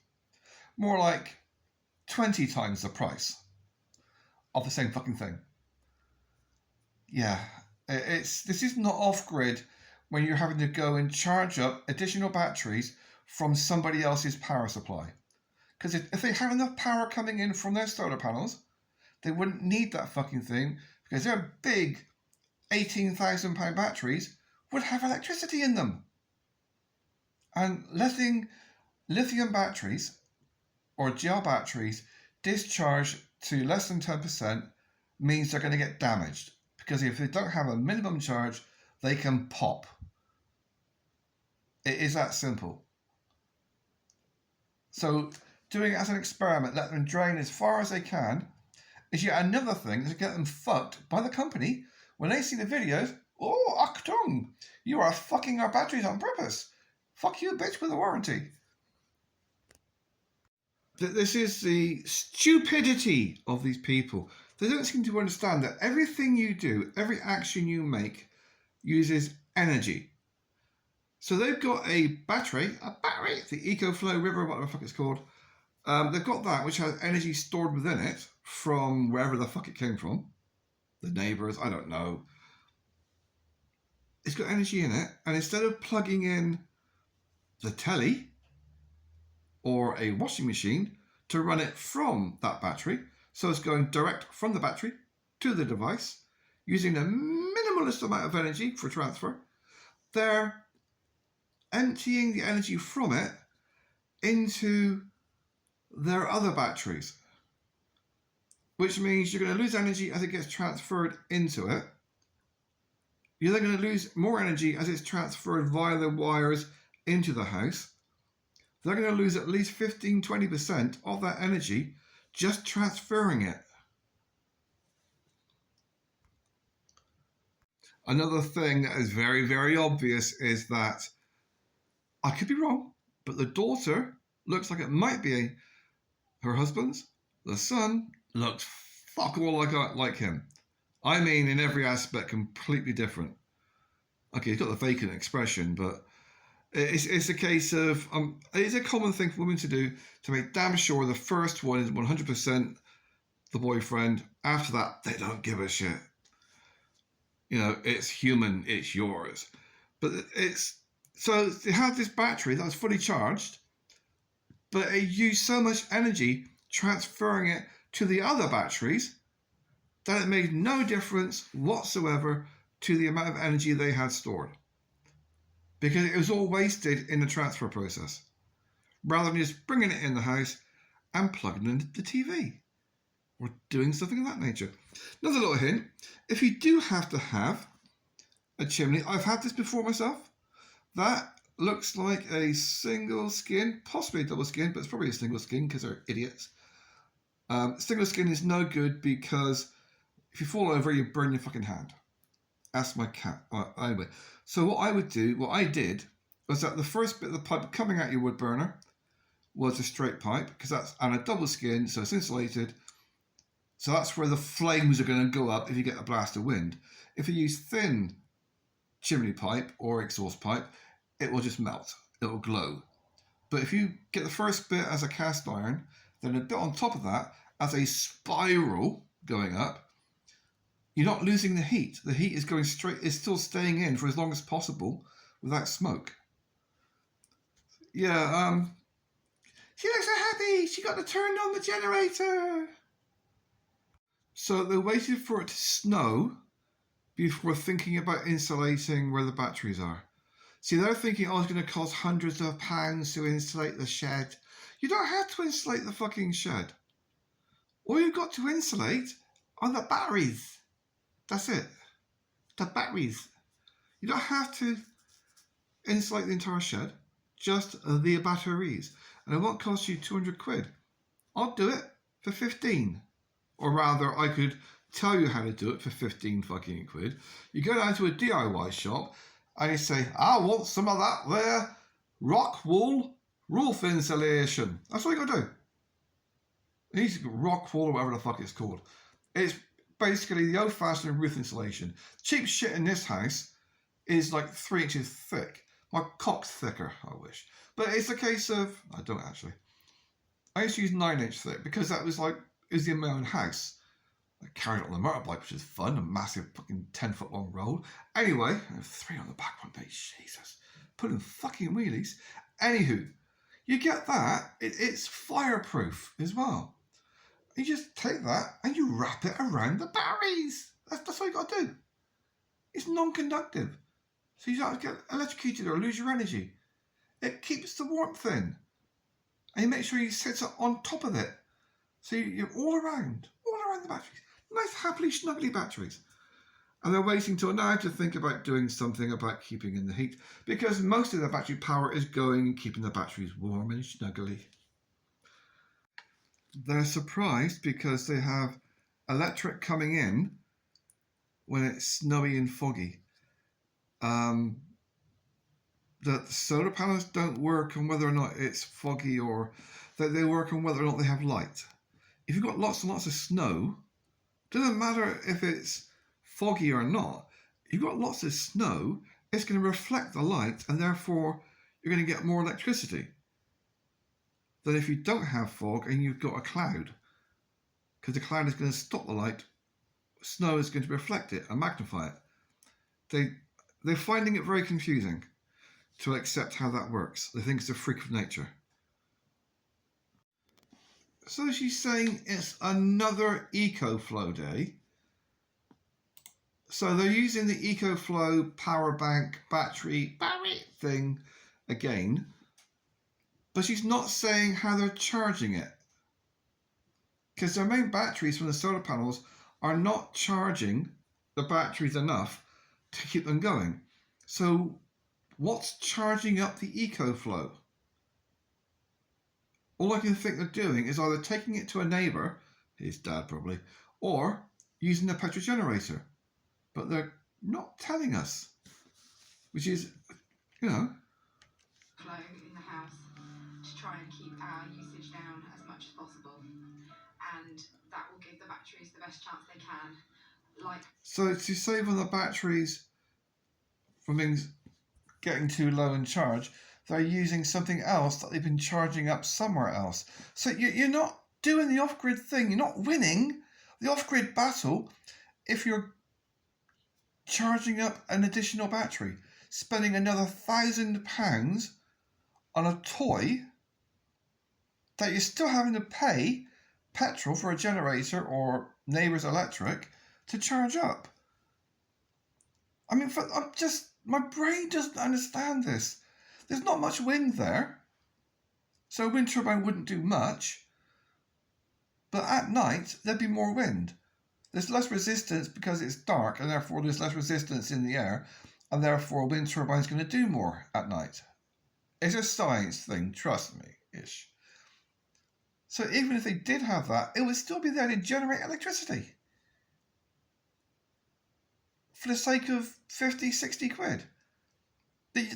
More like 20 times the price of the same fucking thing. Yeah, this is not off-grid when you're having to go and charge up additional batteries from somebody else's power supply. Because if they had enough power coming in from their solar panels, they wouldn't need that fucking thing, because their big £18,000 batteries would have electricity in them. And letting lithium batteries or gel batteries discharge to less than 10% means they're going to get damaged, because if they don't have a minimum charge, they can pop. It is that simple. So doing it as an experiment, let them drain as far as they can, is yet another thing to get them fucked by the company when they see the videos. Oh, Achtung, you are fucking our batteries on purpose. Fuck you, bitch, with a warranty. This is the stupidity of these people. They don't seem to understand that everything you do, every action you make, uses energy. So they've got a battery, the EcoFlow River, whatever the fuck it's called. They've got that, which has energy stored within it from wherever the fuck it came from. The neighbours, I don't know. It's got energy in it, and instead of plugging in the telly or a washing machine to run it from that battery, so it's going direct from the battery to the device, using a minimalist amount of energy for transfer, they're emptying the energy from it into their other batteries, which means you're going to lose energy as it gets transferred into it. You're then going to lose more energy as it's transferred via the wires into the house. They're going to lose at least 15-20% of that energy just transferring it. Another thing that is very, very obvious is that, I could be wrong, but the daughter looks like it might be her husband's. The son looks fuck all like him. I mean, in every aspect, completely different. Okay, he's got the vacant expression, but it's a case of, it's a common thing for women to do to make damn sure the first one is 100% the boyfriend. After that, they don't give a shit. You know, it's human, it's yours. But so they had this battery that was fully charged, but it used so much energy transferring it to the other batteries that it made no difference whatsoever to the amount of energy they had stored, because it was all wasted in the transfer process, rather than just bringing it in the house and plugging it into the TV or doing something of that nature. Another little hint, if you do have to have a chimney, I've had this before myself, that looks like a single skin, possibly a double skin, but it's probably a single skin because they're idiots. Single skin is no good because if you fall over, you burn your fucking hand. Ask my cat. Anyway, so what I did, was that the first bit of the pipe coming out your wood burner was a straight pipe, because that's on a double skin, so it's insulated. So that's where the flames are going to go up if you get a blast of wind. If you use thin chimney pipe or exhaust pipe, it will just melt. It will glow. But if you get the first bit as a cast iron, then a bit on top of that as a spiral going up, you're not losing the heat. The heat is going straight, is still staying in for as long as possible without smoke. Yeah, she looks so happy. She got to turn on the generator. So they waited for it to snow before thinking about insulating where the batteries are. See, they're thinking, oh, it's going to cost hundreds of pounds to insulate the shed. You don't have to insulate the fucking shed. All you've got to insulate are the batteries. That's it. The batteries. You don't have to insulate the entire shed, just the batteries, and it won't cost you 200 quid. I'll do it for 15. Or rather, I could tell you how to do it for 15 fucking quid. You go down to a DIY shop and you say, I want some of that there rock wool roof insulation. That's what you got to do. It needs to be rock wool or whatever the fuck it's called. It's basically the old-fashioned roof insulation. Cheap shit in this house is like 3 inches thick. My cock's thicker, I wish. But it's a case of, I don't actually. I used to use 9-inch thick because that was like, it was in my own house. I carried it on the motorbike, which is fun, a massive fucking 10-foot long roll. Anyway, I had 3 on the back one day, Jesus. Putting fucking wheelies. Anywho, you get that, it's fireproof as well. You just take that and you wrap it around the batteries. That's what you got to do. It's non-conductive. So you don't get electrocuted or lose your energy. It keeps the warmth in. And you make sure you sit it on top of it. So you're all around the batteries. Nice, happily, snuggly batteries. And they're waiting till now to think about doing something about keeping in the heat, because most of the battery power is going and keeping the batteries warm and snuggly. They're surprised because they have electric coming in when it's snowy and foggy. The solar panels don't work on whether or not it's foggy, or that they work on whether or not they have light. If you've got lots and lots of snow, doesn't matter if it's foggy or not. If you've got lots of snow, it's going to reflect the light, and therefore you're going to get more electricity than if you don't have fog and you've got a cloud, because the cloud is going to stop the light. Snow is going to reflect it and magnify it. They're finding it very confusing to accept how that works. They think it's a freak of nature. So she's saying it's another EcoFlow day. So they're using the EcoFlow power bank battery thing again. But she's not saying how they're charging it. Because their main batteries from the solar panels are not charging the batteries enough to keep them going. So what's charging up the EcoFlow? All I can think they're doing is either taking it to a neighbour, his dad probably, or using a petrol generator. But they're not telling us. Which is, you know. Flow in the house to try and keep our usage down as much as possible. And that will give the batteries the best chance they can. So to save on the batteries from getting too low in charge, they're using something else that they've been charging up somewhere else. So you're not doing the off-grid thing. You're not winning the off-grid battle if you're charging up an additional battery, spending another £1,000 on a toy that you're still having to pay petrol for a generator or neighbour's electric to charge up. I mean, my brain doesn't understand this. There's not much wind there, so a wind turbine wouldn't do much. But at night, there'd be more wind. There's less resistance because it's dark, and therefore there's less resistance in the air, and therefore a wind turbine's going to do more at night. It's a science thing, trust me, ish. So even if they did have that, it would still be there to generate electricity. For the sake of 50, 60 quid.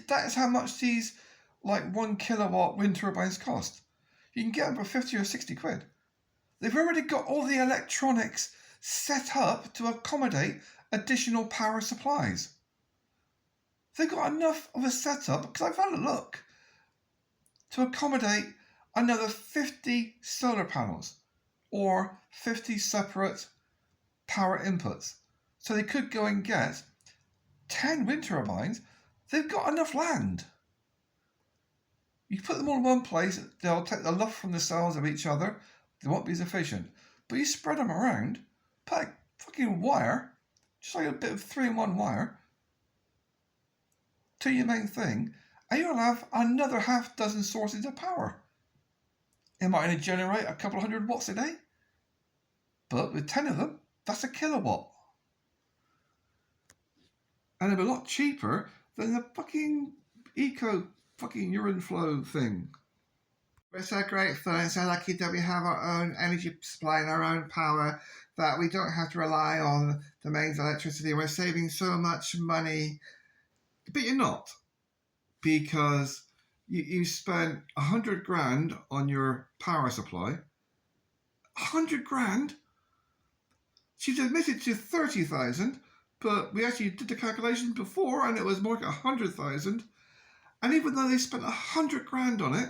That is how much these 1 kilowatt wind turbines cost. You can get them for 50 or 60 quid. They've already got all the electronics set up to accommodate additional power supplies. They've got enough of a setup, because I've had a look, to accommodate another 50 solar panels or 50 separate power inputs. So they could go and get 10 wind turbines. They've got enough land. You put them all in one place, they'll take the luff from the cells of each other. They won't be as efficient. But you spread them around, put a fucking wire, just like a bit of 3-in-1 wire, to your main thing, and you'll have another half dozen sources of power. It might only generate a couple of 100 watts a day, but with 10 of them, that's a kilowatt. And it'll be a lot cheaper than the fucking eco fucking urine flow thing. We're so grateful and so lucky that we have our own energy supply and our own power, that we don't have to rely on the mains electricity. We're saving so much money. But you're not, because you spent 100 grand on your power supply. 100 grand? She's admitted to 30,000, but we actually did the calculations before and it was more like 100,000. And even though they spent 100 grand on it,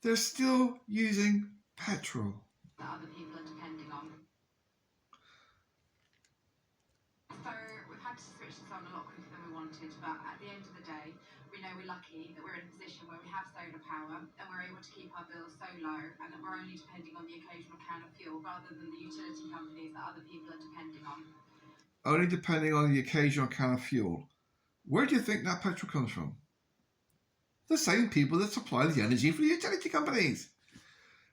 they're still using petrol. That other people are depending on. So we've had to switch this on a lot quicker than we wanted, but at the end of the day, we know we're lucky that we're in a position where we have solar power and we're able to keep our bills so low, and that we're only depending on the occasional can of fuel rather than the utility companies that other people are depending on. Only depending on the occasional can of fuel. Where do you think that petrol comes from? The same people that supply the energy for the utility companies.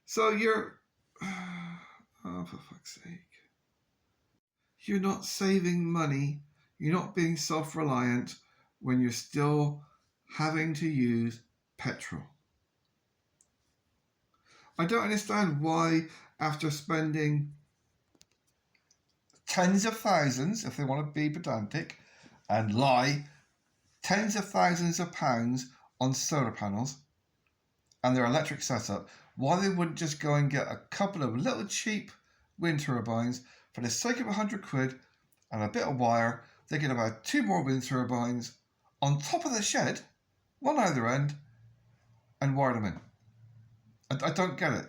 So you're... Oh, for fuck's sake. You're not saving money. You're not being self-reliant when you're still having to use petrol. I don't understand why, after spending tens of thousands, if they want to be pedantic and lie, tens of thousands of pounds on solar panels and their electric setup, why they wouldn't just go and get a couple of little cheap wind turbines for the sake of 100 quid and a bit of wire. They could have had 2 more wind turbines on top of the shed, one either end, and wire them in. I don't get it.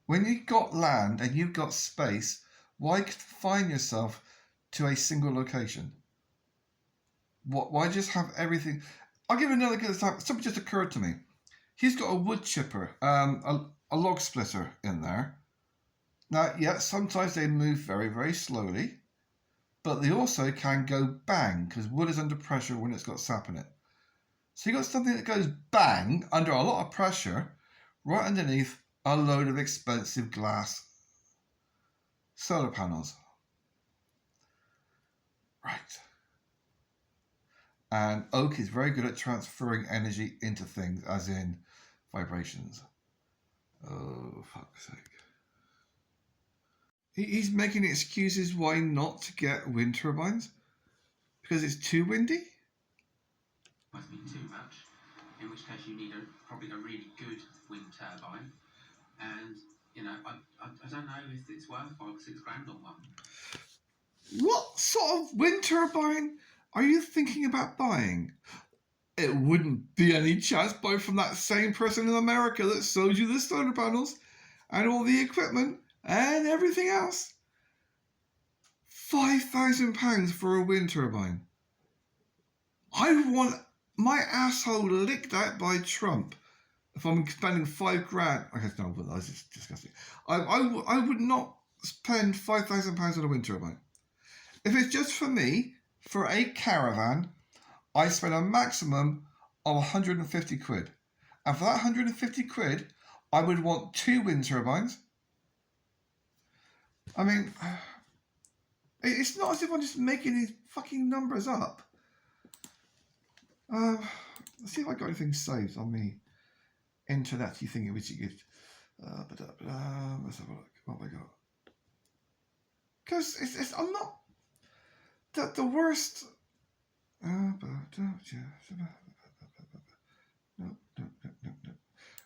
When you've got land and you've got space, why confine yourself to a single location? Why just have everything? I'll give you another good example. Something just occurred to me. He's got a wood chipper, a log splitter in there. Now, yeah, sometimes they move very, very slowly, but they also can go bang, because wood is under pressure when it's got sap in it. So you've got something that goes bang under a lot of pressure right underneath a load of expensive glass solar panels. Right. And oak is very good at transferring energy into things, as in vibrations. Oh, fuck's sake. He's making excuses why not to get wind turbines? Because it's too windy? Must be too much, in which case you need probably a really good wind turbine. And, you know, I don't know if it's worth 5 or 6 grand on one. What sort of wind turbine are you thinking about buying? It wouldn't be any chance buying from that same person in America that sold you the solar panels and all the equipment and everything else. £5,000 for a wind turbine. I want my asshole licked out by Trump if I'm spending £5 grand. Okay, no, that's just disgusting. I would not spend £5,000 on a wind turbine. If it's just for me, for a caravan, I spend a maximum of 150 quid. And for that 150 quid, I would want 2 wind turbines. I mean, it's not as if I'm just making these fucking numbers up. Let's see if I got anything saved on me internet-y thingy which you could. Let's have a look. What have I got? Because I'm not the worst. No.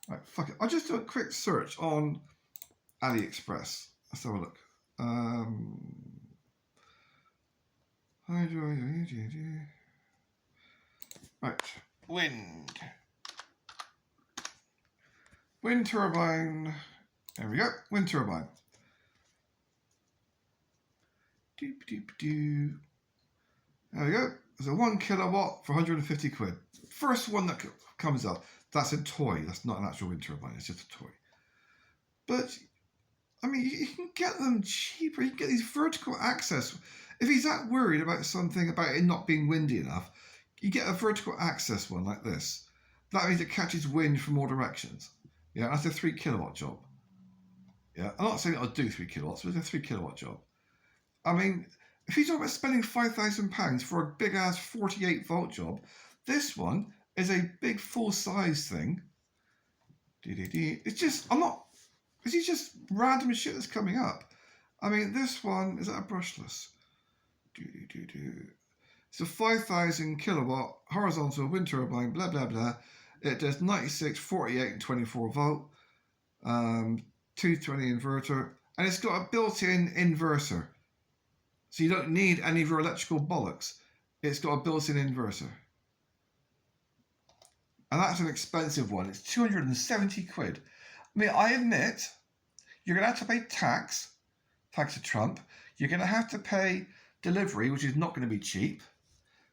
Right, fuck it. I'll just do a quick search on AliExpress. Let's have a look. Right, wind turbine. There we go. Wind turbine. There we go. There's a 1 kilowatt for 150 quid. First one that comes up. That's a toy. That's not an actual wind turbine. It's just a toy. But, I mean, you can get them cheaper. You can get these vertical access. If he's that worried about something, about it not being windy enough, you get a vertical access one like this. That means it catches wind from all directions. Yeah, that's a 3 kilowatt job. Yeah, I'm not saying I'll do 3 kilowatts, but it's a 3 kilowatt job. I mean, if you talk about spending £5,000 for a big ass 48 volt job, This one is a big full-size thing. It's just, this is just random shit that's coming up. I mean, this one, is that a brushless? It's a 5,000 kilowatt horizontal wind turbine, blah, blah, blah. It does 96, 48 and 24 volt, 220 inverter, and it's got a built-in inverter. So you don't need any of your electrical bollocks. It's got a built-in inverter. And that's an expensive one. It's 270 quid. I mean, I admit, you're going to have to pay tax of Trump. You're going to have to pay delivery, which is not going to be cheap,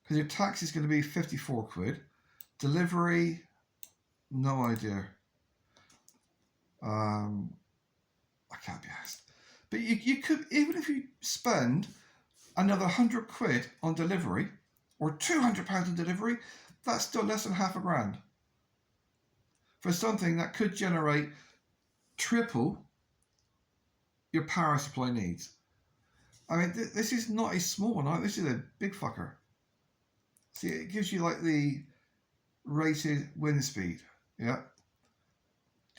because your tax is going to be 54 quid. Delivery, no idea. I can't be asked. But you could, even if you spend another 100 quid on delivery, or £200 on delivery, that's still less than half a grand. For something that could generate triple your power supply needs. I mean, this is not a small one, this is a big fucker. See, it gives you like the rated wind speed, yeah,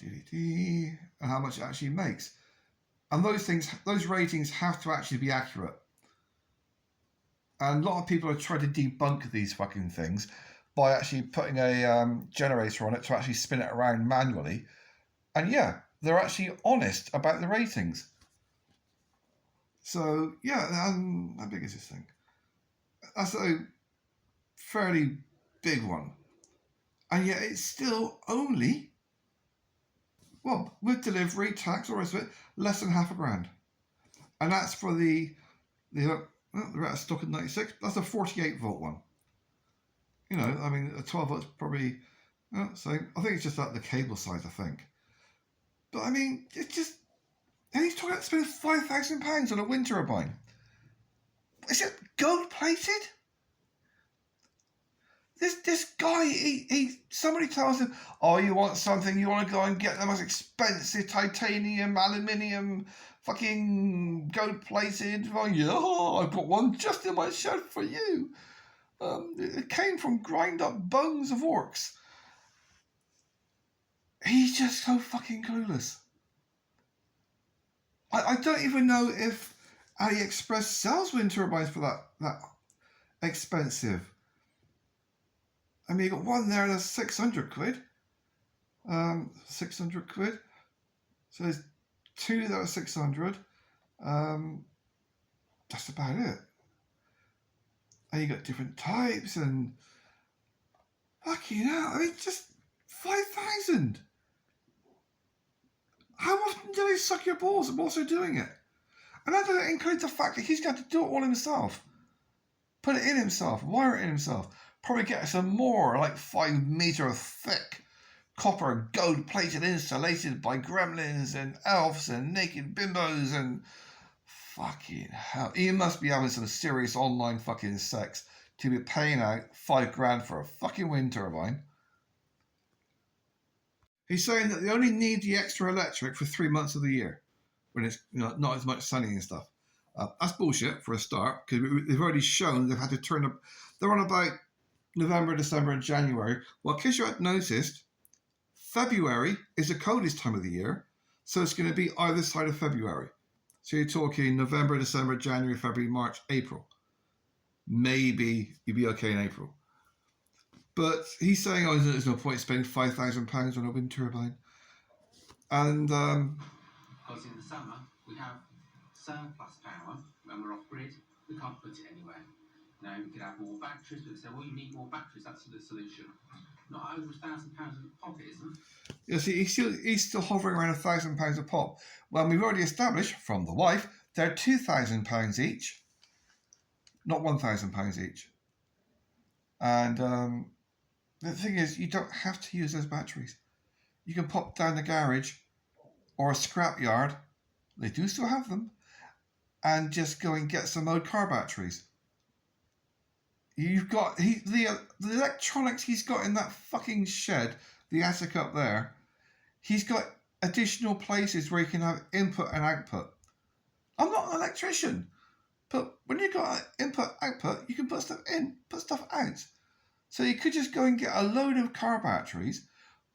and how much it actually makes. And those ratings have to actually be accurate. And a lot of people are trying to debunk these fucking things by actually putting a generator on it to actually spin it around manually. And yeah, they're actually honest about the ratings. So yeah, how big is this thing? That's a fairly big one. And yet it's still only, well, with delivery, tax, all the rest of it, less than half a grand. And that's for they're out of stock at 96. That's a 48 volt one. You know, I mean, a 12 volt's probably, so I think it's just like the cable size, I think. But I mean, it's just, and he's talking about spending £5,000 on a wind turbine. Is it gold plated? This guy, somebody tells him, oh, you want something, you want to go and get the most expensive titanium, aluminium, fucking gold plated. Oh, yeah, I got one just in my shed for you. It came from grind up bones of orcs. He's just so fucking clueless. I don't even know if AliExpress sells wind turbines for that expensive. I mean, you got one there that's 600 quid. 600 quid. So there's two that are 600. That's about it. And you got different types and fucking hell. I mean, just 5,000. How often do they suck your balls whilst they're doing it? And that doesn't include the fact that he's got to do it all himself. Put it in himself, wire it in himself. Probably get some more, like 5 meter thick copper gold plated insulated by gremlins and elves and naked bimbos and fucking hell. He must be having some serious online fucking sex to be paying out 5 grand for a fucking wind turbine. He's saying that they only need the extra electric for 3 months of the year when it's not as much sunny and stuff. That's bullshit for a start, because they've already shown they've had to turn up. They're on about November, December, and January. Well, in case you hadn't noticed, February is the coldest time of the year, so it's going to be either side of February. So you're talking November, December, January, February, March, April. Maybe you'd be okay in April. But he's saying, oh, there's no point spending £5,000 on a wind turbine. And because in the summer we have surplus power when we're off grid. We can't put it anywhere. Now we could have more batteries, but they say, well, you need more batteries. That's the solution. Not over £1,000 a pop, it isn't. Yeah, see, he's still hovering around £1,000 a pop. Well, we've already established from the wife they're £2,000 each, not £1,000 each. And the thing is, you don't have to use those batteries. You can pop down the garage or a scrapyard, they do still have them, and just go and get some old car batteries. You've got the electronics he's got in that fucking shed, the attic up there. He's got additional places where you can have input and output. I'm not an electrician, but when you've got input output, you can put stuff in, put stuff out. So you could just go and get a load of car batteries,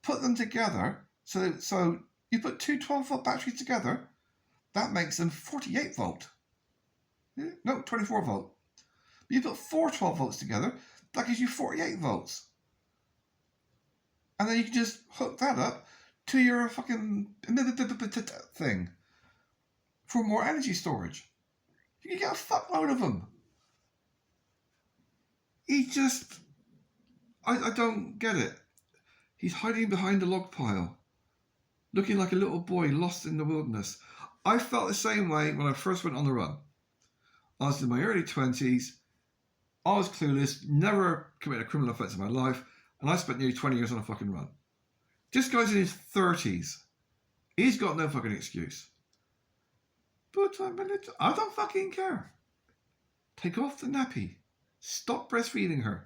put them together. So you put two 12-volt batteries together, that makes them 48 volt. No, 24 volt. But you put four 12 volts together, that gives you 48 volts. And then you can just hook that up to your fucking thing for more energy storage. You can get a fuckload of them. I don't get it. He's hiding behind a log pile, looking like a little boy lost in the wilderness. I felt the same way when I first went on the run. I was in my early 20s. I was clueless, never committed a criminal offence in my life, and I spent nearly 20 years on a fucking run. This guy's in his 30s. He's got no fucking excuse. But I don't fucking care. Take off the nappy. Stop breastfeeding her.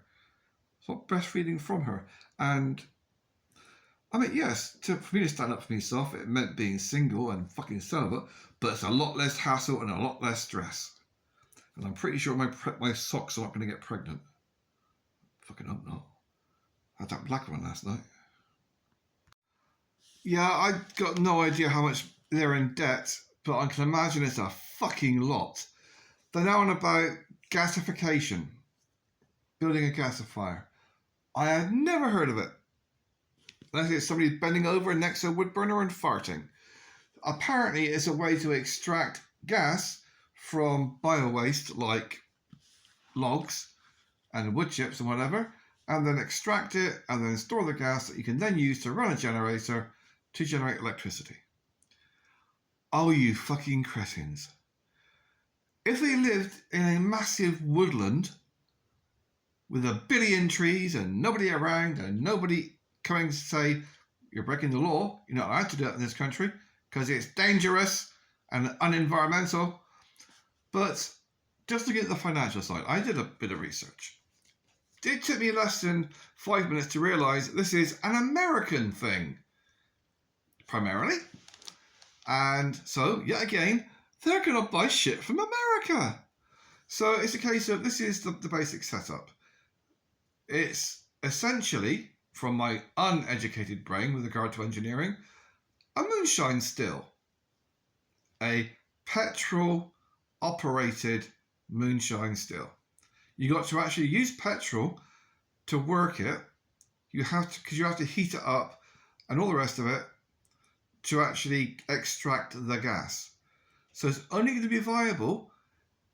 Stop breastfeeding from her. And I mean, yes, for me to stand up for myself, it meant being single and fucking celibate, but it's a lot less hassle and a lot less stress. And I'm pretty sure my socks are not going to get pregnant. Fucking hope not. I had that black one last night. Yeah, I got no idea how much they're in debt, but I can imagine it's a fucking lot. They're now on about gasification. Building a gasifier. I had never heard of it. Unless it's somebody bending over next to a wood burner and farting. Apparently it's a way to extract gas from bio-waste like logs and wood chips and whatever, and then extract it and then store the gas that you can then use to run a generator to generate electricity. Oh, you fucking cretins. If they lived in a massive woodland with a billion trees and nobody around and nobody coming to say, you're breaking the law, you're not allowed to do it in this country because it's dangerous and unenvironmental. But just looking at the financial side, I did a bit of research. It took me less than 5 minutes to realise this is an American thing, primarily. And so, yet again, they're going to buy shit from America. So it's a case of, this is the basic setup. It's essentially, from my uneducated brain with regard to engineering, a moonshine still. A petrol-operated moonshine still. You got to actually use petrol to work it. You have to, because you have to heat it up and all the rest of it to actually extract the gas. So it's only going to be viable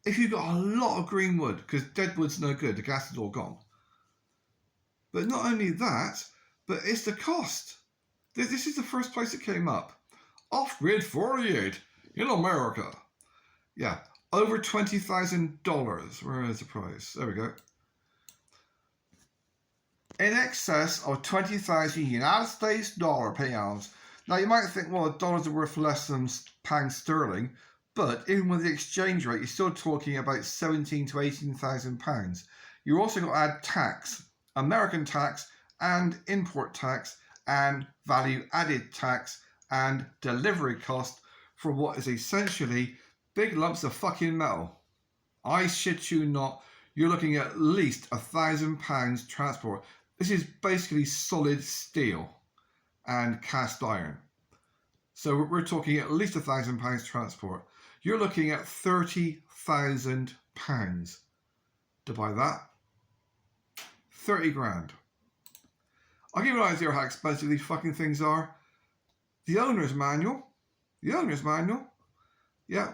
if you've got a lot of green wood, because dead wood's no good, the gas is all gone. But not only that, but it's the cost. This is the first place it came up. Off-grid 48 in America. Yeah, over $20,000. Where is the price? There we go. In excess of 20,000 United States dollar pounds. Now you might think, well, dollars are worth less than pounds sterling, but even with the exchange rate, you're still talking about 17 to 18,000 pounds. You also got to add tax, American tax and import tax and value added tax and delivery cost for what is essentially big lumps of fucking metal. I shit you not, you're looking at least £1,000 transport. This is basically solid steel and cast iron. So we're talking at least £1,000 transport. You're looking at £30,000 to buy that. 30 grand. I'll give you an idea how expensive these fucking things are. The owner's manual, yeah,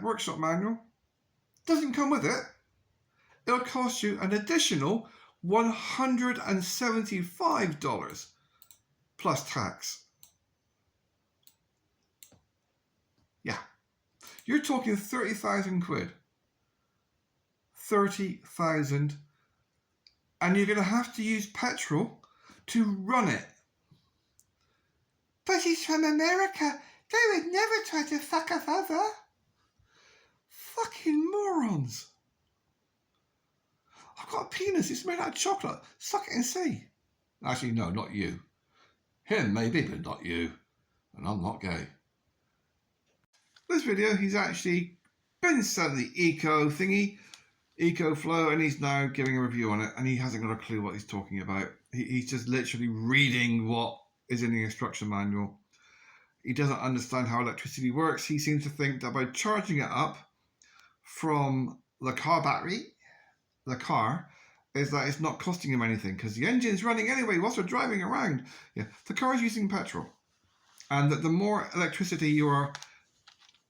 workshop manual, doesn't come with it. It'll cost you an additional $175 plus tax. Yeah, you're talking 30,000 quid. 30,000, and you're going to have to use petrol to run it. But he's from America. They would never try to fuck us over. Fucking morons. I've got a penis. It's made out of chocolate. Suck it and see. Actually, no, not you. Him, maybe, but not you. And I'm not gay. This video, he's actually been selling the eco thingy EcoFlow, and he's now giving a review on it, and he hasn't got a clue what he's talking about. He's just literally reading what is in the instruction manual. He doesn't understand how electricity works. He seems to think that by charging it up from the car battery, the car, is that it's not costing him anything because the engine's running anyway whilst we're driving around. Yeah, the car is using petrol, and that the more electricity you are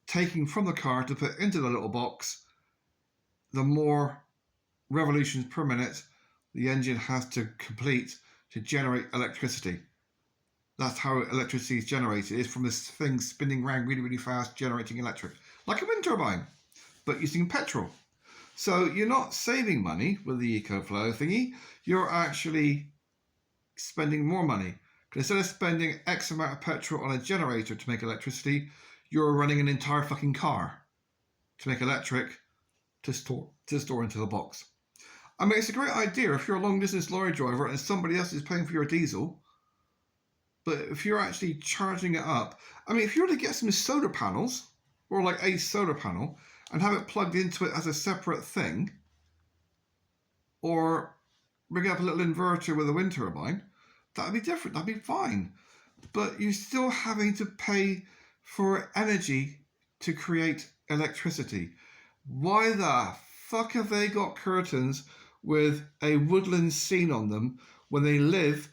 taking from the car to put into the little box, the more revolutions per minute the engine has to complete to generate electricity. That's how electricity is generated. It's from this thing spinning around really, really fast, generating electric, like a wind turbine, but using petrol. So you're not saving money with the EcoFlow thingy. You're actually spending more money. Because instead of spending X amount of petrol on a generator to make electricity, you're running an entire fucking car to make electric to store into the box. I mean, it's a great idea if you're a long distance lorry driver and somebody else is paying for your diesel. But if you're actually charging it up, I mean, if you were to get some solar panels, or like a solar panel, and have it plugged into it as a separate thing, or rig up a little inverter with a wind turbine, that'd be different, that'd be fine. But you're still having to pay for energy to create electricity. Why the fuck have they got curtains with a woodland scene on them when they live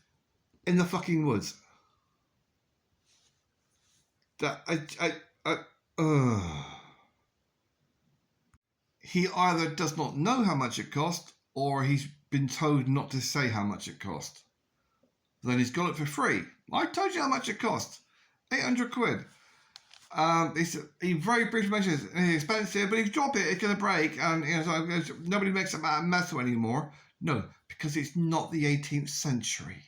in the fucking woods? He either does not know how much it cost, or he's been told not to say how much it cost. Then he's got it for free. I told you how much it cost. 800 quid. He very briefly mentions it's expensive, but if you drop it, it's going to break, and so nobody makes it a mess anymore. No, because it's not the 18th century.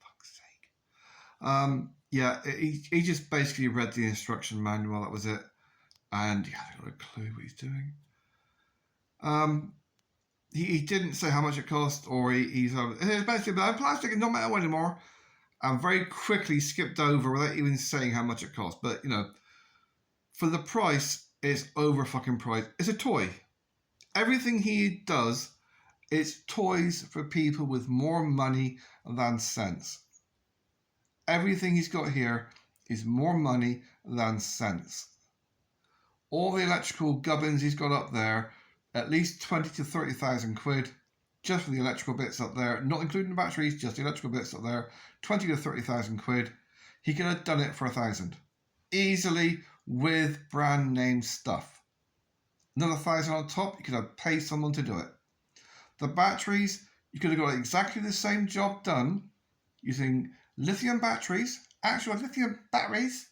Fuck's sake. Yeah, he just basically read the instruction manual, that was it. And he hasn't got a clue what he's doing. He didn't say how much it cost, or he's it's basically plastic and not metal anymore, and very quickly skipped over without even saying how much it cost. But, for the price, it's over fucking price. It's a toy. Everything he does is toys for people with more money than sense. Everything he's got here is more money than sense. All the electrical gubbins he's got up there, at least 20 to 30,000 quid, just for the electrical bits up there, not including the batteries, just the electrical bits up there, 20 to 30,000 quid. He could have done it for 1,000. Easily, with brand name stuff. Another 1,000 on top, you could have paid someone to do it. The batteries, you could have got exactly the same job done using lithium batteries, actual lithium batteries,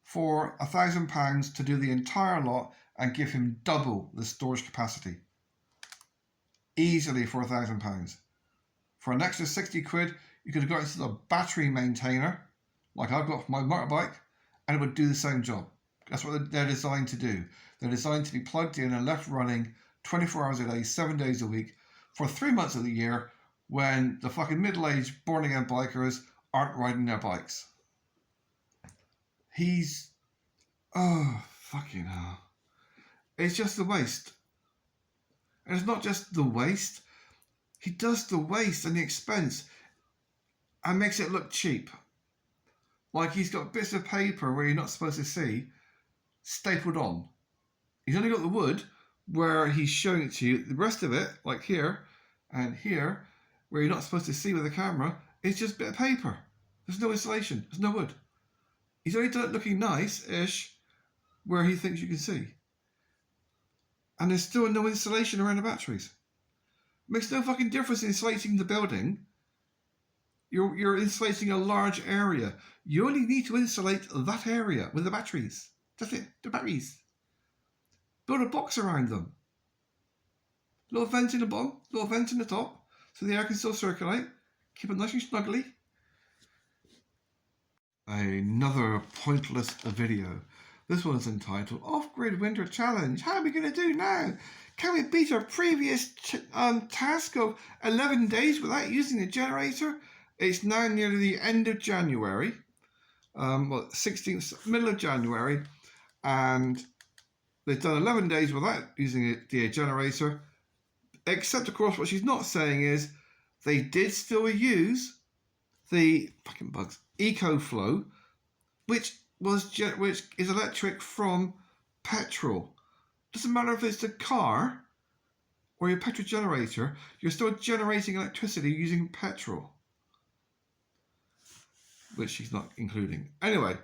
for £1,000 to do the entire lot and give him double the storage capacity. Easily for £1,000. For an extra 60 quid, you could have got into a battery maintainer, like I've got for my motorbike, and it would do the same job. That's what they're designed to do. They're designed to be plugged in and left running 24 hours a day, 7 days a week, for 3 months of the year, when the fucking middle-aged, born-again bikers aren't riding their bikes. Fucking hell. It's just the waste. And it's not just the waste. He does the waste and the expense and makes it look cheap. Like he's got bits of paper where you're not supposed to see stapled on. He's only got the wood where he's showing it to you. The rest of it, like here and here, where you're not supposed to see with the camera, it's just a bit of paper. There's no insulation. There's no wood. He's only done it looking nice-ish where he thinks you can see. And there's still no insulation around the batteries. It makes no fucking difference insulating the building. You're insulating a large area. You only need to insulate that area with the batteries. That's it, the batteries. Build a box around them. Little vent in the bottom, little vent in the top, so the air can still circulate. Keep it nice and snuggly. Another pointless video. This one's entitled Off-Grid Winter Challenge. How are we going to do now? Can we beat our previous task of 11 days without using a generator? It's now nearly the end of January. 16th, middle of January. And They've done 11 days without using the generator, except of course what she's not saying is they did still use the fucking bugs EcoFlow, which is electric from petrol. Doesn't matter if it's a car or your petrol generator, you're still generating electricity using petrol, which she's not including. Anyway,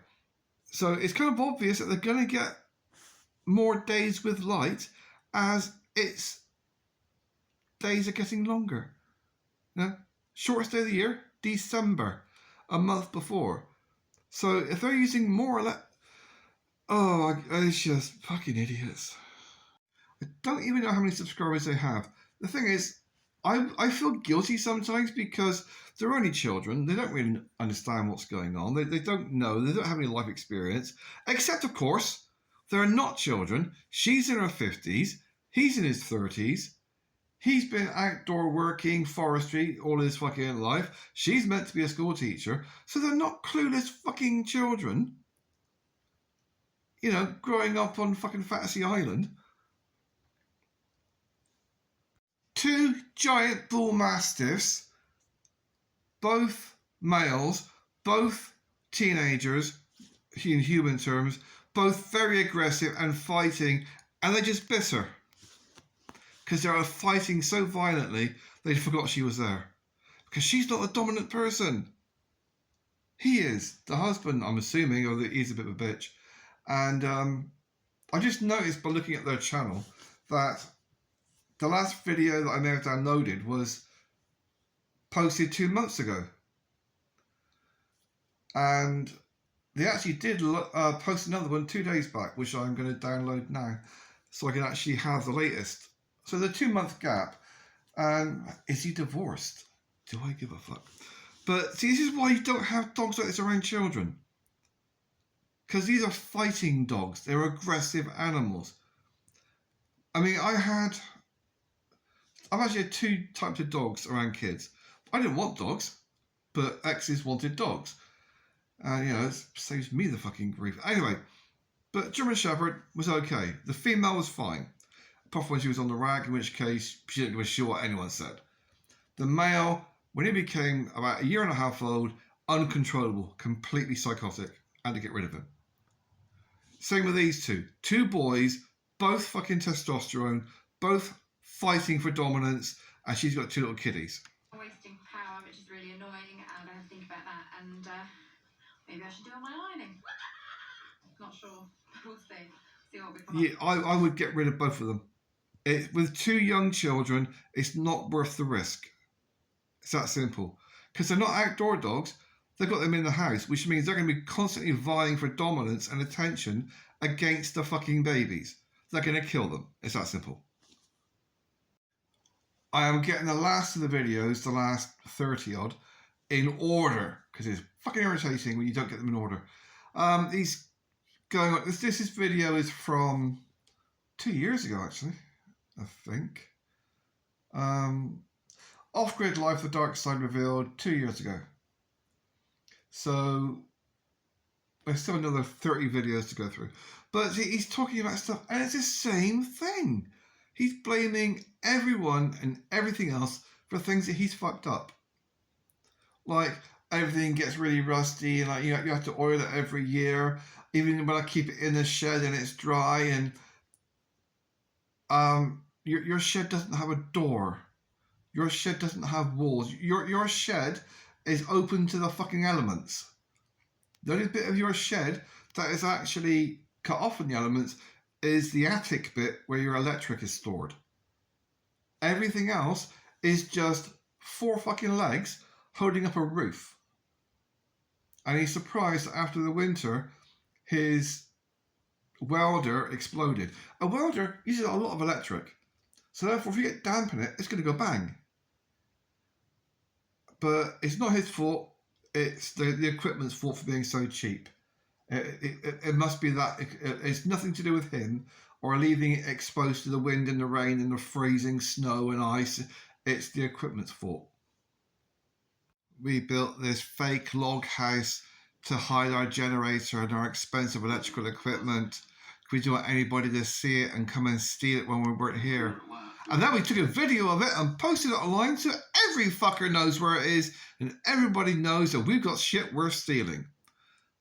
so it's kind of obvious that they're going to get more days with light as its days are getting longer. Shortest day of the year, December, a month before. So if they're using more it's just fucking idiots. I don't even know how many subscribers they have. The thing is, I feel guilty sometimes because they're only children. They don't really understand what's going on. They don't know. They don't have any life experience. Except, of course, they're not children. She's in her 50s. He's in his 30s. He's been outdoor working, forestry, all his fucking life. She's meant to be a school teacher. So they're not clueless fucking children. Growing up on fucking Fantasy Island. 2 giant bull mastiffs, both males, both teenagers, in human terms, both very aggressive and fighting, and they just biss her. Because they are fighting so violently, they forgot she was there. Because she's not the dominant person. He is, the husband, I'm assuming, or that he's a bit of a bitch. And I just noticed by looking at their channel that the last video that I may have downloaded was posted 2 months ago. And they actually did post another one 2 days back, which I'm going to download now, so I can actually have the latest. So the 2-month gap. And is he divorced? Do I give a fuck? But see, this is why you don't have dogs like this around children. Because these are fighting dogs. They're aggressive animals. I mean, I've actually had 2 types of dogs around kids. I didn't want dogs, but exes wanted dogs. And, it saves me the fucking grief. Anyway, but German Shepherd was okay. The female was fine. Apart from when she was on the rag, in which case she didn't give a shit what anyone said. The male, when he became about 1.5 years old, uncontrollable, completely psychotic, and to get rid of him. Same with these 2. 2 boys, both fucking testosterone, both fighting for dominance, and she's got 2 little kiddies. Wasting power, which is really annoying, and I have to think about that, and maybe I should do all my ironing. Not sure. We'll see what we come up with. I would get rid of both of them. With 2 young children, it's not worth the risk. It's that simple. Because they're not outdoor dogs. They've got them in the house, which means they're going to be constantly vying for dominance and attention against the fucking babies. They're going to kill them. It's that simple. I am getting the last of the videos, the last 30 odd, in order. Because it's fucking irritating when you don't get them in order. These going on. This video is from 2 years ago, actually, I think. Off-Grid Life, The Dark Side Revealed, 2 years ago. So there's still another 30 videos to go through. But he's talking about stuff, and it's the same thing. He's blaming everyone and everything else for things that he's fucked up. Like, everything gets really rusty, and like you have to oil it every year. Even when I keep it in the shed and it's dry, and your shed doesn't have a door. Your shed doesn't have walls. Your shed is open to the fucking elements. The only bit of your shed that is actually cut off from the elements is the attic bit where your electric is stored. Everything else is just 4 fucking legs holding up a roof. And he's surprised that after the winter, his welder exploded. A welder uses a lot of electric. So therefore, if you get damp in it, it's going to go bang. But it's not his fault. It's the equipment's fault for being so cheap. It must be that it's nothing to do with him or leaving it exposed to the wind and the rain and the freezing snow and ice. It's the equipment's fault. We built this fake log house to hide our generator and our expensive electrical equipment. We don't want anybody to see it and come and steal it when we weren't here. And then we took a video of it and posted it online so every fucker knows where it is and everybody knows that we've got shit worth stealing.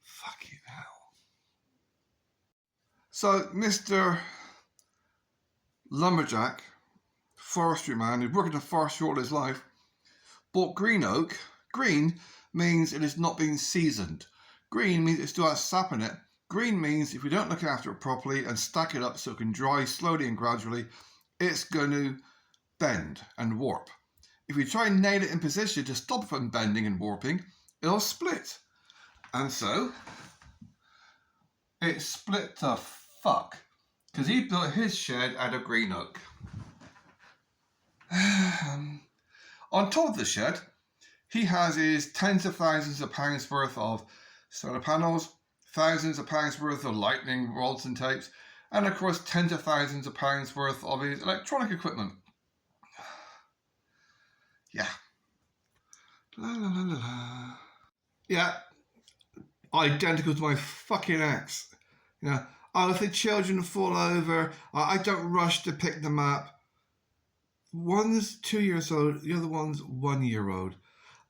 Fucking hell. So, Mr. Lumberjack, forestry man, who's worked in the forestry all his life, bought green oak. Green means it is not being seasoned. Green means it still has sap in it. Green means if we don't look after it properly and stack it up so it can dry slowly and gradually, it's going to bend and warp. If we try and nail it in position to stop it from bending and warping, it'll split. And so, it split to fuck. Because he built his shed out of green oak. On top of the shed, he has his tens of thousands of pounds worth of solar panels, thousands of pounds worth of lightning rods and tapes, and of course tens of thousands of pounds worth of his electronic equipment. Yeah. La la la la la. Yeah. Identical to my fucking ex. You know, oh, if the children fall over, I don't rush to pick them up. One's 2 years old, the other one's 1 year old.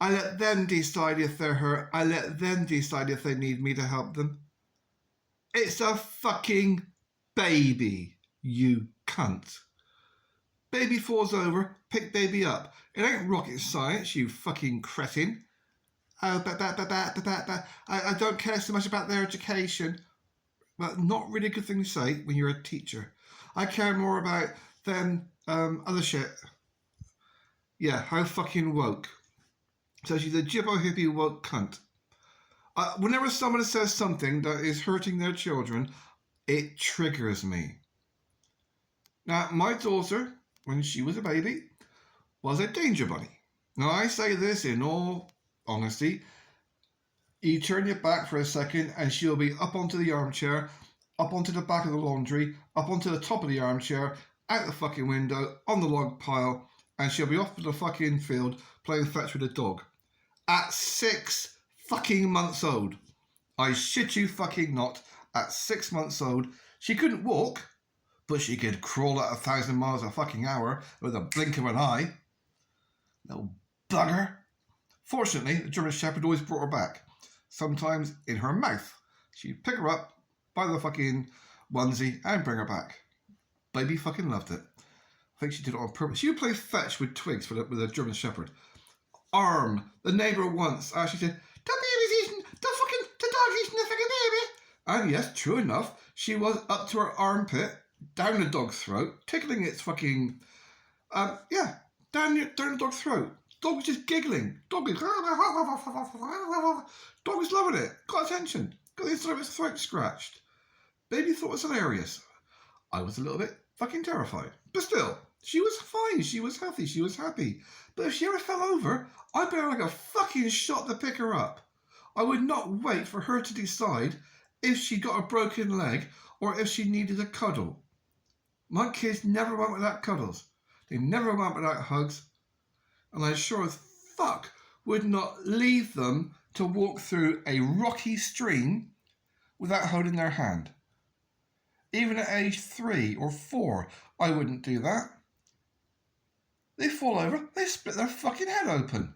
I let them decide if they're hurt. I let them decide if they need me to help them. It's a fucking baby, you cunt. Baby falls over, pick baby up. It ain't rocket science, you fucking cretin. Oh, I don't care so much about their education. Well, not really a good thing to say when you're a teacher. I care more about them other shit. Yeah, how fucking woke. So she's a jibbo hippie woke cunt. Whenever someone says something that is hurting their children, it triggers me. Now, my daughter, when she was a baby, was a danger bunny. Now, I say this in all honesty. You turn your back for a second and she'll be up onto the armchair, up onto the back of the laundry, up onto the top of the armchair, out the fucking window, on the log pile, and she'll be off to the fucking field playing fetch with a dog. At 6 fucking months old. I shit you fucking not. At 6 months old, she couldn't walk, but she could crawl at 1,000 miles a fucking hour with a blink of an eye. Little bugger. Fortunately, the German Shepherd always brought her back. Sometimes in her mouth. She'd pick her up by the fucking onesie and bring her back. Baby fucking loved it. I think she did it on purpose. She would play fetch with twigs with a German Shepherd. Arm. The neighbour once actually said, "The baby's eating, the dog's eating the fucking baby." And yes, true enough, she was up to her armpit, down the dog's throat, tickling its fucking, down the dog's throat. Dog was just giggling. Dog was loving it. Got attention. Got the inside of its throat scratched. Baby thought it was hilarious. I was a little bit fucking terrified. But still, she was fine. She was healthy. She was happy. But if she ever fell over, I'd be like a fucking shot to pick her up. I would not wait for her to decide if she got a broken leg or if she needed a cuddle. My kids never went without cuddles. They never went without hugs. And I sure as fuck would not leave them to walk through a rocky stream without holding their hand. Even at age 3 or 4, I wouldn't do that. They fall over, they split their fucking head open.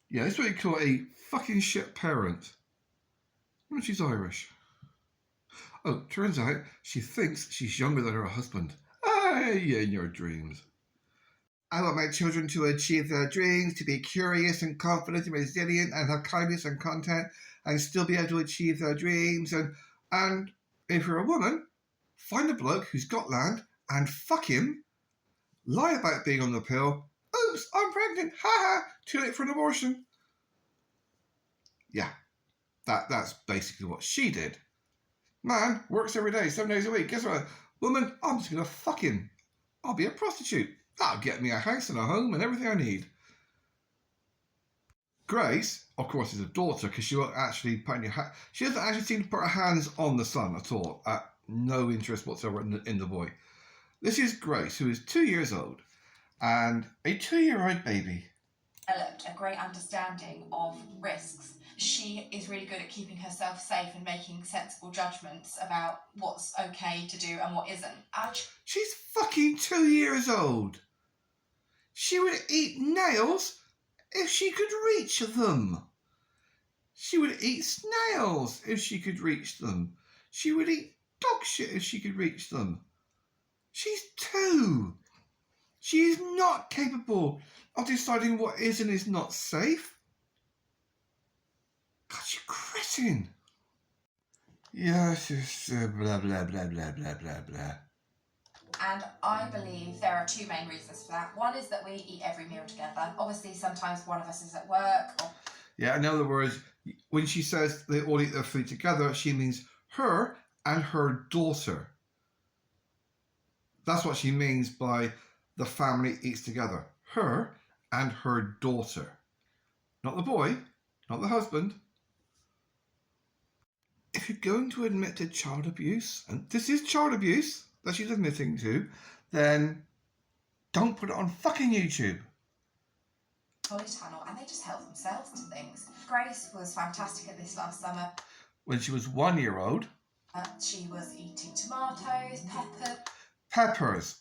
Yeah, that's what you call a fucking shit parent. I wonder if she's Irish. Oh, turns out she thinks she's younger than her husband. Ah, yeah, in your dreams. I want my children to achieve their dreams, to be curious and confident and resilient and have kindness and content and still be able to achieve their dreams. And if you're a woman, find a bloke who's got land and fuck him, lie about being on the pill. Oops, I'm pregnant. Ha ha. Too late for an abortion. Yeah, that's basically what she did. Man works every day, 7 days a week. Guess what? Woman, I'm just going to fuck him. I'll be a prostitute. That'll get me a house and a home and everything I need. Grace, of course, is a daughter because she won't actually put she doesn't actually seem to put her hands on the son at all. No interest whatsoever in the boy. This is Grace, who is 2 years old and a 2-year-old baby. Developed a great understanding of risks she is really good at keeping herself safe and making sensible judgments about what's okay to do and what isn't. She's fucking 2 years old. She would eat nails if she could reach them. She would eat snails if she could reach them. She would eat dog shit if she could reach them. She's 2. She is not capable of deciding what is and is not safe. God, you cretin. Yes, it's blah, blah, blah, blah, blah, blah, blah. And I believe there are 2 main reasons for that. One is that we eat every meal together. Obviously, sometimes one of us is at work. Yeah, in other words, when she says they all eat their food together, she means her and her daughter. That's what she means by the family eats together. Her and her daughter. Not the boy, not the husband. If you're going to admit to child abuse, and this is child abuse that she's admitting to, then don't put it on fucking YouTube. Polytunnel, and they just help themselves to things. Grace was fantastic at this last summer. When she was 1 year old, she was eating tomatoes, peppers.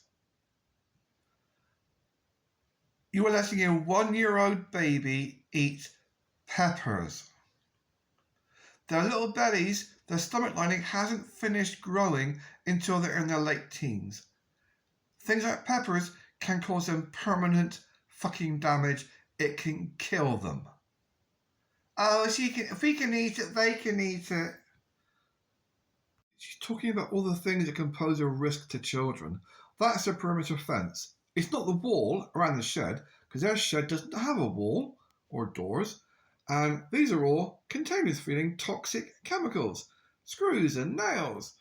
You were letting a 1 year old baby eat peppers. Their little bellies, their stomach lining hasn't finished growing until they're in their late teens. Things like peppers can cause them permanent fucking damage. It can kill them. Oh, if we can eat it, they can eat it. She's talking about all the things that can pose a risk to children. That's a perimeter fence. It's not the wall around the shed, because their shed doesn't have a wall or doors. And these are all containers feeding toxic chemicals, screws and nails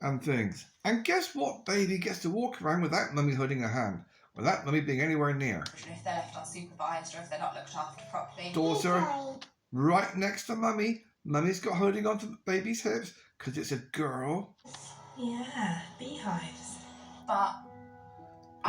and things. And guess what baby gets to walk around without mummy holding a hand, without mummy being anywhere near? If they're left unsupervised or if they're not looked after properly. Daughter, right next to mummy. Mummy's got holding on to baby's hips because it's a girl. Yeah, beehives. But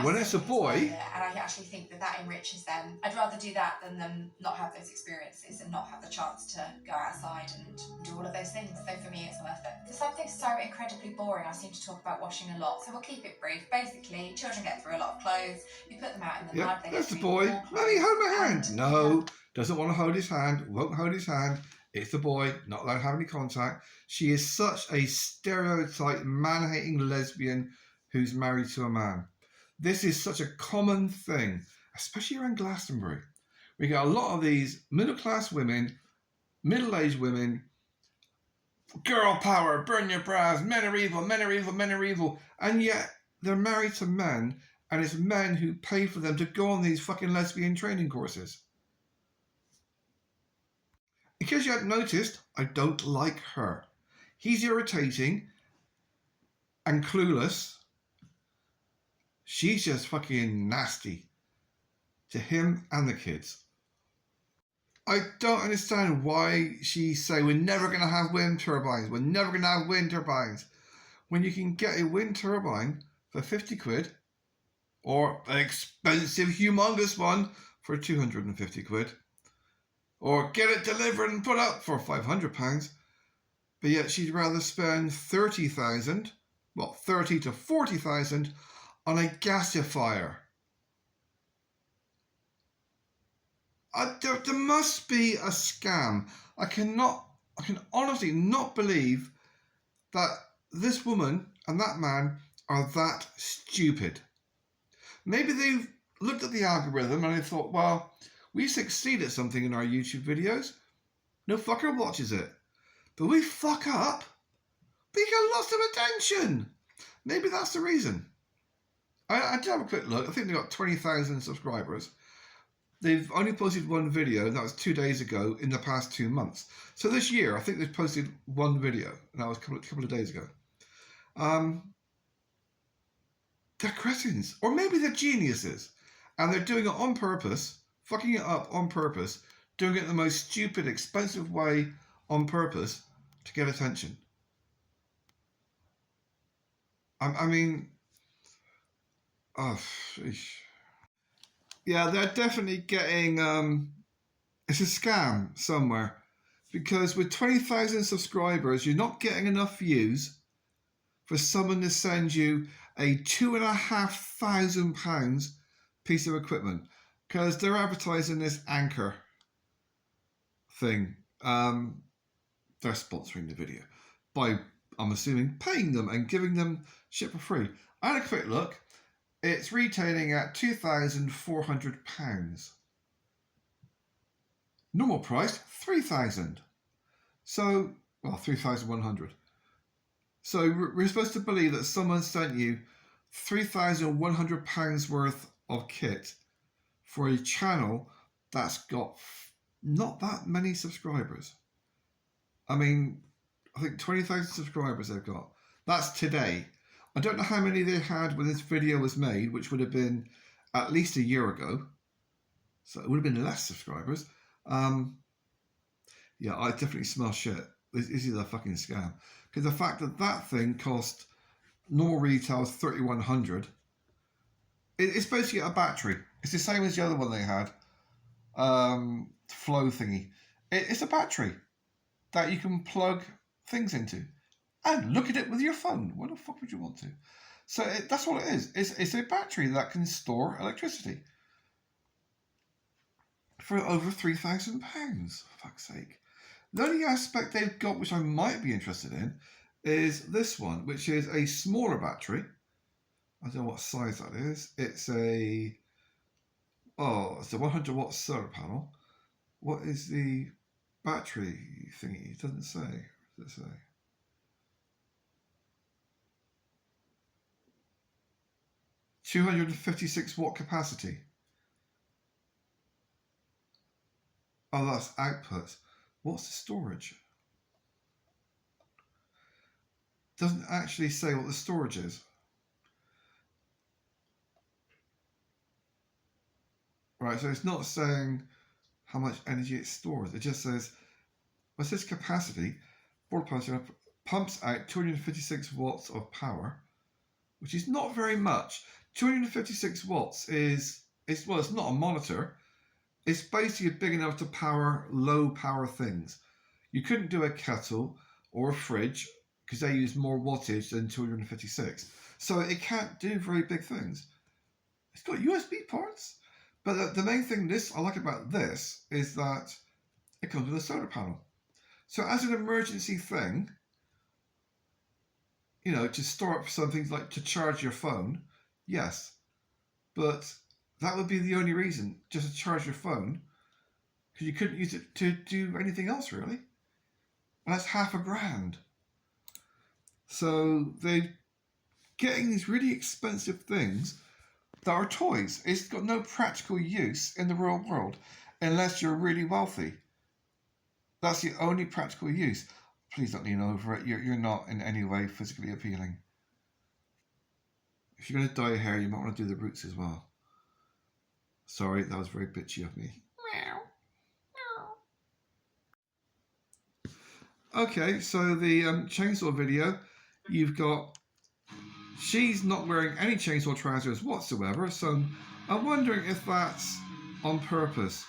when it's a boy, and I actually think that enriches them. I'd rather do that than them not have those experiences and not have the chance to go outside and do all of those things. So for me, it's worth it. For something so incredibly boring, I seem to talk about washing a lot, so we'll keep it brief. Basically, children get through a lot of clothes. You put them out in the mud. There's the boy. Mummy, hold my hand. No, doesn't want to hold his hand. Won't hold his hand. It's the boy, not allowed to have any contact. She is such a stereotype man-hating lesbian who's married to a man. This is such a common thing, especially around Glastonbury. We get a lot of these middle-class women, middle-aged women, girl power, burn your bras, men are evil, men are evil, men are evil. And yet they're married to men, and it's men who pay for them to go on these fucking lesbian training courses. In case you hadn't noticed, I don't like her. He's irritating and clueless. She's just fucking nasty to him and the kids. I don't understand why she say we're never going to have wind turbines. We're never going to have wind turbines. When you can get a wind turbine for 50 quid or an expensive, humongous one for 250 quid. Or get it delivered and put up for £500. But yet she'd rather spend 30,000, well, 30 to 40,000 on a gasifier. There must be a scam. I can honestly not believe that this woman and that man are that stupid. Maybe they've looked at the algorithm and they thought, well, we succeed at something in our YouTube videos. No fucker watches it. But we fuck up. We get lots of attention. Maybe that's the reason. I did have a quick look. I think they've got 20,000 subscribers. They've only posted one video, and that was 2 days ago in the past 2 months. So this year, I think they've posted one video, and that was a couple of days ago. They're cretins. Or maybe they're geniuses. And they're doing it on purpose, fucking it up on purpose, doing it the most stupid, expensive way on purpose to get attention. I mean... Oh, sheesh. Yeah, they're definitely getting... it's a scam somewhere. Because with 20,000 subscribers, you're not getting enough views for someone to send you a £2,500 piece of equipment. Because they're advertising this Anchor thing. They're sponsoring the video by, I'm assuming, paying them and giving them shit for free. I had a quick look. It's retailing at £2,400. Normal price, £3,000. So, well, 3,100. So we're supposed to believe that someone sent you £3,100 worth of kit for a channel that's got not that many subscribers. I mean, I think 20,000 subscribers they've got. That's today. I don't know how many they had when this video was made, which would have been at least a year ago. So it would have been less subscribers. Yeah, I definitely smell shit. This is a fucking scam. Because the fact that that thing cost normal retail is $3,100. It's basically a battery. It's the same as the other one they had. Flow thingy. It's a battery that you can plug things into. And look at it with your phone. What the fuck would you want to? So that's what it is. It's a battery that can store electricity. For over £3,000, for fuck's sake. The only aspect they've got which I might be interested in is this one, which is a smaller battery. I don't know what size that is. It's a 100 watt solar panel. What is the battery thingy? It doesn't say. What does it say? $256 watt capacity. Oh, that's output. What's the storage? Doesn't actually say what the storage is. Right, so it's not saying how much energy it stores. It just says, what's its capacity? Board pumps out 256 watts of power, which is not very much. 256 watts is it's not a monitor. It's basically big enough to power low power things. You couldn't do a kettle or a fridge because they use more wattage than 256. So it can't do very big things. It's got USB ports. But the main thing I like about this is that it comes with a solar panel. So as an emergency thing, you know, to store up some things like to charge your phone, yes. But that would be the only reason, just to charge your phone, because you couldn't use it to do anything else, really. And that's £500. So they're getting these really expensive things that are toys. It's got no practical use in the real world unless you're really wealthy. That's the only practical use. Please don't lean over it. You're not in any way physically appealing. If you're going to dye your hair, you might want to do the roots as well. Sorry, that was very bitchy of me. Okay, so the chainsaw video, you've got, she's not wearing any chainsaw trousers whatsoever, so I'm wondering if that's on purpose.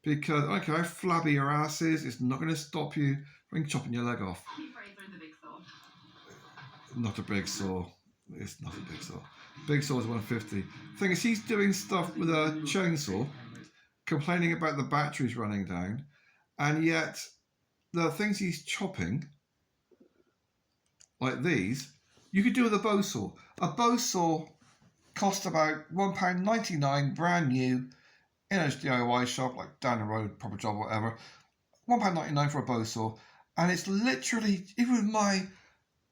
Because, okay, flabby your ass is, it's not going to stop you from chopping your leg off. Not a big saw. It's not a big saw. Big saw is 150. Thing is, he's doing stuff with a chainsaw, complaining about the batteries running down, and yet the things he's chopping, like these, you could do with a bow saw. A bow saw cost about £1.99 brand new in a DIY shop, like down the road, proper job, whatever. £1.99 for a bow saw, and it's literally, even with my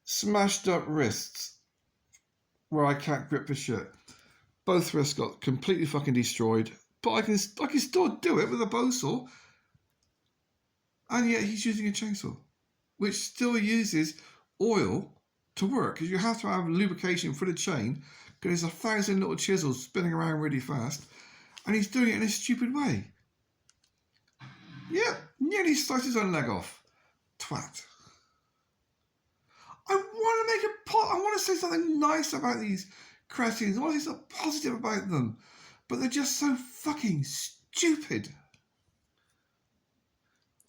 smashed up wrists, where I can't grip for shit, both wrists got completely fucking destroyed. But I can still do it with a bow saw, and yet he's using a chainsaw, which still uses oil to work, because you have to have lubrication for the chain, because there's 1,000 little chisels spinning around really fast, and he's doing it in a stupid way. Yep, nearly sliced his own leg off. Twat. I want to say something nice about these Cressians. I want to say something positive about them, but they're just so fucking stupid.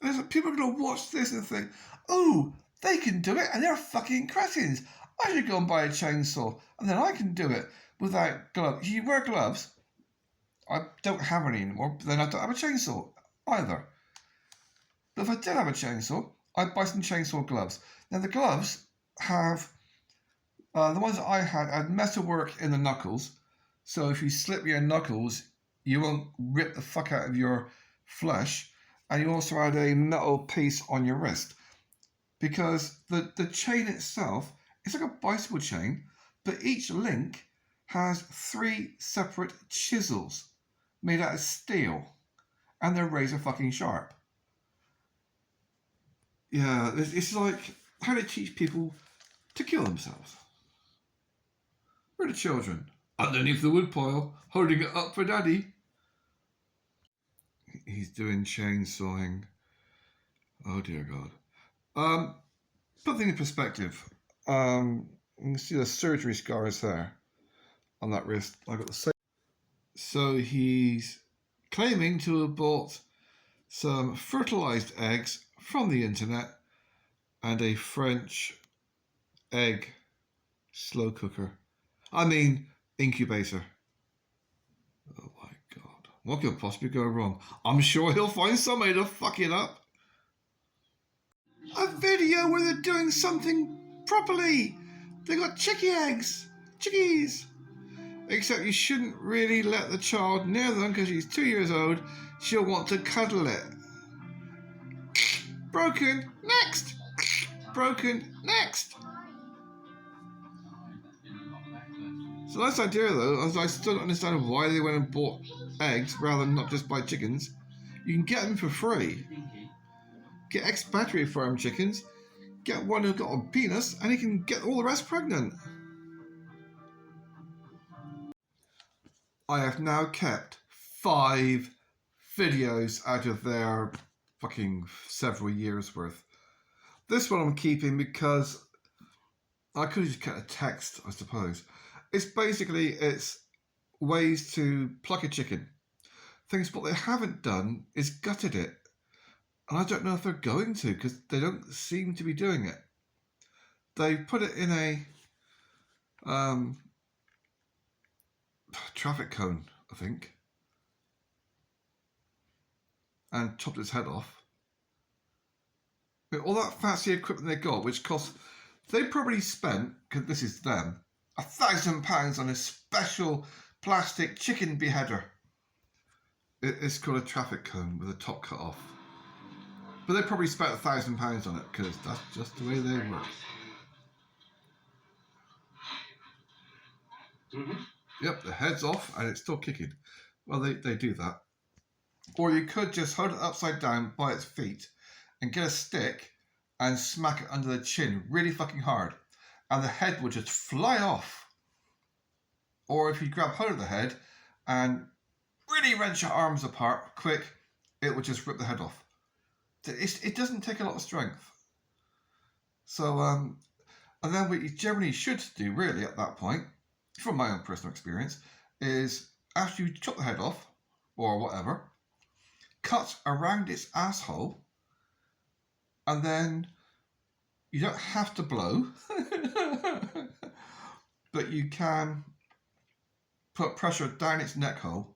And it's like, people are going to watch this and think, oh, they can do it and they're fucking cretins. I should go and buy a chainsaw and then I can do it without gloves. You wear gloves. I don't have any anymore, but then I don't have a chainsaw either. But if I did have a chainsaw, I'd buy some chainsaw gloves. Now the gloves have, the ones that I had metalwork in the knuckles. So if you slip your knuckles, you won't rip the fuck out of your flesh. And you also had a metal piece on your wrist. Because the chain itself is like a bicycle chain, but each link has 3 separate chisels made out of steel, and they're razor fucking sharp. Yeah, it's like how they teach people to kill themselves. Where are the children? Underneath the woodpile, holding it up for daddy. He's doing chainsawing. Oh dear God. Put things in perspective. You can see the surgery scars there on that wrist. I got the same. So he's claiming to have bought some fertilized eggs from the internet and a French egg slow cooker. I mean, incubator. Oh my God. What could possibly go wrong? I'm sure he'll find some way to fuck it up. A video where they're doing something properly. They got chickies. Except you shouldn't really let the child near them because she's 2 years old. She'll want to cuddle it. Broken, next. Broken, next. It's a nice idea though, as I still don't understand why they went and bought eggs rather than not just buy chickens. You can get them for free. Get ex-battery farm chickens, get one who's got a penis, and he can get all the rest pregnant. I have now kept 5 videos out of their fucking several years worth. This one I'm keeping because I could have just kept a text, I suppose. It's ways to pluck a chicken. Things what they haven't done is gutted it. And I don't know if they're going to because they don't seem to be doing it. They put it in a traffic cone, I think, and chopped its head off. But all that fancy equipment they got, which cost, they probably spent, because this is them, £1,000 on a special plastic chicken beheader. It's called a traffic cone with the top cut off. But they probably spent £1,000 on it because that's just the way they work. Yep, the head's off and it's still kicking. Well, they do that. Or you could just hold it upside down by its feet and get a stick and smack it under the chin really fucking hard. And the head would just fly off. Or if you grab hold of the head and really wrench your arms apart quick, it would just rip the head off. It doesn't take a lot of strength. So, and then what you generally should do really at that point, from my own personal experience, is after you chop the head off, or whatever, cut around its asshole, and then you don't have to blow, but you can put pressure down its neck hole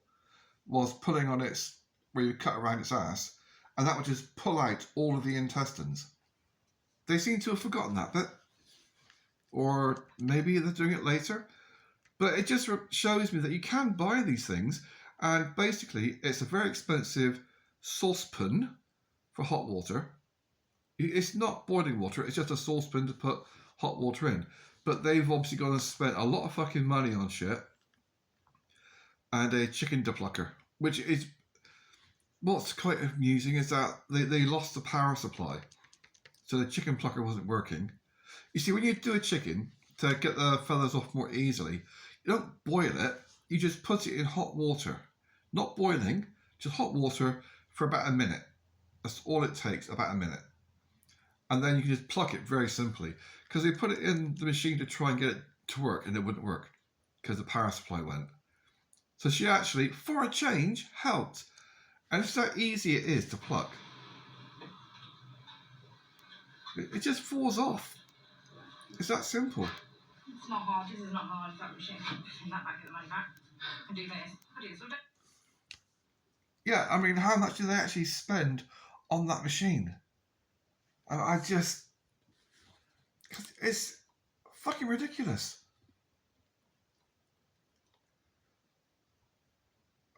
whilst pulling on its, where you cut around its ass, and that would just pull out all of the intestines. They seem to have forgotten that bit. Or maybe they're doing it later. But it just shows me that you can buy these things, and basically it's a very expensive saucepan for hot water. It's not boiling water, it's just a saucepan to put hot water in. But they've obviously gone and spent a lot of fucking money on shit. And a chicken deplucker, which is, what's quite amusing is that they lost the power supply. So the chicken plucker wasn't working. You see, when you do a chicken, to get the feathers off more easily, you don't boil it, you just put it in hot water. Not boiling, just hot water for about a minute. That's all it takes, about a minute. And then you can just pluck it very simply. Because they put it in the machine to try and get it to work, and it wouldn't work. Because the power supply went. So she actually, for a change, helped. And it's how easy it is to pluck. It just falls off. It's that simple. It's not hard. This is not hard. That machine. Pushing that back, get the money back. I do this. I do this all day. Yeah, I mean, how much do they actually spend on that machine? I just... It's fucking ridiculous.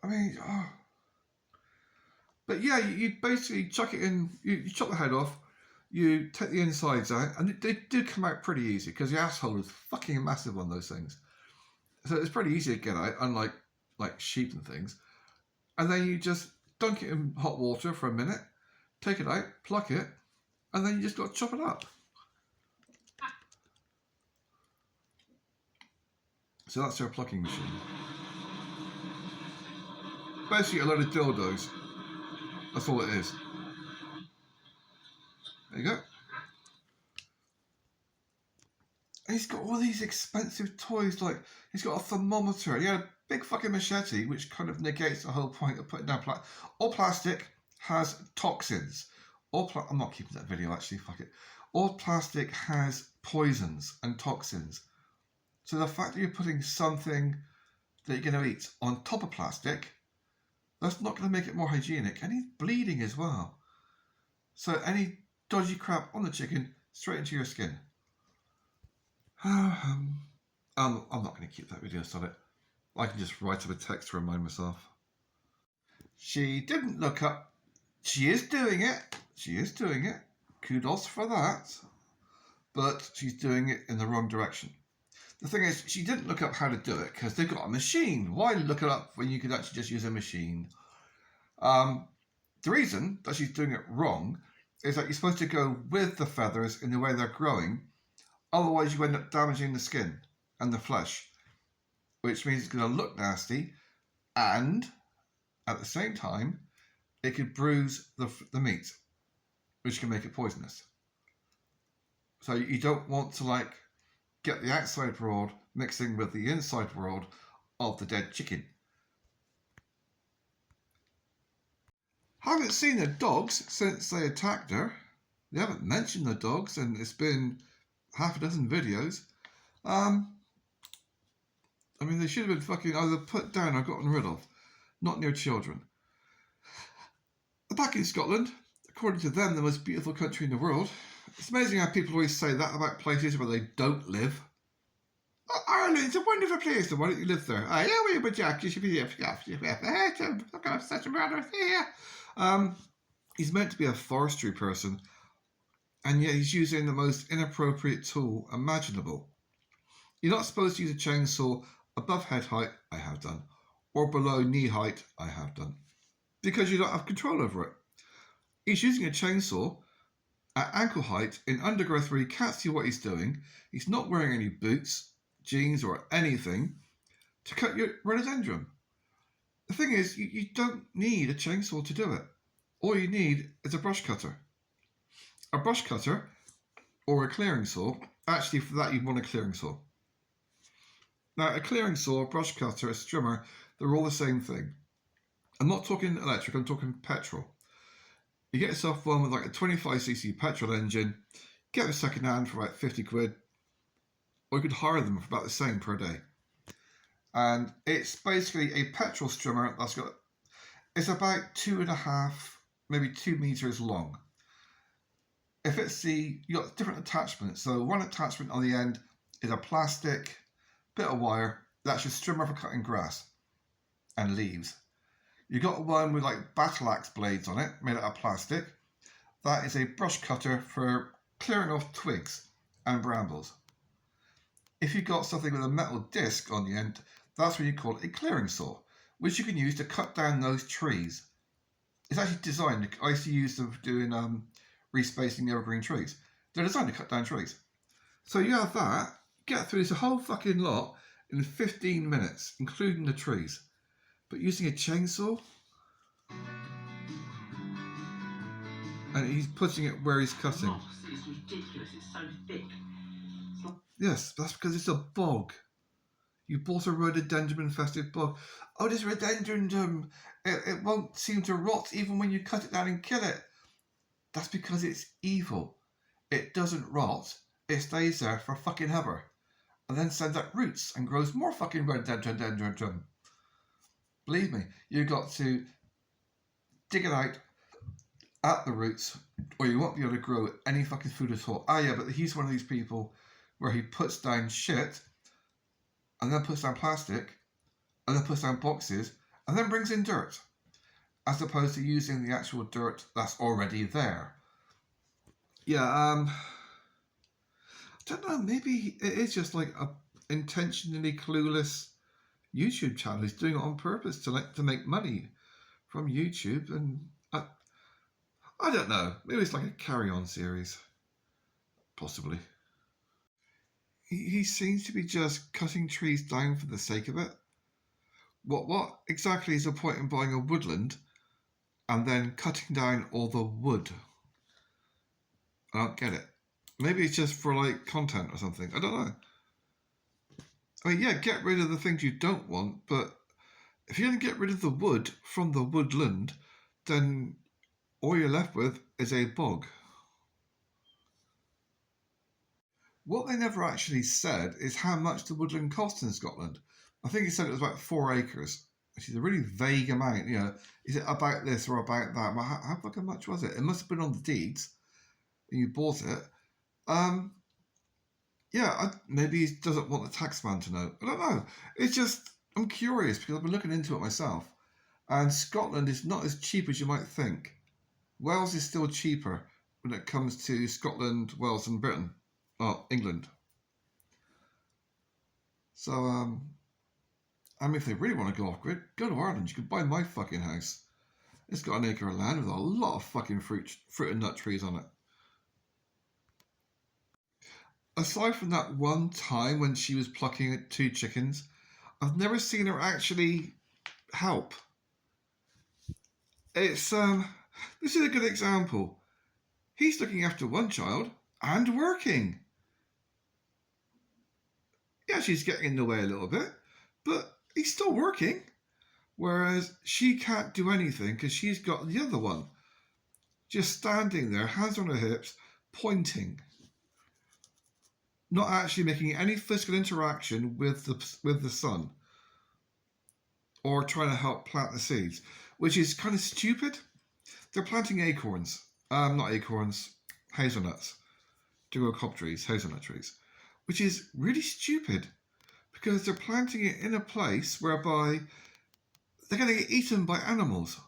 I mean, oh. But yeah, you basically chuck it in, you chop the head off, you take the insides out, and they do come out pretty easy because the asshole is fucking massive on those things. So it's pretty easy to get out, unlike like sheep and things. And then you just dunk it in hot water for a minute, take it out, pluck it, and then you just got to chop it up. So that's their plucking machine. Basically a load of dildos. That's all it is. There you go. And he's got all these expensive toys, like he's got a thermometer. He had a big fucking machete, which kind of negates the whole point of putting down plastic. All plastic has toxins. I'm not keeping that video actually, fuck it. All plastic has poisons and toxins. So the fact that you're putting something that you're going to eat on top of plastic, that's not going to make it more hygienic. And he's bleeding as well. So any dodgy crap on the chicken, straight into your skin. I'm not going to keep that video, stop it. I can just write up a text to remind myself. She didn't look up. She is doing it. She is doing it. Kudos for that. But she's doing it in the wrong direction. The thing is, she didn't look up how to do it because they've got a machine. Why look it up when you could actually just use a machine? The reason that she's doing it wrong is that you're supposed to go with the feathers in the way they're growing. Otherwise, you end up damaging the skin and the flesh, which means it's going to look nasty, and at the same time, it could bruise the meat, which can make it poisonous. So you don't want to get the outside world mixing with the inside world of the dead chicken. Haven't seen the dogs since they attacked her. They haven't mentioned the dogs, and it's been half a dozen videos. I mean, they should have been fucking either put down or gotten rid of. Not near children. Back in Scotland, according to them, the most beautiful country in the world. It's amazing how people always say that about places where they don't live. Oh, Ireland's a wonderful place. Why don't you live there? Yeah, well, but Jack, you should be there. I'm going to such a matter here. He's meant to be a forestry person, and yet he's using the most inappropriate tool imaginable. You're not supposed to use a chainsaw above head height, I have done, or below knee height, I have done, because you don't have control over it. He's using a chainsaw at ankle height in undergrowth where you can't see what he's doing. He's not wearing any boots, jeans, or anything to cut your rhododendron. The thing is, you don't need a chainsaw to do it. All you need is a brush cutter. A brush cutter or a clearing saw. Actually, for that, you'd want a clearing saw. Now, a clearing saw, a brush cutter, a strimmer, they're all the same thing. I'm not talking electric, I'm talking petrol. You get yourself one with like a 25cc petrol engine, get them second hand for about 50 quid, or you could hire them for about the same per day. And it's basically a petrol strimmer it's about 2.5, maybe 2 meters long. If it's you got different attachments. So one attachment on the end is a plastic bit of wire. That's your strimmer for cutting grass and leaves. You got one with battle axe blades on it, made out of plastic. That is a brush cutter for clearing off twigs and brambles. If you've got something with a metal disc on the end, that's what you call a clearing saw, which you can use to cut down those trees. It's actually designed, I used to use them for doing respacing evergreen trees. They're designed to cut down trees. So you have that, get through this whole fucking lot in 15 minutes, including the trees. But using a chainsaw, and he's putting it where he's cutting. Moss is ridiculous, it's so thick. Yes, that's because it's a bog. You bought a rhododendron infested bog. Oh, this rhododendron, it won't seem to rot even when you cut it down and kill it. That's because it's evil. it doesn't rot. It stays there for fucking ever, and then sends out roots and grows more fucking rhododendron. Believe me, you've got to dig it out at the roots, or you won't be able to grow any fucking food at all. Ah, yeah, but he's one of these people where he puts down shit, and then puts down plastic, and then puts down boxes, and then brings in dirt, as opposed to using the actual dirt that's already there. Yeah, I don't know, maybe it is just like a intentionally clueless YouTube channel who's doing it on purpose to make money from YouTube, and I don't know, maybe it's like a carry-on series, possibly. He seems to be just cutting trees down for the sake of it. What exactly is the point in buying a woodland and then cutting down all the wood? I don't get it. Maybe it's just for like content or something. I don't know. I mean, yeah, get rid of the things you don't want, but if you're going to get rid of the wood from the woodland, then all you're left with is a bog. What they never actually said is how much the woodland costs in Scotland. I think he said it was about 4 acres, which is a really vague amount. You know, is it about this or about that? Well, how fucking much was it? It must have been on the deeds, and you bought it. Maybe he doesn't want the taxman to know. I don't know. It's just, I'm curious because I've been looking into it myself, and Scotland is not as cheap as you might think. Wales is still cheaper when it comes to Scotland, Wales, and Britain. Oh, England. So, I mean, if they really want to go off grid, go to Ireland. You can buy my fucking house. It's got an acre of land with a lot of fucking fruit and nut trees on it. Aside from that one time when she was plucking 2 chickens, I've never seen her actually help. It's, this is a good example. He's looking after one child and working. Yeah, she's getting in the way a little bit, but he's still working. Whereas she can't do anything because she's got the other one just standing there, hands on her hips, pointing. Not actually making any physical interaction with the son. Or trying to help plant the seeds, which is kind of stupid. They're planting acorns. Not acorns, hazelnuts. To grow cob trees, hazelnut trees. Which is really stupid because they're planting it in a place whereby they're going to get eaten by animals.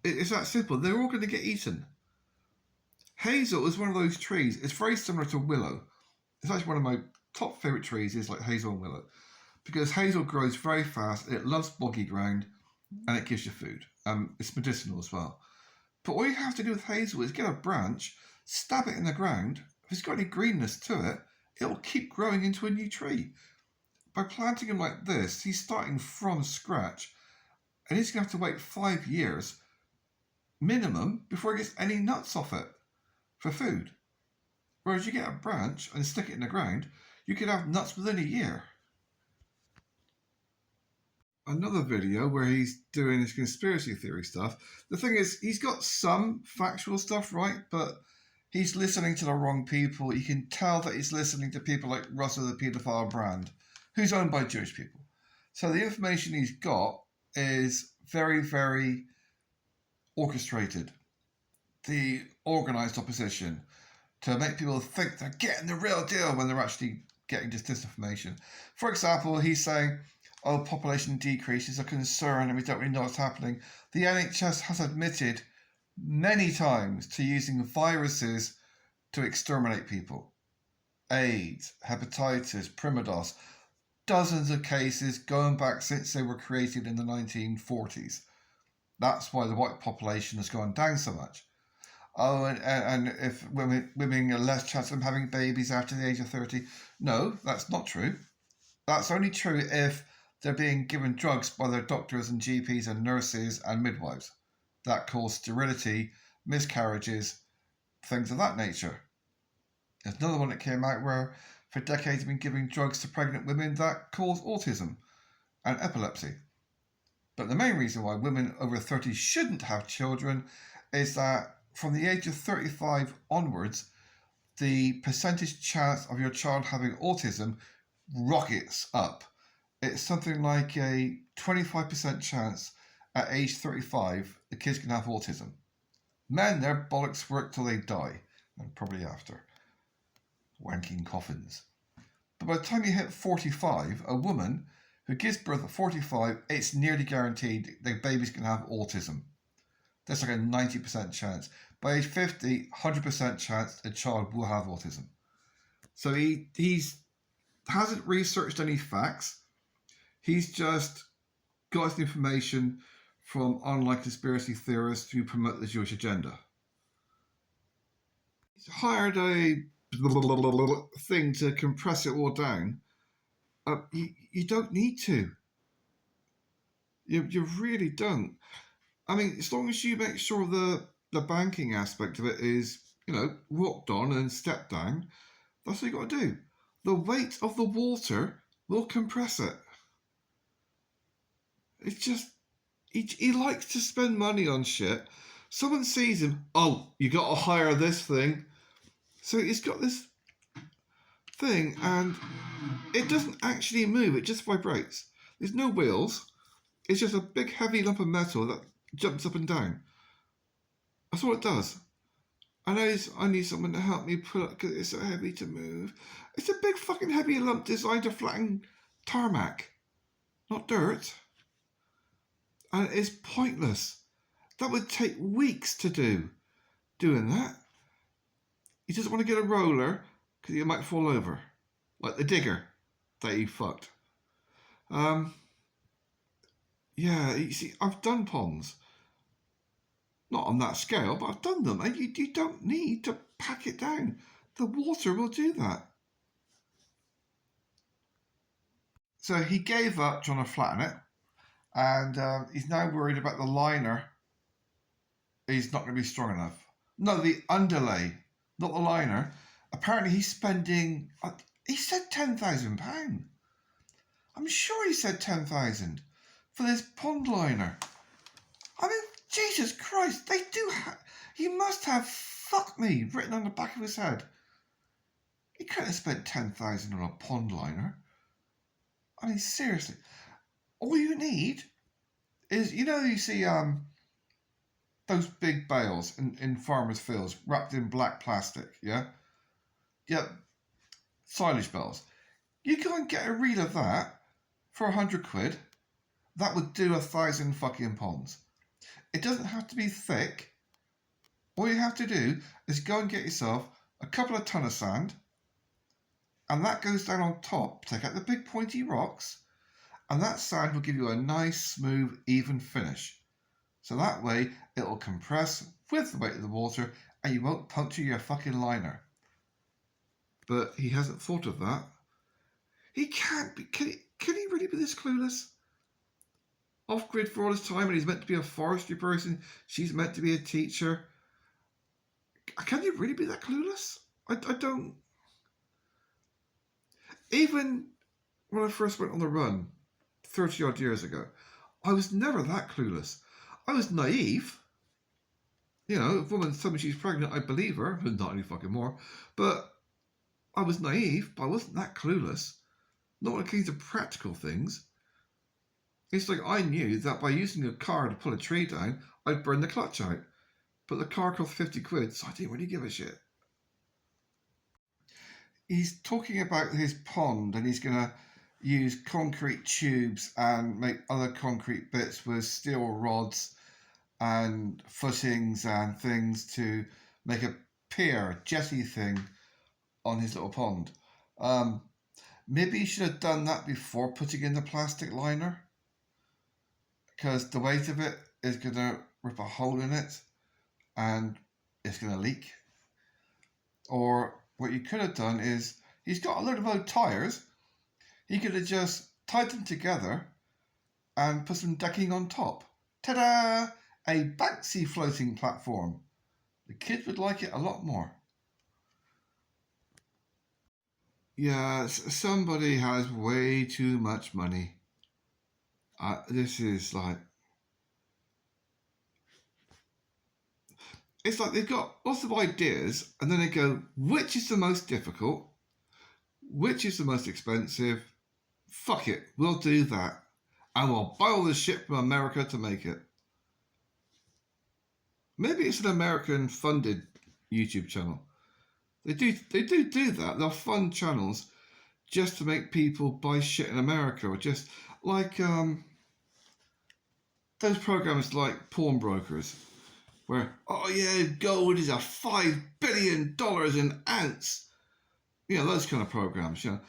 It's that simple. They're all going to get eaten. Hazel is one of those trees. It's very similar to willow. It's actually one of my top favourite trees is like hazel and willow because hazel grows very fast. It loves boggy ground and it gives you food. It's medicinal as well. But all you have to do with hazel is get a branch, stab it in the ground. If it's got any greenness to it, it will keep growing into a new tree. By planting him like this, he's starting from scratch, and he's going to have to wait 5 years minimum before he gets any nuts off it for food. Whereas you get a branch and stick it in the ground, you could have nuts within a year. Another video where he's doing his conspiracy theory stuff. The thing is, he's got some factual stuff right, but he's listening to the wrong people. You can tell that he's listening to people like Russell the paedophile Brand, who's owned by Jewish people. So the information he's got is very, very orchestrated. The organised opposition to make people think they're getting the real deal when they're actually getting just disinformation. For example, he's saying, oh, population decrease is a concern and we don't really know what's happening. The NHS has admitted many times to using viruses to exterminate people. AIDS, hepatitis, primidos, dozens of cases going back since they were created in the 1940s. That's why the white population has gone down so much. Oh, and if women are less chance of having babies after the age of 30. No, that's not true. That's only true if they're being given drugs by their doctors and GPs and nurses and midwives. That cause sterility, miscarriages, things of that nature. There's another one that came out where for decades have been giving drugs to pregnant women that cause autism and epilepsy. But the main reason why women over 30 shouldn't have children is that from the age of 35 onwards, the percentage chance of your child having autism rockets up. It's something like a 25% chance at age 35 the kids can have autism. Men, their bollocks work till they die, and probably after. Wanking coffins. But by the time you hit 45, a woman who gives birth at 45, it's nearly guaranteed the baby's going to have autism. That's like a 90% chance. By age 50, 100% chance the child will have autism. So he hasn't researched any facts. He's just got his information from online conspiracy theorists who promote the Jewish agenda. He's hired a thing to compress it all down. You don't need to. You really don't. I mean, as long as you make sure the banking aspect of it is, walked on and stepped down, that's what you got to do. The weight of the water will compress it. It's just, he likes to spend money on shit. Someone sees him, oh, you got to hire this thing. So he's got this thing and it doesn't actually move, it just vibrates. There's no wheels. It's just a big heavy lump of metal that jumps up and down. That's all it does. I need someone to help me pull it because it's so heavy to move. It's a big fucking heavy lump designed to flatten tarmac, not dirt. And it's pointless. That would take weeks to do. Doing that. He doesn't want to get a roller because he might fall over. Like the digger that he fucked. Yeah, you see, I've done ponds. Not on that scale, but I've done them. And you don't need to pack it down. The water will do that. So he gave up trying to flatten it. And he's now worried about the liner. He's not going to be strong enough. No, the underlay, not the liner. Apparently he's spending... He said £10,000. I'm sure he said 10,000 for this pond liner. I mean, Jesus Christ, they do have... He must have "fuck me" written on the back of his head. He couldn't have spent 10,000 on a pond liner. I mean, seriously. All you need is, you see those big bales in farmers' fields wrapped in black plastic, yeah? Yeah, silage bales. You go and get a reel of that for £100. That would do 1,000 fucking ponds. It doesn't have to be thick. All you have to do is go and get yourself a couple of ton of sand, and that goes down on top. Take out the big pointy rocks, and that sand will give you a nice, smooth, even finish. So that way, it'll compress with the weight of the water, and you won't puncture your fucking liner. But he hasn't thought of that. He can't be. Can he really be this clueless? Off-grid for all his time, and he's meant to be a forestry person. She's meant to be a teacher. Can he really be that clueless? I don't... Even when I first went on the run 30 odd years ago, I was never that clueless. I was naive. If a woman told me she's pregnant, I believe her, not any fucking more. But I was naive, but I wasn't that clueless. Not when it came to practical things. It's like I knew that by using a car to pull a tree down, I'd burn the clutch out. But the car cost £50, so I didn't really give a shit. He's talking about his pond and he's going to use concrete tubes and make other concrete bits with steel rods and footings and things to make a pier, jetty thing on his little pond. Maybe he should have done that before putting in the plastic liner, because the weight of it is going to rip a hole in it and it's going to leak. Or what you could have done is, he's got a load of old tyres. He could have just tied them together and put some decking on top. Ta-da! A Banksy floating platform. The kids would like it a lot more. Yeah, somebody has way too much money. This is like... it's like they've got lots of ideas and then they go, which is the most difficult? Which is the most expensive? Fuck it, we'll do that. And we'll buy all this shit from America to make it. Maybe it's an American funded YouTube channel. They do that. They'll fund channels just to make people buy shit in America, or just like those programs like Pawnbrokers, where, oh yeah, gold is a $5 billion an ounce. You know, those kind of programs. You know,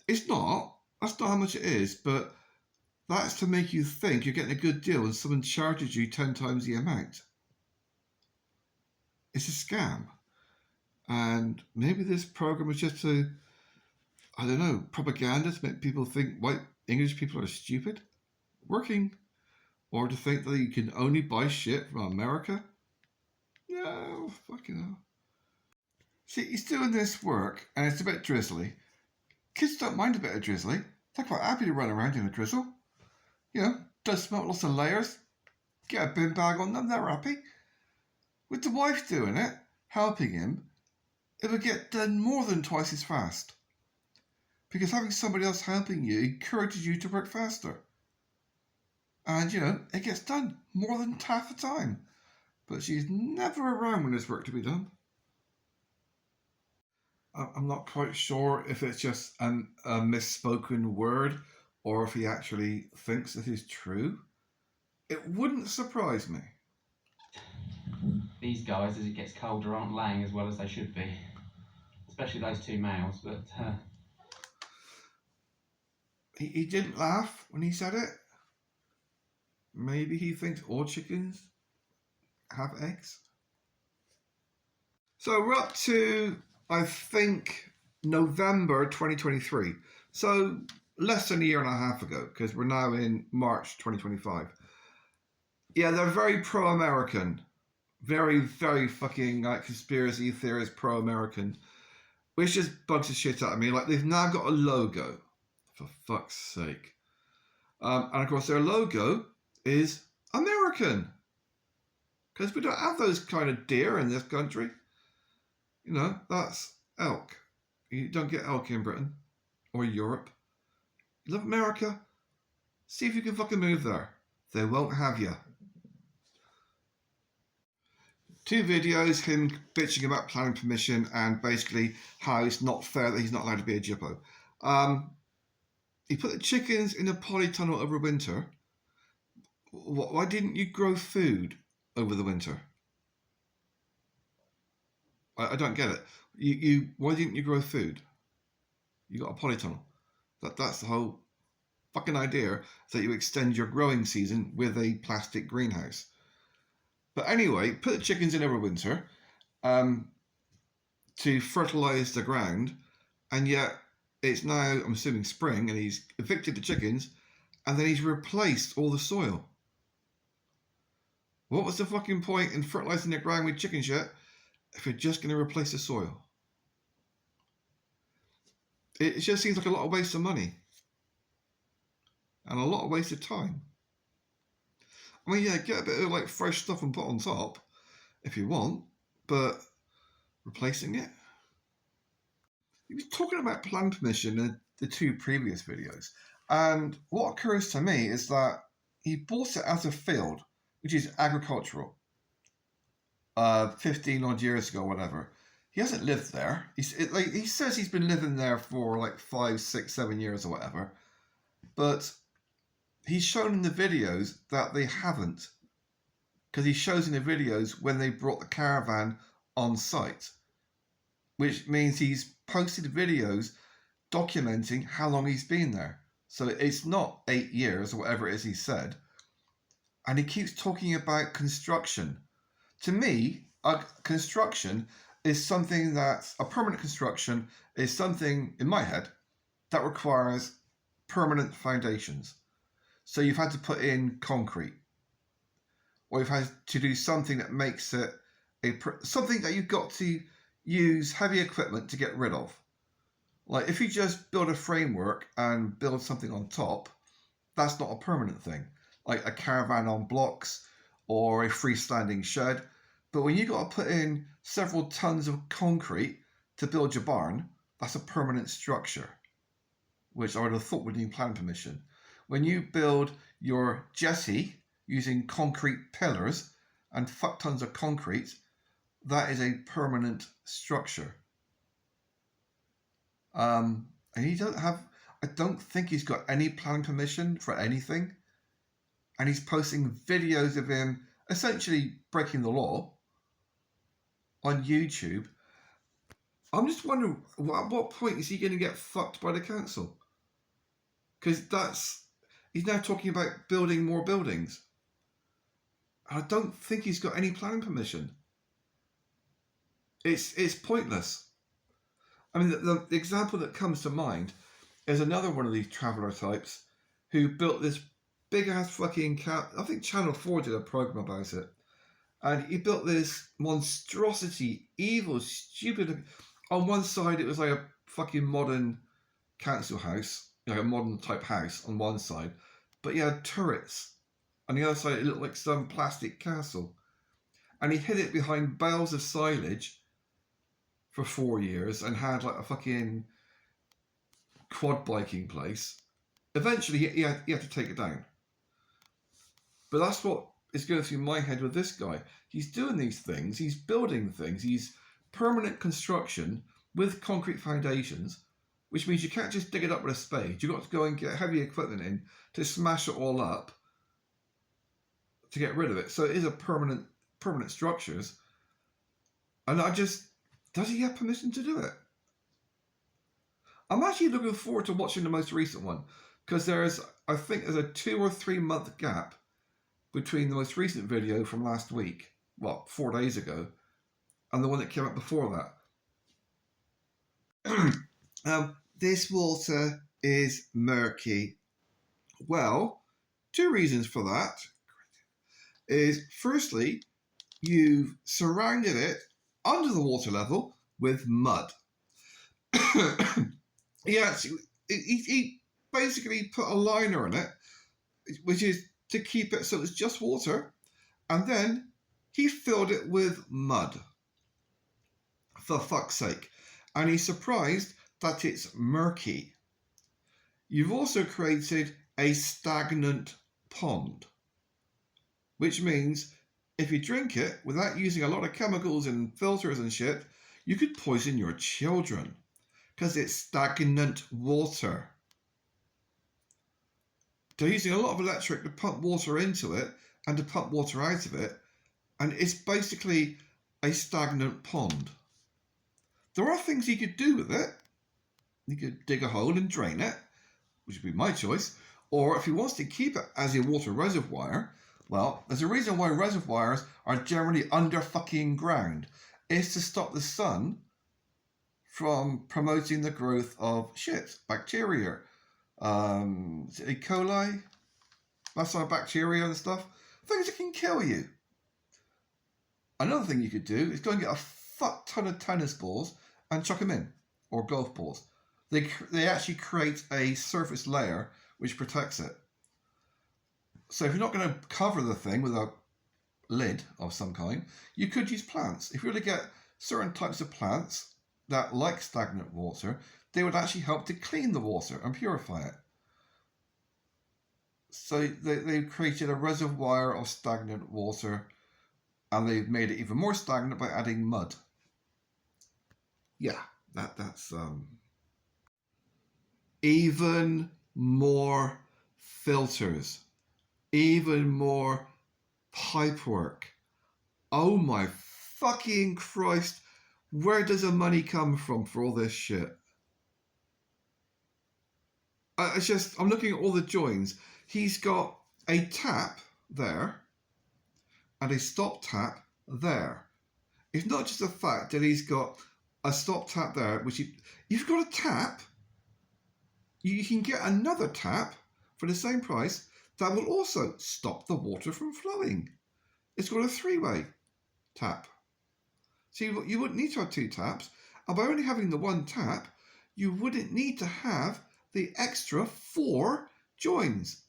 it's not. That's not how much it is, but that's to make you think you're getting a good deal when someone charges you 10 times the amount. It's a scam. And maybe this program is just a, I don't know, propaganda to make people think white English people are stupid, working, or to think that you can only buy shit from America. Yeah, fucking hell. See, he's doing this work, and it's a bit drizzly. Kids don't mind a bit of drizzly. They're quite happy to run around in a drizzle. You know, does smell lots of layers. Get a bin bag on them, they're happy. With the wife doing it, helping him, it would get done more than twice as fast. Because having somebody else helping you encourages you to work faster. And, you know, it gets done more than half the time. But she's never around when there's work to be done. I'm not quite sure if it's just a misspoken word or if he actually thinks it is true. It wouldn't surprise me. These guys, as it gets colder, aren't laying as well as they should be. Especially those two males, but... He didn't laugh when he said it. Maybe he thinks all chickens have eggs. So we're up to, I think, November 2023. So less than a year and a half ago, because we're now in March 2025. Yeah, they're very pro-American. Very, very fucking like conspiracy theorist pro-American. Which just bugs the shit out of me. Like, they've now got a logo. For fuck's sake. And of course their logo is American. Because we don't have those kind of deer in this country. You know, that's elk. You don't get elk in Britain. Or Europe. You love America? See if you can fucking move there. They won't have you. 2 videos, him bitching about planning permission and basically how it's not fair that he's not allowed to be a Jippo. He put the chickens in a polytunnel over winter. Why didn't you grow food over the winter? I don't get it. Why didn't you grow food? You got a polytunnel. That's the whole fucking idea, that you extend your growing season with a plastic greenhouse. But anyway, put the chickens in over winter to fertilise the ground, and yet it's now, I'm assuming, spring, and he's evicted the chickens, and then he's replaced all the soil. What was the fucking point in fertilising the ground with chicken shit if you're just going to replace the soil? It just seems like a lot of waste of money. And a lot of wasted time. I mean, yeah, get a bit of like fresh stuff and put on top if you want, but replacing it? He was talking about plan permission in the 2 previous videos, and what occurs to me is that he bought it as a field, which is agricultural, 15 odd years ago, whatever. He hasn't lived there. He says he's been living there for like 5, 6, 7 years or whatever, but he's shown in the videos that they haven't, because he shows in the videos when they brought the caravan on site, which means he's posted videos documenting how long he's been there. So it's not 8 years or whatever it is he said. And he keeps talking about construction. To me, construction is something that's, a permanent construction is something, in my head, that requires permanent foundations. So you've had to put in concrete, or you've had to do something that makes it something that you've got to use heavy equipment to get rid of. Like if you just build a framework and build something on top, that's not a permanent thing. Like a caravan on blocks or a freestanding shed, But when you got to put in several tons of concrete to build your barn, that's a permanent structure, which I would have thought would need planning permission. When you build your jetty using concrete pillars and fuck tons of concrete, that is a permanent structure. And he don't have, I don't think he's got any planning permission for anything. And he's posting videos of him essentially breaking the law on YouTube. I'm just wondering, at what point is he going to get fucked by the council? Because he's now talking about building more buildings. I don't think he's got any planning permission. It's pointless. I mean, the example that comes to mind is another one of these traveller types who built this big ass fucking cat. I think Channel 4 did a program about it. And he built this monstrosity, evil, stupid. On one side, it was like a fucking modern council house, a modern type house on one side. But he had turrets. On the other side, it looked like some plastic castle. And he hid it behind bales of silage for 4 years and had like a fucking quad biking place. Eventually, he had to take it down. But that's what is going through my head with this guy. He's doing these things. He's building things. He's permanent construction with concrete foundations, which means you can't just dig it up with a spade. You've got to go and get heavy equipment in to smash it all up to get rid of it. So it is a permanent structures. And does he have permission to do it? I'm actually looking forward to watching the most recent one, because I think there's a 2 or 3 month gap between the most recent video from last week, 4 days ago, and the one that came out before that. This water is murky. Well, 2 reasons for that is, firstly, you've surrounded it under the water level with mud. He basically put a liner in it, which is to keep it so it's just water, and then he filled it with mud. For fuck's sake. And he's surprised that it's murky. You've also created a stagnant pond, which means if you drink it without using a lot of chemicals and filters and shit, you could poison your children, because it's stagnant water. They're using a lot of electric to pump water into it and to pump water out of it, and it's basically a stagnant pond. There are things you could do with it. You could dig a hole and drain it, which would be my choice. Or if he wants to keep it as a water reservoir, well, there's a reason why reservoirs are generally under fucking ground. It's to stop the sun from promoting the growth of shit, bacteria, E. coli, that's our bacteria and stuff, things that can kill you. Another thing you could do is go and get a fuck ton of tennis balls and chuck them in, or golf balls. They actually create a surface layer which protects it. So if you're not going to cover the thing with a lid of some kind, you could use plants. If you were to get certain types of plants that like stagnant water, they would actually help to clean the water and purify it. So they've created a reservoir of stagnant water, and they've made it even more stagnant by adding mud. Yeah, that's even more filters, even more pipework. Oh my fucking Christ, where does the money come from for all this shit? I'm looking at all the joins. He's got a tap there and a stop tap there. It's not just the fact that he's got a stop tap there, which you've got a tap. You can get another tap for the same price that will also stop the water from flowing. It's got a 3-way tap. So you wouldn't need to have 2 taps. And by only having the 1 tap, you wouldn't need to have the extra 4 joins.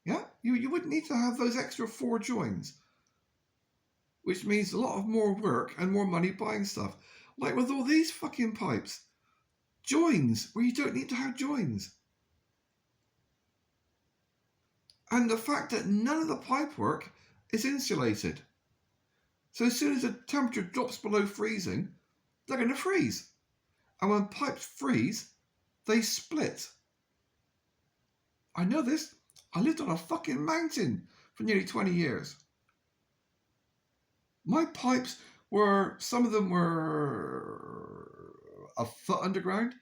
Yeah, you wouldn't need to have those extra 4 joins. which means a lot of more work and more money buying stuff. Like with all these fucking pipes. Joins, where you don't need to have joins. And the fact that none of the pipework is insulated. So as soon as the temperature drops below freezing, they're going to freeze. And when pipes freeze, they split. I know this. I lived on a fucking mountain for nearly 20 years. My pipes were, some of them were a foot underground,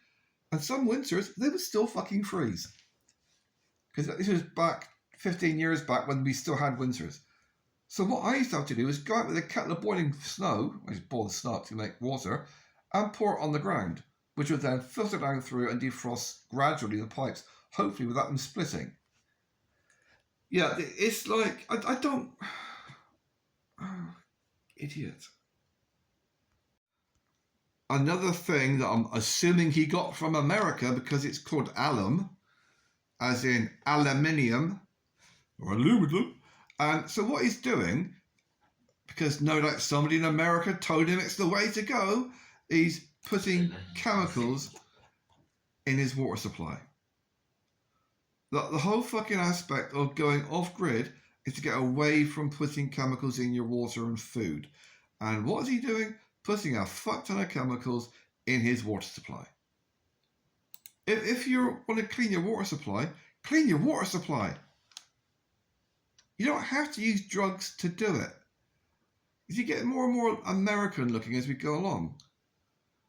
and some winters they would still fucking freeze. Because this was back 15 years back when we still had winters. So what I used to have to do is go out with a kettle of boiling snow, I just boil the snow to make water, and pour it on the ground, which would then filter down through and defrost gradually the pipes, hopefully without them splitting. Yeah, it's like, I don't... Oh, idiot. Another thing that I'm assuming he got from America, because it's called alum, as in aluminium, or aluminum. And so what he's doing, because no doubt somebody in America told him it's the way to go, he's putting chemicals in his water supply. The whole fucking aspect of going off-grid is to get away from putting chemicals in your water and food. And what is he doing? Putting a fuck ton of chemicals in his water supply. If you want to clean your water supply, clean your water supply. You don't have to use drugs to do it. If you get more and more American looking as we go along,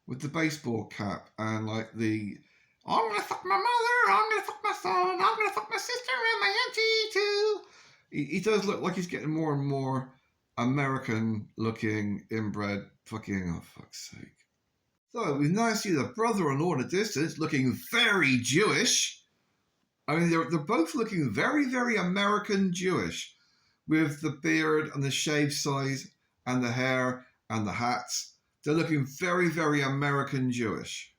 with the baseball cap and like the, I'm going to fuck my mother, I'm going to fuck my son, I'm going to fuck my sister and my auntie too. He does look like he's getting more and more American looking, inbred, fucking, oh fuck's sake. So we now see the brother-in-law in the distance looking very Jewish. I mean, they're both looking very, very American Jewish, with the beard and the shave size and the hair and the hats. They're looking very, very American Jewish.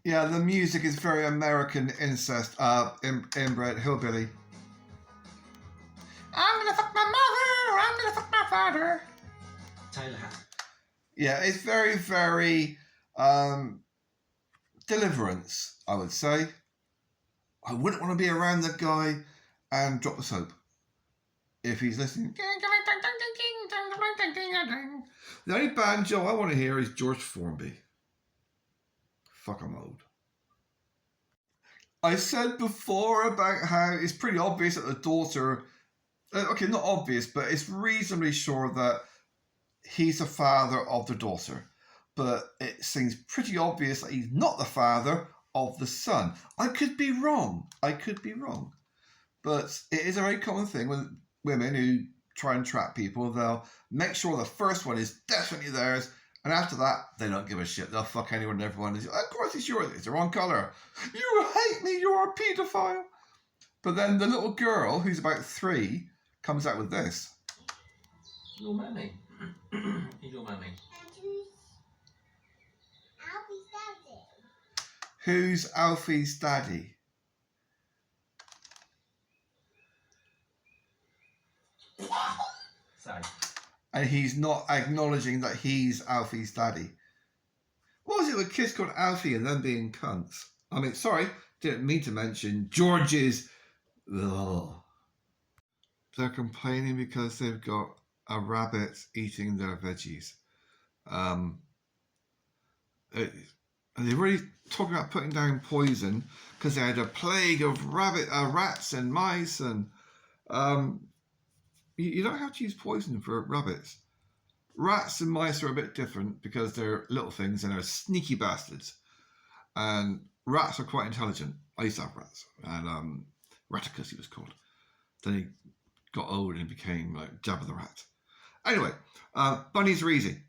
Yeah, the music is very American incest, inbred hillbilly. I'm gonna fuck my mother, I'm gonna fuck my father. Taylor hat. Yeah, it's very, very Deliverance, I would say. I wouldn't want to be around the guy and drop the soap. If he's listening. The only banjo I want to hear is George Formby. Fuck, I'm old. I said before about how it's pretty obvious that the daughter... okay, not obvious, but it's reasonably sure that he's the father of the daughter. But it seems pretty obvious that he's not the father of the son. I could be wrong. But it is a very common thing with women who try and trap people. They'll make sure the first one is definitely theirs, and after that, they don't give a shit. They'll fuck anyone and everyone. Of course it's yours. It's the wrong colour. You hate me. You're a paedophile. But then the little girl, who's about 3, comes out with this. Your mummy. Your mummy. Who's Alfie's daddy? So. And he's not acknowledging that he's Alfie's daddy. What was it with kids called Alfie and them being cunts? I mean, sorry, didn't mean to mention George's. Ugh. They're complaining because they've got a rabbit eating their veggies. And they're really talking about putting down poison because they had a plague of rats and mice, and you don't have to use poison for rabbits. Rats and mice are a bit different because they're little things and they're sneaky bastards. And rats are quite intelligent. I used to have rats, and Raticus he was called. Then he got old and became like Jabba the Rat. Anyway, bunnies are easy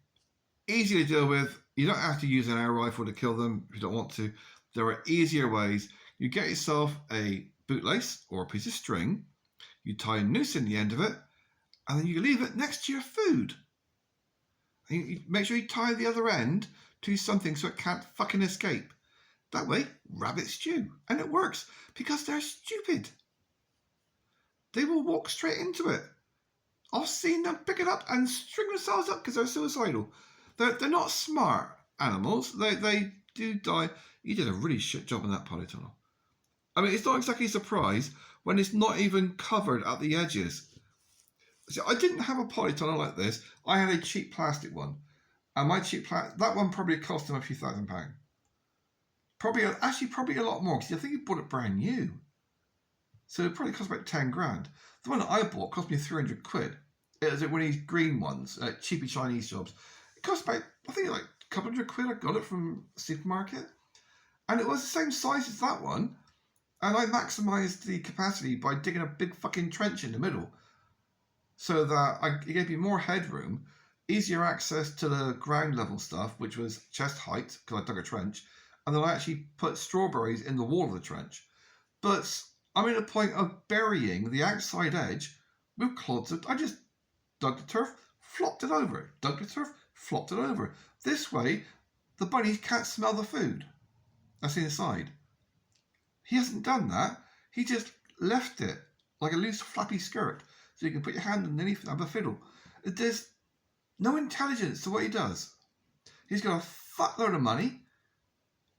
to deal with. You don't have to use an air rifle to kill them if you don't want to. There are easier ways. You get yourself a bootlace or a piece of string. You tie a noose in the end of it, and then you leave it next to your food. And you make sure you tie the other end to something so it can't fucking escape. That way, rabbits stew. And it works because they're stupid. They will walk straight into it. I've seen them pick it up and string themselves up because they're suicidal. They're not smart animals. They do die. You did a really shit job on that polytunnel. I mean, it's not exactly a surprise when it's not even covered at the edges. So I didn't have a polytunnel like this. I had a cheap plastic one. And my cheap that one probably cost them a few £1,000. Probably a lot more because I think he bought it brand new. So it probably cost about 10 grand. The one that I bought cost me 300 quid. It was one of these green ones, cheapy Chinese jobs. It cost about, I think, like a couple hundred quid. I got it from a supermarket. And it was the same size as that one. And I maximised the capacity by digging a big fucking trench in the middle. So that it gave me more headroom, easier access to the ground level stuff, which was chest height, because I dug a trench. And then I actually put strawberries in the wall of the trench. But I'm at a point of burying the outside edge with clods of... I just dug the turf, flopped it over. Dug the turf, flopped it over. This way, the bunnies can't smell the food that's inside. He hasn't done that. He just left it like a loose flappy skirt so you can put your hand underneath and have a fiddle. There's no intelligence to what he does. He's got a fuckload of money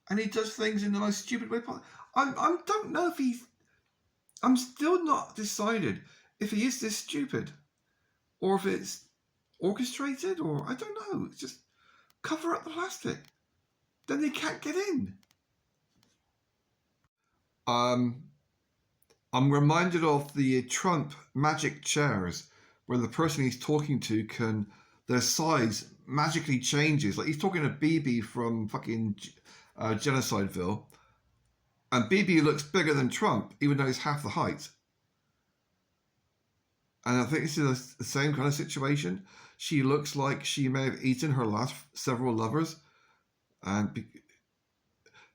and he does things in the most stupid way possible. I don't know if he's... I'm still not decided if he is this stupid or if it's orchestrated or... I don't know. It's just cover up the plastic. Then they can't get in. I'm reminded of the Trump magic chairs where the person he's talking to can... Their size magically changes. Like he's talking to BB from fucking Genocideville. And BB looks bigger than Trump, even though he's half the height. And I think this is the same kind of situation. She looks like she may have eaten her last several lovers. And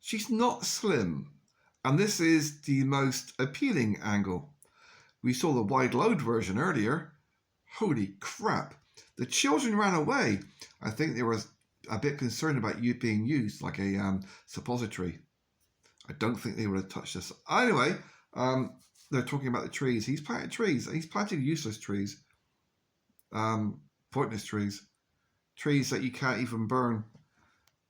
she's not slim. And this is the most appealing angle. We saw the wide load version earlier. Holy crap. The children ran away. I think they were a bit concerned about you being used like a suppository. I don't think they would have touched this. Anyway, they're talking about the trees. He's planted trees. He's planting useless trees. Pointless trees. Trees that you can't even burn.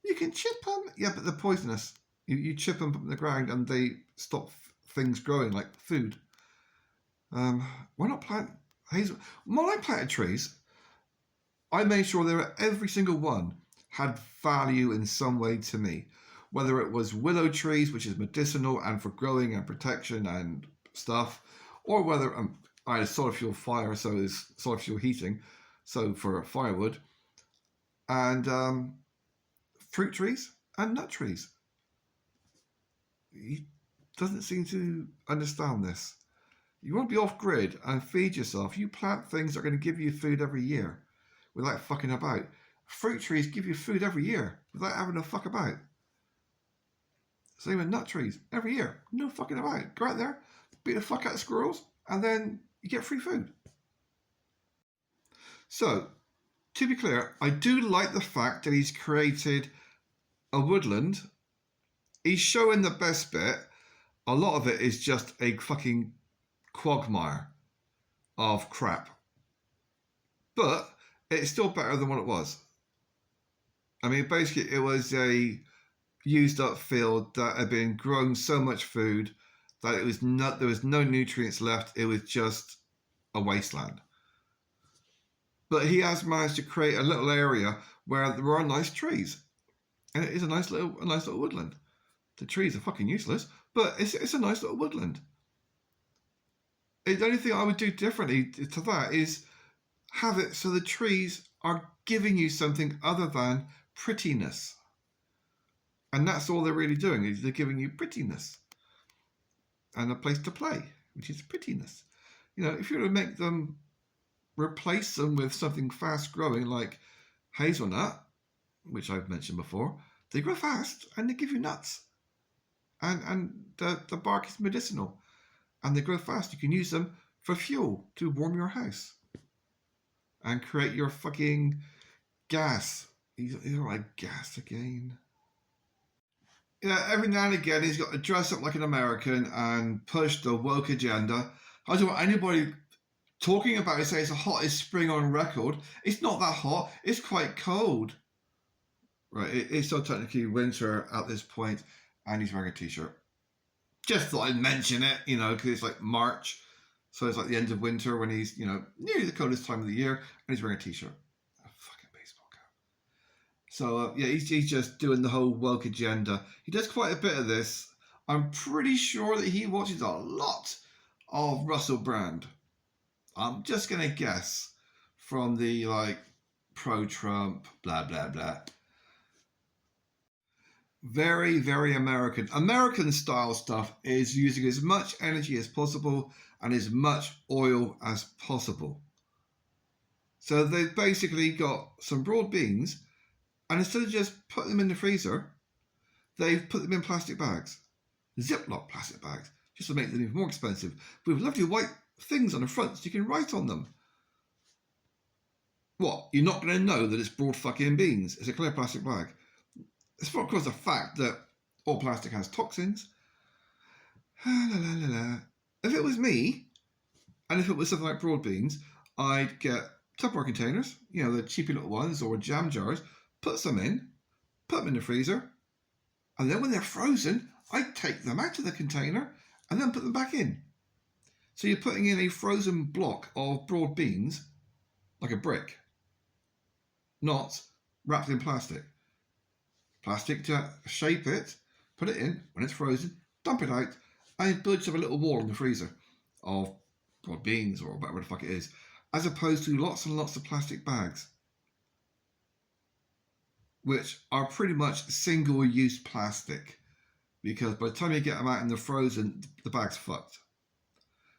You can chip them. Yeah, but they're poisonous. You chip them from the ground and they stop things growing like food. Why not plant hazel? When I planted trees, I made sure that every single one had value in some way to me. Whether it was willow trees, which is medicinal and for growing and protection and stuff, or whether I had a solar fuel fire, so it's solar fuel heating, so for firewood, and fruit trees and nut trees. He doesn't seem to understand this. You want to be off grid and feed yourself. You plant things that are going to give you food every year without fucking about. Fruit trees give you food every year without having to fuck about. Same with nut trees. Every year. No fucking about. Go out there, beat the fuck out of squirrels, and then you get free food. So, to be clear, I do like the fact that he's created a woodland. He's showing the best bit. A lot of it is just a fucking quagmire of crap. But it's still better than what it was. I mean, basically, it was a used up field that had been grown so much food that there was no nutrients left. It was just a wasteland. But he has managed to create a little area where there are nice trees, and it is a nice little woodland. The trees are fucking useless, but it's a nice little woodland. The only thing I would do differently to that is have it so the trees are giving you something other than prettiness. And that's all they're really doing, is they're giving you prettiness and a place to play, which is prettiness. You know, if you were to make them, replace them with something fast growing like hazelnut, which I've mentioned before, they grow fast and they give you nuts. And the bark is medicinal and they grow fast. You can use them for fuel to warm your house and create your fucking gas. He's like gas again. Yeah, every now and again he's got to dress up like an American and push the woke agenda. I don't want anybody talking about it, say it's the hottest spring on record. It's not that hot. It's quite cold. Right, it's still technically winter at this point, and he's wearing a t-shirt. Just thought I'd mention it, you know, because it's like March, so it's like the end of winter when he's, you know, nearly the coldest time of the year, and he's wearing a t-shirt. A fucking baseball cap. So, yeah, he's just doing the whole woke agenda. He does quite a bit of this. I'm pretty sure that he watches a lot of Russell Brand. I'm just going to guess from the, like, pro-Trump, blah, blah, blah. Very, very American. American style stuff is using as much energy as possible and as much oil as possible. So they've basically got some broad beans, and instead of just putting them in the freezer, they've put them in plastic bags. Ziploc plastic bags, just to make them even more expensive, with lovely white things on the front so you can write on them. What? You're not going to know that it's broad fucking beans. It's a clear plastic bag. It's of course the fact that all plastic has toxins. If it was me, and if it was something like broad beans, I'd get Tupperware containers, you know, the cheapy little ones, or jam jars, put some in, put them in the freezer, and then when they're frozen, I'd take them out of the container and then put them back in. So you're putting in a frozen block of broad beans, like a brick, not wrapped in plastic. Plastic to shape it, put it in, when it's frozen, dump it out, and build yourself a little wall in the freezer of broad beans or whatever the fuck it is, as opposed to lots and lots of plastic bags, which are pretty much single-use plastic, because by the time you get them out in the frozen, the bag's fucked.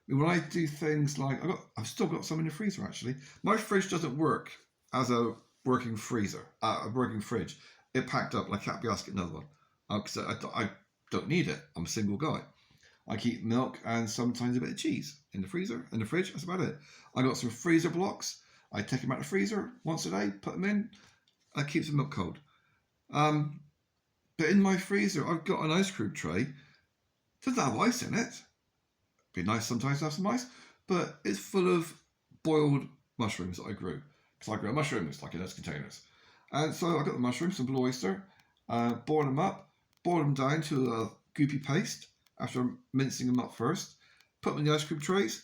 I mean, when I do things like, I've still got some in the freezer actually. My fridge doesn't work as a working freezer, a working fridge. It packed up like I can't be asking another one, because I don't need it. I'm a single guy. I keep milk and sometimes a bit of cheese in the freezer, in the fridge. That's about it. I got some freezer blocks. I take them out of the freezer once a day, put them in. That keeps the milk cold. But in my freezer, I've got an ice cream tray. Doesn't have ice in it. Be nice sometimes to have some ice, but it's full of boiled mushrooms that I grew, because I grow mushrooms like in those containers. And so I got the mushrooms, some blue oyster, boil them up, boil them down to a goopy paste after mincing them up first, put them in the ice cream trays,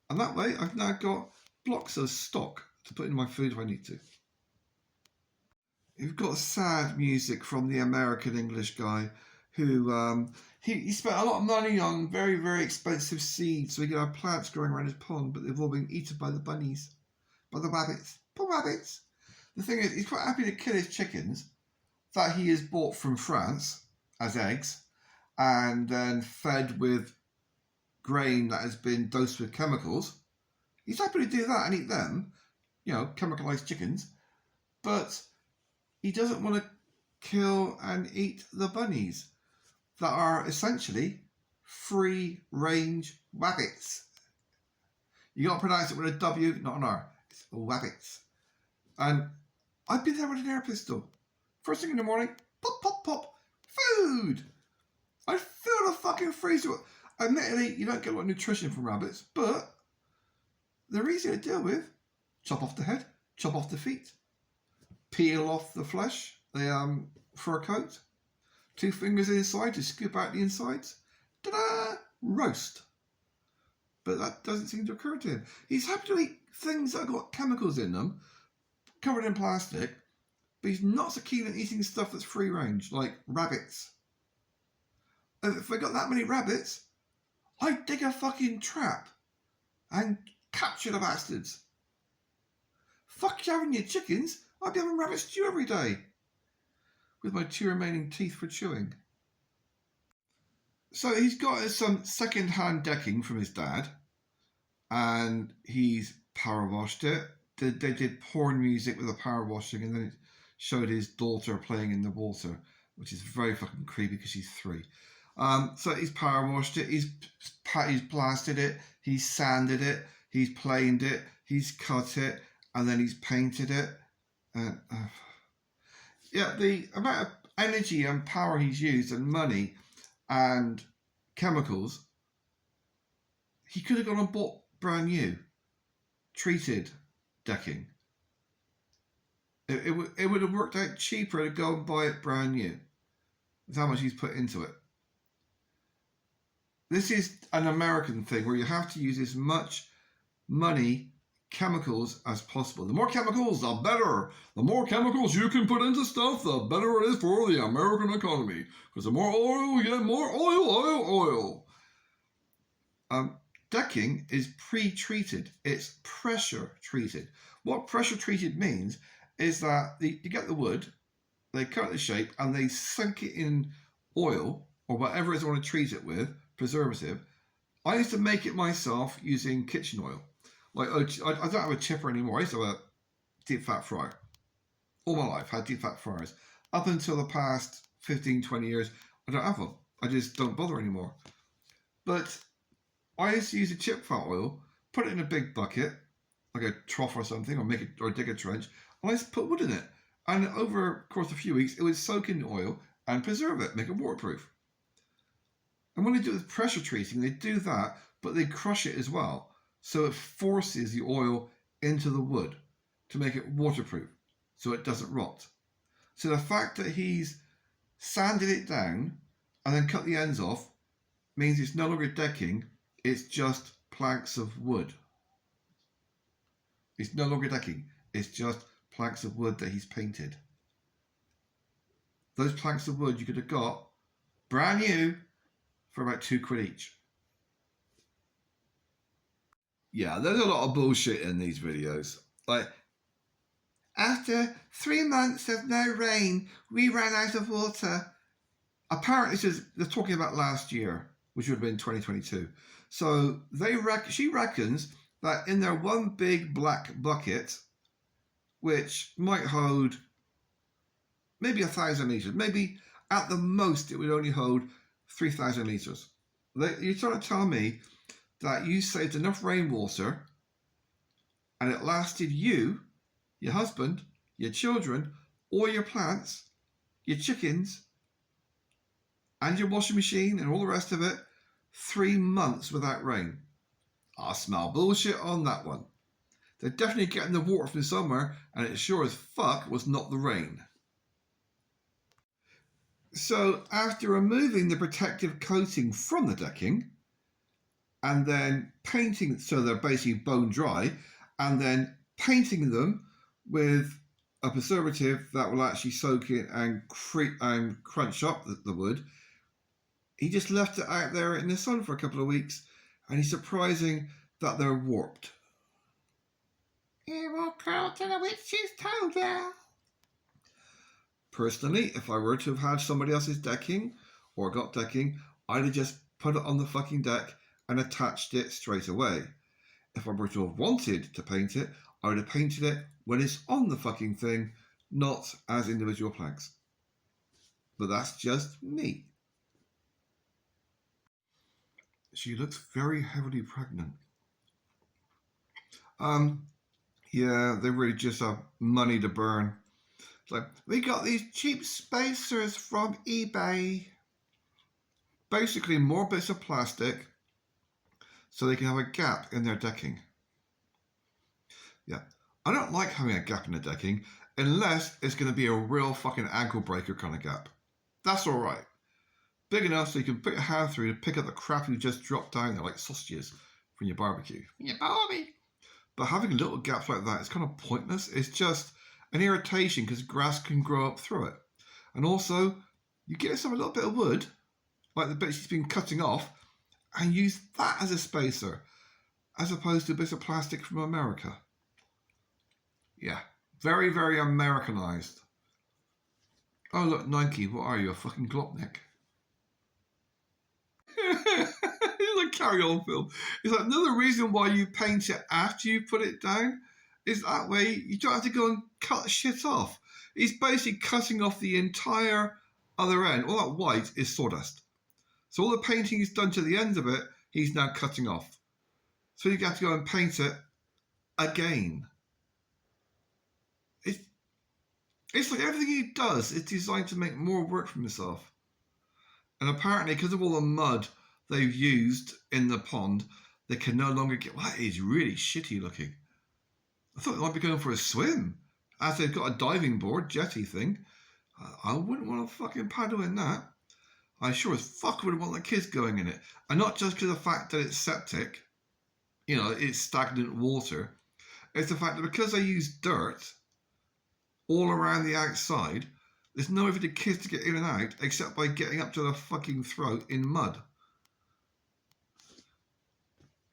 and that way I've now got blocks of stock to put in my food if I need to. You've got sad music from the American English guy who he spent a lot of money on very, very expensive seeds so he could have plants growing around his pond, but they've all been eaten by the bunnies, by the rabbits. Poor rabbits. The thing is, he's quite happy to kill his chickens that he has bought from France as eggs and then fed with grain that has been dosed with chemicals. He's happy to do that and eat them, you know, chemicalized chickens, but he doesn't want to kill and eat the bunnies that are essentially free-range rabbits. You got to pronounce it with a W, not an R. It's rabbits. And I've been there with an air pistol. First thing in the morning, pop, pop, pop, food. I fill the fucking freezer. Admittedly, you don't get a lot of nutrition from rabbits, but they're easy to deal with. Chop off the head, chop off the feet, peel off the flesh, the fur coat, 2 fingers inside to scoop out the insides. Ta-da! Roast. But that doesn't seem to occur to him. He's happy to eat things that have got chemicals in them, covered in plastic, but he's not so keen on eating stuff that's free range, like rabbits. If I got that many rabbits, I'd dig a fucking trap and capture the bastards. Fuck you having your chickens, I'd be having rabbit stew every day, with my 2 remaining teeth for chewing. So he's got some second-hand decking from his dad, and he's power washed it. They did porn music with the power washing, and then it showed his daughter playing in the water, which is very fucking creepy because she's 3. So he's power washed it, he's blasted it, he's sanded it, he's planed it, he's cut it, and then he's painted it. Yeah, the amount of energy and power he's used and money and chemicals, he could have gone and bought brand new. treated decking. It would have worked out cheaper to go and buy it brand new. That's how much he's put into it. This is an American thing where you have to use as much money, chemicals as possible. The more chemicals, the better. The more chemicals you can put into stuff, the better it is for the American economy. Because the more oil you get, more oil. Decking is pre-treated. It's pressure treated. What pressure treated means is that you get the wood, they cut the shape, and they sink it in oil or whatever it is they want to treat it with, preservative. I used to make it myself using kitchen oil. Like I don't have a chipper anymore. I used to have a deep fat fryer. All my life, had deep fat fryers. Up until the past 15, 20 years, I don't have them. I just don't bother anymore. But I used to use a chip fat oil, put it in a big bucket, like a trough or something, or dig a trench, and I just put wood in it. And over the course of a few weeks, it would soak in the oil and preserve it, make it waterproof. And when they do it with pressure treating, they do that, but they crush it as well. So it forces the oil into the wood to make it waterproof, so it doesn't rot. So the fact that he's sanded it down and then cut the ends off means it's no longer decking, it's just planks of wood. It's no longer decking, it's just planks of wood that he's painted. Those planks of wood you could have got brand new for about £2 each. Yeah, there's a lot of bullshit in these videos. Like, after 3 months of no rain, we ran out of water. Apparently, they're talking about last year, which would have been 2022. So she reckons that in their one big black bucket, which might hold maybe 1,000 litres, maybe at the most it would only hold 3,000 litres. You're trying to tell me that you saved enough rainwater and it lasted you, your husband, your children, all your plants, your chickens, and your washing machine and all the rest of it 3 months without rain. I smell bullshit on that one. They're definitely getting the water from somewhere, and it sure as fuck was not the rain. So after removing the protective coating from the decking, and then painting, so they're basically bone dry, and then painting them with a preservative that will actually soak in and crunch up the wood, he just left it out there in the sun for a couple of weeks, and he's surprising that they're warped. It will crawl to the witch's toadle. Personally, if I were to have had somebody else's decking, or got decking, I'd have just put it on the fucking deck and attached it straight away. If I were to have wanted to paint it, I would have painted it when it's on the fucking thing, not as individual planks. But that's just me. She looks very heavily pregnant. Yeah, they really just have money to burn. It's like, we got these cheap spacers from eBay. Basically, more bits of plastic so they can have a gap in their decking. Yeah, I don't like having a gap in the decking unless it's going to be a real fucking ankle breaker kind of gap. That's all right. Big enough so you can put your hand through to pick up the crap you just dropped down there, like sausages from your barbecue. Your barbie. But having little gaps like that is kind of pointless. It's just an irritation because grass can grow up through it. And also, you get yourself a little bit of wood, like the bits she's been cutting off, and use that as a spacer, as opposed to bits of plastic from America. Yeah, very, very Americanized. Oh look, Nike, what are you, a fucking glopnik? It's a carry-on film. It's like another reason why you paint it after you put it down is that way you don't have to go and cut shit off. He's basically cutting off the entire other end. All that white is sawdust. So all the painting he's done to the end of it, he's now cutting off. So you have to go and paint it again. It's like everything he does is designed to make more work for himself. And apparently, because of all the mud they've used in the pond, they can no longer get... Well, that is really shitty looking. I thought they might be going for a swim. As they've got a diving board, jetty thing. I wouldn't want to fucking paddle in that. I sure as fuck wouldn't want the kids going in it. And not just because of the fact that it's septic, you know, it's stagnant water. It's the fact that because they use dirt all around the outside, there's no way for the kids to get in and out except by getting up to their fucking throat in mud.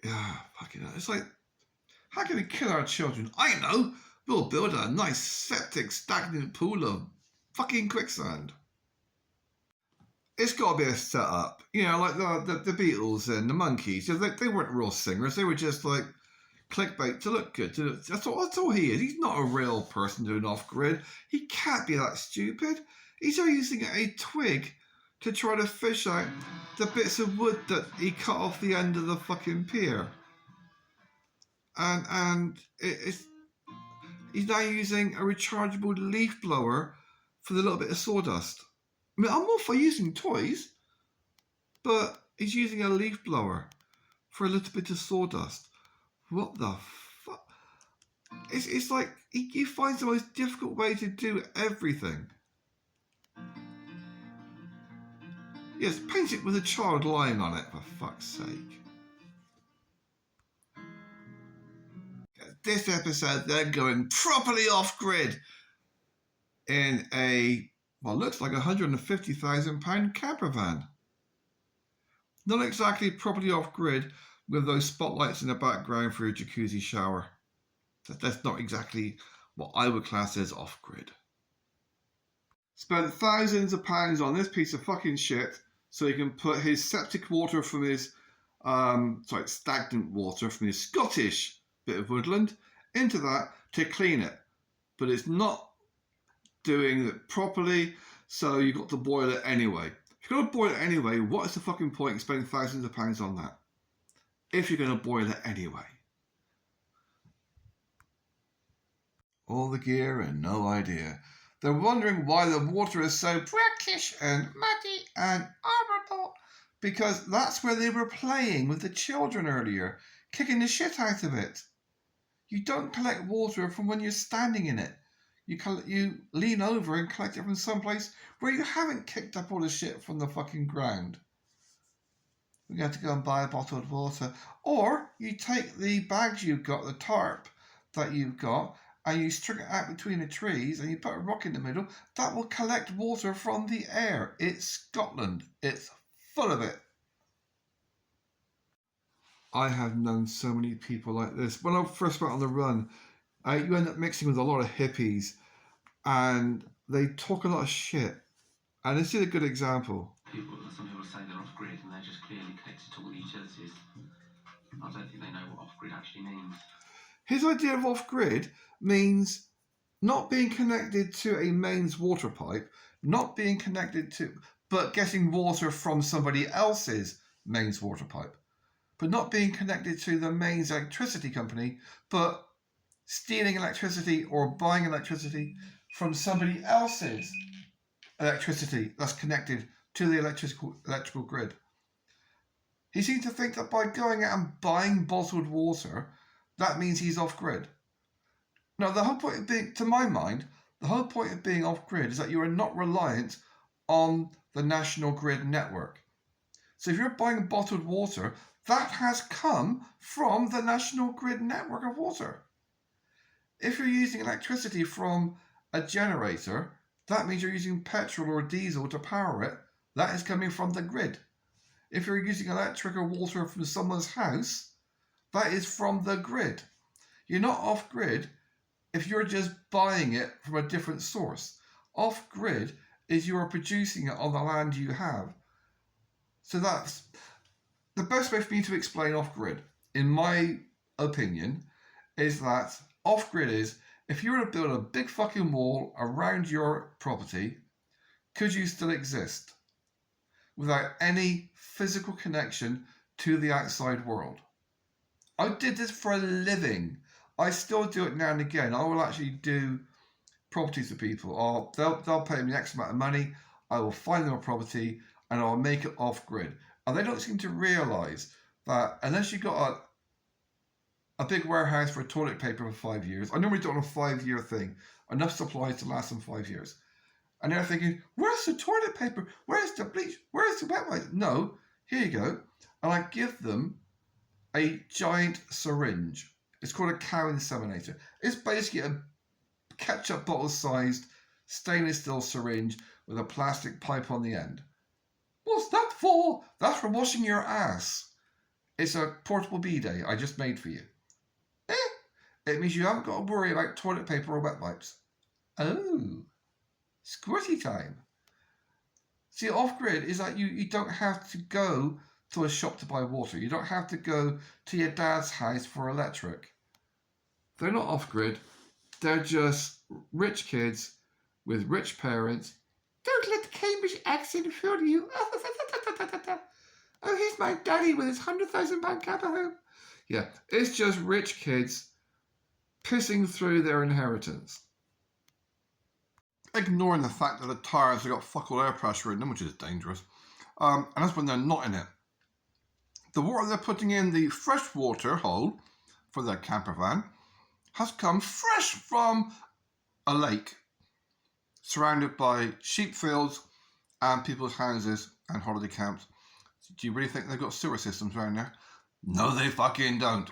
Yeah, fucking hell. It's like, how can we kill our children? I know! We'll build a nice septic stagnant pool of fucking quicksand. It's got to be a setup. You know, like the Beatles and the Monkees. They weren't real singers. They were just like clickbait to look good. That's all he is. He's not a real person doing off-grid. He can't be that stupid. He's only using a twig to try to fish out the bits of wood that he cut off the end of the fucking pier. And he's now using a rechargeable leaf blower for the little bit of sawdust. I mean, I'm all for using toys, but he's using a leaf blower for a little bit of sawdust. What the fuck? It's like he finds the most difficult way to do everything. Yes, paint it with a child lying on it, for fuck's sake. This episode, they're going properly off-grid in a, well, looks like £150,000 camper van. Not exactly properly off-grid with those spotlights in the background for your jacuzzi shower. That's not exactly what I would class as off-grid. Spent thousands of pounds on this piece of fucking shit so he can put his septic water from his, stagnant water from his Scottish bit of woodland into that to clean it. But it's not doing it properly, so you've got to boil it anyway. If you're going to boil it anyway, what is the fucking point in spending thousands of pounds on that? If you're going to boil it anyway. All the gear and no idea. They're wondering why the water is so brackish and muddy and horrible. Because that's where they were playing with the children earlier, kicking the shit out of it. You don't collect water from when you're standing in it. You lean over and collect it from someplace where you haven't kicked up all the shit from the fucking ground. You have to go and buy bottled water. Or you take the bags you've got, the tarp that you've got, and you string it out between the trees and you put a rock in the middle. That will collect water from the air. It's Scotland. It's full of it. I have known so many people like this. When I first went on the run, you end up mixing with a lot of hippies and they talk a lot of shit. And this is a good example. Some people say they're off-grid and they're just clearly connected to all the utilities. I don't think they know what off-grid actually means. His idea of off-grid means not being connected to a mains water pipe, not being connected to, but getting water from somebody else's mains water pipe. But not being connected to the mains electricity company, but stealing electricity or buying electricity from somebody else's electricity that's connected to the electrical grid. He seems to think that by going out and buying bottled water, that means he's off-grid. Now, the whole point of being, to my mind, the whole point of being off-grid is that you are not reliant on the national grid network. So if you're buying bottled water, that has come from the national grid network of water. If you're using electricity from a generator, that means you're using petrol or diesel to power it. That is coming from the grid. If you're using electric or water from someone's house, that is from the grid. You're not off-grid if you're just buying it from a different source. Off-grid is you're producing it on the land you have. So that's the best way for me to explain off-grid, in my opinion, is that off-grid is if you were to build a big fucking wall around your property, could you still exist without any physical connection to the outside world? I did this for a living. I still do it now and again. I will actually do properties for people. They'll pay me X amount of money. I will find them a property and I'll make it off-grid. And they don't seem to realise that unless you've got a big warehouse for toilet paper for 5 years. I normally do it on a 5-year thing. Enough supplies to last them 5 years. And they're thinking, where's the toilet paper? Where's the bleach? Where's the wet wipes? No, here you go. And I give them a giant syringe. It's called a cow inseminator. It's basically a ketchup bottle sized stainless steel syringe with a plastic pipe on the end. What's that for? That's for washing your ass. It's a portable bidet I just made for you. It means you haven't got to worry about toilet paper or wet wipes. Oh, squirty time. See, off-grid is that you don't have to go to a shop to buy water. You don't have to go to your dad's house for electric. They're not off-grid. They're just rich kids with rich parents. Don't let the Cambridge accent fool you. Oh, here's my daddy with his £100,000 camper home. Yeah, it's just rich kids pissing through their inheritance. Ignoring the fact that the tyres have got fuck all air pressure in them, which is dangerous. And that's when they're not in it. The water they're putting in the freshwater hole for their camper van has come fresh from a lake surrounded by sheep fields and people's houses and holiday camps. Do you really think they've got sewer systems around there? No, they fucking don't.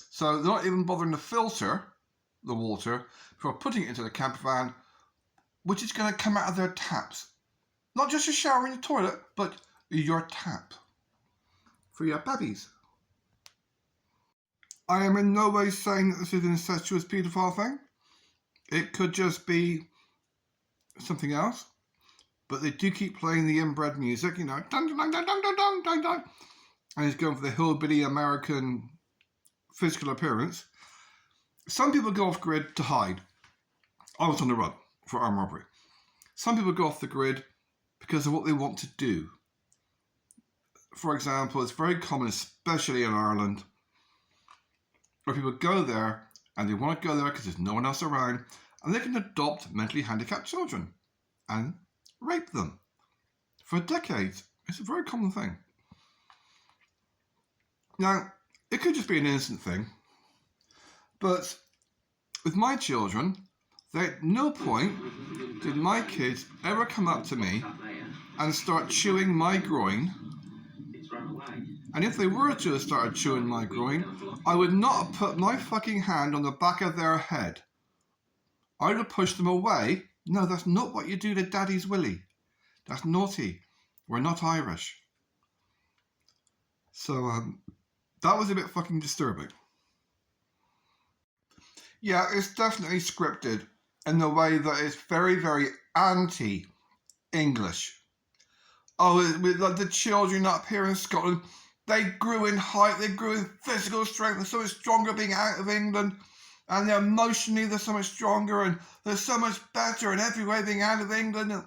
So they're not even bothering to filter the water before putting it into the camper van, which is going to come out of their taps. Not just your shower and your toilet, but your tap for your babies. I am in no way saying that this is an incestuous paedophile thing. It could just be something else. But they do keep playing the inbred music, you know, dun, dun, dun, dun, dun, dun, dun, dun. And he's going for the hillbilly American physical appearance. Some people go off grid to hide. I was on the run for armed robbery. Some people go off the grid because of what they want to do. For example, it's very common, especially in Ireland, where people go there and they want to go there because there's no one else around, and they can adopt mentally handicapped children and rape them for decades. It's a very common thing. Now, it could just be an innocent thing, but with my children, at no point did my kids ever come up to me and start chewing my groin. And if they were to have started chewing my groin, I would not have put my fucking hand on the back of their head. I would have pushed them away. No, that's not what you do to Daddy's Willie. That's naughty. We're not Irish. So, that was a bit fucking disturbing. Yeah, it's definitely scripted in the way that it's very, very anti-English. Oh, with like the children up here in Scotland, they grew in height, they grew in physical strength, they're so much stronger being out of England, and they're emotionally, they're so much stronger, and they're so much better in every way being out of England. And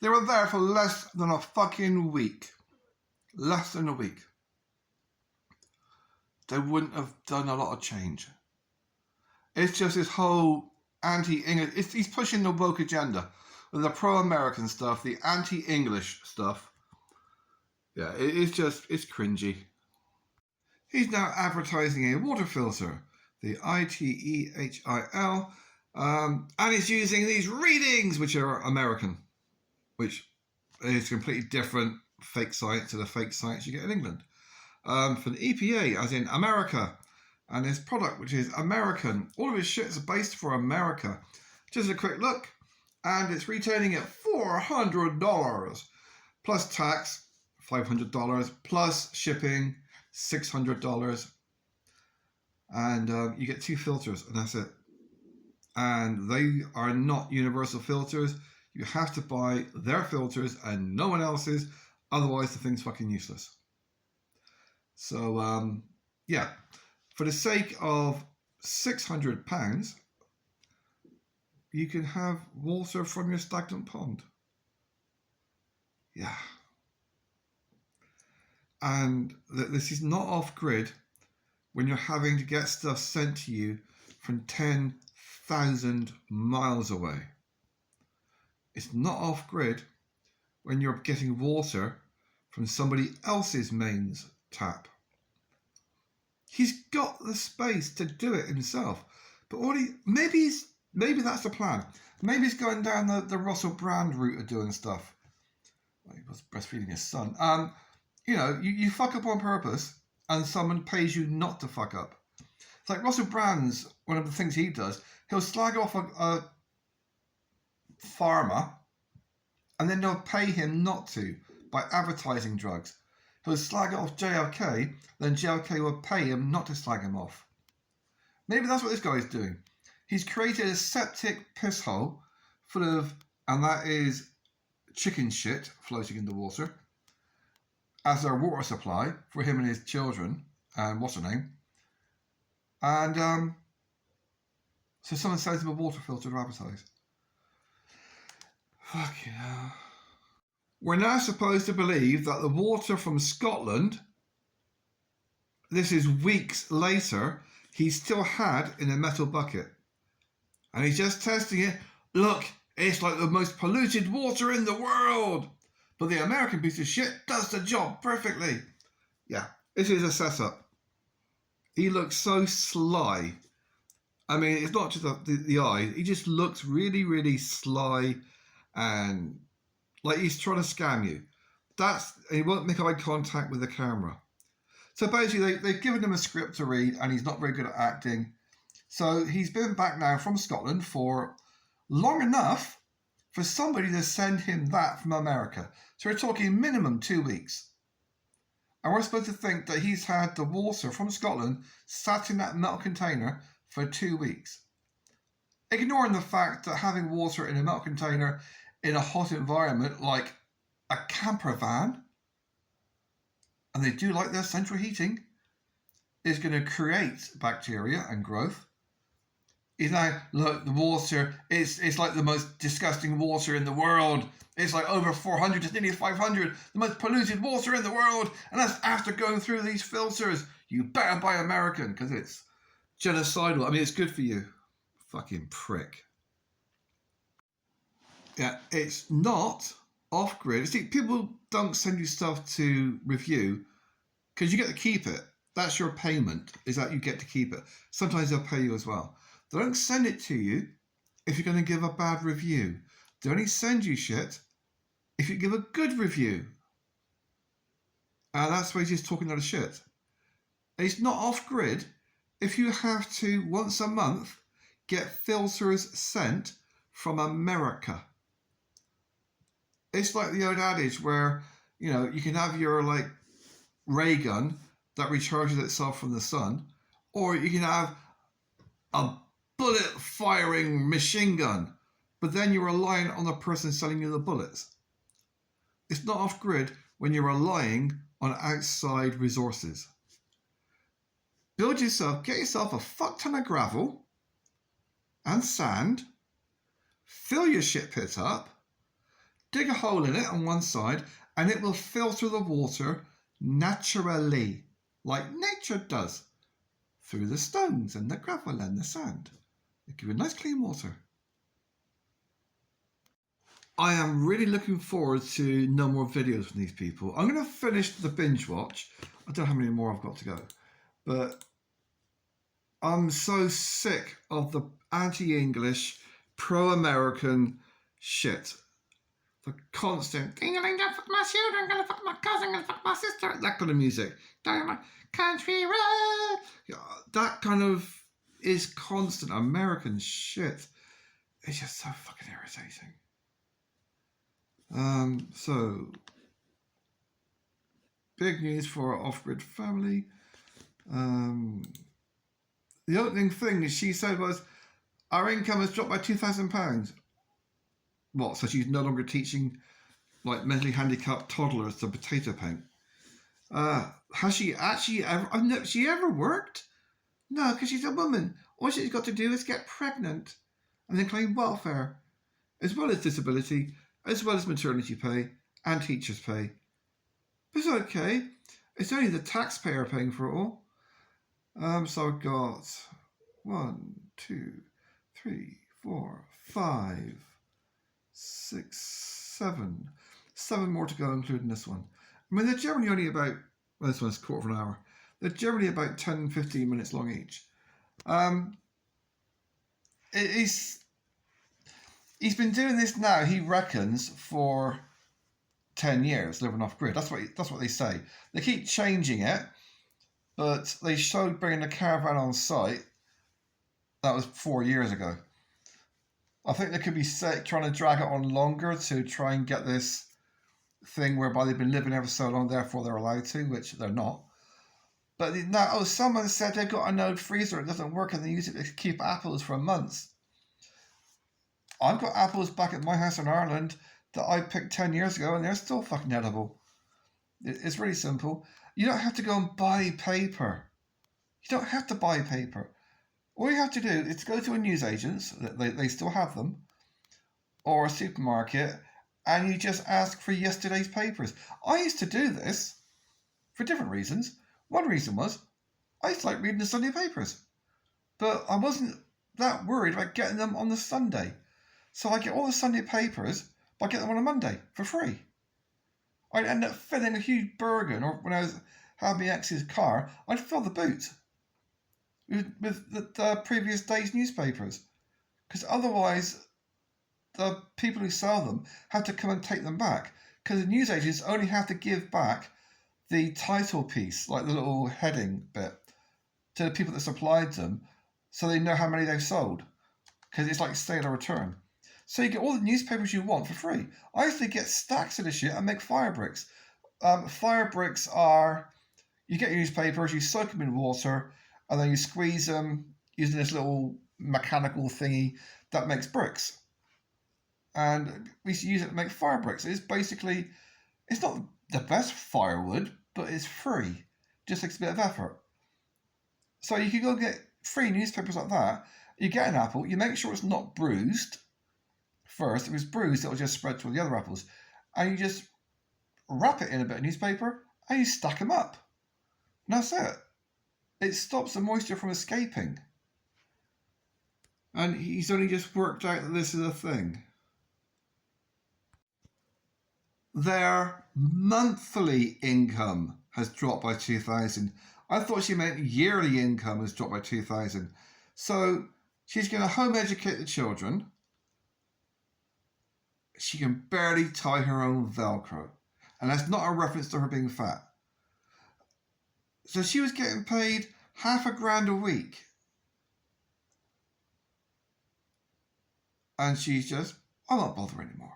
they were there for less than a fucking week. Less than a week. They wouldn't have done a lot of change. It's just this whole anti-English, he's pushing the woke agenda. With the pro-American stuff, the anti-English stuff. Yeah, it's cringy. He's now advertising a water filter, the ITEHIL, and he's using these readings, which are American, which is completely different fake science to the fake science you get in England. For the EPA, as in America, and his product, which is American. All of his shit is based for America. Just a quick look. And it's retailing at $400 plus tax, $500 plus shipping, $600, and you get 2 filters, and that's it. And they are not universal filters. You have to buy their filters and no one else's, otherwise the thing's fucking useless. So yeah, for the sake of £600, you can have water from your stagnant pond. Yeah. And this is not off-grid when you're having to get stuff sent to you from 10,000 miles away. It's not off-grid when you're getting water from somebody else's mains tap. He's got the space to do it himself. But maybe that's the plan. Maybe he's going down the Russell Brand route of doing stuff. Well, he was breastfeeding his son. You fuck up on purpose, and someone pays you not to fuck up. It's like Russell Brand's, one of the things he does, he'll slag off a farmer, and then they'll pay him not to by advertising drugs. He'll slag off JLK, then JLK will pay him not to slag him off. Maybe that's what this guy is doing. He's created a septic piss hole full of, and that is chicken shit floating in the water, as their water supply for him and his children, and what's her name? And so someone sends him a water filter to advertise. Fucking hell. We're now supposed to believe that the water from Scotland, this is weeks later, he still had in a metal bucket. And he's just testing it. Look, it's like the most polluted water in the world. But the American piece of shit does the job perfectly. Yeah, this is a setup. He looks so sly. I mean, it's not just the eye. He just looks really, really sly and like he's trying to scam you. He won't make eye contact with the camera. So basically, they've given him a script to read, and he's not very good at acting. So he's been back now from Scotland for long enough for somebody to send him that from America. So we're talking minimum 2 weeks. And we're supposed to think that he's had the water from Scotland sat in that metal container for 2 weeks. Ignoring the fact that having water in a metal container in a hot environment like a camper van, and they do like their central heating, is going to create bacteria and growth. Is now, look, the water, it's like the most disgusting water in the world. It's like over 400, it's nearly 500, the most polluted water in the world, and that's after going through these filters. You better buy American, because it's genocidal. I mean, it's good for you. Fucking prick. Yeah, it's not off-grid. See, people don't send you stuff to review because you get to keep it. That's your payment, is that you get to keep it. Sometimes they'll pay you as well. They don't send it to you if you're going to give a bad review. They only send you shit if you give a good review. And that's why he's just talking a lot of shit. And it's not off-grid if you have to, once a month, get filters sent from America. It's like the old adage where, you can have your ray gun that recharges itself from the sun, or you can have a bullet firing machine gun, but then you're relying on the person selling you the bullets. It's not off grid when you're relying on outside resources. Get yourself a fuck ton of gravel and sand, fill your shit pit up, dig a hole in it on one side, and it will filter the water naturally, like nature does, through the stones and the gravel and the sand. It'll give you nice clean water. I am really looking forward to no more videos from these people. I'm going to finish the binge watch. I don't know how many more I've got to go, but I'm so sick of the anti-English, pro-American shit. The constant ding-a-ling, don't fuck my children, gonna fuck my cousin, gonna fuck my sister, that kind of music. Country road. That kind of is constant American shit. It's just so fucking irritating. So big news for our off-grid family. The opening thing she said was, our income has dropped by £2,000. What? So she's no longer teaching mentally handicapped toddlers to potato paint. Has she actually ever? She ever worked? No, because she's a woman. All she's got to do is get pregnant, and then claim welfare, as well as disability, as well as maternity pay and teachers' pay. But it's okay. It's only the taxpayer paying for it all. So I've got 1, 2, 3, 4, 5, 6, 7 more to go, including this one. I mean, they're generally only about, well, this one's a quarter of an hour. They're generally about 10-15 minutes long each. He's been doing this now, he reckons, for 10 years, living off grid. That's what they say. They keep changing it, but they showed bringing a caravan on site. That was 4 years ago. I think they could be trying to drag it on longer to try and get this thing whereby they've been living ever so long, therefore they're allowed to, which they're not. But now, someone said they've got an old freezer, it doesn't work, and they use it to keep apples for months. I've got apples back at my house in Ireland that I picked 10 years ago, and they're still fucking edible. It's really simple. You don't have to go and buy paper. You don't have to buy paper. All you have to do is go to a newsagent's, they still have them, or a supermarket, and you just ask for yesterday's papers. I used to do this for different reasons. One reason was I used to like reading the Sunday papers, but I wasn't that worried about getting them on the Sunday. So I get all the Sunday papers, but I get them on a Monday for free. I'd end up filling a huge Bergen, or when I had my ex's car, I'd fill the boot with the previous day's newspapers, because otherwise the people who sell them have to come and take them back, because the newsagents only have to give back the title piece, like the little heading bit, to the people that supplied them, so they know how many they've sold, because it's like sale or return. So you get all the newspapers you want for free. I used to get stacks of this shit and make fire bricks. Fire bricks are, you get your newspapers, you soak them in water, and then you squeeze them using this little mechanical thingy that makes bricks. And we used to use it to make fire bricks. It's basically, it's not the best firewood, but it's free. Just takes a bit of effort. So you can go get free newspapers like that. You get an apple, you make sure it's not bruised first. If it's bruised, it'll just spread to all the other apples. And you just wrap it in a bit of newspaper and you stack them up. And that's it. It stops the moisture from escaping. And he's only just worked out that this is a thing. Their monthly income has dropped by 2,000. I thought she meant yearly income has dropped by 2,000. So she's going to home educate the children. She can barely tie her own Velcro. And that's not a reference to her being fat. So she was getting paid $500 a week. And she's just, I won't bother anymore.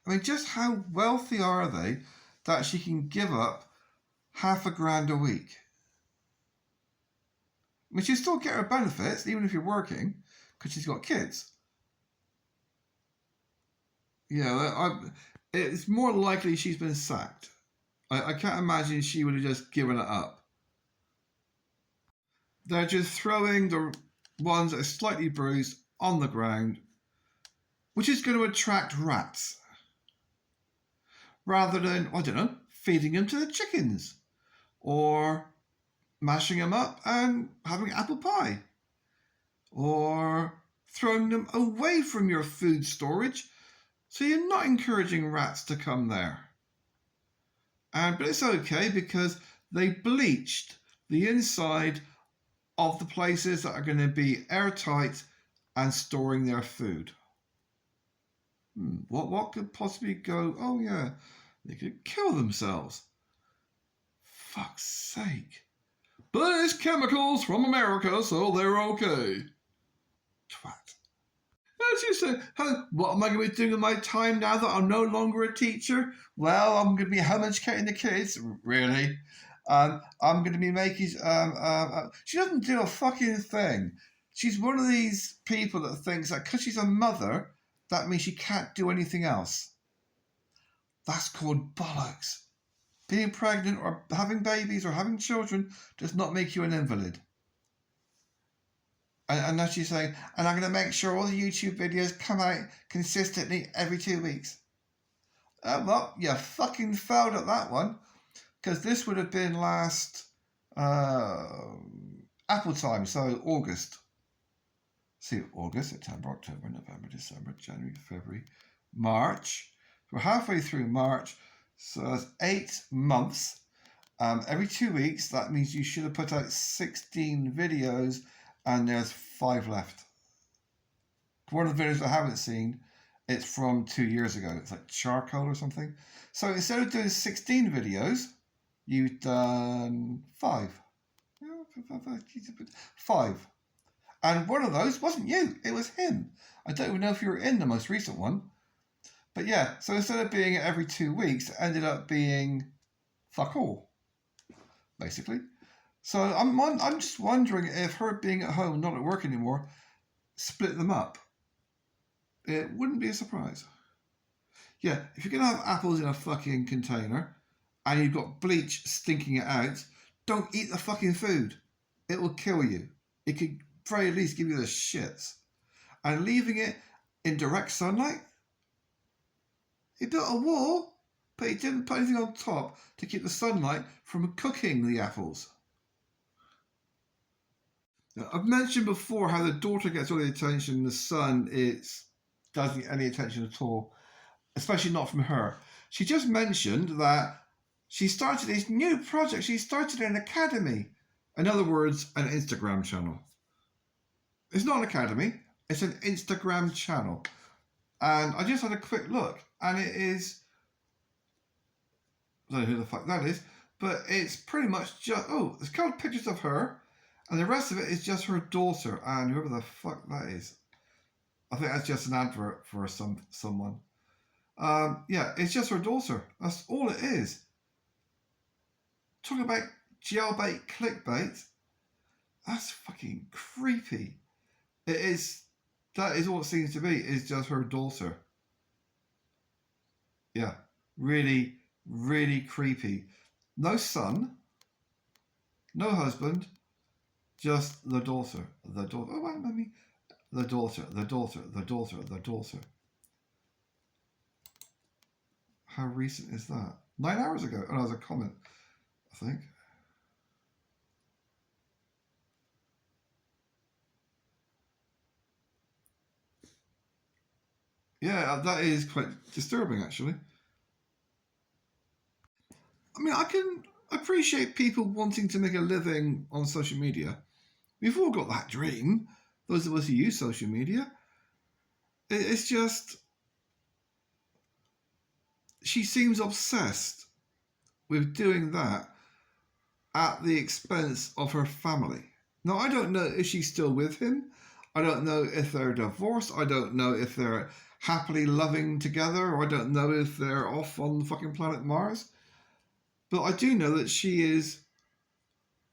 I mean, just how wealthy are they that she can give up $500 a week? I mean, she'll still get her benefits, even if you're working, because she's got kids. Yeah, it's more likely she's been sacked. I can't imagine she would have just given it up. They're just throwing the ones that are slightly bruised on the ground, which is going to attract rats, rather than, I don't know, feeding them to the chickens, or mashing them up and having apple pie, or throwing them away from your food storage, so you're not encouraging rats to come there. But it's okay because they bleached the inside of the places that are going to be airtight and storing their food. What could possibly go? Oh yeah, they could kill themselves. Fuck's sake. But it's chemicals from America, so they're okay. Twat. As you say, what am I going to be doing with my time now that I'm no longer a teacher? Well, I'm going to be home educating the kids. Really? I'm going to be making... she doesn't do a fucking thing. She's one of these people that thinks that because she's a mother, that means she can't do anything else. That's called bollocks. Being pregnant or having babies or having children does not make you an invalid. And now she's saying, and I'm going to make sure all the YouTube videos come out consistently every 2 weeks. Well, you fucking failed at that one. Because this would have been last Apple time, so August. See, August, September, October, November, December, January, February, March. We're halfway through March, so that's 8 months. Every 2 weeks, that means you should have put out 16 videos, and there's 5 left. One of the videos I haven't seen, it's from 2 years ago. It's like charcoal or something. So instead of doing 16 videos, you've done 5. 5. And one of those wasn't you, it was him. I don't even know if you were in the most recent one. But yeah, so instead of being every 2 weeks, it ended up being fuck all, basically. So I'm just wondering if her being at home, not at work anymore, split them up. It wouldn't be a surprise. Yeah, if you're going to have apples in a fucking container and you've got bleach stinking it out, don't eat the fucking food. It will kill you. It could very least give you the shits. And leaving it in direct sunlight? He built a wall, but he didn't put anything on top to keep the sunlight from cooking the apples. Now, I've mentioned before how the daughter gets all the attention, the son doesn't get any attention at all, especially not from her. She just mentioned that she started this new project. She started an academy. In other words, an Instagram channel. It's not an academy, it's an Instagram channel. And I just had a quick look, and it is, I don't know who the fuck that is, but it's pretty much just, it's called pictures of her, and the rest of it is just her daughter, and whoever the fuck that is. I think that's just an advert for someone. Yeah, it's just her daughter. That's all it is. Talking about jailbait clickbait, that's fucking creepy. It is. That is all it seems to be, is just her daughter. Yeah, really, really creepy. No son, no husband, just the daughter. The daughter. Oh, wait, maybe. The daughter. How recent is that? 9 hours ago. Oh, that was a comment, I think. Yeah, that is quite disturbing, actually. I mean, I can appreciate people wanting to make a living on social media. We've all got that dream, those of us who use social media. It's just, she seems obsessed with doing that at the expense of her family. Now, I don't know if she's still with him. I don't know if they're divorced. I don't know if they're happily loving together, or I don't know if they're off on the fucking planet Mars. But I do know that she is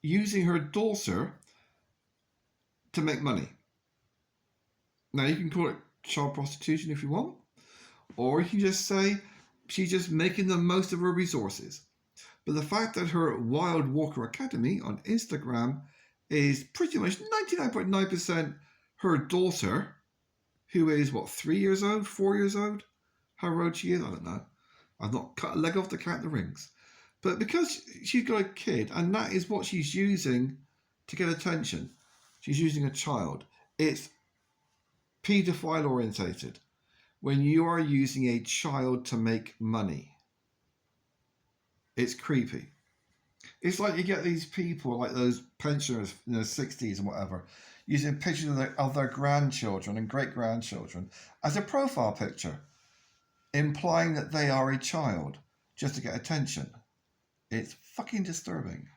using her daughter to make money. Now, you can call it child prostitution if you want, or you can just say she's just making the most of her resources. But the fact that her Wild Walker Academy on Instagram is pretty much 99.9% her daughter, who is, 3 years old, 4 years old? How old she is, I don't know. I've not cut a leg off to count the rings. But because she's got a kid, and that is what she's using to get attention, she's using a child. It's paedophile orientated when you are using a child to make money. It's creepy. It's like you get these people, like those pensioners in their 60s and whatever, using pictures of their grandchildren and great-grandchildren as a profile picture, implying that they are a child just to get attention. It's fucking disturbing.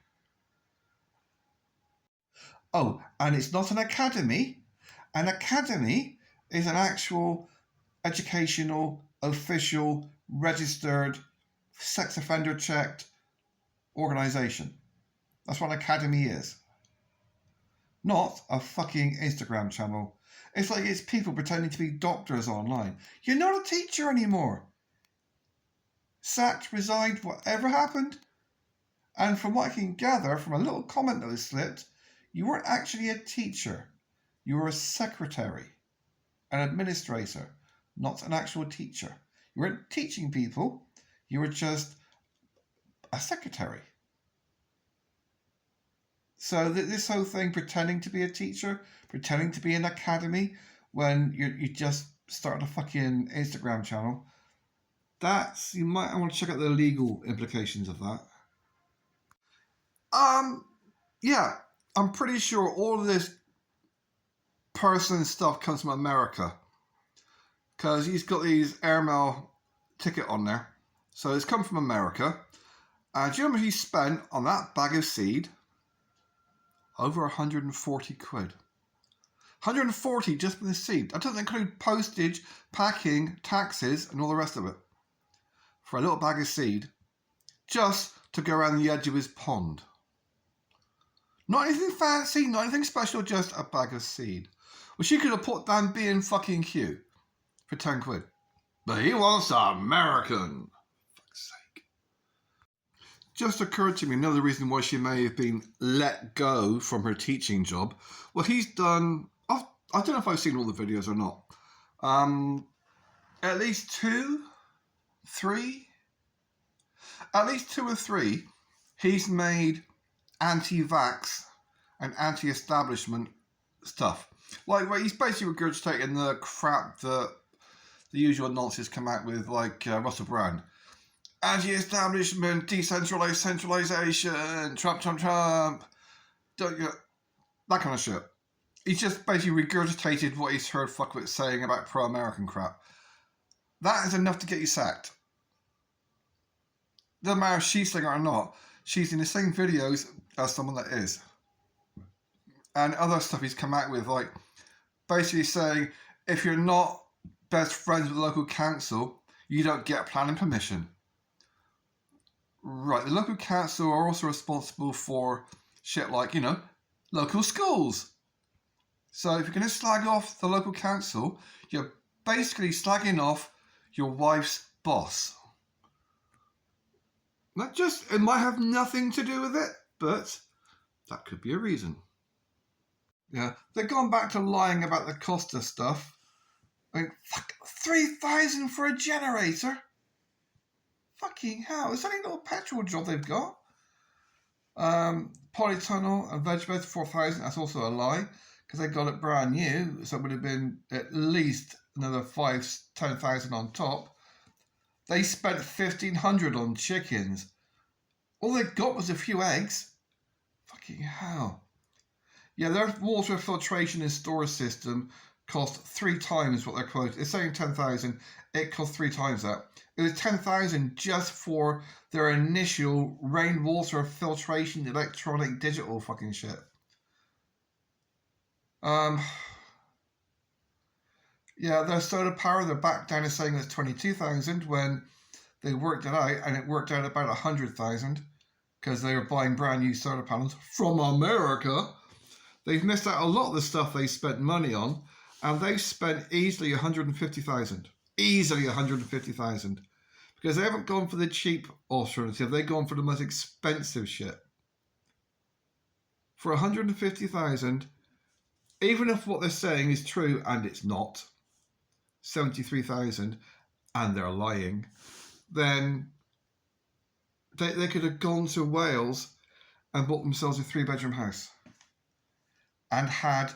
Oh, and it's not an academy. An academy is an actual educational, official, registered, sex offender checked organisation. That's what an academy is. Not a fucking Instagram channel. It's like it's people pretending to be doctors online. You're not a teacher anymore. Sacked, resigned, whatever happened. And from what I can gather from a little comment that was slipped, you weren't actually a teacher. You were a secretary, an administrator, not an actual teacher. You weren't teaching people. You were just a secretary. So this whole thing, pretending to be a teacher, pretending to be an academy, when you just started a fucking Instagram channel, you might want to check out the legal implications of that. Yeah, I'm pretty sure all of this person stuff comes from America. Because he's got these airmail ticket on there. So it's come from America. And do you know how much he spent on that bag of seed? Over 140 quid. 140 just for the seed. That doesn't include postage, packing, taxes, and all the rest of it. For a little bag of seed, just to go around the edge of his pond. Not anything fancy, not anything special, just a bag of seed. Well, she could have put down being fucking cute for 10 quid. But he wants American. Fuck's sake. Just occurred to me another reason why she may have been let go from her teaching job. Well, he's done, I don't know if I've seen all the videos or not. At least two or three, he's made anti-vax and anti-establishment stuff. Like, where he's basically regurgitating the crap that the usual nonsense come out with, like Russell Brand. Anti-establishment, decentralized centralization, Trump. That kind of shit. He's just basically regurgitated what he's heard fuckwits saying about pro-American crap. That is enough to get you sacked. Doesn't matter if she's saying it or not, she's in the same videos as someone that is. And other stuff he's come out with, like basically saying if you're not best friends with the local council, you don't get planning permission. Right, the local council are also responsible for shit like, local schools. So if you're going to slag off the local council, you're basically slagging off your wife's boss. It might have nothing to do with it, but that could be a reason. Yeah, they've gone back to lying about the cost of stuff. I mean, fuck, 3,000 for a generator? Fucking hell, it's only a little petrol job they've got. Polytunnel and veg beds 4,000, that's also a lie, because they got it brand new, so it would have been at least another 10,000 on top. They spent 1,500 on chickens. All they got was a few eggs. Fucking hell. Yeah, their water filtration and storage system cost 3 times what they're quoted. It's saying 10,000. It cost 3 times that. It was 10,000 just for their initial rainwater filtration, electronic, digital fucking shit. Yeah, their solar power, they're back down to saying it's 22,000 when they worked it out, and it worked out about 100,000 because they were buying brand new solar panels from America. They've missed out a lot of the stuff they spent money on, and they've spent easily 150,000. Easily 150,000. Because they haven't gone for the cheap alternative, they've gone for the most expensive shit. For 150,000, even if what they're saying is true, and it's not, 73,000, and they're lying, then they could have gone to Wales and bought themselves a 3-bedroom house and had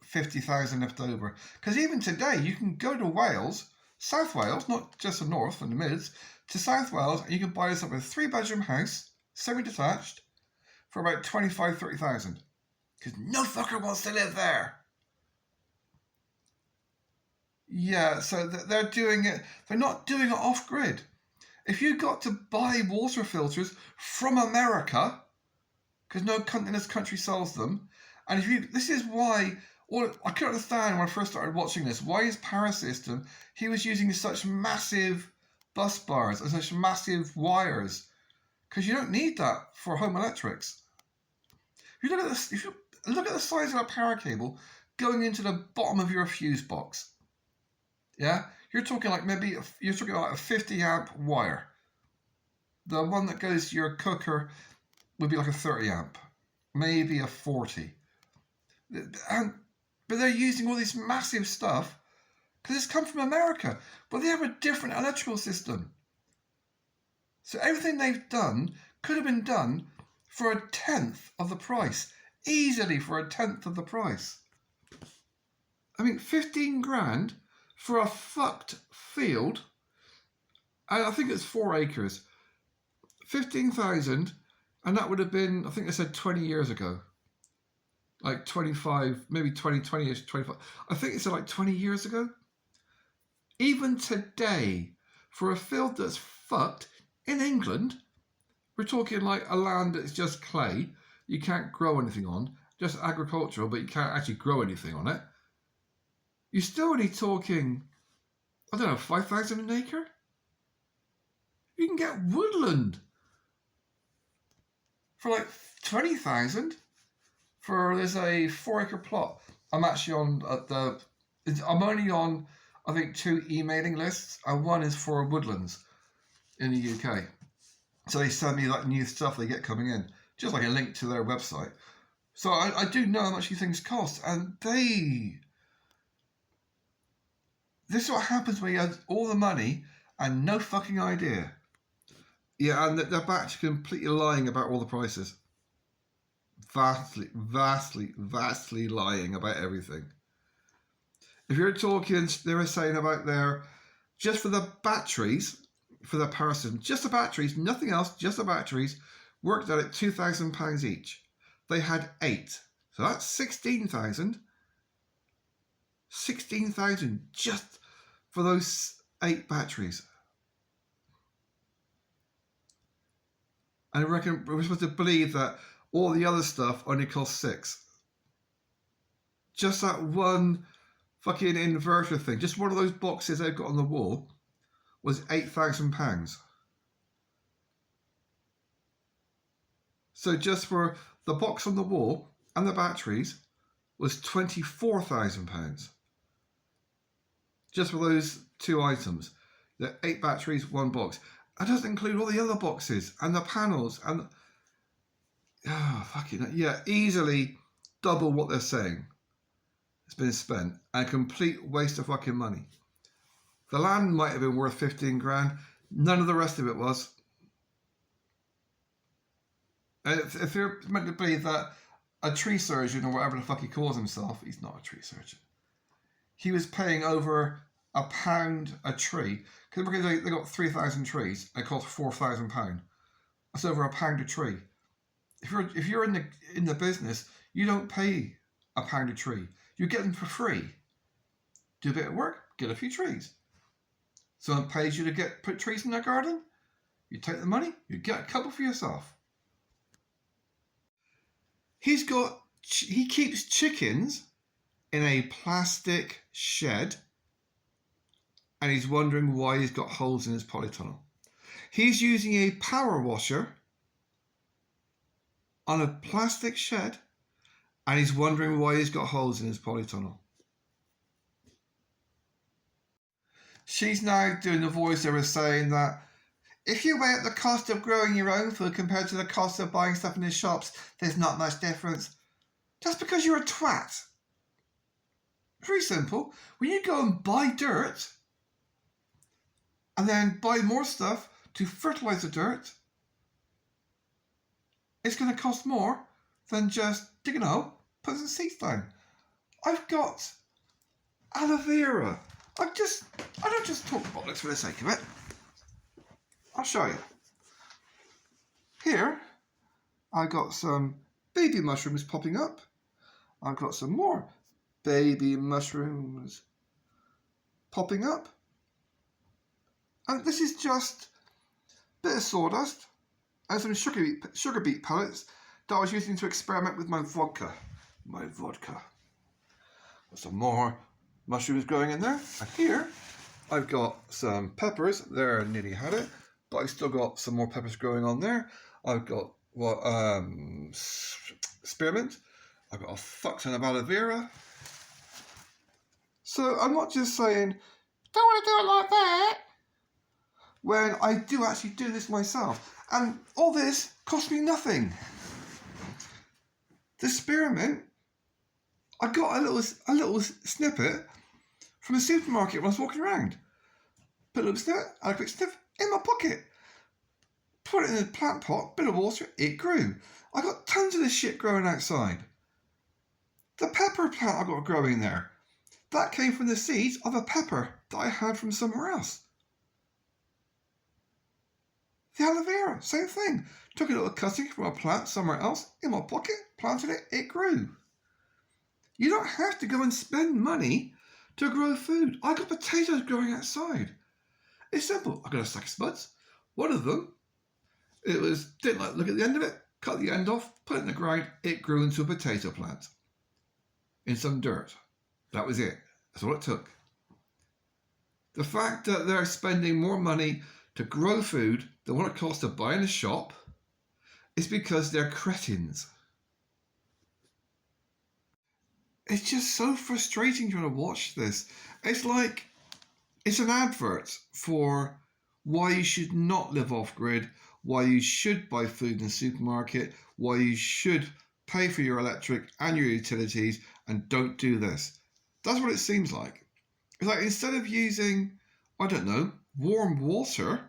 50,000 left over. Because even today, you can go to Wales, South Wales, not just the north and the mids, to South Wales, and you can buy yourself a 3-bedroom house, semi-detached, for about 25,000, 30,000. Because no fucker wants to live there. Yeah, so they're doing it. They're not doing it off-grid. If you got to buy water filters from America, because no country in this country sells them, and this is why. Well, I couldn't understand when I first started watching this. Why his power system? He was using such massive bus bars and such massive wires, because you don't need that for home electrics. If you look at the size of a power cable going into the bottom of your fuse box, yeah, you're talking like a 50 amp wire. The one that goes to your cooker would be like a 30 amp, maybe a 40. But they're using all this massive stuff because it's come from America. But they have a different electrical system. So everything they've done could have been done for 1/10 of the price. Easily for 1/10 of the price. I mean, 15 grand for a fucked field. I think it's 4 acres. 15,000 And that would have been, I think they said 20 years ago. Like 25, maybe 20-ish, 25. I think it's like 20 years ago. Even today, for a field that's fucked in England, we're talking like a land that's just clay, you can't grow anything on, just agricultural, but you can't actually grow anything on it. You're still only talking, I don't know, 5,000 an acre? You can get woodland for like 20,000 for, there's a 4-acre plot. I'm actually on I'm only on, I think, 2 emailing lists, and one is for woodlands in the UK. So they send me like new stuff they get coming in, just like a link to their website. So I do know how much these things cost, and this is what happens when you have all the money and no fucking idea. Yeah, and they're back to completely lying about all the prices. Vastly lying about everything. If you're talking, they were saying about just for the batteries, for the person, just the batteries, nothing else, just the batteries, worked out at £2,000 each. They had 8. So that's 16,000. 16,000 just for those 8 batteries. And I reckon we're supposed to believe that all the other stuff only costs 6. Just that one fucking inverter thing, just one of those boxes they've got on the wall, was £8,000. So just for the box on the wall and the batteries was £24,000. Just for those 2 items. The 8 batteries, 1 box. That doesn't include all the other boxes and the panels and... Oh, fucking... Yeah, easily double what they're saying. It's been spent. And a complete waste of fucking money. The land might have been worth 15 grand. None of the rest of it was. And if you're meant to believe that a tree surgeon, or whatever the fuck he calls himself, he's not a tree surgeon. He was paying over £1 a tree, because they got 3,000 trees. It cost £4,000. That's over £1 a tree. If you're in the business, you don't pay £1 a tree. You get them for free. Do a bit of work, get a few trees. Someone pays you to put trees in their garden. You take the money, you get a couple for yourself. He keeps chickens in a plastic shed, and he's wondering why he's got holes in his polytunnel. He's using a power washer on a plastic shed, and he's wondering why he's got holes in his polytunnel. She's now doing the voiceover saying that if you weigh up the cost of growing your own food compared to the cost of buying stuff in the shops, there's not much difference. That's because you're a twat. Very simple. When you go and buy dirt and then buy more stuff to fertilise the dirt, it's going to cost more than just digging a hole, putting some seeds down. I've got aloe vera. I don't just talk bollocks for the sake of it. I'll show you. Here, I've got some baby mushrooms popping up. I've got some more baby mushrooms popping up. And this is just a bit of sawdust and some sugar beet pellets that I was using to experiment with my vodka. Got some more mushrooms growing in there. And here, I've got some peppers. There, I nearly had it. But I've still got some more peppers growing on there. I've got spearmint. I've got a fuck ton of aloe vera. So I'm not just saying, don't want to do it like that, when I do actually do this myself. And all this cost me nothing. The spearmint, I got a little snippet from a supermarket when I was walking around. Put a little snippet, had a quick sniff in my pocket. Put it in a plant pot, bit of water, it grew. I got tons of this shit growing outside. The pepper plant I got growing there, that came from the seeds of a pepper that I had from somewhere else. The aloe vera, same thing. took a little cutting from a plant somewhere else, in my pocket, planted it, it grew. You don't have to go and spend money to grow food. I got potatoes growing outside. It's simple. I got a stack of spuds. One of them, didn't like look at the end of it, cut the end off, put it in the ground, it grew into a potato plant. In some dirt. That was it. That's all it took. The fact that they're spending more money to grow food than what it costs to buy in a shop is because they're cretins. It's just so frustrating trying to watch this. It's like it's an advert for why you should not live off-grid, why you should buy food in the supermarket, why you should pay for your electric and your utilities, and don't do this. That's what it seems like. It's like instead of using, I don't know, warm water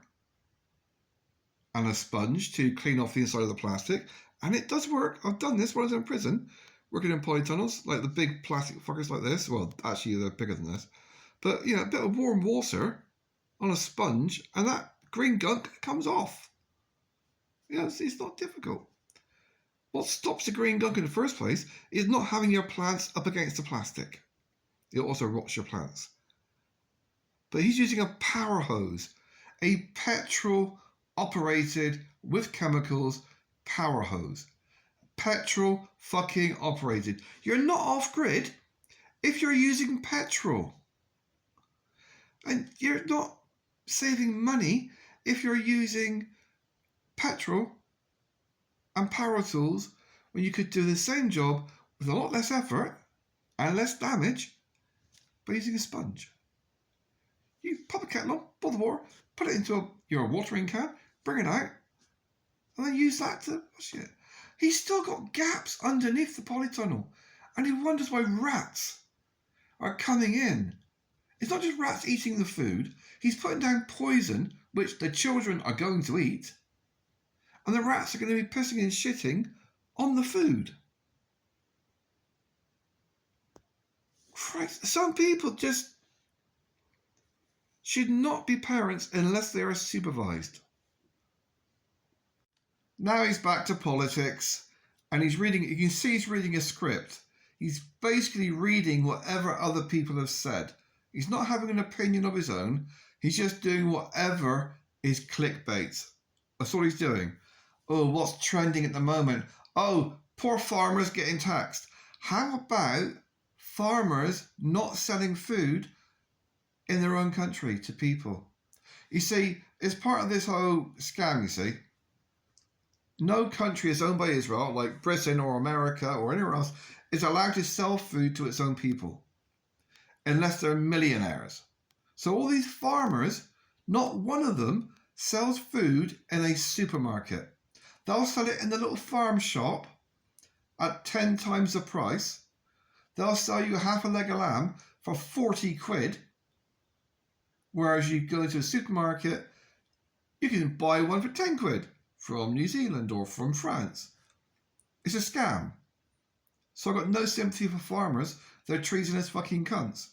and a sponge to clean off the inside of the plastic, and it does work. I've done this when I was in prison, working in polytunnels, like the big plastic fuckers like this. Well, actually, they're bigger than this. But, you know, a bit of warm water on a sponge, and that green gunk comes off. You know, it's not difficult. What stops the green gunk in the first place is not having your plants up against the plastic. It also rots your plants. But he's using a power hose, a petrol-operated, with chemicals, power hose. Petrol fucking operated. You're not off-grid if you're using petrol. And you're not saving money if you're using petrol and power tools when you could do the same job with a lot less effort and less damage by using a sponge. You pop a kettle on, boil the water, put it into your watering can, bring it out, and then use that to wash it. He's still got gaps underneath the polytunnel, and he wonders why rats are coming in. It's not just rats eating the food, he's putting down poison which the children are going to eat, and the rats are going to be pissing and shitting on the food. Christ, some people just should not be parents unless they are supervised. Now he's back to politics, and he's reading, you can see he's reading a script. He's basically reading whatever other people have said. He's not having an opinion of his own. He's just doing whatever is clickbait. That's all he's doing. Oh, what's trending at the moment? Oh, poor farmers getting taxed. How about farmers not selling food in their own country to people? You see, it's part of this whole scam, you see. No country is owned by Israel, like Britain or America or anywhere else, is allowed to sell food to its own people unless they're millionaires. So all these farmers, not one of them sells food in a supermarket. They'll sell it in the little farm shop at 10 times the price. They'll sell you half a leg of lamb for 40 quid. Whereas you go into a supermarket, you can buy one for 10 quid from New Zealand or from France. It's a scam. So I've got no sympathy for farmers. They're treasonous fucking cunts.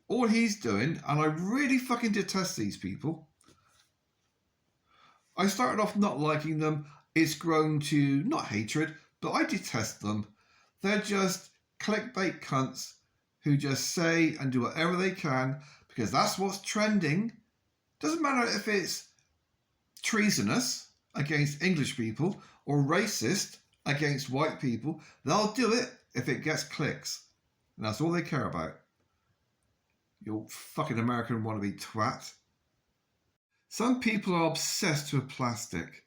All he's doing, and I really fucking detest these people. I started off not liking them. It's grown to not hatred, but I detest them. They're just clickbait cunts who just say and do whatever they can because that's what's trending. Doesn't matter if it's treasonous against English people or racist against white people. They'll do it if it gets clicks. And that's all they care about. You fucking American wannabe twat. Some people are obsessed with plastic.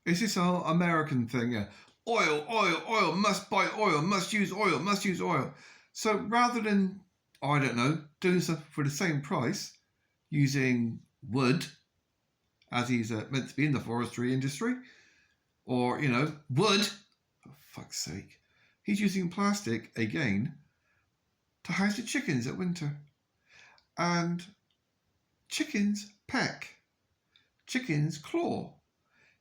It's this whole American thing. Yeah. Oil, must buy oil, must use oil. So rather than, I don't know, doing stuff for the same price, using wood, as he's meant to be in the forestry industry, or, you know, wood, for fuck's sake, he's using plastic, again, to house the chickens at winter. And chickens peck. Chickens claw.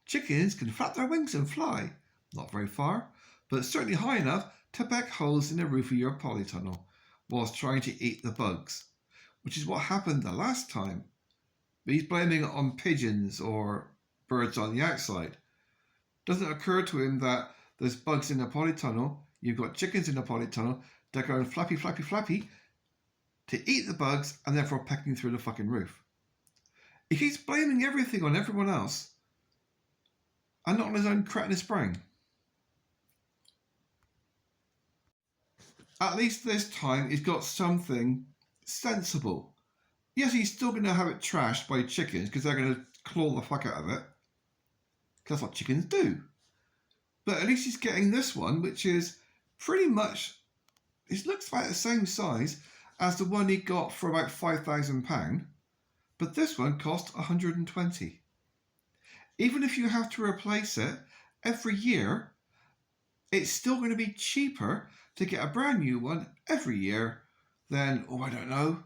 Chickens can flap their wings and fly. Not very far, but certainly high enough to peck holes in the roof of your polytunnel whilst trying to eat the bugs, which is what happened the last time. But he's blaming it on pigeons or birds on the outside. Doesn't occur to him that there's bugs in the polytunnel, you've got chickens in the polytunnel, they're going flappy, flappy, flappy to eat the bugs and therefore pecking through the fucking roof. He keeps blaming everything on everyone else and not on his own cretinous brain. At least this time he's got something sensible. Yes, he's still going to have it trashed by chickens because they're going to claw the fuck out of it. Because that's what chickens do. But at least he's getting this one, which is pretty much, it looks about the same size as the one he got for about £5,000. But this one cost 120. Even if you have to replace it every year, it's still going to be cheaper to get a brand new one every year than, I don't know,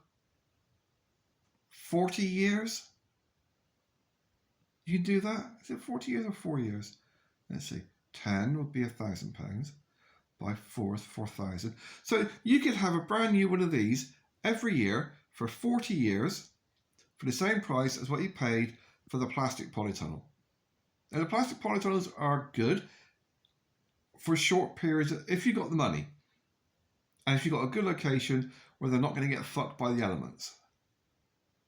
40 years? You can do that? Is it 40 years or 4 years? Let's see. 10 would be £1,000. By 4 is 4,000. So you could have a brand new one of these every year for 40 years for the same price as what you paid for the plastic polytunnel. And the plastic polytunnels are good for short periods if you've got the money. And if you've got a good location where they're not going to get fucked by the elements.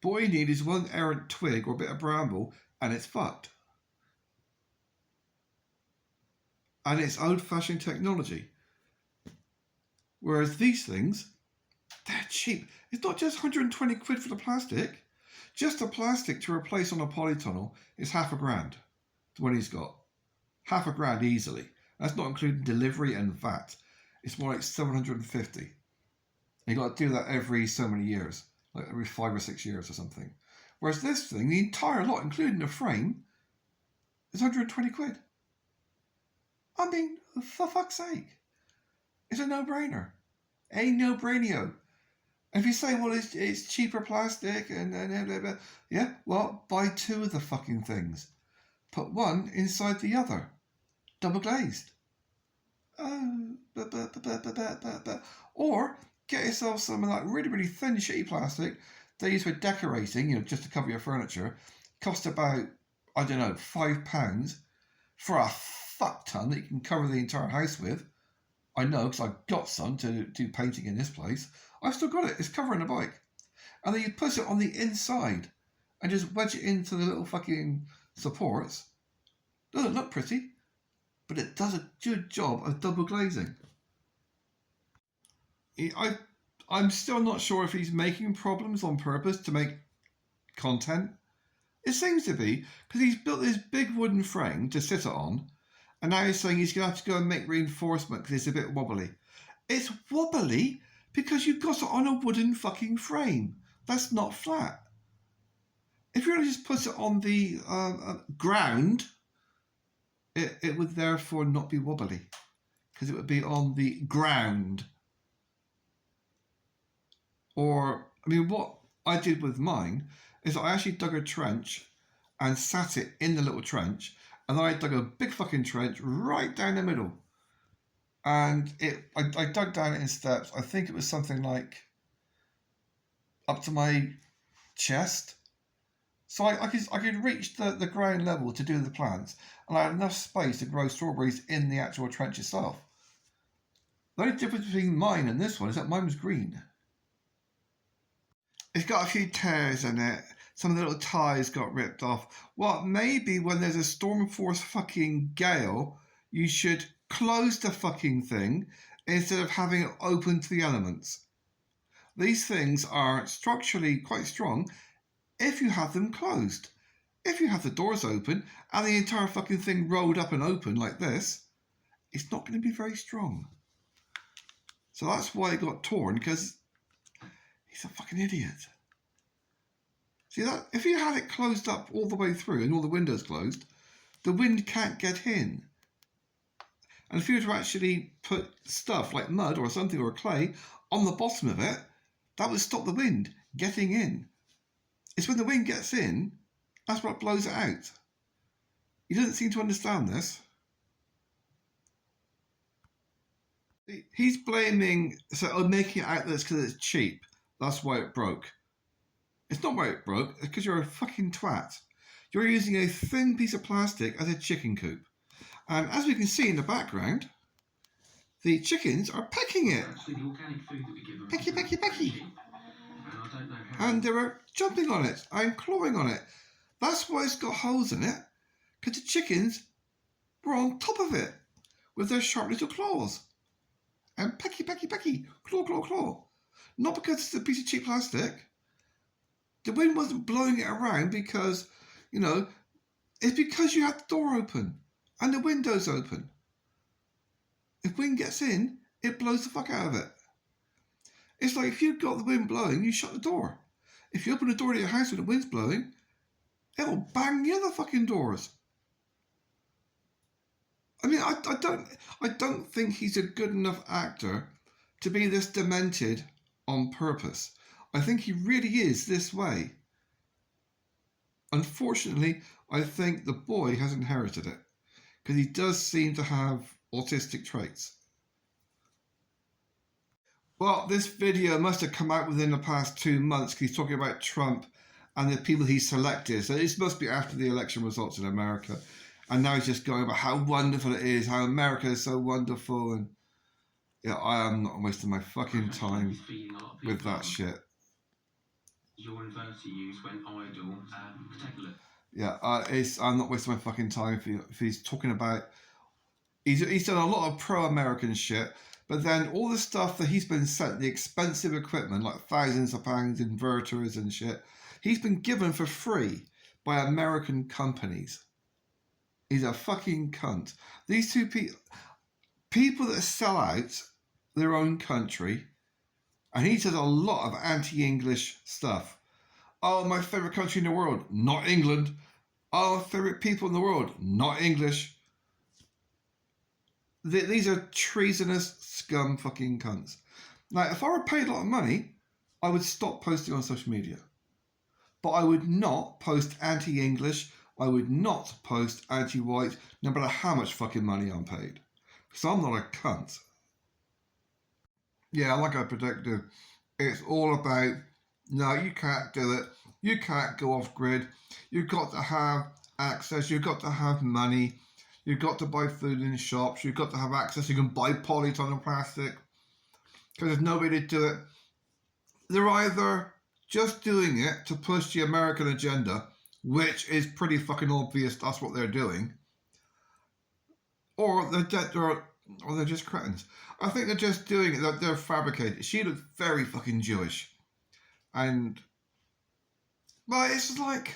But all you need is one errant twig or a bit of bramble and it's fucked. And it's old-fashioned technology. Whereas these things, they're cheap. It's not just 120 quid for the plastic. Just the plastic to replace on a polytunnel is £1,000. The one he's got. £1,000 easily. That's not including delivery and VAT. It's more like 750. And you've got to do that every so many years. Like every 5 or 6 years or something. Whereas this thing, the entire lot, including the frame, is 120 quid. I mean, for fuck's sake. It's a no-brainer. A no-brainio. And if you say, well, it's cheaper plastic and blah, blah, yeah, well, buy 2 of the fucking things. Put one inside the other. Double glazed. Or get yourself some of that really, really thin, shitty plastic they use for decorating, just to cover your furniture. Cost about, I don't know, £5 for a fuck ton that you can cover the entire house with. I know, because I've got some to do painting in this place. I've still got it. It's covering the bike. And then you put it on the inside and just wedge it into the little fucking supports. Doesn't look pretty, but it does a good job of double glazing. I'm still not sure if he's making problems on purpose to make content. It seems to be, because he's built this big wooden frame to sit it on, and now he's saying he's going to have to go and make reinforcement because it's a bit wobbly. It's wobbly because you've got it on a wooden fucking frame. That's not flat. If you were to just put it on the ground, it would therefore not be wobbly because it would be on the ground. Or, I mean, what I did with mine is I actually dug a trench and sat it in the little trench, and then I dug a big fucking trench right down the middle. And I dug down it in steps. I think it was something like up to my chest. So I could reach the ground level to do the plants, and I had enough space to grow strawberries in the actual trench itself. The only difference between mine and this one is that mine was green. It's got a few tears in it. Some of the little ties got ripped off. Well, maybe when there's a storm force fucking gale, you should close the fucking thing instead of having it open to the elements. These things are structurally quite strong if you have them closed. If you have the doors open and the entire fucking thing rolled up and open like this, it's not going to be very strong. So that's why it got torn, because he's a fucking idiot. See that? If you had it closed up all the way through and all the windows closed, the wind can't get in. And if you were to actually put stuff like mud or something or clay on the bottom of it, that would stop the wind getting in. It's when the wind gets in, that's what blows it out. He doesn't seem to understand this. He's blaming, making it out that it's because it's cheap. That's why it broke. It's not why it broke, it's because you're a fucking twat. You're using a thin piece of plastic as a chicken coop. And as we can see in the background, the chickens are pecking it. Actually, the organic food that we give them Pecky, pecky, pecky. and I don't know how. And they're jumping on it and clawing on it. That's why it's got holes in it, because the chickens were on top of it with their sharp little claws. And pecky, pecky, pecky, claw, claw, claw. Not because it's a piece of cheap plastic. The wind wasn't blowing it around because, you know, it's because you had the door open and the windows open. If wind gets in, it blows the fuck out of it. It's like if you've got the wind blowing, you shut the door. If you open the door to your house when the wind's blowing, it'll bang the other fucking doors. I mean, I don't think he's a good enough actor to be this demented on purpose. I think he really is this way. Unfortunately, I think the boy has inherited it, because he does seem to have autistic traits. Well, this video must have come out within the past 2 months, because he's talking about Trump and the people he selected. So this must be after the election results in America. And now he's just going about how wonderful it is, how America is so wonderful. And yeah, I am not wasting my fucking time with that shit. Your inverter use went idle. Take a look. Yeah, I'm not wasting my fucking time if he's talking about... He's done a lot of pro-American shit, but then all the stuff that he's been sent, the expensive equipment, like thousands of pounds, inverters and shit, he's been given for free by American companies. He's a fucking cunt. These two people that sell out their own country, and he does a lot of anti-English stuff. Oh, my favourite country in the world, not England. Oh, favourite people in the world, not English. These are treasonous scum fucking cunts. Now, if I were paid a lot of money, I would stop posting on social media. But I would not post anti-English. I would not post anti-white, no matter how much fucking money I'm paid. Because I'm not a cunt. Yeah, like I predicted, it's all about, no, you can't do it. You can't go off grid. You've got to have access. You've got to have money. You've got to buy food in shops. You've got to have access. You can buy polytunnel plastic. Because there's no way to do it. They're either just doing it to push the American agenda, which is pretty fucking obvious that's what they're doing, or they're just cretins. I think they're just doing it, they're fabricated. She looked very fucking Jewish. And, well, it's like,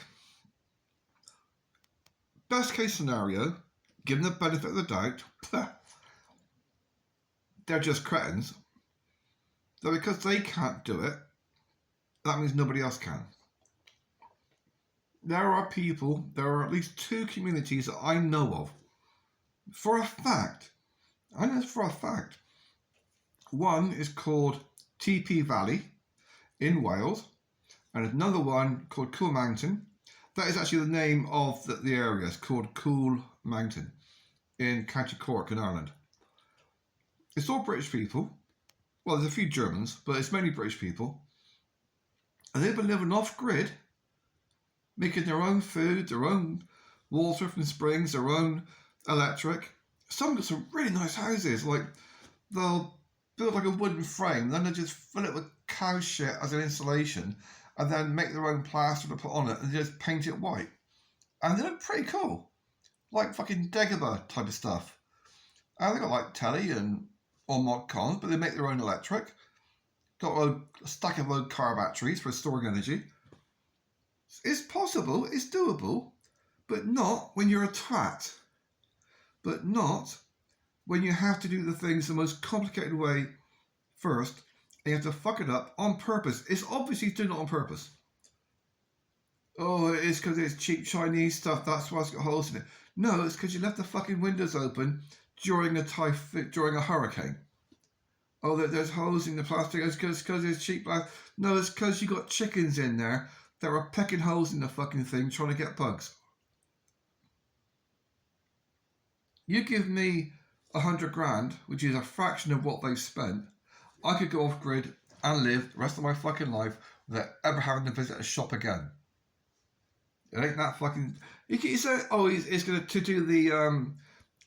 best case scenario, given the benefit of the doubt, they're just cretins. So because they can't do it, that means nobody else can. There are at least 2 communities that I know of, for a fact. I know this for a fact. One is called TP Valley in Wales, and another one called Cool Mountain. That is actually the name of the area. It's called Cool Mountain in County Cork in Ireland. It's all British people. Well, there's a few Germans, but it's mainly British people. And they've been living off-grid, making their own food, their own water from springs, their own electric. Some got some really nice houses. Like, they'll build like a wooden frame, then they just fill it with cow shit as an insulation, and then make their own plaster to put on it, and just paint it white. And they look pretty cool. Like fucking Dagobah type of stuff. And they got like telly and all mod cons, but they make their own electric. Got a stack of old car batteries for storing energy. It's possible, it's doable, but not when you're a twat. But not when you have to do the things the most complicated way first, and you have to fuck it up on purpose. It's obviously doing it on purpose. Oh, it's because it's cheap Chinese stuff, that's why it's got holes in it. No, it's because you left the fucking windows open during a hurricane. Oh, there's holes in the plastic. It's because it's cheap. No, it's because you got chickens in there that were pecking holes in the fucking thing trying to get bugs. You give me 100 grand, which is a fraction of what they've spent, I could go off grid and live the rest of my fucking life without ever having to visit a shop again. It ain't that fucking... You say, oh, he's going to do the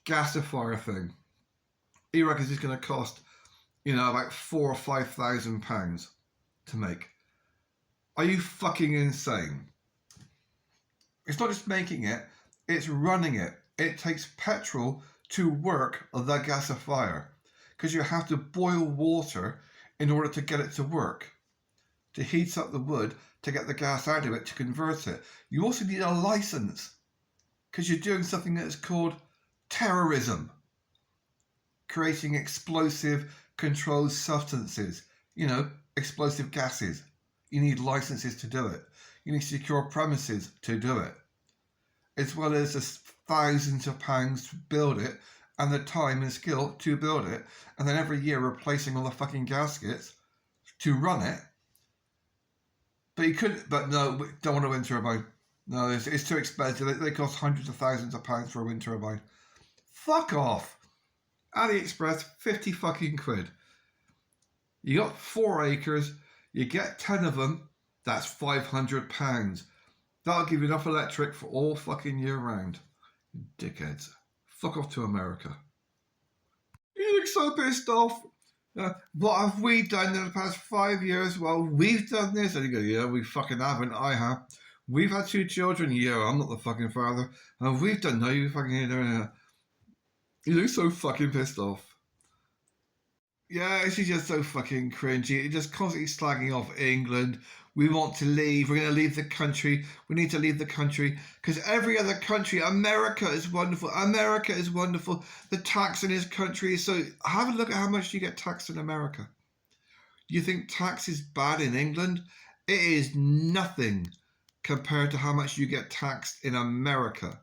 gasifier thing. He reckons it's going to cost, about £4,000 or £5,000 to make. Are you fucking insane? It's not just making it, it's running it. It takes petrol to work the gasifier because you have to boil water in order to get it to work, to heat up the wood, to get the gas out of it, to convert it. You also need a license because you're doing something that is called terrorism, creating explosive controlled substances, explosive gases. You need licenses to do it. You need secure premises to do it, as well as the thousands of pounds to build it and the time and skill to build it, and then every year replacing all the fucking gaskets to run it. But no, we don't want a wind turbine. No, it's too expensive. They cost hundreds of thousands of pounds for a wind turbine. Fuck off. AliExpress, 50 fucking quid. You got 4 acres, you get 10 of them, that's £500. That'll give you enough electric for all fucking year round. You dickheads. Fuck off to America. You look so pissed off. What have we done in the past 5 years? Well, we've done this. And you go, yeah, we fucking haven't. I have. We've had 2 children. Yeah, I'm not the fucking father. And we've done, no, you fucking ain't doing it. You look so fucking pissed off. Yeah, she's just so fucking cringy. Just constantly slagging off England. We want to leave. We're going to leave the country. We need to leave the country because every other country, America is wonderful. America is wonderful. The tax in his country is so... Have a look at how much you get taxed in America. You think tax is bad in England? It is nothing compared to how much you get taxed in America.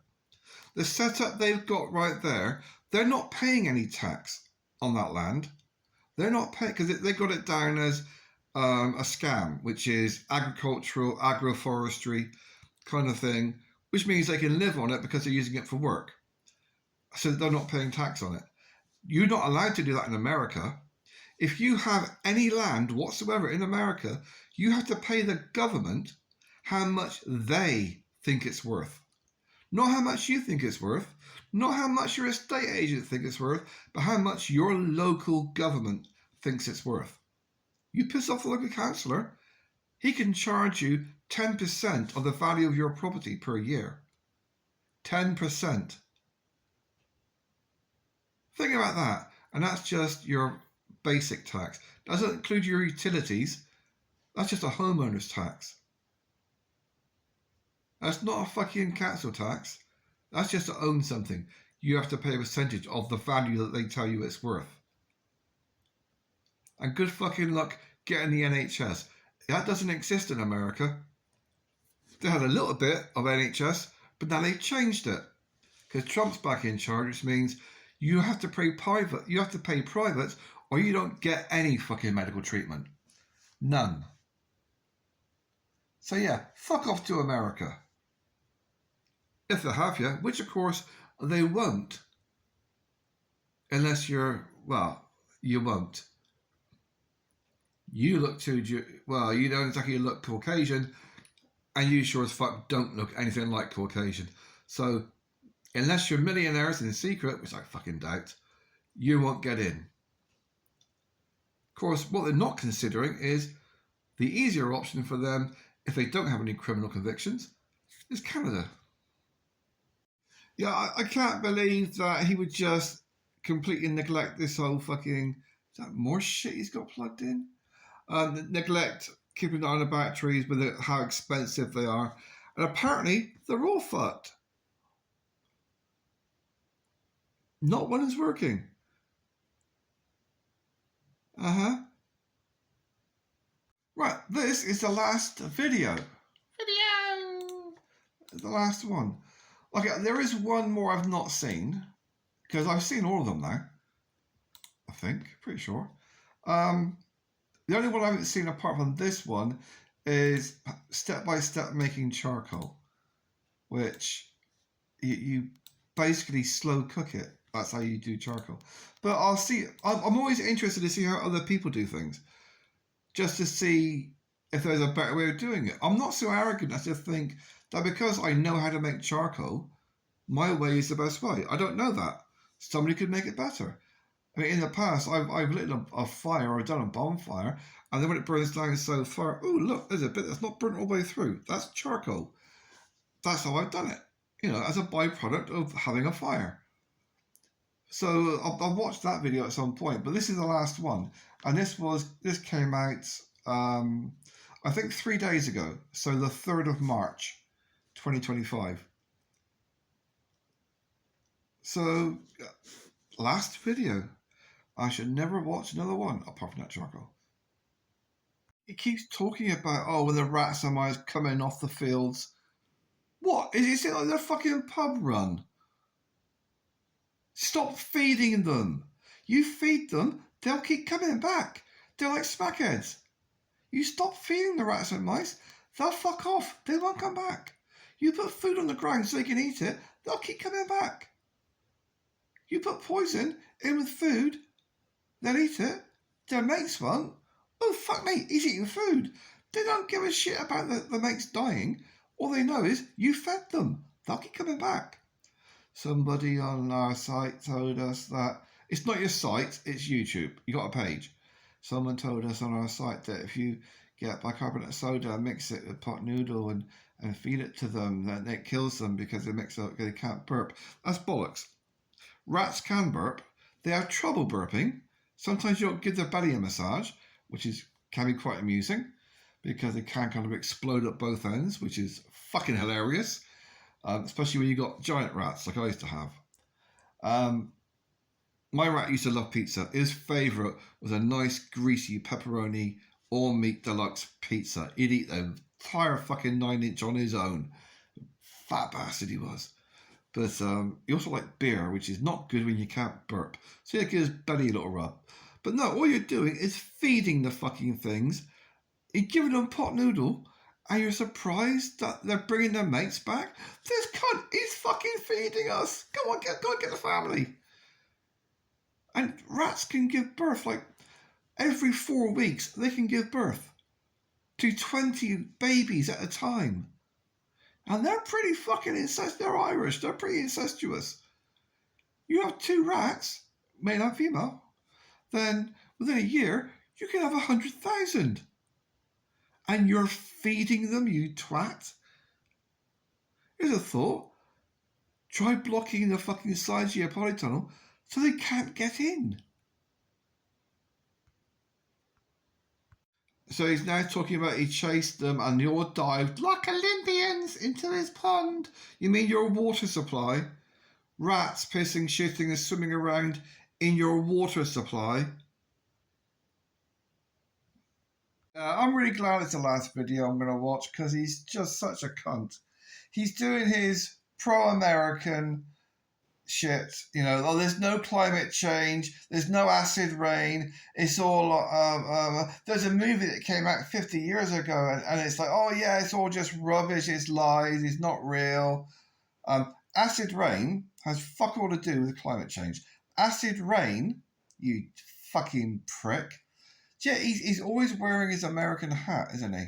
The setup they've got right there, they're not paying any tax on that land. They're not paying because they got it down as a scam, which is agricultural, agroforestry kind of thing, which means they can live on it because they're using it for work. So they're not paying tax on it. You're not allowed to do that in America. If you have any land whatsoever in America, you have to pay the government how much they think it's worth. Not how much you think it's worth, not how much your estate agent thinks it's worth, but how much your local government thinks it's worth. You piss off the local councillor, he can charge you 10% of the value of your property per year. 10%. Think about that. And that's just your basic tax. Doesn't include your utilities. That's just a homeowner's tax. That's not a fucking council tax. That's just to own something. You have to pay a percentage of the value that they tell you it's worth. And good fucking luck getting the NHS. That doesn't exist in America. They had a little bit of NHS, but now they've changed it. Because Trump's back in charge, which means you have to pay private. You have to pay private, or you don't get any fucking medical treatment. None. So yeah, fuck off to America. If they have you, which of course they won't. Unless you're, well, you won't. You look you don't exactly look Caucasian, and you sure as fuck don't look anything like Caucasian. So, unless you're millionaires in secret, which I fucking doubt, you won't get in. Of course, what they're not considering is the easier option for them, if they don't have any criminal convictions, is Canada. Yeah, I can't believe that he would just completely neglect this whole fucking... Is that more shit he's got plugged in? Neglect keeping an eye on the batteries with how expensive they are. And apparently, they're all fucked. Not one is working. Right, this is the last video. The last one. Okay, there is one more I've not seen, because I've seen all of them now. I think, pretty sure. The only one I haven't seen apart from this one is step-by-step making charcoal, which you basically slow cook it. That's how you do charcoal. But I'll see. I'm always interested to see how other people do things, just to see if there's a better way of doing it. I'm not so arrogant as to think that because I know how to make charcoal, my way is the best way. I don't know that. somebody could make it better. I mean, in the past, I've lit a fire or done a bonfire, and then when it burns down so far, oh, look, there's a bit that's not burnt all the way through. That's charcoal. That's how I've done it, as a byproduct of having a fire. So I'll watch that video at some point, but this is the last one. And this came out, I think 3 days ago. So the 3rd of March, 2025. So, last video. I should never watch another one apart from that charcoal. He keeps talking about, when the rats and mice coming off the fields. What? Is it like their fucking pub run? Stop feeding them. You feed them, they'll keep coming back. They're like smackheads. You stop feeding the rats and mice, they'll fuck off. They won't come back. You put food on the ground so they can eat it, they'll keep coming back. You put poison in with food, they'll eat it. Their mates won't. Oh, fuck me, he's eating food. They don't give a shit about the mates dying. All they know is you fed them. They'll keep coming back. Somebody on our site told us that it's not your site, it's YouTube. You got a page. Someone told us on our site that if you get bicarbonate of soda and mix it with pot noodle and feed it to them, then it kills them because they can't burp. That's bollocks. Rats can burp. They have trouble burping. Sometimes you don't give their belly a massage, which can be quite amusing because they can kind of explode at both ends, which is fucking hilarious. Especially when you got giant rats like I used to have. My rat used to love pizza. His favourite was a nice greasy pepperoni all meat deluxe pizza. He'd eat the entire fucking 9-inch on his own. Fat bastard he was. But he also liked beer, which is not good when you can't burp. So he'd give his belly a little rub. But no, all you're doing is feeding the fucking things. You're giving them pot noodle. And you're surprised that they're bringing their mates back? This cunt is fucking feeding us. Go on, get the family. And rats can give birth, like, every 4 weeks, they can give birth to 20 babies at a time. And they're pretty fucking incestuous. They're Irish. They're pretty incestuous. You have 2 rats, male and female, then within a year, you can have 100,000. And you're feeding them, you twat. Here's a thought. Try blocking the fucking sides of your polytunnel so they can't get in. So he's now talking about he chased them and they all dived like Olympians into his pond. You mean your water supply? Rats pissing, shitting and swimming around in your water supply? I'm really glad it's the last video I'm going to watch because he's just such a cunt. He's doing his pro-American shit, there's no climate change, there's no acid rain, it's all, there's a movie that came out 50 years ago and it's like, oh yeah, it's all just rubbish, it's lies, it's not real. Acid rain has fuck all to do with climate change. Acid rain, you fucking prick. Yeah, he's always wearing his American hat, isn't he?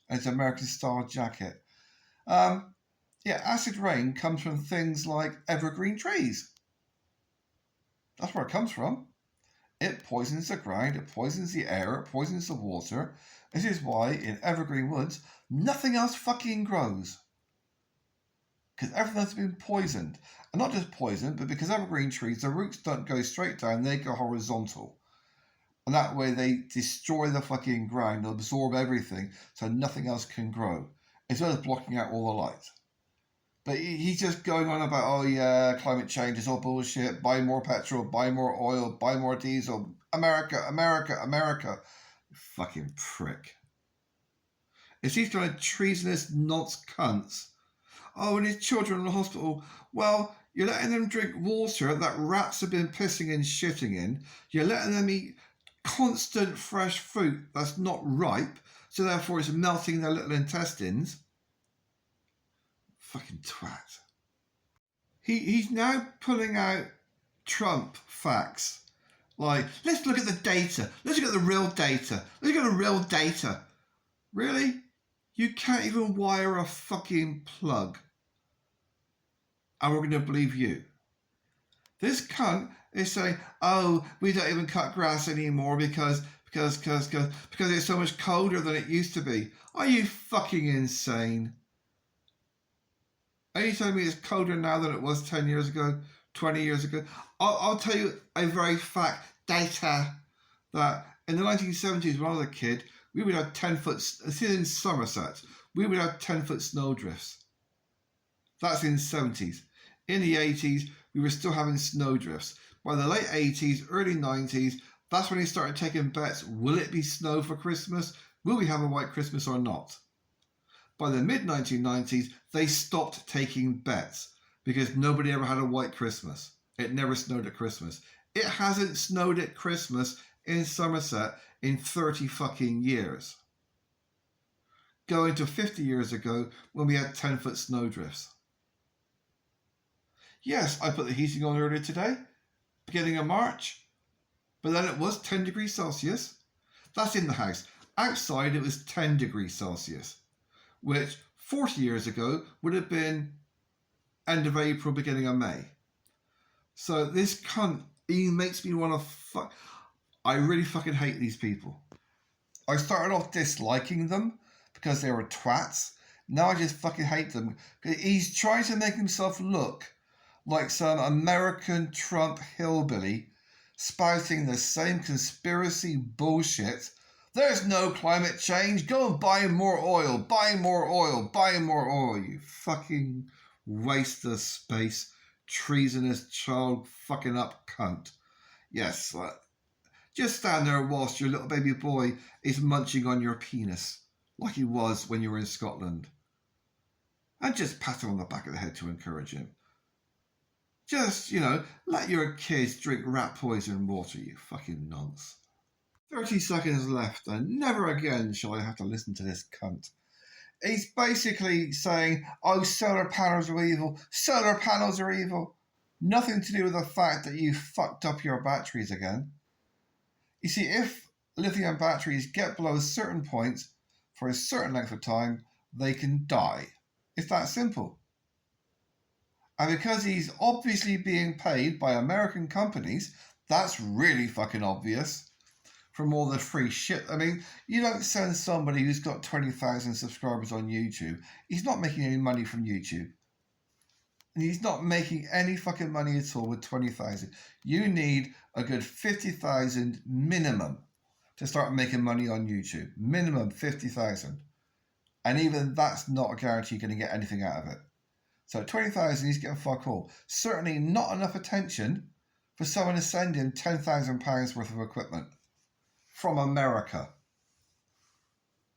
And his American style jacket. Acid rain comes from things like evergreen trees. That's where it comes from. It poisons the ground, it poisons the air, it poisons the water. This is why in evergreen woods, nothing else fucking grows. Because everything's been poisoned. And not just poisoned, but because evergreen trees, the roots don't go straight down, they go horizontal. And that way they destroy the fucking ground, absorb everything, so nothing else can grow. As well as blocking out all the light. But he's just going on about, oh yeah, climate change is all bullshit, buy more petrol, buy more oil, buy more diesel. America, America, America. Fucking prick. It's these kind of treasonous nonce cunts. Oh, and his children in the hospital. Well, you're letting them drink water that rats have been pissing and shitting in. You're letting them eat constant fresh fruit that's not ripe, so therefore it's melting their little intestines. Fucking twat. He's now pulling out Trump facts. Like, let's look at the data. Let's look at the real data. Let's look at the real data. Really? You can't even wire a fucking plug. And we're going to believe you. This cunt is saying, oh, we don't even cut grass anymore because it's so much colder than it used to be. Are you fucking insane? Are you telling me it's colder now than it was 10 years ago, 20 years ago? I'll tell you a very fact, data, that in the 1970s when I was a kid, we would have 10-foot, this is in Somerset, we would have 10-foot snowdrifts. That's in the 70s. In the 80s, we were still having snowdrifts. By the late 80s, early 90s, that's when they started taking bets. Will it be snow for Christmas? Will we have a white Christmas or not? By the mid-1990s, they stopped taking bets because nobody ever had a white Christmas. It never snowed at Christmas. It hasn't snowed at Christmas in Somerset in 30 fucking years. Going to 50 years ago when we had 10-foot snowdrifts. Yes, I put the heating on earlier today, beginning of March, but then it was 10 degrees Celsius. That's in the house. Outside it was 10 degrees Celsius, which 40 years ago would have been end of April, beginning of May. So this cunt, he makes me want to fuck. I really fucking hate these people. I started off disliking them because they were twats. Now I just fucking hate them. He's trying to make himself look like some American Trump hillbilly spouting the same conspiracy bullshit. There's no climate change. Go and buy more oil. Buy more oil. Buy more oil. You fucking waste of space, treasonous child fucking up cunt. Yes, just stand there whilst your little baby boy is munching on your penis like he was when you were in Scotland. And just pat him on the back of the head to encourage him. Just, let your kids drink rat poison water, you fucking nonce. 30 seconds left, and never again shall I have to listen to this cunt. He's basically saying, oh, solar panels are evil. Solar panels are evil. Nothing to do with the fact that you fucked up your batteries again. You see, if lithium batteries get below certain points for a certain length of time, they can die. It's that simple. And because he's obviously being paid by American companies, that's really fucking obvious from all the free shit. I mean, you don't send somebody who's got 20,000 subscribers on YouTube. He's not making any money from YouTube. And he's not making any fucking money at all with 20,000. You need a good 50,000 minimum to start making money on YouTube. Minimum 50,000. And even that's not a guarantee you're going to get anything out of it. So at 20,000, he's getting fuck all. Certainly not enough attention for someone to send him £10,000 worth of equipment from America.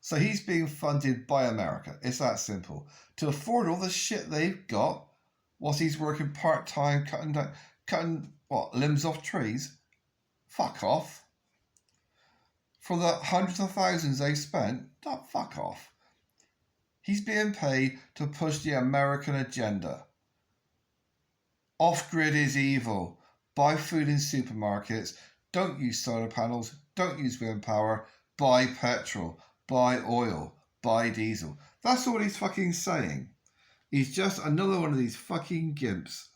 So he's being funded by America. It's that simple. To afford all the shit they've got whilst he's working part-time cutting limbs off trees. Fuck off. For the hundreds of thousands they spent, fuck off. He's being paid to push the American agenda. Off-grid is evil. Buy food in supermarkets. Don't use solar panels. Don't use wind power. Buy petrol. Buy oil. Buy diesel. That's all he's fucking saying. He's just another one of these fucking gimps.